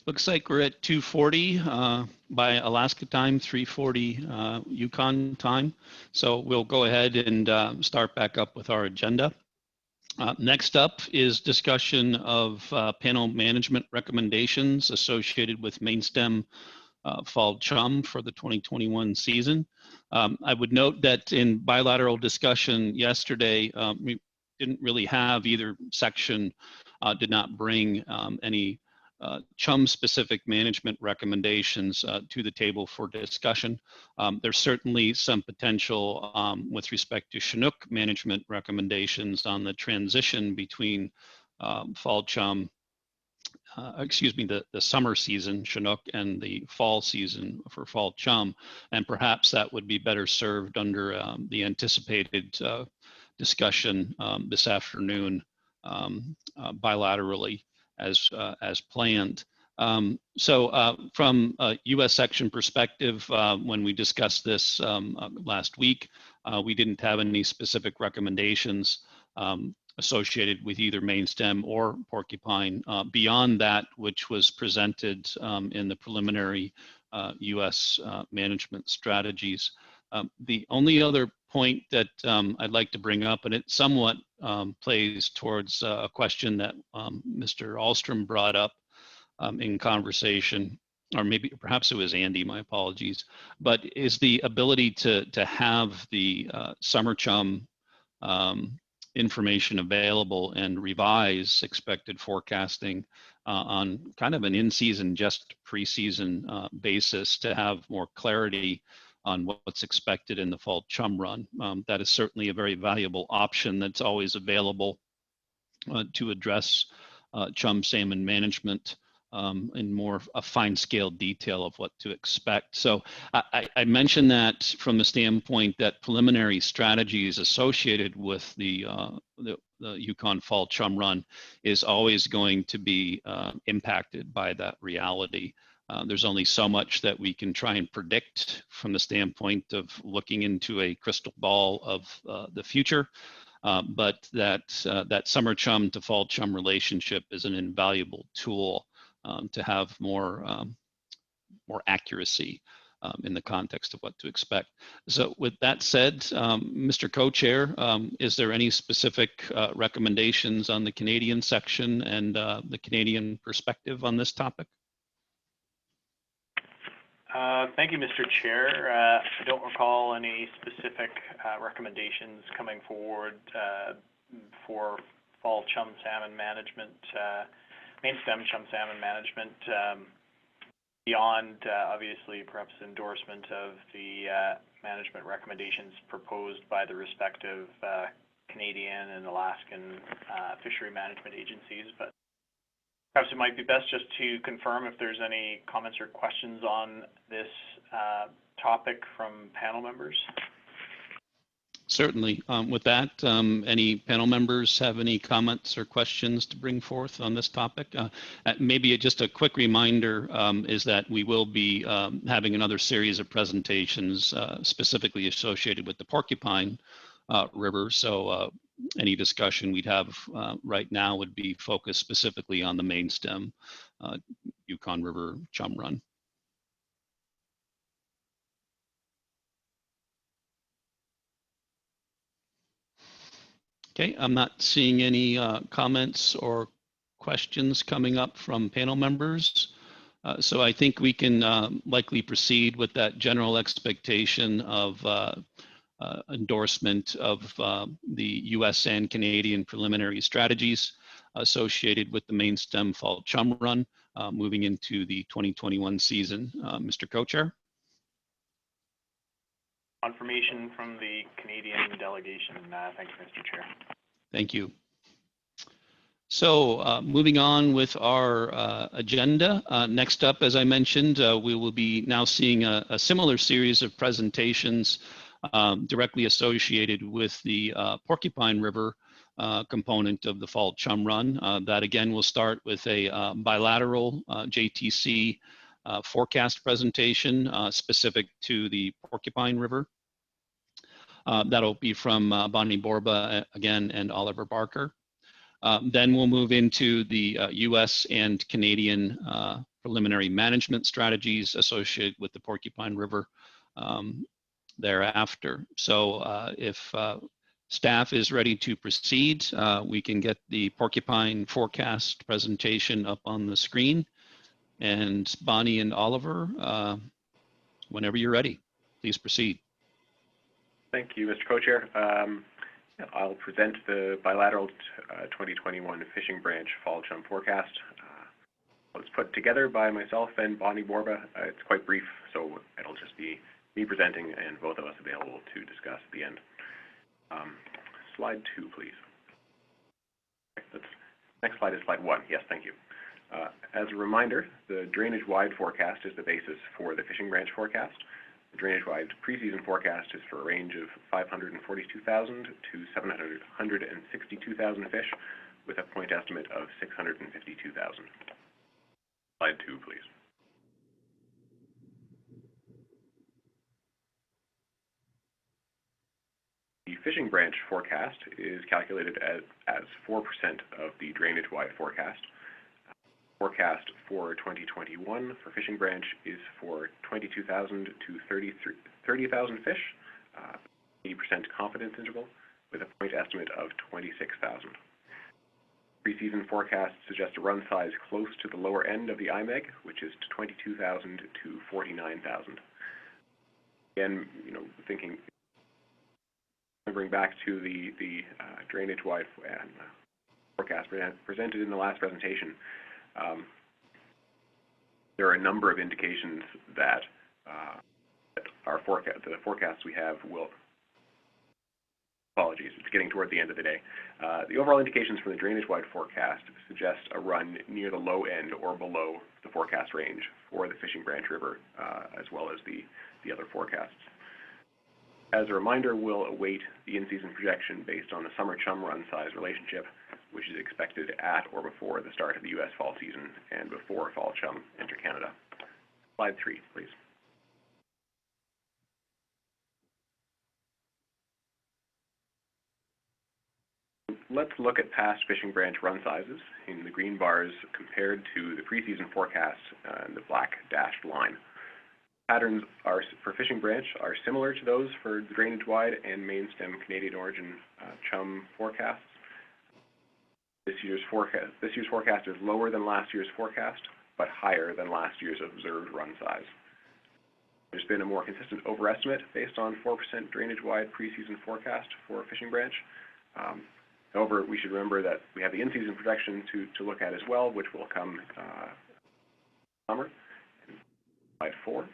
Looks like we're at 2:40 by Alaska time, 3:40 Yukon time. So we'll go ahead and start back up with our agenda. Next up is discussion of panel management recommendations associated with mainstem fall chum for the 2021 season. I would note that in bilateral discussion yesterday, we didn't really have either section, did not bring any chum-specific management recommendations to the table for discussion. There's certainly some potential with respect to Chinook management recommendations on the transition between fall chum, the summer season Chinook and the fall season for fall chum, and perhaps that would be better served under the anticipated discussion this afternoon bilaterally as planned. So from a U.S. section perspective, when we discussed this last week, we didn't have any specific recommendations associated with either mainstem or porcupine beyond that which was presented in the preliminary U.S. management strategies. The only other point that I'd like to bring up, and it somewhat plays towards a question that Mr. Ahlstrom brought up in conversation, or maybe perhaps it was Andy, my apologies, but is the ability to have the summer chum information available and revise expected forecasting on kind of an in-season, just pre-season basis to have more clarity on what's expected in the fall chum run. That is certainly a very valuable option that's always available to address chum salmon management in more a fine scale detail of what to expect. So I mentioned that from the standpoint that preliminary strategies associated with the Yukon Fall Chum Run is always going to be impacted by that reality. There's only so much that we can try and predict from the standpoint of looking into a crystal ball of the future. But that summer chum to fall chum relationship is an invaluable tool to have more accuracy in the context of what to expect. So with that said, Mr. Co-Chair, is there any specific recommendations on the Canadian section and the Canadian perspective on this topic? Thank you, Mr. Chair. I don't recall any specific recommendations coming forward for fall chum salmon management, Mainstem chum salmon management, beyond obviously perhaps endorsement of the management recommendations proposed by the respective Canadian and Alaskan fishery management agencies. But perhaps it might be best just to confirm if there's any comments or questions on this topic from panel members. Certainly. With that, any panel members have any comments or questions to bring forth on this topic? Maybe just a quick reminder is that we will be having another series of presentations specifically associated with the Porcupine River. So any discussion we'd have right now would be focused specifically on the Mainstem Yukon River Chum Run. Okay, I'm not seeing any comments or questions coming up from panel members. So I think we can likely proceed with that general expectation of endorsement of the US and Canadian preliminary strategies associated with the Mainstem Fall Chum Run moving into the 2021 season. Mr. Co-Chair? Confirmation from the Canadian delegation. Thank you, Mr. Chair. Thank you. So moving on with our agenda. Next up, as I mentioned, we will be now seeing a similar series of presentations directly associated with the Porcupine River component of the Fall Chum Run. That again will start with a bilateral JTC forecast presentation specific to the Porcupine River. That'll be from Bonnie Borba again and Oliver Barker. Then we'll move into the US and Canadian preliminary management strategies associated with the Porcupine River thereafter. So if staff is ready to proceed, we can get the Porcupine forecast presentation up on the screen. And Bonnie and Oliver, whenever you're ready, please proceed. Thank you, Mr. Co-Chair. I'll present the bilateral 2021 Fishing Branch Fall Chum forecast. It's put together by myself and Bonnie Borba. It's quite brief, so it'll just be me presenting and both of us available to discuss at the end. Slide 2, please. Next slide is slide 1. Yes, thank you. As a reminder, the drainage-wide forecast is the basis for the Fishing Branch forecast. The drainage-wide preseason forecast is for a range of 542,000 to 762,000 fish, with a point estimate of 652,000. Slide 2, please. The Fishing Branch forecast is calculated as 4% of the drainage-wide forecast. Forecast for 2021 for Fishing Branch is for 22,000 to 30,000 fish, 80% confidence interval, with a point estimate of 26,000. Preseason forecasts suggest a run size close to the lower end of the IMEG, which is 22,000 to 49,000. Again, remembering back to the drainage-wide forecast presented in the last presentation, there are a number of indications that the forecasts we have will Apologies, it's getting toward the end of the day. The overall indications from the drainage-wide forecast suggest a run near the low end or below the forecast range for the Fishing Branch River, as well as the other forecasts. As a reminder, we'll await the in-season projection based on the summer chum run size relationship, which is expected at or before the start of the U.S. fall season and before fall chum enter Canada. Slide 3, please. Let's look at past Fishing Branch run sizes in the green bars compared to the preseason forecast and the black dashed line. Patterns for Fishing Branch are similar to those for the drainage-wide and Mainstem Canadian origin chum forecasts. This year's forecast is lower than last year's forecast, but higher than last year's observed run size. There's been a more consistent overestimate based on 4% drainage-wide preseason forecast for Fishing Branch. However, we should remember that we have the in-season projection to look at as well, which will come summer. Slide 4.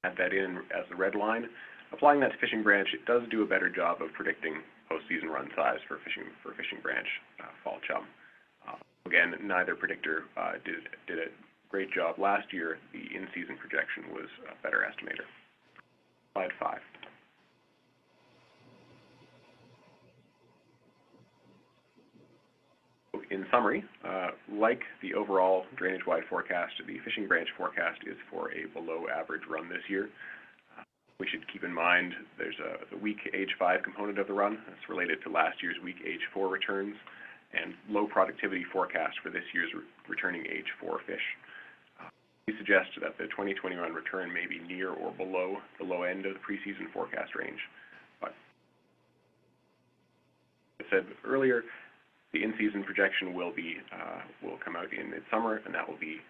Add that in as the red line. Applying that to Fishing Branch, it does do a better job of predicting postseason run size for Fishing Branch fall chum. Again, neither predictor did a great job last year. The in-season projection was a better estimator. Slide 5. In summary, like the overall drainage-wide forecast, the Fishing Branch forecast is for a below-average run this year. We should keep in mind there's the weak age 5 component of the run. That's related to last year's weak age 4 returns and low productivity forecast for this year's returning age 4 fish. We suggest that the 2021 return may be near or below the low end of the preseason forecast range. But as I said earlier, the in-season projection will come out in midsummer, and that will be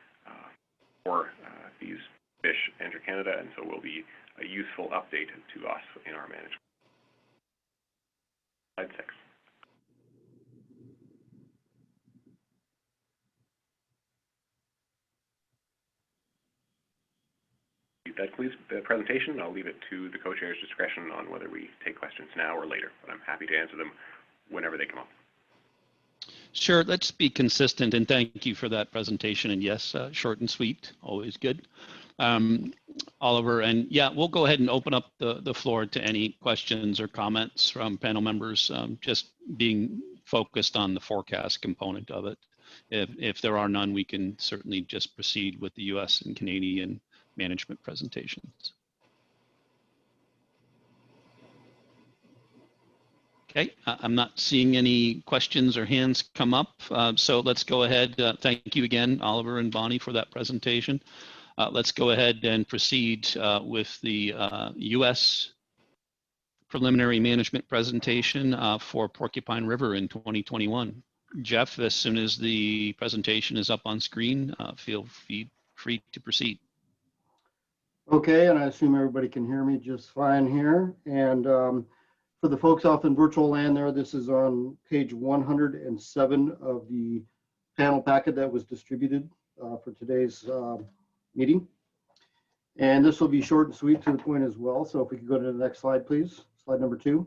for these fish enter Canada, and so will be a useful update to us in our management. Slide 6. That concludes the presentation. I'll leave it to the co-chair's discretion on whether we take questions now or later, but I'm happy to answer them whenever they come up. Sure, let's be consistent, and thank you for that presentation. And yes, short and sweet, always good. Oliver, and yeah, we'll go ahead and open up the floor to any questions or comments from panel members, just being focused on the forecast component of it. If there are none, we can certainly just proceed with the US and Canadian management presentations. Okay, I'm not seeing any questions or hands come up, so let's go ahead. Thank you again, Oliver and Bonnie, for that presentation. Let's go ahead and proceed with the US preliminary management presentation for Porcupine River in 2021. Jeff, as soon as the presentation is up on screen, feel free to proceed. Okay, and I assume everybody can hear me just fine here. And for the folks off in virtual land there, this is on page 107 of the panel packet that was distributed for today's meeting. And this will be short and sweet to the point as well. So if we could go to the next slide, please. Slide number 2.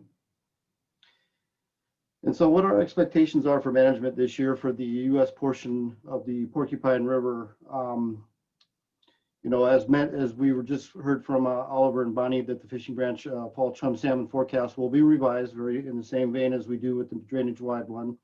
And so what our expectations are for management this year for the US portion of the Porcupine River. You know, as we were just heard from Oliver and Bonnie, that the Fishing Branch fall chum salmon forecast will be revised very in the same vein as we do with the drainage wide one.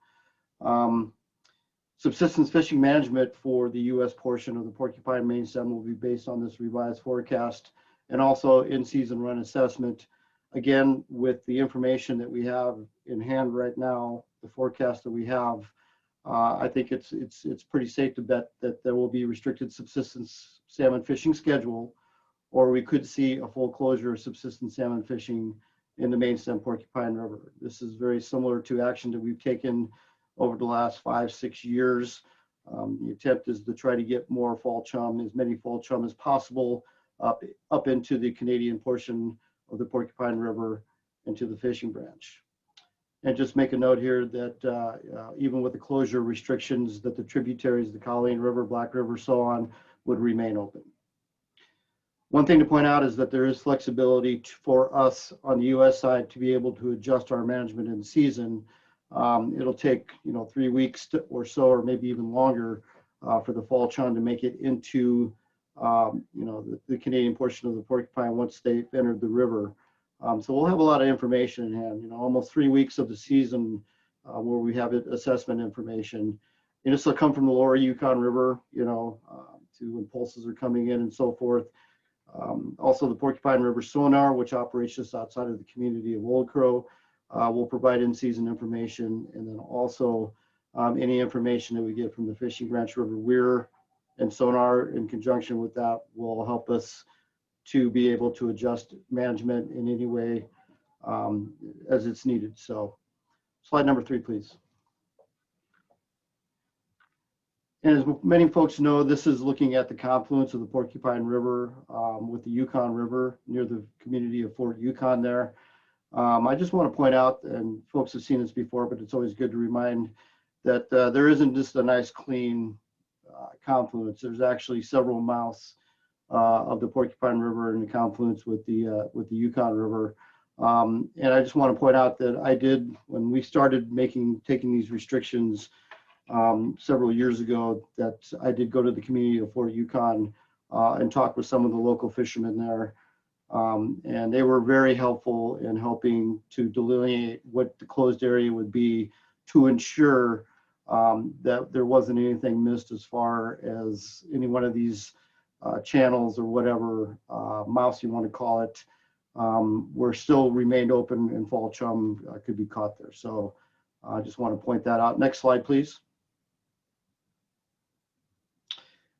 Subsistence fishing management for the US portion of the Porcupine Mainstem will be based on this revised forecast, and also in-season run assessment. Again, with the information that we have in hand right now, the forecast that we have, I think it's pretty safe to bet that there will be restricted subsistence salmon fishing schedule, or we could see a full closure of subsistence salmon fishing in the Mainstem Porcupine River. This is very similar to action that we've taken over the last 5-6 years. The attempt is to try to get more fall chum, as many fall chum as possible, up into the Canadian portion of the Porcupine River and to the Fishing Branch. And just make a note here that even with the closure restrictions, that the tributaries, the Colleen River, Black River, so on, would remain open. One thing to point out is that there is flexibility for us on the US side to be able to adjust our management in season. It'll take 3 weeks or so, or maybe even longer, for the fall chum to make it into the Canadian portion of the Porcupine once they've entered the river. So we'll have a lot of information in hand. Almost 3 weeks of the season where we have assessment information. And this will come from the lower Yukon River, to when pulses are coming in and so forth. Also, the Porcupine River sonar, which operates just outside of the community of Old Crow, will provide in-season information, and then also any information that we get from the Fishing Branch River Weir and sonar in conjunction with that will help us to be able to adjust management in any way as it's needed. So, slide number 3, please. And as many folks know, this is looking at the confluence of the Porcupine River with the Yukon River near the community of Fort Yukon there. I just want to point out, and folks have seen this before, but it's always good to remind that there isn't just a nice clean confluence. There's actually several mouths of the Porcupine River in the confluence with the Yukon River. And I just want to point out that I did, when we started taking these restrictions several years ago, that I did go to the community of Fort Yukon and talk with some of the local fishermen there. And they were very helpful in helping to delineate what the closed area would be to ensure that there wasn't anything missed as far as any one of these channels or whatever mouths you want to call it, were still remained open and fall chum could be caught there. So I just want to point that out. Next slide, please.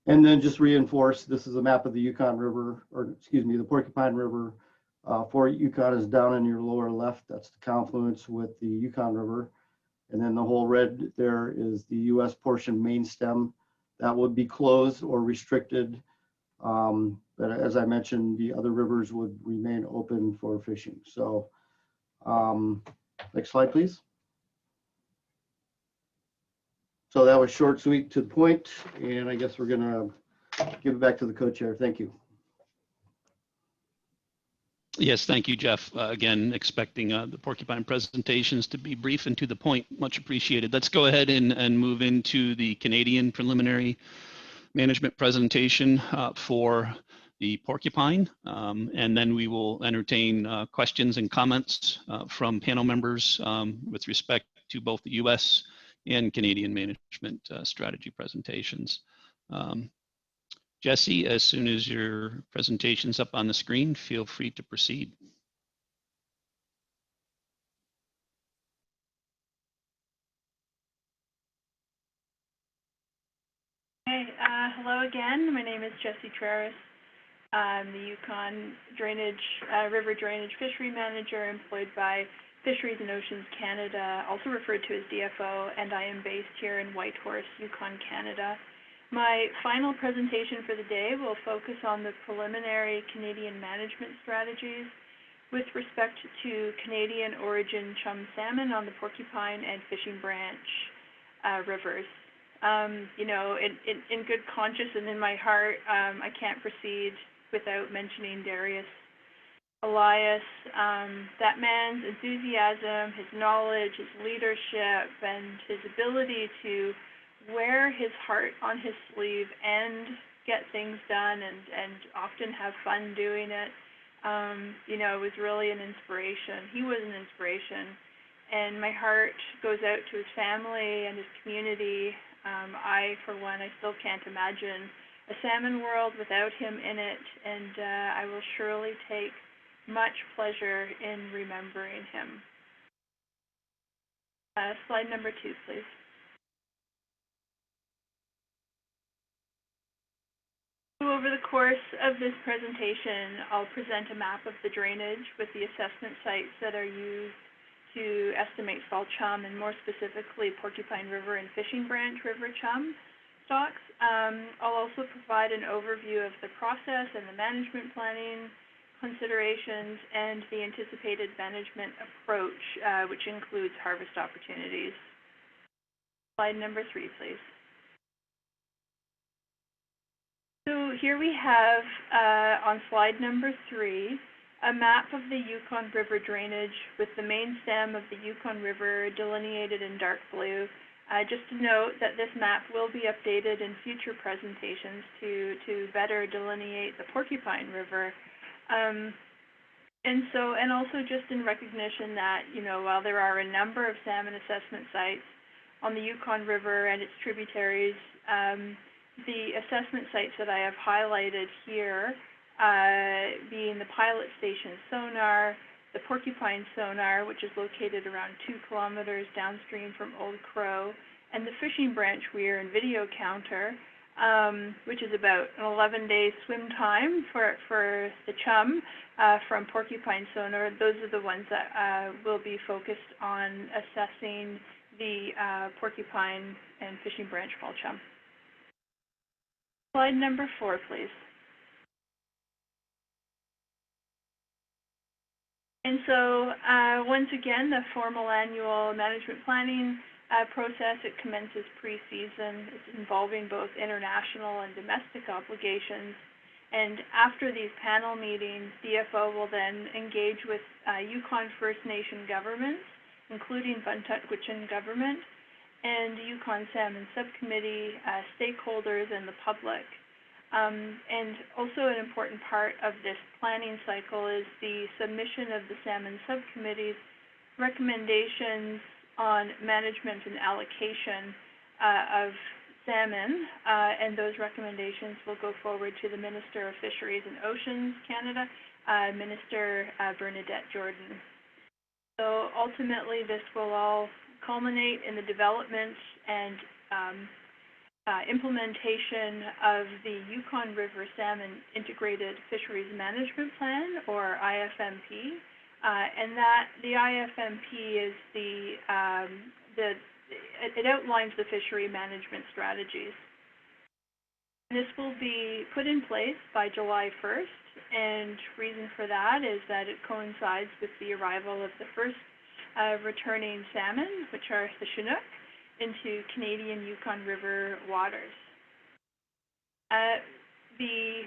And then just reinforce, this is a map of the Yukon River, or excuse me, the Porcupine River. Fort Yukon is down in your lower left. That's the confluence with the Yukon River. And then the whole red there is the US portion Mainstem. That would be closed or restricted. But as I mentioned, the other rivers would remain open for fishing. So next slide, please. So that was short, sweet, to the point, and I guess we're going to give it back to the co-chair. Thank you. Yes, thank you, Jeff. Again, expecting the Porcupine presentations to be brief and to the point. Much appreciated. Let's go ahead and move into the Canadian preliminary management presentation for the Porcupine, and then we will entertain questions and comments from panel members with respect to both the U.S. and Canadian management strategy presentations. Jesse, as soon as your presentation's up on the screen, feel free to proceed. Hey, hello again. My name is Jessie Traris. I'm the Yukon River Drainage Fishery Manager employed by Fisheries and Oceans Canada, also referred to as DFO, and I am based here in Whitehorse, Yukon, Canada. My final presentation for the day will focus on the preliminary Canadian management strategies with respect to Canadian origin chum salmon on the Porcupine and Fishing Branch rivers. In good conscience and in my heart, I can't proceed without mentioning Darius Elias. That man's enthusiasm, his knowledge, his leadership, and his ability to wear his heart on his sleeve and get things done and often have fun doing it, was really an inspiration. He was an inspiration. And my heart goes out to his family and his community. I, for one, I still can't imagine a salmon world without him in it, and I will surely take much pleasure in remembering him. Slide number 2, please. Over the course of this presentation, I'll present a map of the drainage with the assessment sites that are used to estimate fall chum, and more specifically Porcupine River and Fishing Branch River chum stocks. I'll also provide an overview of the process and the management planning considerations and the anticipated management approach, which includes harvest opportunities. Slide number 3, please. So here we have on slide number 3, a map of the Yukon River drainage with the main stem of the Yukon River delineated in dark blue. Just to note that this map will be updated in future presentations to better delineate the Porcupine River. And also just in recognition that, you know, while there are a number of salmon assessment sites on the Yukon River and its tributaries, the assessment sites that I have highlighted here, being the pilot station sonar, the Porcupine sonar, which is located around 2 kilometers downstream from Old Crow, and the fishing branch weir and video counter, which is about an 11-day swim time for the Chum from Porcupine sonar. Those are the ones that will be focused on assessing the Porcupine and fishing branch fall Chum. Slide number 4, please. And so once again, the formal annual management planning process, it commences pre-season. It's involving both international and domestic obligations. And after these panel meetings, DFO will then engage with Yukon First Nation governments, including Untitled government, and Yukon Salmon Subcommittee, stakeholders, and the public. And also an important part of this planning cycle is the submission of the Salmon Subcommittee's recommendations on management and allocation of salmon, and those recommendations will go forward to the Minister of Fisheries and Oceans, Canada, Minister Bernadette Jordan. So ultimately, this will all culminate in the development and implementation of the Yukon River Salmon Integrated Fisheries Management Plan, or IFMP, and that the IFMP is it outlines the fishery management strategies. This will be put in place by July 1st, and reason for that is that it coincides with the arrival of the first returning salmon, which are the Chinook, into Canadian Yukon River waters. The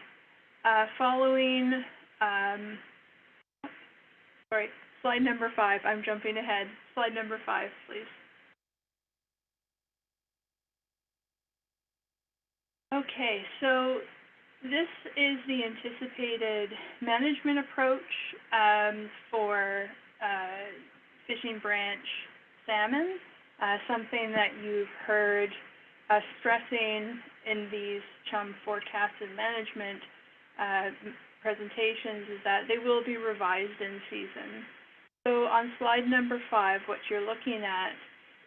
following, sorry, slide number 5, I'm jumping ahead. Slide number 5, please. Okay, so this is the anticipated management approach for fishing branch salmon. Something that you've heard us stressing in these Chum forecast and management presentations is that they will be revised in season. So on slide number 5, what you're looking at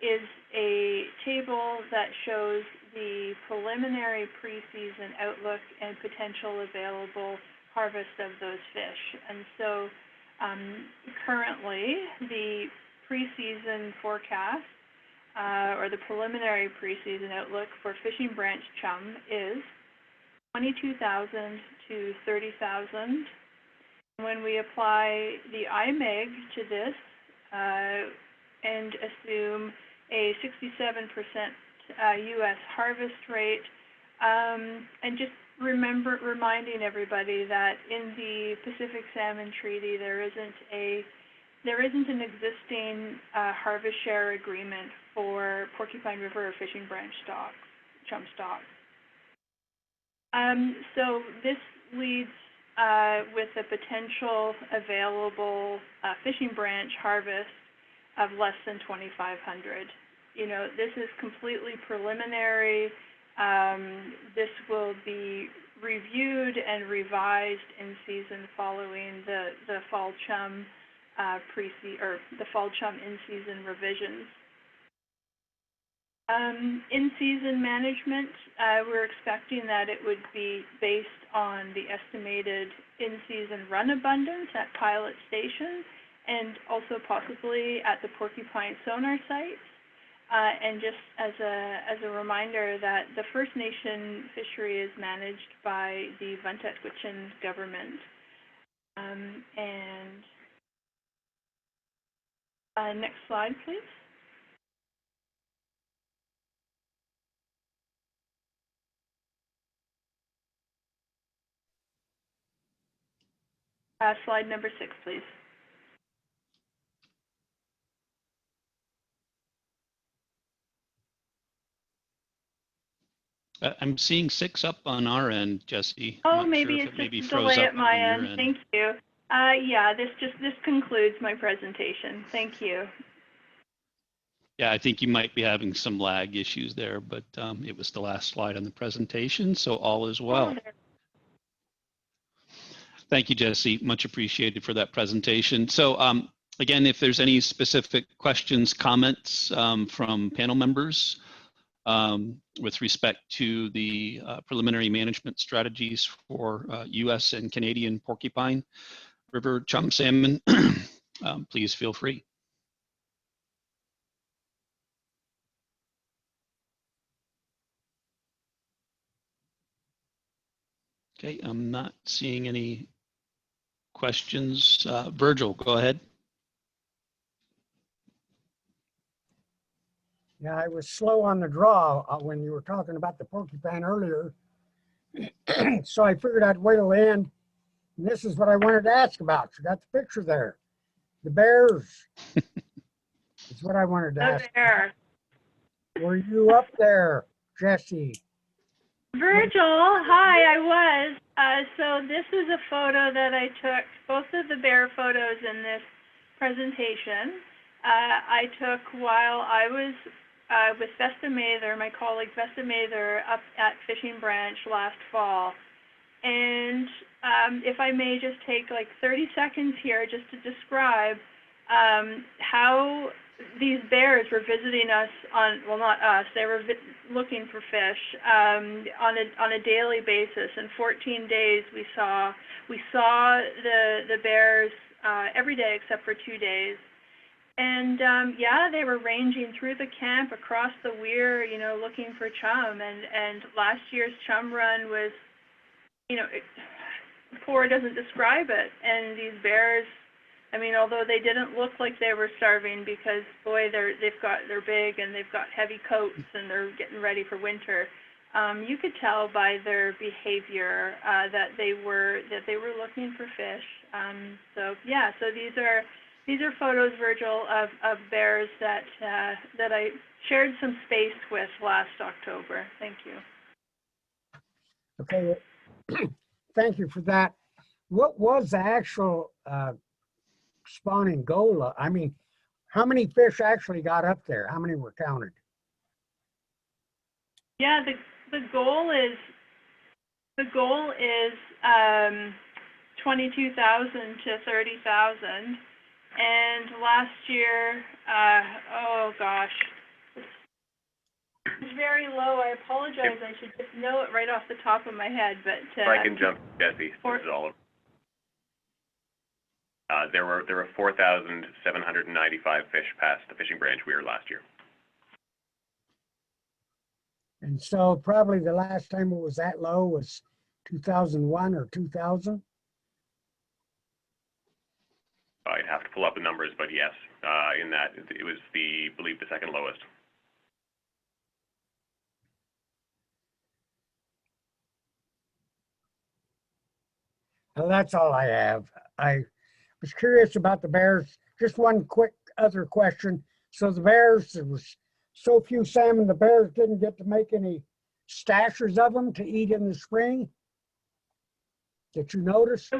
is a table that shows the preliminary pre-season outlook and potential available harvest of those fish. And so currently the pre-season forecast or the preliminary pre-season outlook for fishing branch chum is 22,000 to 30,000. When we apply the IMEG to this and assume a 67% U.S. harvest rate, and just reminding everybody that in the Pacific Salmon Treaty there isn't an existing harvest share agreement for Porcupine River or fishing branch stock, chum stock. So this leads with a potential available fishing branch harvest of less than 2,500. You know, this is completely preliminary. This will be reviewed and revised in season following the fall chum the fall chum in-season revisions. In-season management, we're expecting that it would be based on the estimated in-season run abundance at pilot station and also possibly at the Porcupine sonar sites. And just as a reminder that the First Nation fishery is managed by the Untitled government. Next slide, please. Slide number 6, please. I'm seeing 6 up on our end, Jesse. Oh, I'm not sure maybe if it's it maybe just a froze delay up at my on your end. end. Thank you. Yeah, this concludes my presentation. Thank you. Yeah, I think you might be having some lag issues there, but it was the last slide on the presentation, so all is well. Thank you, Jesse. Much appreciated for that presentation. So again, if there's any specific questions, comments from panel members with respect to the preliminary management strategies for US and Canadian porcupine, river, chum, salmon, please feel free. Okay, I'm not seeing any questions. Virgil, go ahead. Yeah, I was slow on the draw when you were talking about the porcupine earlier. So I figured I'd wait till the end. And this is what I wanted to ask about. You got the picture there. The bears. That's what I wanted to ask. The bear. Were you up there, Jesse? Virgil, hi, I was. So this is a photo that I took, both of the bear photos in this presentation. I took while I was with Vesta Mather, my colleague Vesta Mather, up at Fishing Branch last fall. And if I may just take like 30 seconds here just to describe how these bears were visiting us on, well, not us, they were looking for fish on a daily basis. In 14 days, we saw the bears every day except for 2 days. And yeah, they were ranging through the camp across the weir, you know, looking for chum. And last year's chum run was, you know, poor doesn't describe it. And these bears, I mean, although they didn't look like they were starving, because boy, they're big and they've got heavy coats and they're getting ready for winter. You could tell by their behavior that they were looking for fish. So yeah, so these are photos, Virgil, of bears that I shared some space with last October. Thank you. Okay, thank you for that. What was the actual spawning goal? I mean, how many fish actually got up there? How many were counted? Yeah, the goal is 22,000 to 30,000. And last year, oh gosh, it's very low. I apologize. I should just know it right off the top of my head. But if I can jump, Jesse, this is Oliver. There were 4,795 fish past the fishing branch weir last year. And so probably the last time it was that low was 2001 or 2000. I'd have to pull up the numbers, but yes, in that it was I believe the second lowest. Well, that's all I have. I was curious about the bears. Just one quick other question. So the bears, there was so few salmon, the bears didn't get to make any stashes of them to eat in the spring that you noticed?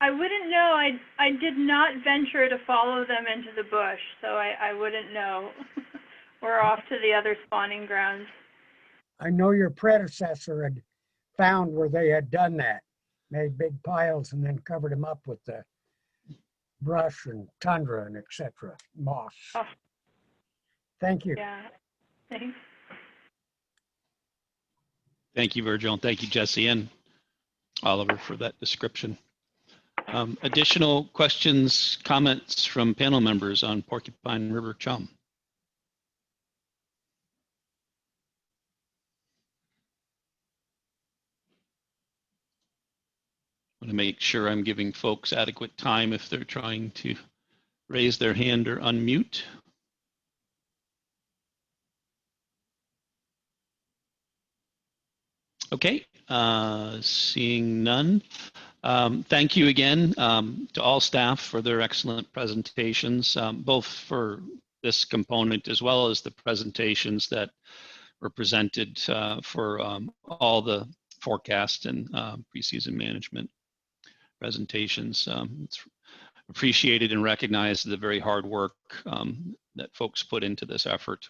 I wouldn't know. I did not venture to follow them into the bush, so I wouldn't know. We're off to the other spawning grounds. I know your predecessor had found where they had done that, made big piles and then covered them up with the brush and tundra and etc. moss. Oh. Thank you. Yeah, thanks. Thank you, Virgil. Thank you, Jesse and Oliver, for that description. Additional questions, comments from panel members on Porcupine River chum? I want to make sure I'm giving folks adequate time if they're trying to raise their hand or unmute. Okay, seeing none. Thank you again to all staff for their excellent presentations, both for this component as well as the presentations that were presented for all the forecast and preseason management presentations. It's appreciated and recognized the very hard work that folks put into this effort.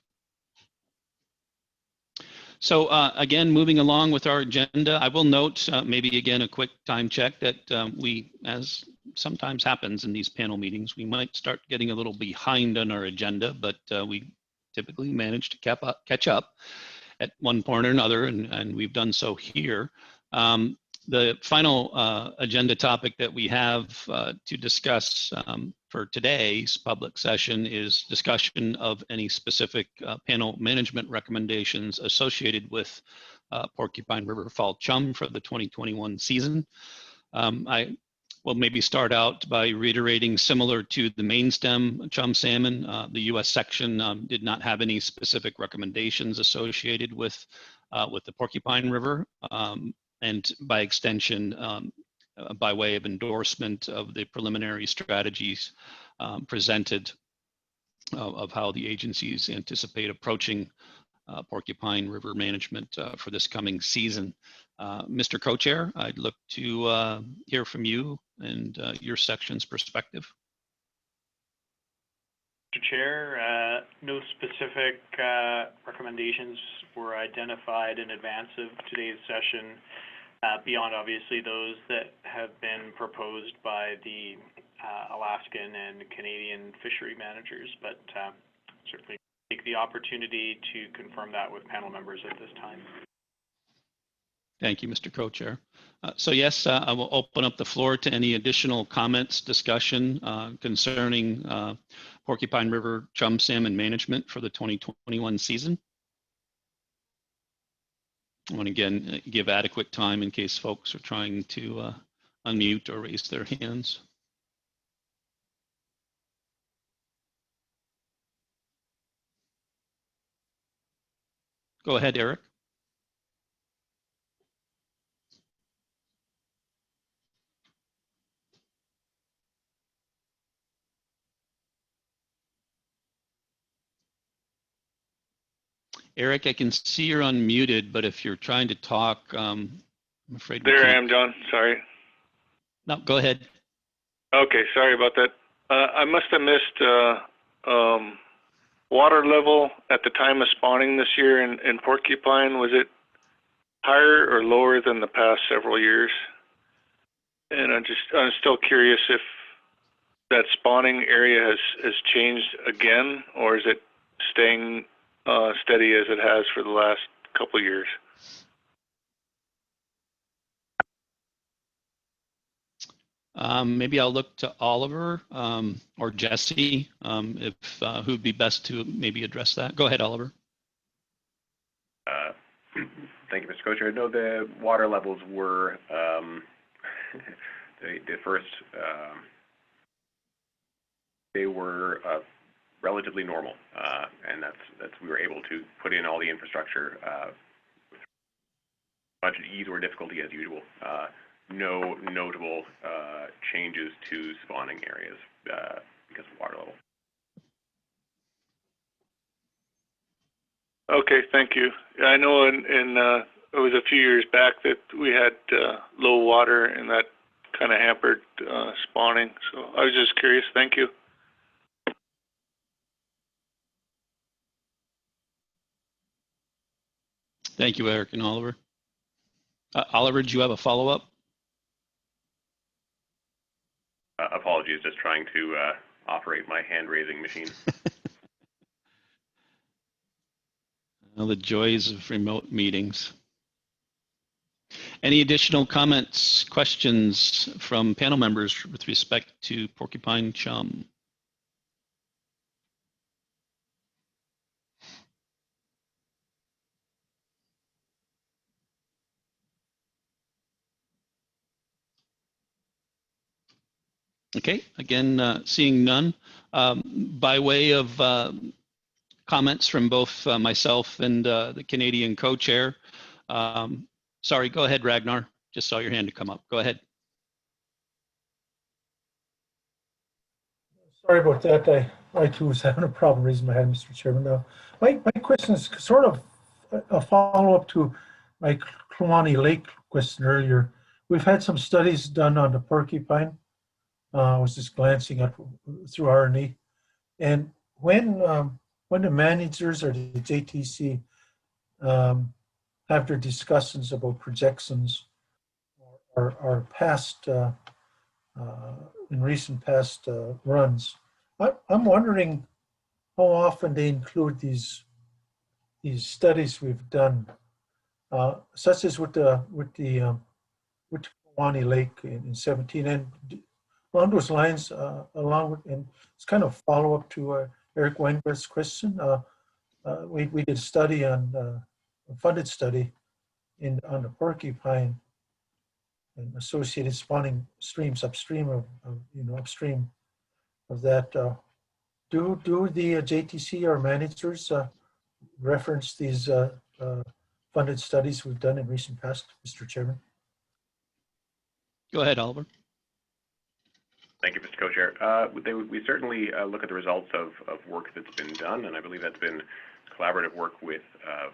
So again, moving along with our agenda, I will note maybe again a quick time check that we, as sometimes happens in these panel meetings, we might start getting a little behind on our agenda, but we typically manage to catch up at one point or another, and we've done so here. The final agenda topic that we have to discuss for today's public session is discussion of any specific panel management recommendations associated with Porcupine River Fall Chum for the 2021 season. I will maybe start out by reiterating, similar to the Mainstem Chum salmon, the U.S. section did not have any specific recommendations associated with the Porcupine River. And by extension, by way of endorsement of the preliminary strategies presented of how the agencies anticipate approaching Porcupine River management for this coming season. Mr. Co-Chair, I'd look to hear from you and your section's perspective. Mr. Chair, no specific recommendations were identified in advance of today's session, beyond obviously those that have been proposed by the Alaskan and Canadian fishery managers, but certainly take the opportunity to confirm that with panel members at this time. Thank you, Mr. Co-Chair. So yes, I will open up the floor to any additional comments, discussion concerning Porcupine River Chum salmon management for the 2021 season. I want to again give adequate time in case folks are trying to unmute or raise their hands. Go ahead, Eric. Eric, I can see you're unmuted, but if you're trying to talk, I'm afraid we There can't. I am, John. Sorry. No, go ahead. Okay, sorry about that. I must have missed water level at the time of spawning this year in Porcupine. Was it higher or lower than the past several years? And I'm still curious if that spawning area has changed again, or is it staying steady as it has for the last couple of years? Maybe I'll look to Oliver or Jesse, if who'd be best to maybe address that. Go ahead, Oliver. Thank you, Mr. Co-Chair. No, the water levels were the first. They were relatively normal, and that's we were able to put in all the infrastructure with much ease or difficulty as usual. No notable changes to spawning areas because of water level. Okay, thank you. I know it was a few years back that we had low water and that kind of hampered spawning. So I was just curious. Thank you. Thank you, Eric and Oliver. Oliver, do you have a follow-up? Apologies, just trying to operate my hand-raising machine. Well, the joys of remote meetings. Any additional comments, questions from panel members with respect to Porcupine Chum? Okay, again, seeing none. By way of comments from both myself and the Canadian co-chair. Sorry, go ahead, Ragnar. Just saw your hand come up. Go ahead. Sorry about that. I too was having a problem raising my hand, Mr. Chairman. Now, my question is sort of a follow-up to my Kluane Lake question earlier. We've had some studies done on the Porcupine. I was just glancing at through R&E, and when the managers or the JTC have their discussions about projections or past in recent past runs, I'm wondering how often they include these studies we've done, such as with Kluane Lake in 17, and along those lines, along with, and it's kind of follow up to Eric Weinberg's question. We did a study on a funded study on the Porcupine and associated spawning streams upstream of upstream of that. Do the JTC or managers reference these funded studies we've done in recent past, Mr. Chairman? Go ahead, Oliver. Thank you, Mr. Co-Chair. We certainly look at the results of work that's been done, and I believe that's been collaborative work with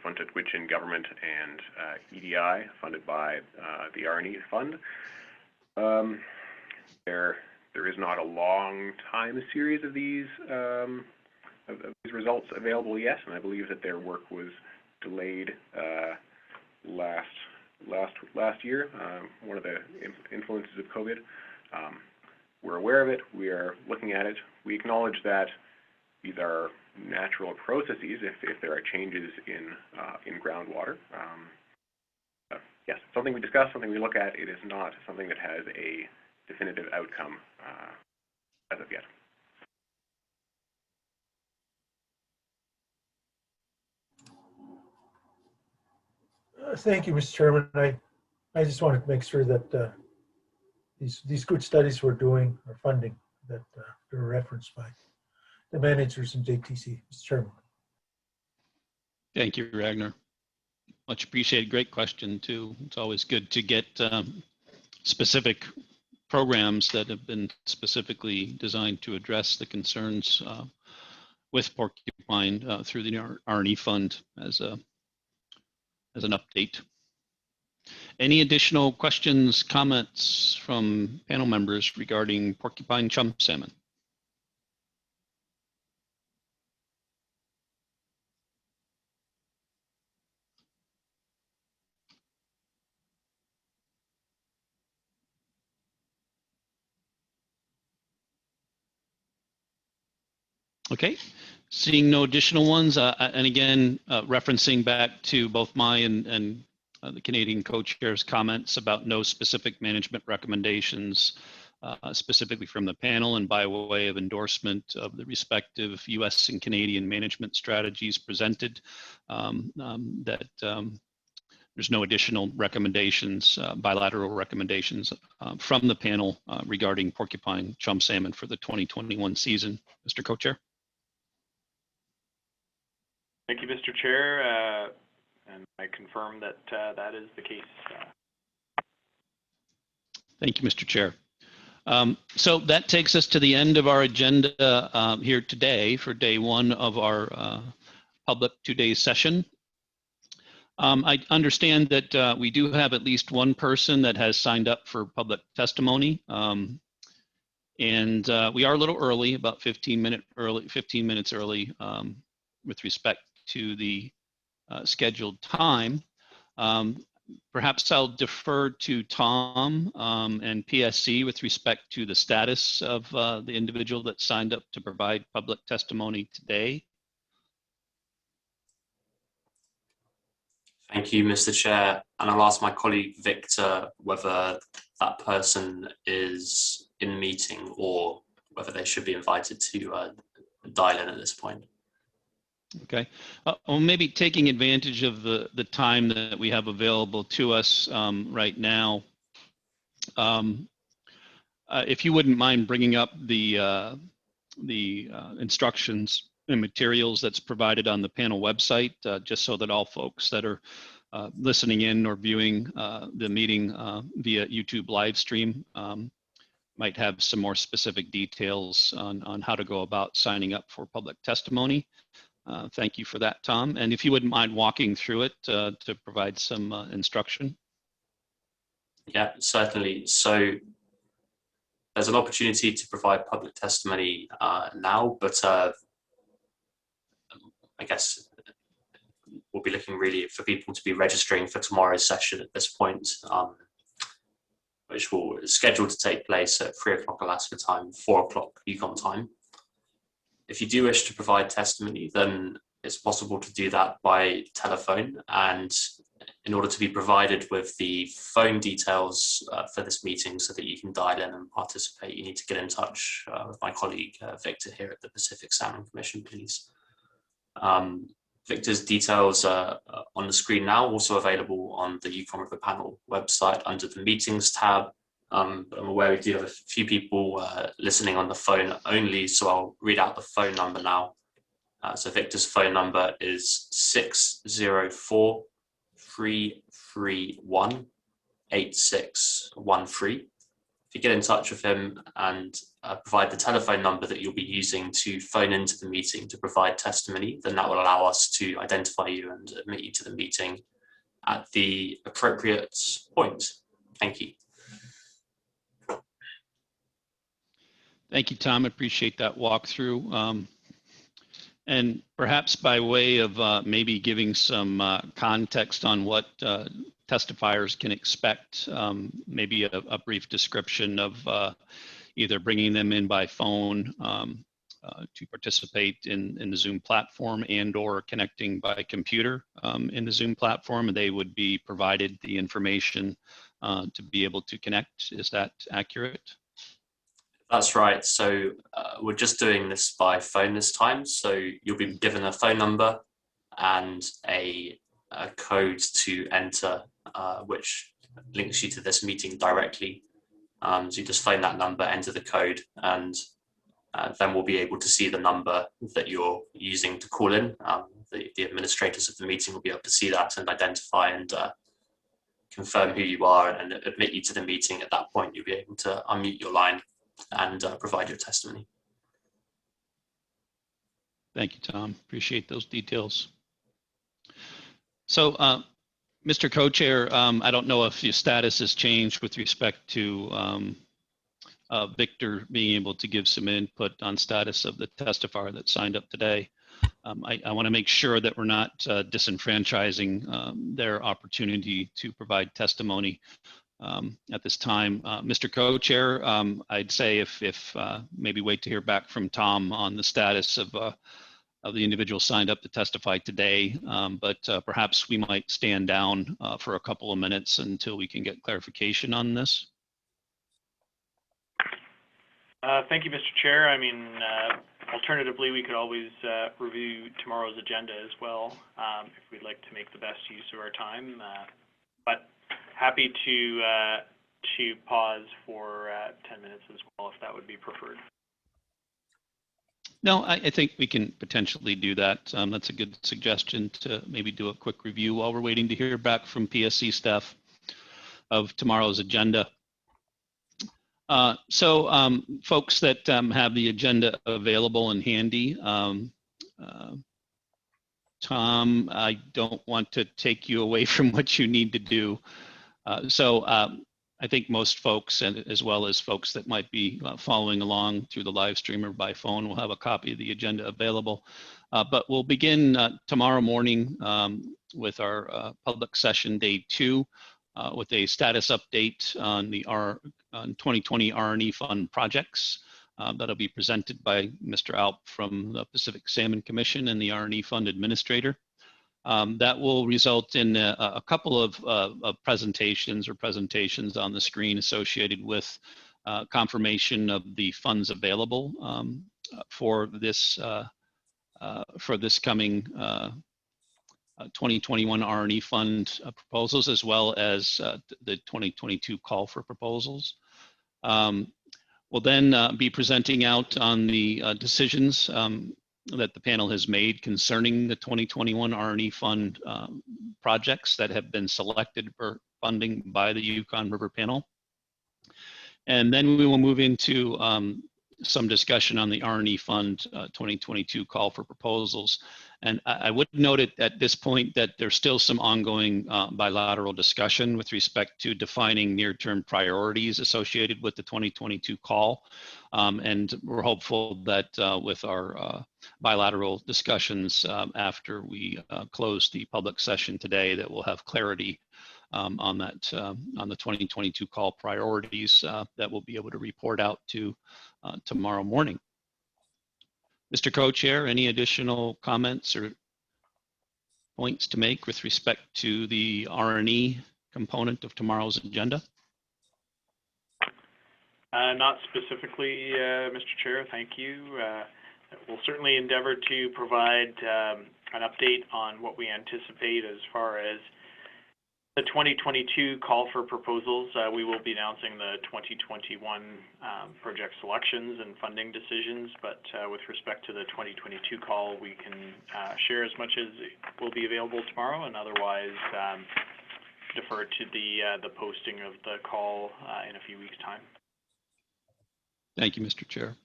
Untitled government and EDI, funded by the R&E Fund. There is not a long time series of these results available yet, and I believe that their work was delayed last year, one of the influences of COVID. We're aware of it. We are looking at it. We acknowledge that these are natural processes if there are changes in groundwater. Yes, something we discuss, something we look at. It is not something that has a definitive outcome as of yet. Thank you, Mr. Chairman. I just wanted to make sure that these good studies we're doing are funding that they're referenced by the managers in JTC, Mr. Chairman. Thank you, Ragnar. Much appreciated. Great question, too. It's always good to get specific programs that have been specifically designed to address the concerns with Porcupine through the R&E Fund as an update. Any additional questions, comments from panel members regarding Porcupine chum salmon? Okay, seeing no additional ones, and again, referencing back to both my and the Canadian co-chair's comments about no specific management recommendations, specifically from the panel and by way of endorsement of the respective US and Canadian management strategies presented, there's no additional recommendations, bilateral recommendations from the panel regarding Porcupine chum salmon for the 2021 season. Mr. Co-Chair. Thank you, Mr. Chair, and I confirm that that is the case. Thank you, Mr. Chair. So that takes us to the end of our agenda here today for day one of our public two-day session. I understand that we do have at least one person that has signed up for public testimony. And we are a little early, about 15 minutes early with respect to the scheduled time. Perhaps I'll defer to Tom and PSC with respect to the status of the individual that signed up to provide public testimony today. Thank you, Mr. Chair. And I'll ask my colleague Victor whether that person is in meeting or whether they should be invited to dial in at this point. Okay, well, maybe taking advantage of the time that we have available to us right now, if you wouldn't mind bringing up the instructions and materials that's provided on the panel website, just so that all folks that are listening in or viewing the meeting via YouTube live stream might have some more specific details on how to go about signing up for public testimony. Thank you for that, Tom. And if you wouldn't mind walking through it to provide some instruction. Yeah, certainly. So there's an opportunity to provide public testimony now, but I guess we'll be looking really for people to be registering for tomorrow's session at this point, which will scheduled to take place at 3 o'clock Alaska time, 4 o'clock Yukon time. If you do wish to provide testimony, then it's possible to do that by telephone. And in order to be provided with the phone details for this meeting so that you can dial in and participate, you need to get in touch with my colleague Victor here at the Pacific Salmon Commission, please. Victor's details are on the screen now, also available on the Yukon River Panel website under the Meetings tab. I'm aware we do have a few people listening on the phone only, so I'll read out the phone number now. So Victor's phone number is 604-331-8613. If you get in touch with him and provide the telephone number that you'll be using to phone into the meeting to provide testimony, then that will allow us to identify you and admit you to the meeting at the appropriate point. Thank you. Thank you, Tom. I appreciate that walkthrough. And perhaps by way of maybe giving some context on what testifiers can expect, maybe a brief description of either bringing them in by phone to participate in the Zoom platform and or connecting by computer in the Zoom platform, and they would be provided the information to be able to connect. Is that accurate? That's right. So we're just doing this by phone this time. So you'll be given a phone number and a code to enter, which links you to this meeting directly. So you just phone that number, enter the code, and then we'll be able to see the number that you're using to call in. The administrators of the meeting will be able to see that and identify and confirm who you are and admit you to the meeting. At that point, you'll be able to unmute your line and provide your testimony. Thank you, Tom. Appreciate those details. So, Mr. Co-Chair, I don't know if your status has changed with respect to Victor being able to give some input on status of the testifier that signed up today. I want to make sure that we're not disenfranchising their opportunity to provide testimony at this time. Mr. Co-Chair, I'd say if maybe wait to hear back from Tom on the status of the individual signed up to testify today, but perhaps we might stand down for a couple of minutes until we can get clarification on this. Thank you, Mr. Chair. I mean, alternatively, we could always review tomorrow's agenda as well if we'd like to make the best use of our time. But happy to pause for 10 minutes as well, if that would be preferred. No, I think we can potentially do that. That's a good suggestion to maybe do a quick review while we're waiting to hear back from PSC staff of tomorrow's agenda. So folks that have the agenda available and handy, Tom, I don't want to take you away from what you need to do. So I think most folks, and as well as folks that might be following along through the live stream or by phone, will have a copy of the agenda available. But we'll begin tomorrow morning with our public session day 2 with a status update on the 2020 R&E Fund projects. That'll be presented by Mr. Alp from the Pacific Salmon Commission and the R&E Fund Administrator. That will result in a couple of presentations on the screen associated with confirmation of the funds available for this coming 2021 R&E Fund proposals, as well as the 2022 call for proposals. We'll then be presenting out on the decisions that the panel has made concerning the 2021 R&E Fund projects that have been selected for funding by the Yukon River Panel. And then we will move into some discussion on the R&E Fund 2022 call for proposals. And I would note at this point that there's still some ongoing bilateral discussion with respect to defining near-term priorities associated with the 2022 call. And we're hopeful that with our bilateral discussions after we close the public session today, that we'll have clarity on that on the 2022 call priorities that we'll be able to report out to tomorrow morning. Mr. Co-Chair, any additional comments or points to make with respect to the R&E component of tomorrow's agenda? Not specifically, Mr. Chair, thank you. We'll certainly endeavor to provide an update on what we anticipate as far as the 2022 call for proposals. We will be announcing the 2021 project selections and funding decisions, but with respect to the 2022 call, we can share as much as will be available tomorrow, and otherwise defer to the posting of the call in a few weeks' time. Thank you, Mr. Chair.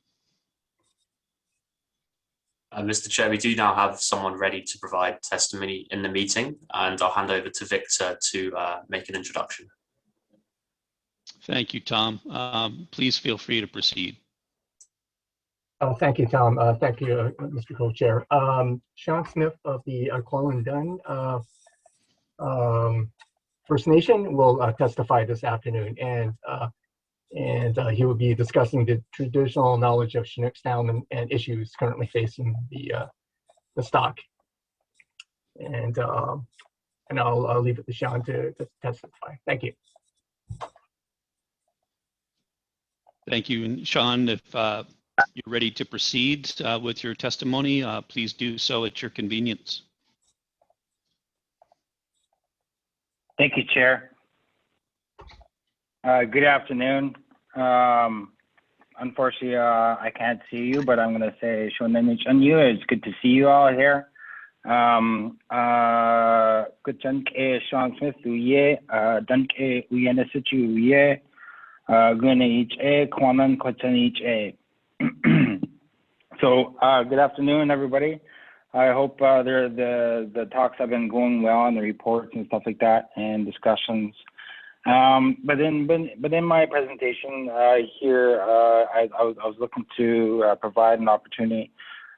Mr. Chair, we do now have someone ready to provide testimony in the meeting, and I'll hand over to Victor to make an introduction. Thank you, Tom. Please feel free to proceed. Thank you, Tom. Thank you, Mr. Co-Chair. Sean Smith of the Colin Dunn First Nation will testify this afternoon, and he will be discussing the traditional knowledge of Chinook salmon and issues currently facing the stock. And I'll leave it to Sean to testify. Thank you. Thank you, and Sean. If you're ready to proceed with your testimony, please do so at your convenience. Thank you, Chair. Good afternoon. Unfortunately, I can't see you, but I'm going to say Shonenich on you. It's good to see you all here. Good chunk Sean Smith, uye, dunke uyana situ uye, gune each a, kwanan kotan each a. So, good afternoon, everybody. I hope the talks have been going well and the reports and stuff like that and discussions. But in my presentation here, I was looking to provide an opportunity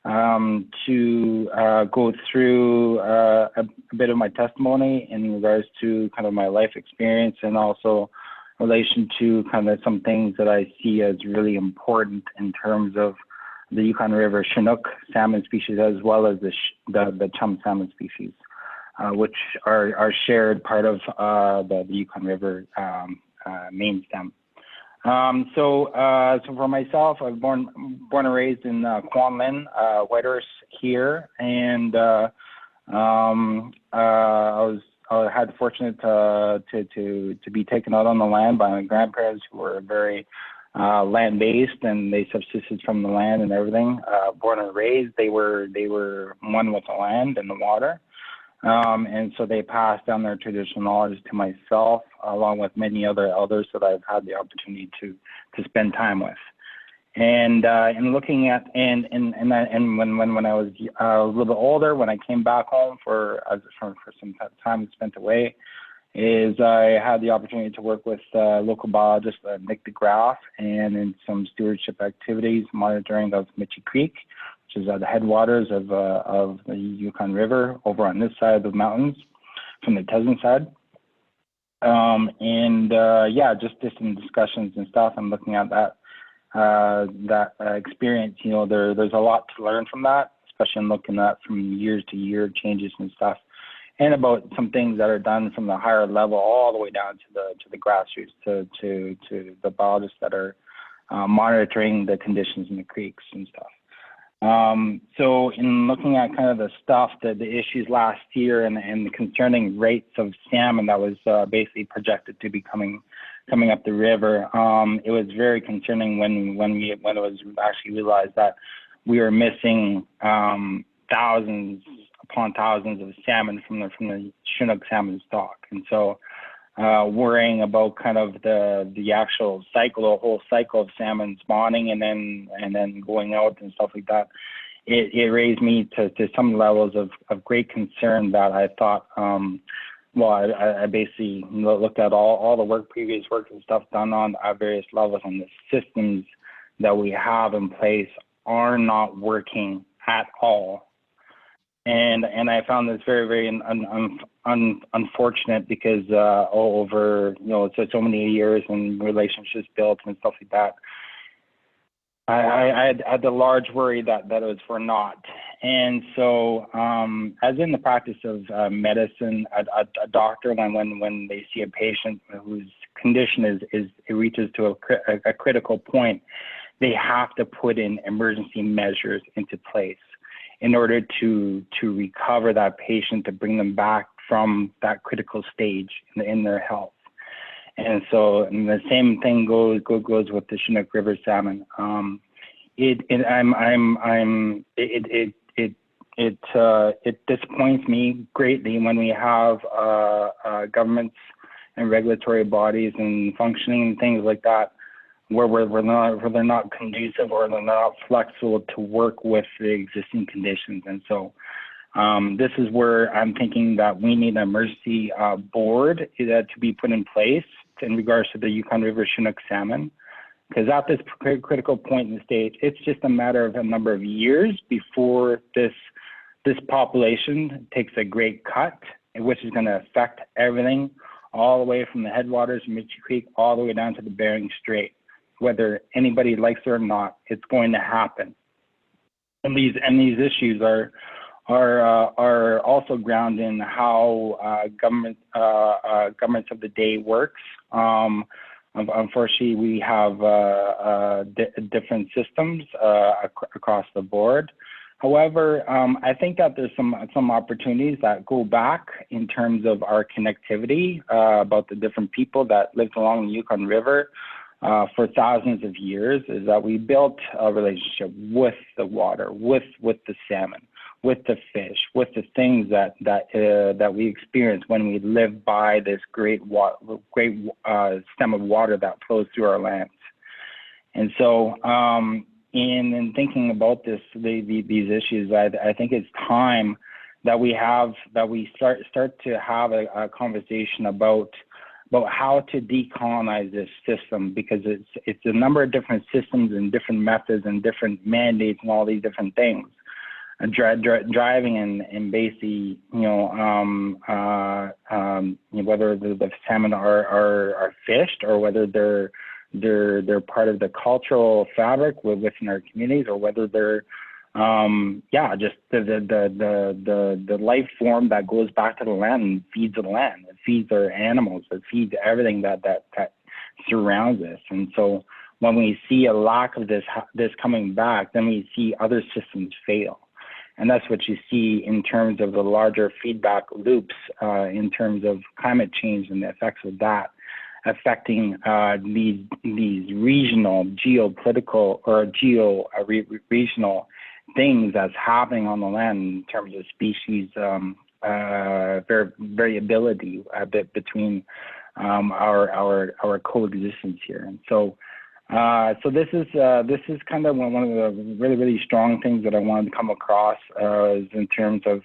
to go through a bit of my testimony in regards to kind of my life experience, and also in relation to kind of some things that I see as really important in terms of the Yukon River Chinook salmon species, as well as the Chum salmon species, which are shared part of the Yukon River Mainstem. So for myself, I was born and raised in Kwanlin, Whitehorse here, and I had the fortunate to be taken out on the land by my grandparents, who were very land-based, and they subsisted from the land and everything. Born and raised, they were one with the land and the water. And so they passed down their traditional knowledge to myself, along with many other elders that I've had the opportunity to spend time with. And in looking at when I was a little bit older, when I came back home for some time spent away, is I had the opportunity to work with local biologist Nick DeGraff, and in some stewardship activities, monitoring of Mitchie Creek, which is at the headwaters of the Yukon River over on this side of the mountains from the Teslin side. Yeah, just some discussions and stuff, and looking at that experience, you know, there's a lot to learn from that, especially in looking at from year to year changes and stuff, and about some things that are done from the higher level all the way down to the grassroots, to the biologists that are monitoring the conditions in the creeks and stuff. So in looking at kind of the stuff, the issues last year and the concerning rates of salmon that was basically projected to be coming up the river, it was very concerning when it was actually realized that we were missing thousands upon thousands of salmon from the Chinook salmon stock. And so worrying about kind of the actual cycle, the whole cycle of salmon spawning and then going out and stuff like that. It raised me to some levels of great concern that I thought, I basically looked at all the previous work and stuff done on various levels, and the systems that we have in place are not working at all. And I found this very, very unfortunate because over so many years and relationships built and stuff like that, I had the large worry that it was for naught. And so, as in the practice of medicine, a doctor, when they see a patient whose condition it reaches to a critical point, they have to put in emergency measures into place in order to recover that patient, to bring them back from that critical stage in their health. And so, and the same thing goes with the Chinook River salmon. It disappoints me greatly when we have governments and regulatory bodies and functioning and things like that where they're not conducive or they're not flexible to work with the existing conditions. And so this is where I'm thinking that we need an emergency board to be put in place in regards to the Yukon River Chinook salmon. Because at this critical point in the stage, it's just a matter of a number of years before this population takes a great cut, which is going to affect everything all the way from the headwaters of Mitchie Creek all the way down to the Bering Strait. Whether anybody likes it or not, it's going to happen. And these issues are also grounded in how governments of the day works. Unfortunately, we have different systems across the board. However, I think that there's some opportunities that go back in terms of our connectivity about the different people that lived along the Yukon River for thousands of years, is that we built a relationship with the water, with the salmon, with the fish, with the things that we experience when we live by this great stem of water that flows through our lands. And so, in thinking about these issues, I think it's time that we start to have a conversation about how to decolonize this system, because it's a number of different systems and different methods and different mandates and all these different things. Driving and basically, whether the salmon are fished or whether they're part of the cultural fabric within our communities, or whether they're just the life form that goes back to the land and feeds the land. It feeds our animals. It feeds everything that surrounds us. And so when we see a lack of this coming back, then we see other systems fail. And that's what you see in terms of the larger feedback loops, in terms of climate change and the effects of that affecting these regional, geopolitical, or regional things that's happening on the land in terms of species variability a bit between our coexistence here. And so this is kind of one of the really, really strong things that I wanted to come across is in terms of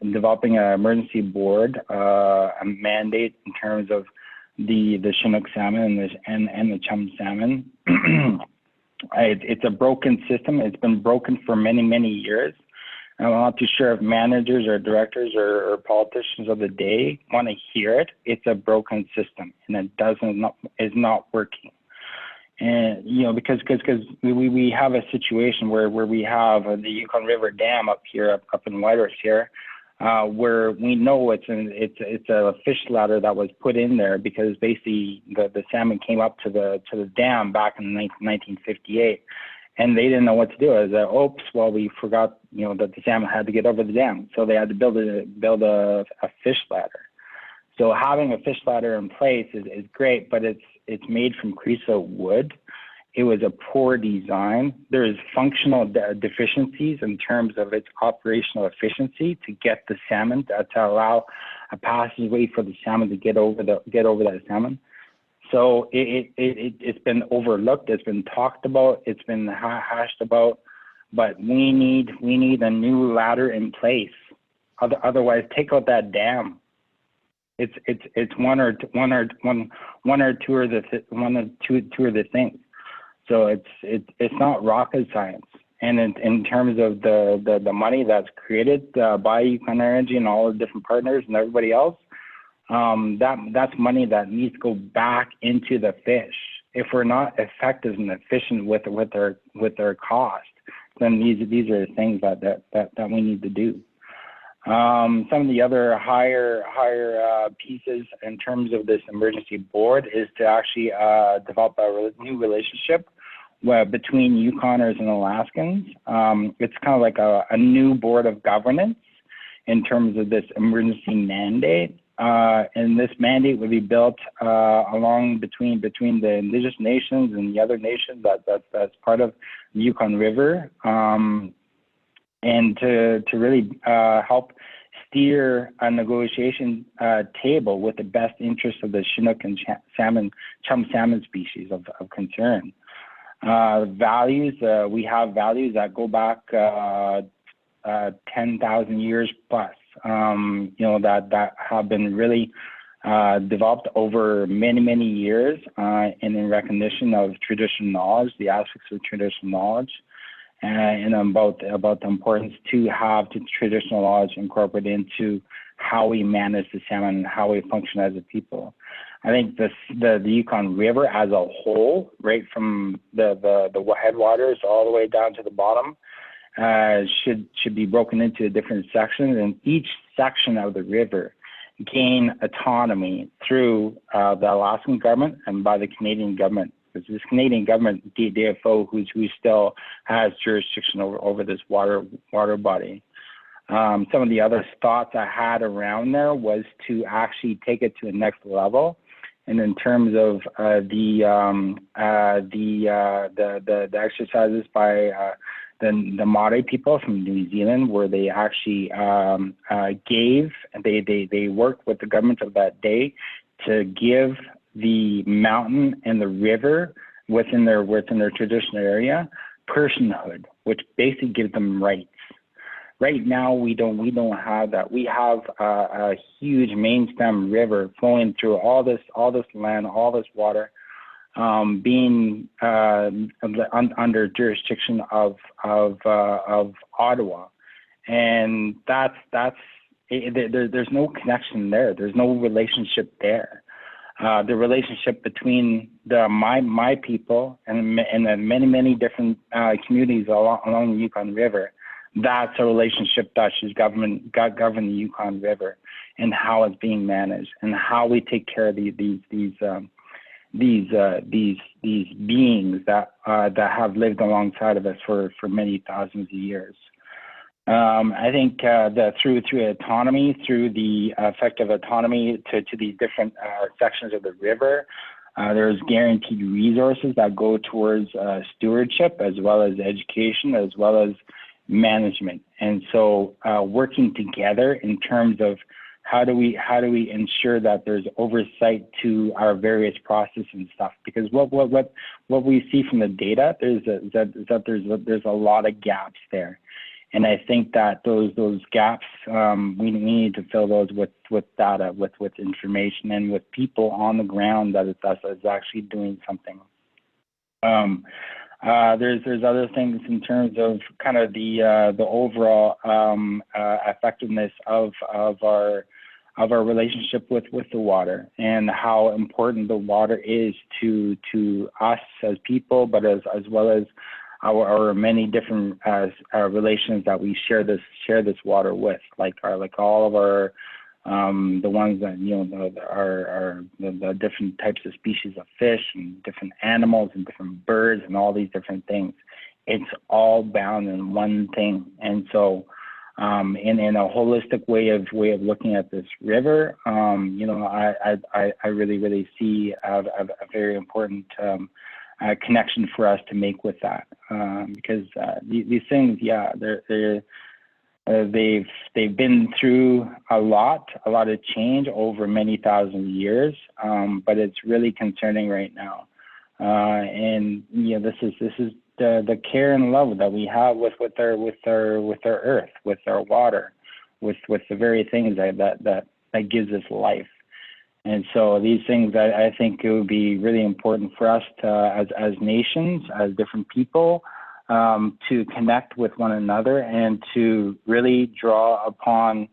developing an emergency board, a mandate in terms of the Chinook salmon and the Chum salmon. It's a broken system. It's been broken for many, many years. I'm not too sure if managers or directors or politicians of the day want to hear it. It's a broken system, and it is not working. And because we have a situation where we have the Yukon River Dam up in Whitehorse here, where we know it's a fish ladder that was put in there because basically the salmon came up to the dam back in 1958, and they didn't know what to do. It was we forgot that the salmon had to get over the dam, so they had to build a fish ladder. So having a fish ladder in place is great, but it's made from creosote wood. It was a poor design. There is functional deficiencies in terms of its operational efficiency to get the salmon to allow a passageway for the salmon to get over that salmon. So it's been overlooked, it's been talked about, it's been hashed about, but we need a new ladder in place. Otherwise, take out that dam. It's one or two of the things. So it's not rocket science. And in terms of the money that's created by Yukon Energy and all the different partners and everybody else, that's money that needs to go back into the fish. If we're not effective and efficient with our cost, then these are the things that we need to do. Some of the other higher pieces in terms of this emergency board is to actually develop a new relationship between Yukoners and Alaskans. It's kind of like a new board of governance in terms of this emergency mandate. And this mandate would be built along between the Indigenous nations and the other nations that's part of the Yukon River, and to really help steer a negotiation table with the best interests of the Chinook and Chum salmon species of concern. Values, we have values that go back 10,000 years plus, that have been really developed over many years, and in recognition of traditional knowledge, the aspects of traditional knowledge, and about the importance to have the traditional knowledge incorporated into how we manage the salmon and how we function as a people. I think the Yukon River as a whole, right from the headwaters all the way down to the bottom, should be broken into different sections, and each section of the river gain autonomy through the Alaskan government and by the Canadian government. Because this Canadian government, DFO, who still has jurisdiction over this water body. Some of the other thoughts I had around there was to actually take it to the next level, and in terms of the exercises by the Maori people from New Zealand, where they actually they worked with the government of that day to give the mountain and the river within their traditional area personhood, which basically gives them rights. Right now, we don't have that. We have a huge Mainstem river flowing through all this land, all this water, being under jurisdiction of Ottawa, and there's no connection there. There's no relationship there. The relationship between my people and the many different communities along the Yukon River, that's a relationship that should govern the Yukon River and how it's being managed and how we take care of these beings that have lived alongside of us for many thousands of years. I think through autonomy, through the effective autonomy to these different sections of the river, there's guaranteed resources that go towards stewardship, as well as education, as well as management. And so working together in terms of how do we ensure that there's oversight to our various processes and stuff? Because what we see from the data is that there's a lot of gaps there. And I think that those gaps, we need to fill those with data, with information, and with people on the ground that is actually doing something. There's other things in terms of kind of the overall effectiveness of our relationship with the water, and how important the water is to us as people, but as well as our many different relations that we share this water with, like all of our the ones that are the different types of species of fish and different animals and different birds and all these different things. It's all bound in one thing. And so in a holistic way of looking at this river, I really see a very important connection for us to make with that, because these things, They've been through a lot of change over many thousand years, but it's really concerning right now. And this is the care and love that we have with our earth, with our water, with the very things that gives us life. And so these things, I think it would be really important for us to, as nations, as different people, to connect with one another and to really draw upon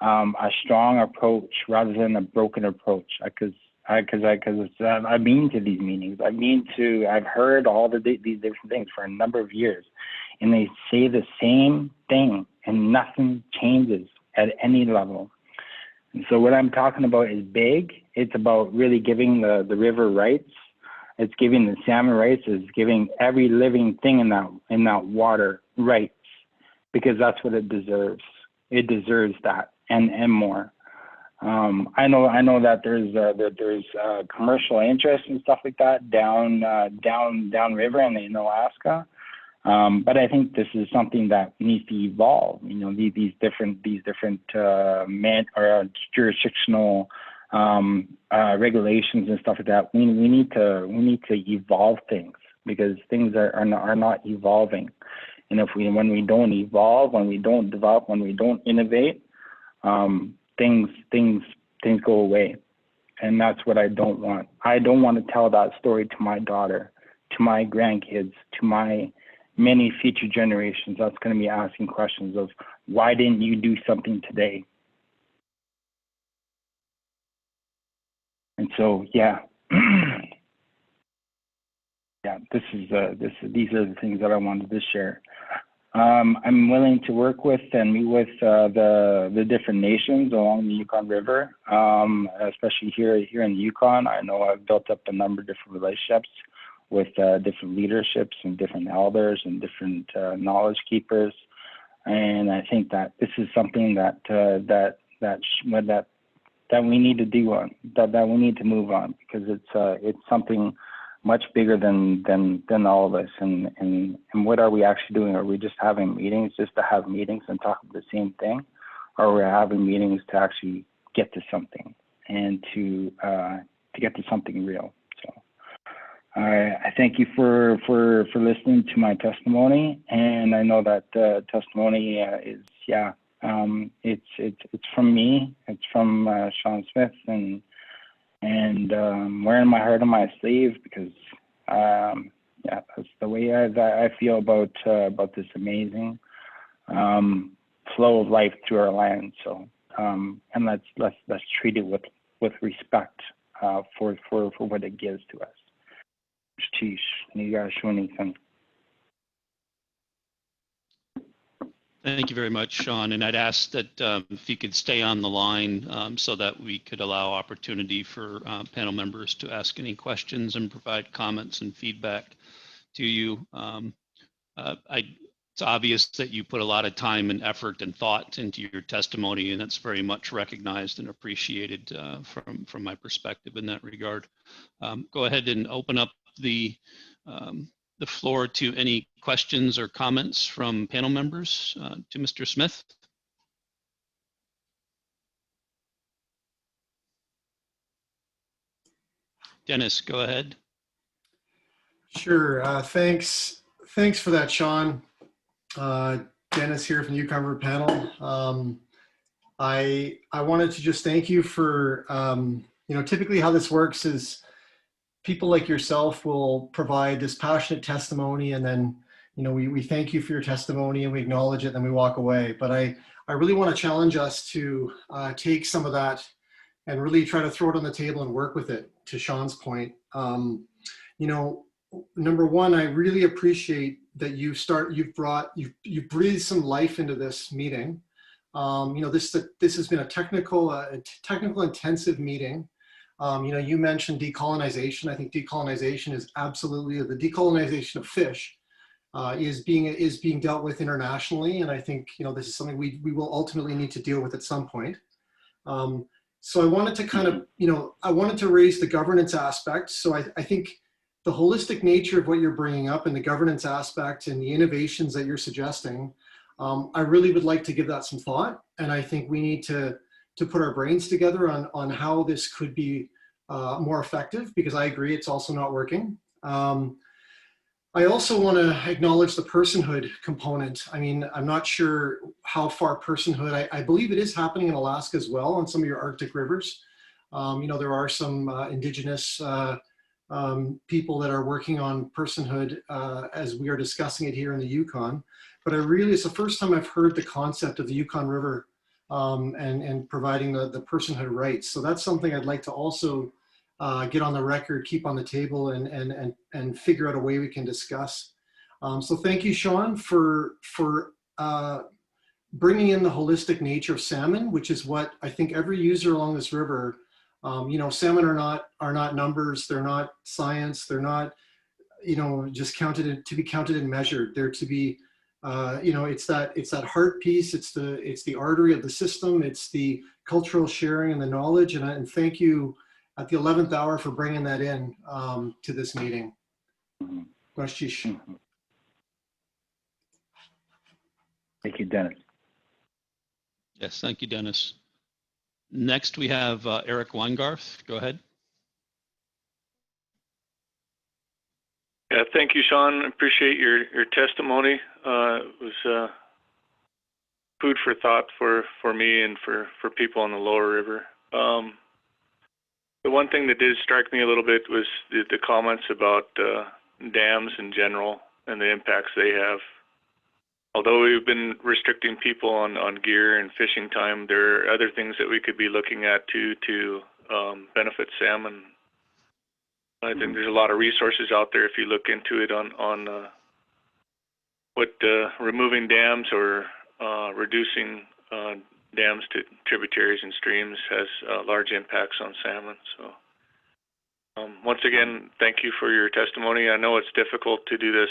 a strong approach rather than a broken approach. Because I've been to these meetings. I've heard all these different things for a number of years, and they say the same thing, and nothing changes at any level. And so what I'm talking about is big. It's about really giving the river rights. It's giving the salmon rights. It's giving every living thing in that water rights, because that's what it deserves. It deserves that and more. I know that there's commercial interest and stuff like that down river and in Alaska. But I think this is something that needs to evolve. These different jurisdictional regulations and stuff like that. We need to evolve things, because things are not evolving. And when we don't evolve, when we don't develop, when we don't innovate, things go away. And that's what I don't want. I don't want to tell that story to my daughter, to my grandkids, to my many future generations that's going to be asking questions of, why didn't you do something today? And so, yeah, these are the things that I wanted to share. I'm willing to work with and meet with the different nations along the Yukon River, especially here in the Yukon. I know I've built up a number of different relationships with different leaderships and different elders and different knowledge keepers, and I think that this is something that we need to do on, that we need to move on, because it's something much bigger than all of us. And what are we actually doing? Are we just having meetings just to have meetings and talk about the same thing, or are we having meetings to actually get to something and to get to something real? I thank you for listening to my testimony, and I know that testimony is it's from me. It's from Sean Smith, and wearing my heart on my sleeve, because that's the way I feel about this amazing flow of life through our land. So and let's treat it with respect for what it gives to us. Sheesh, you guys show anything. Thank you very much, Sean. And I'd ask that if you could stay on the line so that we could allow opportunity for panel members to ask any questions and provide comments and feedback to you. It's obvious that you put a lot of time and effort and thought into your testimony, and it's very much recognized and appreciated from my perspective in that regard. Go ahead and open up the floor to any questions or comments from panel members to Mr. Smith. Dennis, go ahead. Sure. Thanks for that, Sean. Dennis here from the Yukon River Panel. I wanted to just thank you for, typically how this works is people like yourself will provide this passionate testimony, and then, we thank you for your testimony and we acknowledge it, and then we walk away. But I really want to challenge us to take some of that and really try to throw it on the table and work with it, to Sean's point. Number one, I really appreciate that you've breathed some life into this meeting. This has been a technical intensive meeting. You mentioned decolonization. I think decolonization is absolutely, the decolonization of fish is being dealt with internationally, and I think this is something we will ultimately need to deal with at some point. So I wanted to I wanted to raise the governance aspect. So I think the holistic nature of what you're bringing up and the governance aspect and the innovations that you're suggesting, I really would like to give that some thought, and I think we need to put our brains together on how this could be more effective, because I agree it's also not working. I also want to acknowledge the personhood component. I mean, I'm not sure how far personhood, I believe it is happening in Alaska as well on some of your Arctic rivers. You know, there are some indigenous people that are working on personhood as we are discussing it here in the Yukon. But it's the first time I've heard the concept of the Yukon River and providing the personhood rights. So that's something I'd like to also get on the record, keep on the table, and figure out a way we can discuss. So thank you, Sean, for bringing in the holistic nature of salmon, which is what I think every user along this river, you know, salmon are not numbers, they're not science, they're not, you know, just to be counted and measured. They're to be, you know, it's that heart piece, it's the artery of the system, it's the cultural sharing and the knowledge, and thank you at the 11th hour for bringing that in to this meeting. Thank you, Dennis. Yes, thank you, Dennis. Next, we have Eric Weingarth. Go ahead. Yeah, thank you, Sean. Appreciate your testimony. It was food for thought for me and for people on the lower river. The one thing that did strike me a little bit was the comments about dams in general and the impacts they have. Although we've been restricting people on gear and fishing time, there are other things that we could be looking at too to benefit salmon. I think there's a lot of resources out there if you look into it on what removing dams or reducing dams to tributaries and streams has large impacts on salmon. So once again, thank you for your testimony. I know it's difficult to do this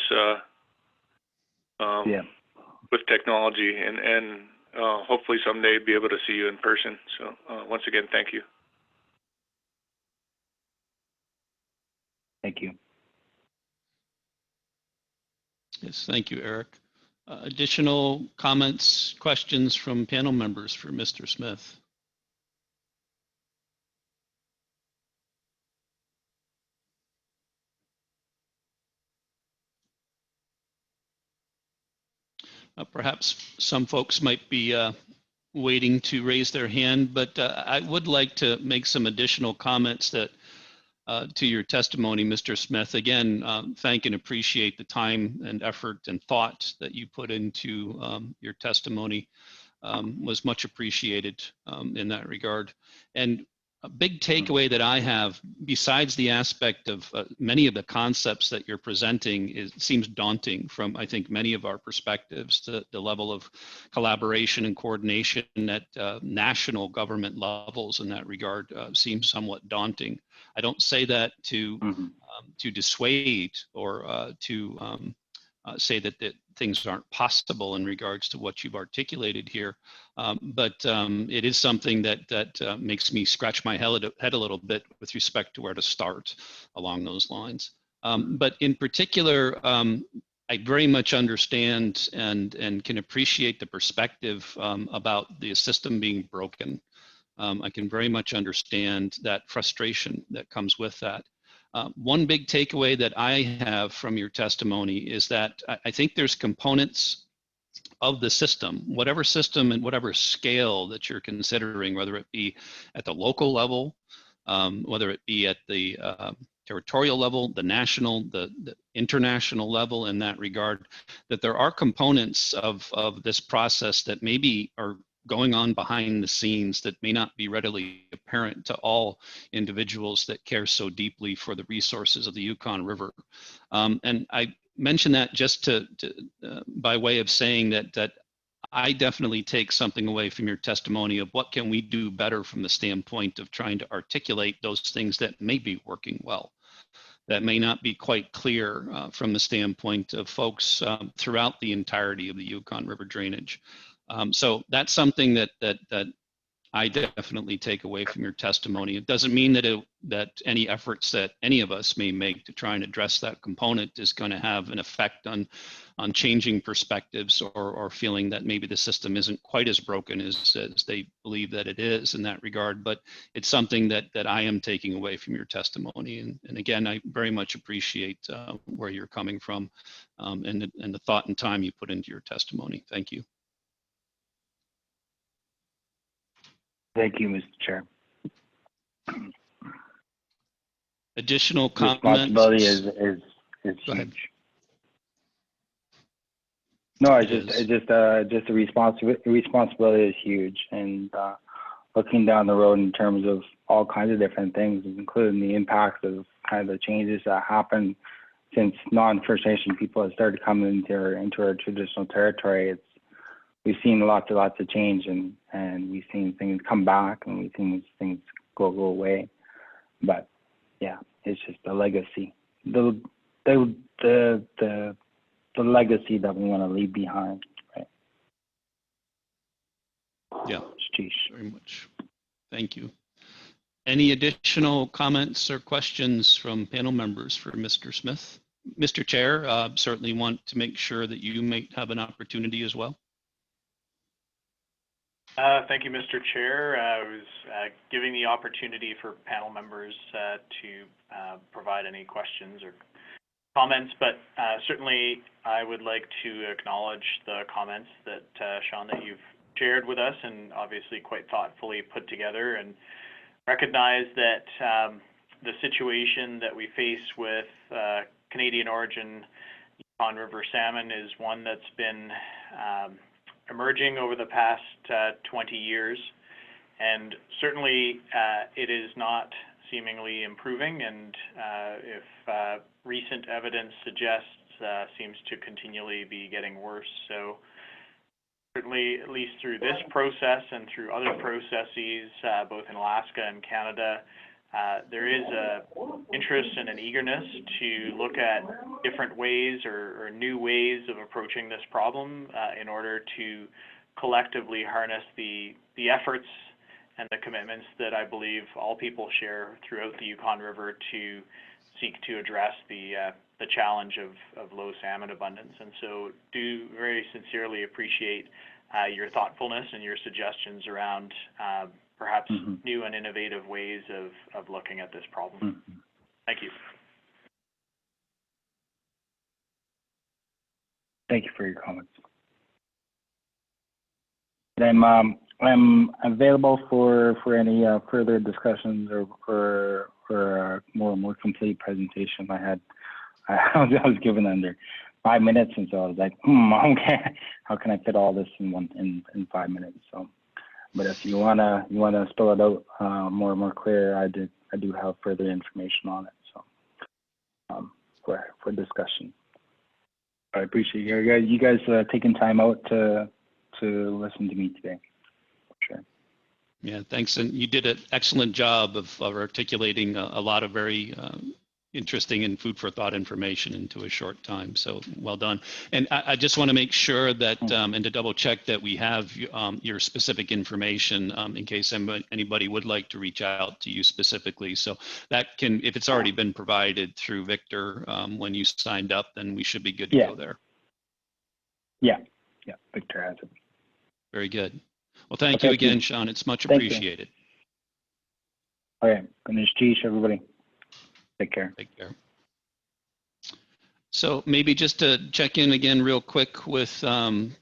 with technology, and hopefully someday be able to see you in person. So once again, thank you. Thank you. Yes, thank you, Eric. Additional comments, questions from panel members for Mr. Smith? Perhaps some folks might be waiting to raise their hand, but I would like to make some additional comments that to your testimony, Mr. Smith. Again, thank and appreciate the time and effort and thought that you put into your testimony. Was much appreciated in that regard. And a big takeaway that I have, besides the aspect of many of the concepts that you're presenting, seems daunting from, I think, many of our perspectives. The level of collaboration and coordination at national government levels in that regard seems somewhat daunting. I don't say that to dissuade or to say that things aren't possible in regards to what you've articulated here, but it is something that makes me scratch my head a little bit with respect to where to start along those lines. But in particular, I very much understand and can appreciate the perspective about the system being broken. I can very much understand that frustration that comes with that. One big takeaway that I have from your testimony is that I think there's components of the system and whatever scale that you're considering, whether it be at the local level, whether it be at the territorial level, the national, the international level in that regard, that there are components of this process that maybe are going on behind the scenes that may not be readily apparent to all individuals that care so deeply for the resources of the Yukon River. And I mention that just by way of saying that I definitely take something away from your testimony of what can we do better from the standpoint of trying to articulate those things that may be working well, that may not be quite clear from the standpoint of folks throughout the entirety of the Yukon River drainage. So that's something that I definitely take away from your testimony. It doesn't mean that any efforts that any of us may make to try and address that component is going to have an effect on changing perspectives or feeling that maybe the system isn't quite as broken as they believe that it is in that regard. But it's something that I am taking away from your testimony. And again, I very much appreciate where you're coming from and the thought and time you put into your testimony. Thank you. Thank you, Mr. Chair. Additional comments? Responsibility is Go ahead. huge. No, just the responsibility is huge, and looking down the road in terms of all kinds of different things, including the impacts of kind of the changes that happened since non-First Nation people have started coming into our traditional territory. We've seen lots of change, and we've seen things come back, and we've seen things go away. But yeah, it's just the legacy, the legacy that we want to leave behind, right? Yeah, very much. Thank you. Any additional comments or questions from panel members for Mr. Smith? Mr. Chair, certainly want to make sure that you may have an opportunity as well. Thank you, Mr. Chair. I was giving the opportunity for panel members to provide any questions or comments, but certainly I would like to acknowledge the comments that, Sean, that you've shared with us and obviously quite thoughtfully put together, and recognize that the situation that we face with Canadian origin Yukon River salmon is one that's been emerging over the past 20 years, and certainly it is not seemingly improving, and if recent evidence suggests seems to continually be getting worse. So certainly, at least through this process and through other processes, both in Alaska and Canada, there is an interest and an eagerness to look at different ways or new ways of approaching this problem in order to collectively harness the efforts and the commitments that I believe all people share throughout the Yukon River to seek to address the challenge of low salmon abundance. And so do very sincerely appreciate your thoughtfulness and your suggestions around perhaps new and innovative ways of looking at this problem. Thank you. Thank you for your comments. And I'm available for any further discussions or more complete presentation. I was given under 5 minutes, and so I was like, okay, how can I fit all this in 5 minutes? So, but if you wanna spell it out more clear, I do have further information on it. So for discussion, I appreciate you guys taking time out to listen to me today. Sure. Yeah, thanks. And you did an excellent job of articulating a lot of very interesting and food for thought information into a short time. So well done. And I just want to make sure that, and to double check that we have your specific information in case anybody would like to reach out to you specifically. So that can, if it's already been provided through Victor when you signed up, then we should be good to go there. Yeah, Victor has it. Very good. Well, thank you again, Sean. It's much appreciated. All right, Ganesh, everybody. Take care. Take care. So maybe just to check in again real quick with Tom,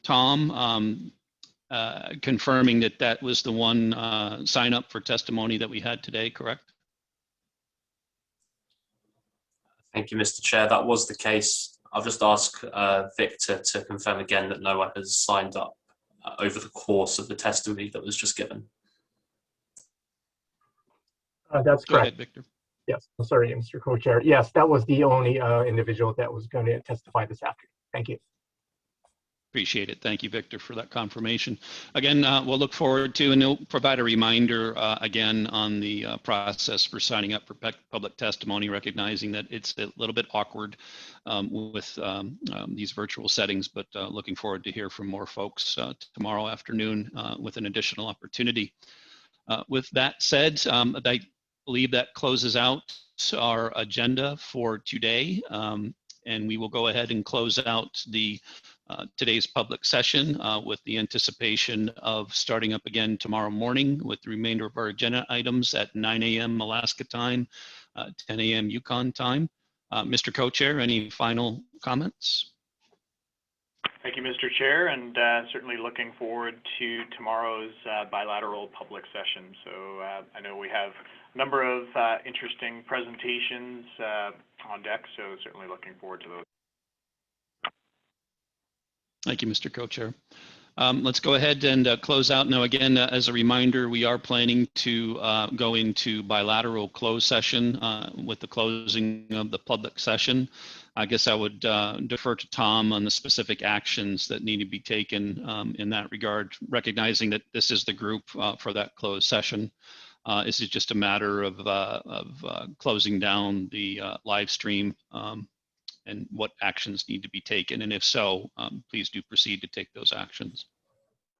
confirming that was the one sign up for testimony that we had today, correct? Thank you, Mr. Chair. That was the case. I'll just ask Victor to confirm again that no one has signed up over the course of the testimony that was just given. That's correct. Go ahead, Victor. Yes, sorry, Mr. Co-Chair. Yes, that was the only individual that was going to testify this afternoon. Thank you. Appreciate it. Thank you, Victor, for that confirmation. Again, we'll look forward to, and we'll provide a reminder again on the process for signing up for public testimony, recognizing that it's a little bit awkward with these virtual settings, but looking forward to hear from more folks tomorrow afternoon with an additional opportunity. With that said, I believe that closes out our agenda for today. And we will go ahead and close out the today's public session with the anticipation of starting up again tomorrow morning with the remainder of our agenda items at 9 a.m. Alaska time, 10 a.m. Yukon time. Mr. Co-Chair, any final comments? Thank you, Mr. Chair, and certainly looking forward to tomorrow's bilateral public session. So I know we have a number of interesting presentations on deck, so certainly looking forward to those. Thank you, Mr. Co-Chair. Let's go ahead and close out. Now, again, as a reminder, we are planning to go into bilateral closed session with the closing of the public session. I guess I would defer to Tom on the specific actions that need to be taken in that regard, recognizing that this is the group for that closed session. This is just a matter of closing down the live stream and what actions need to be taken. And if so, please do proceed to take those actions.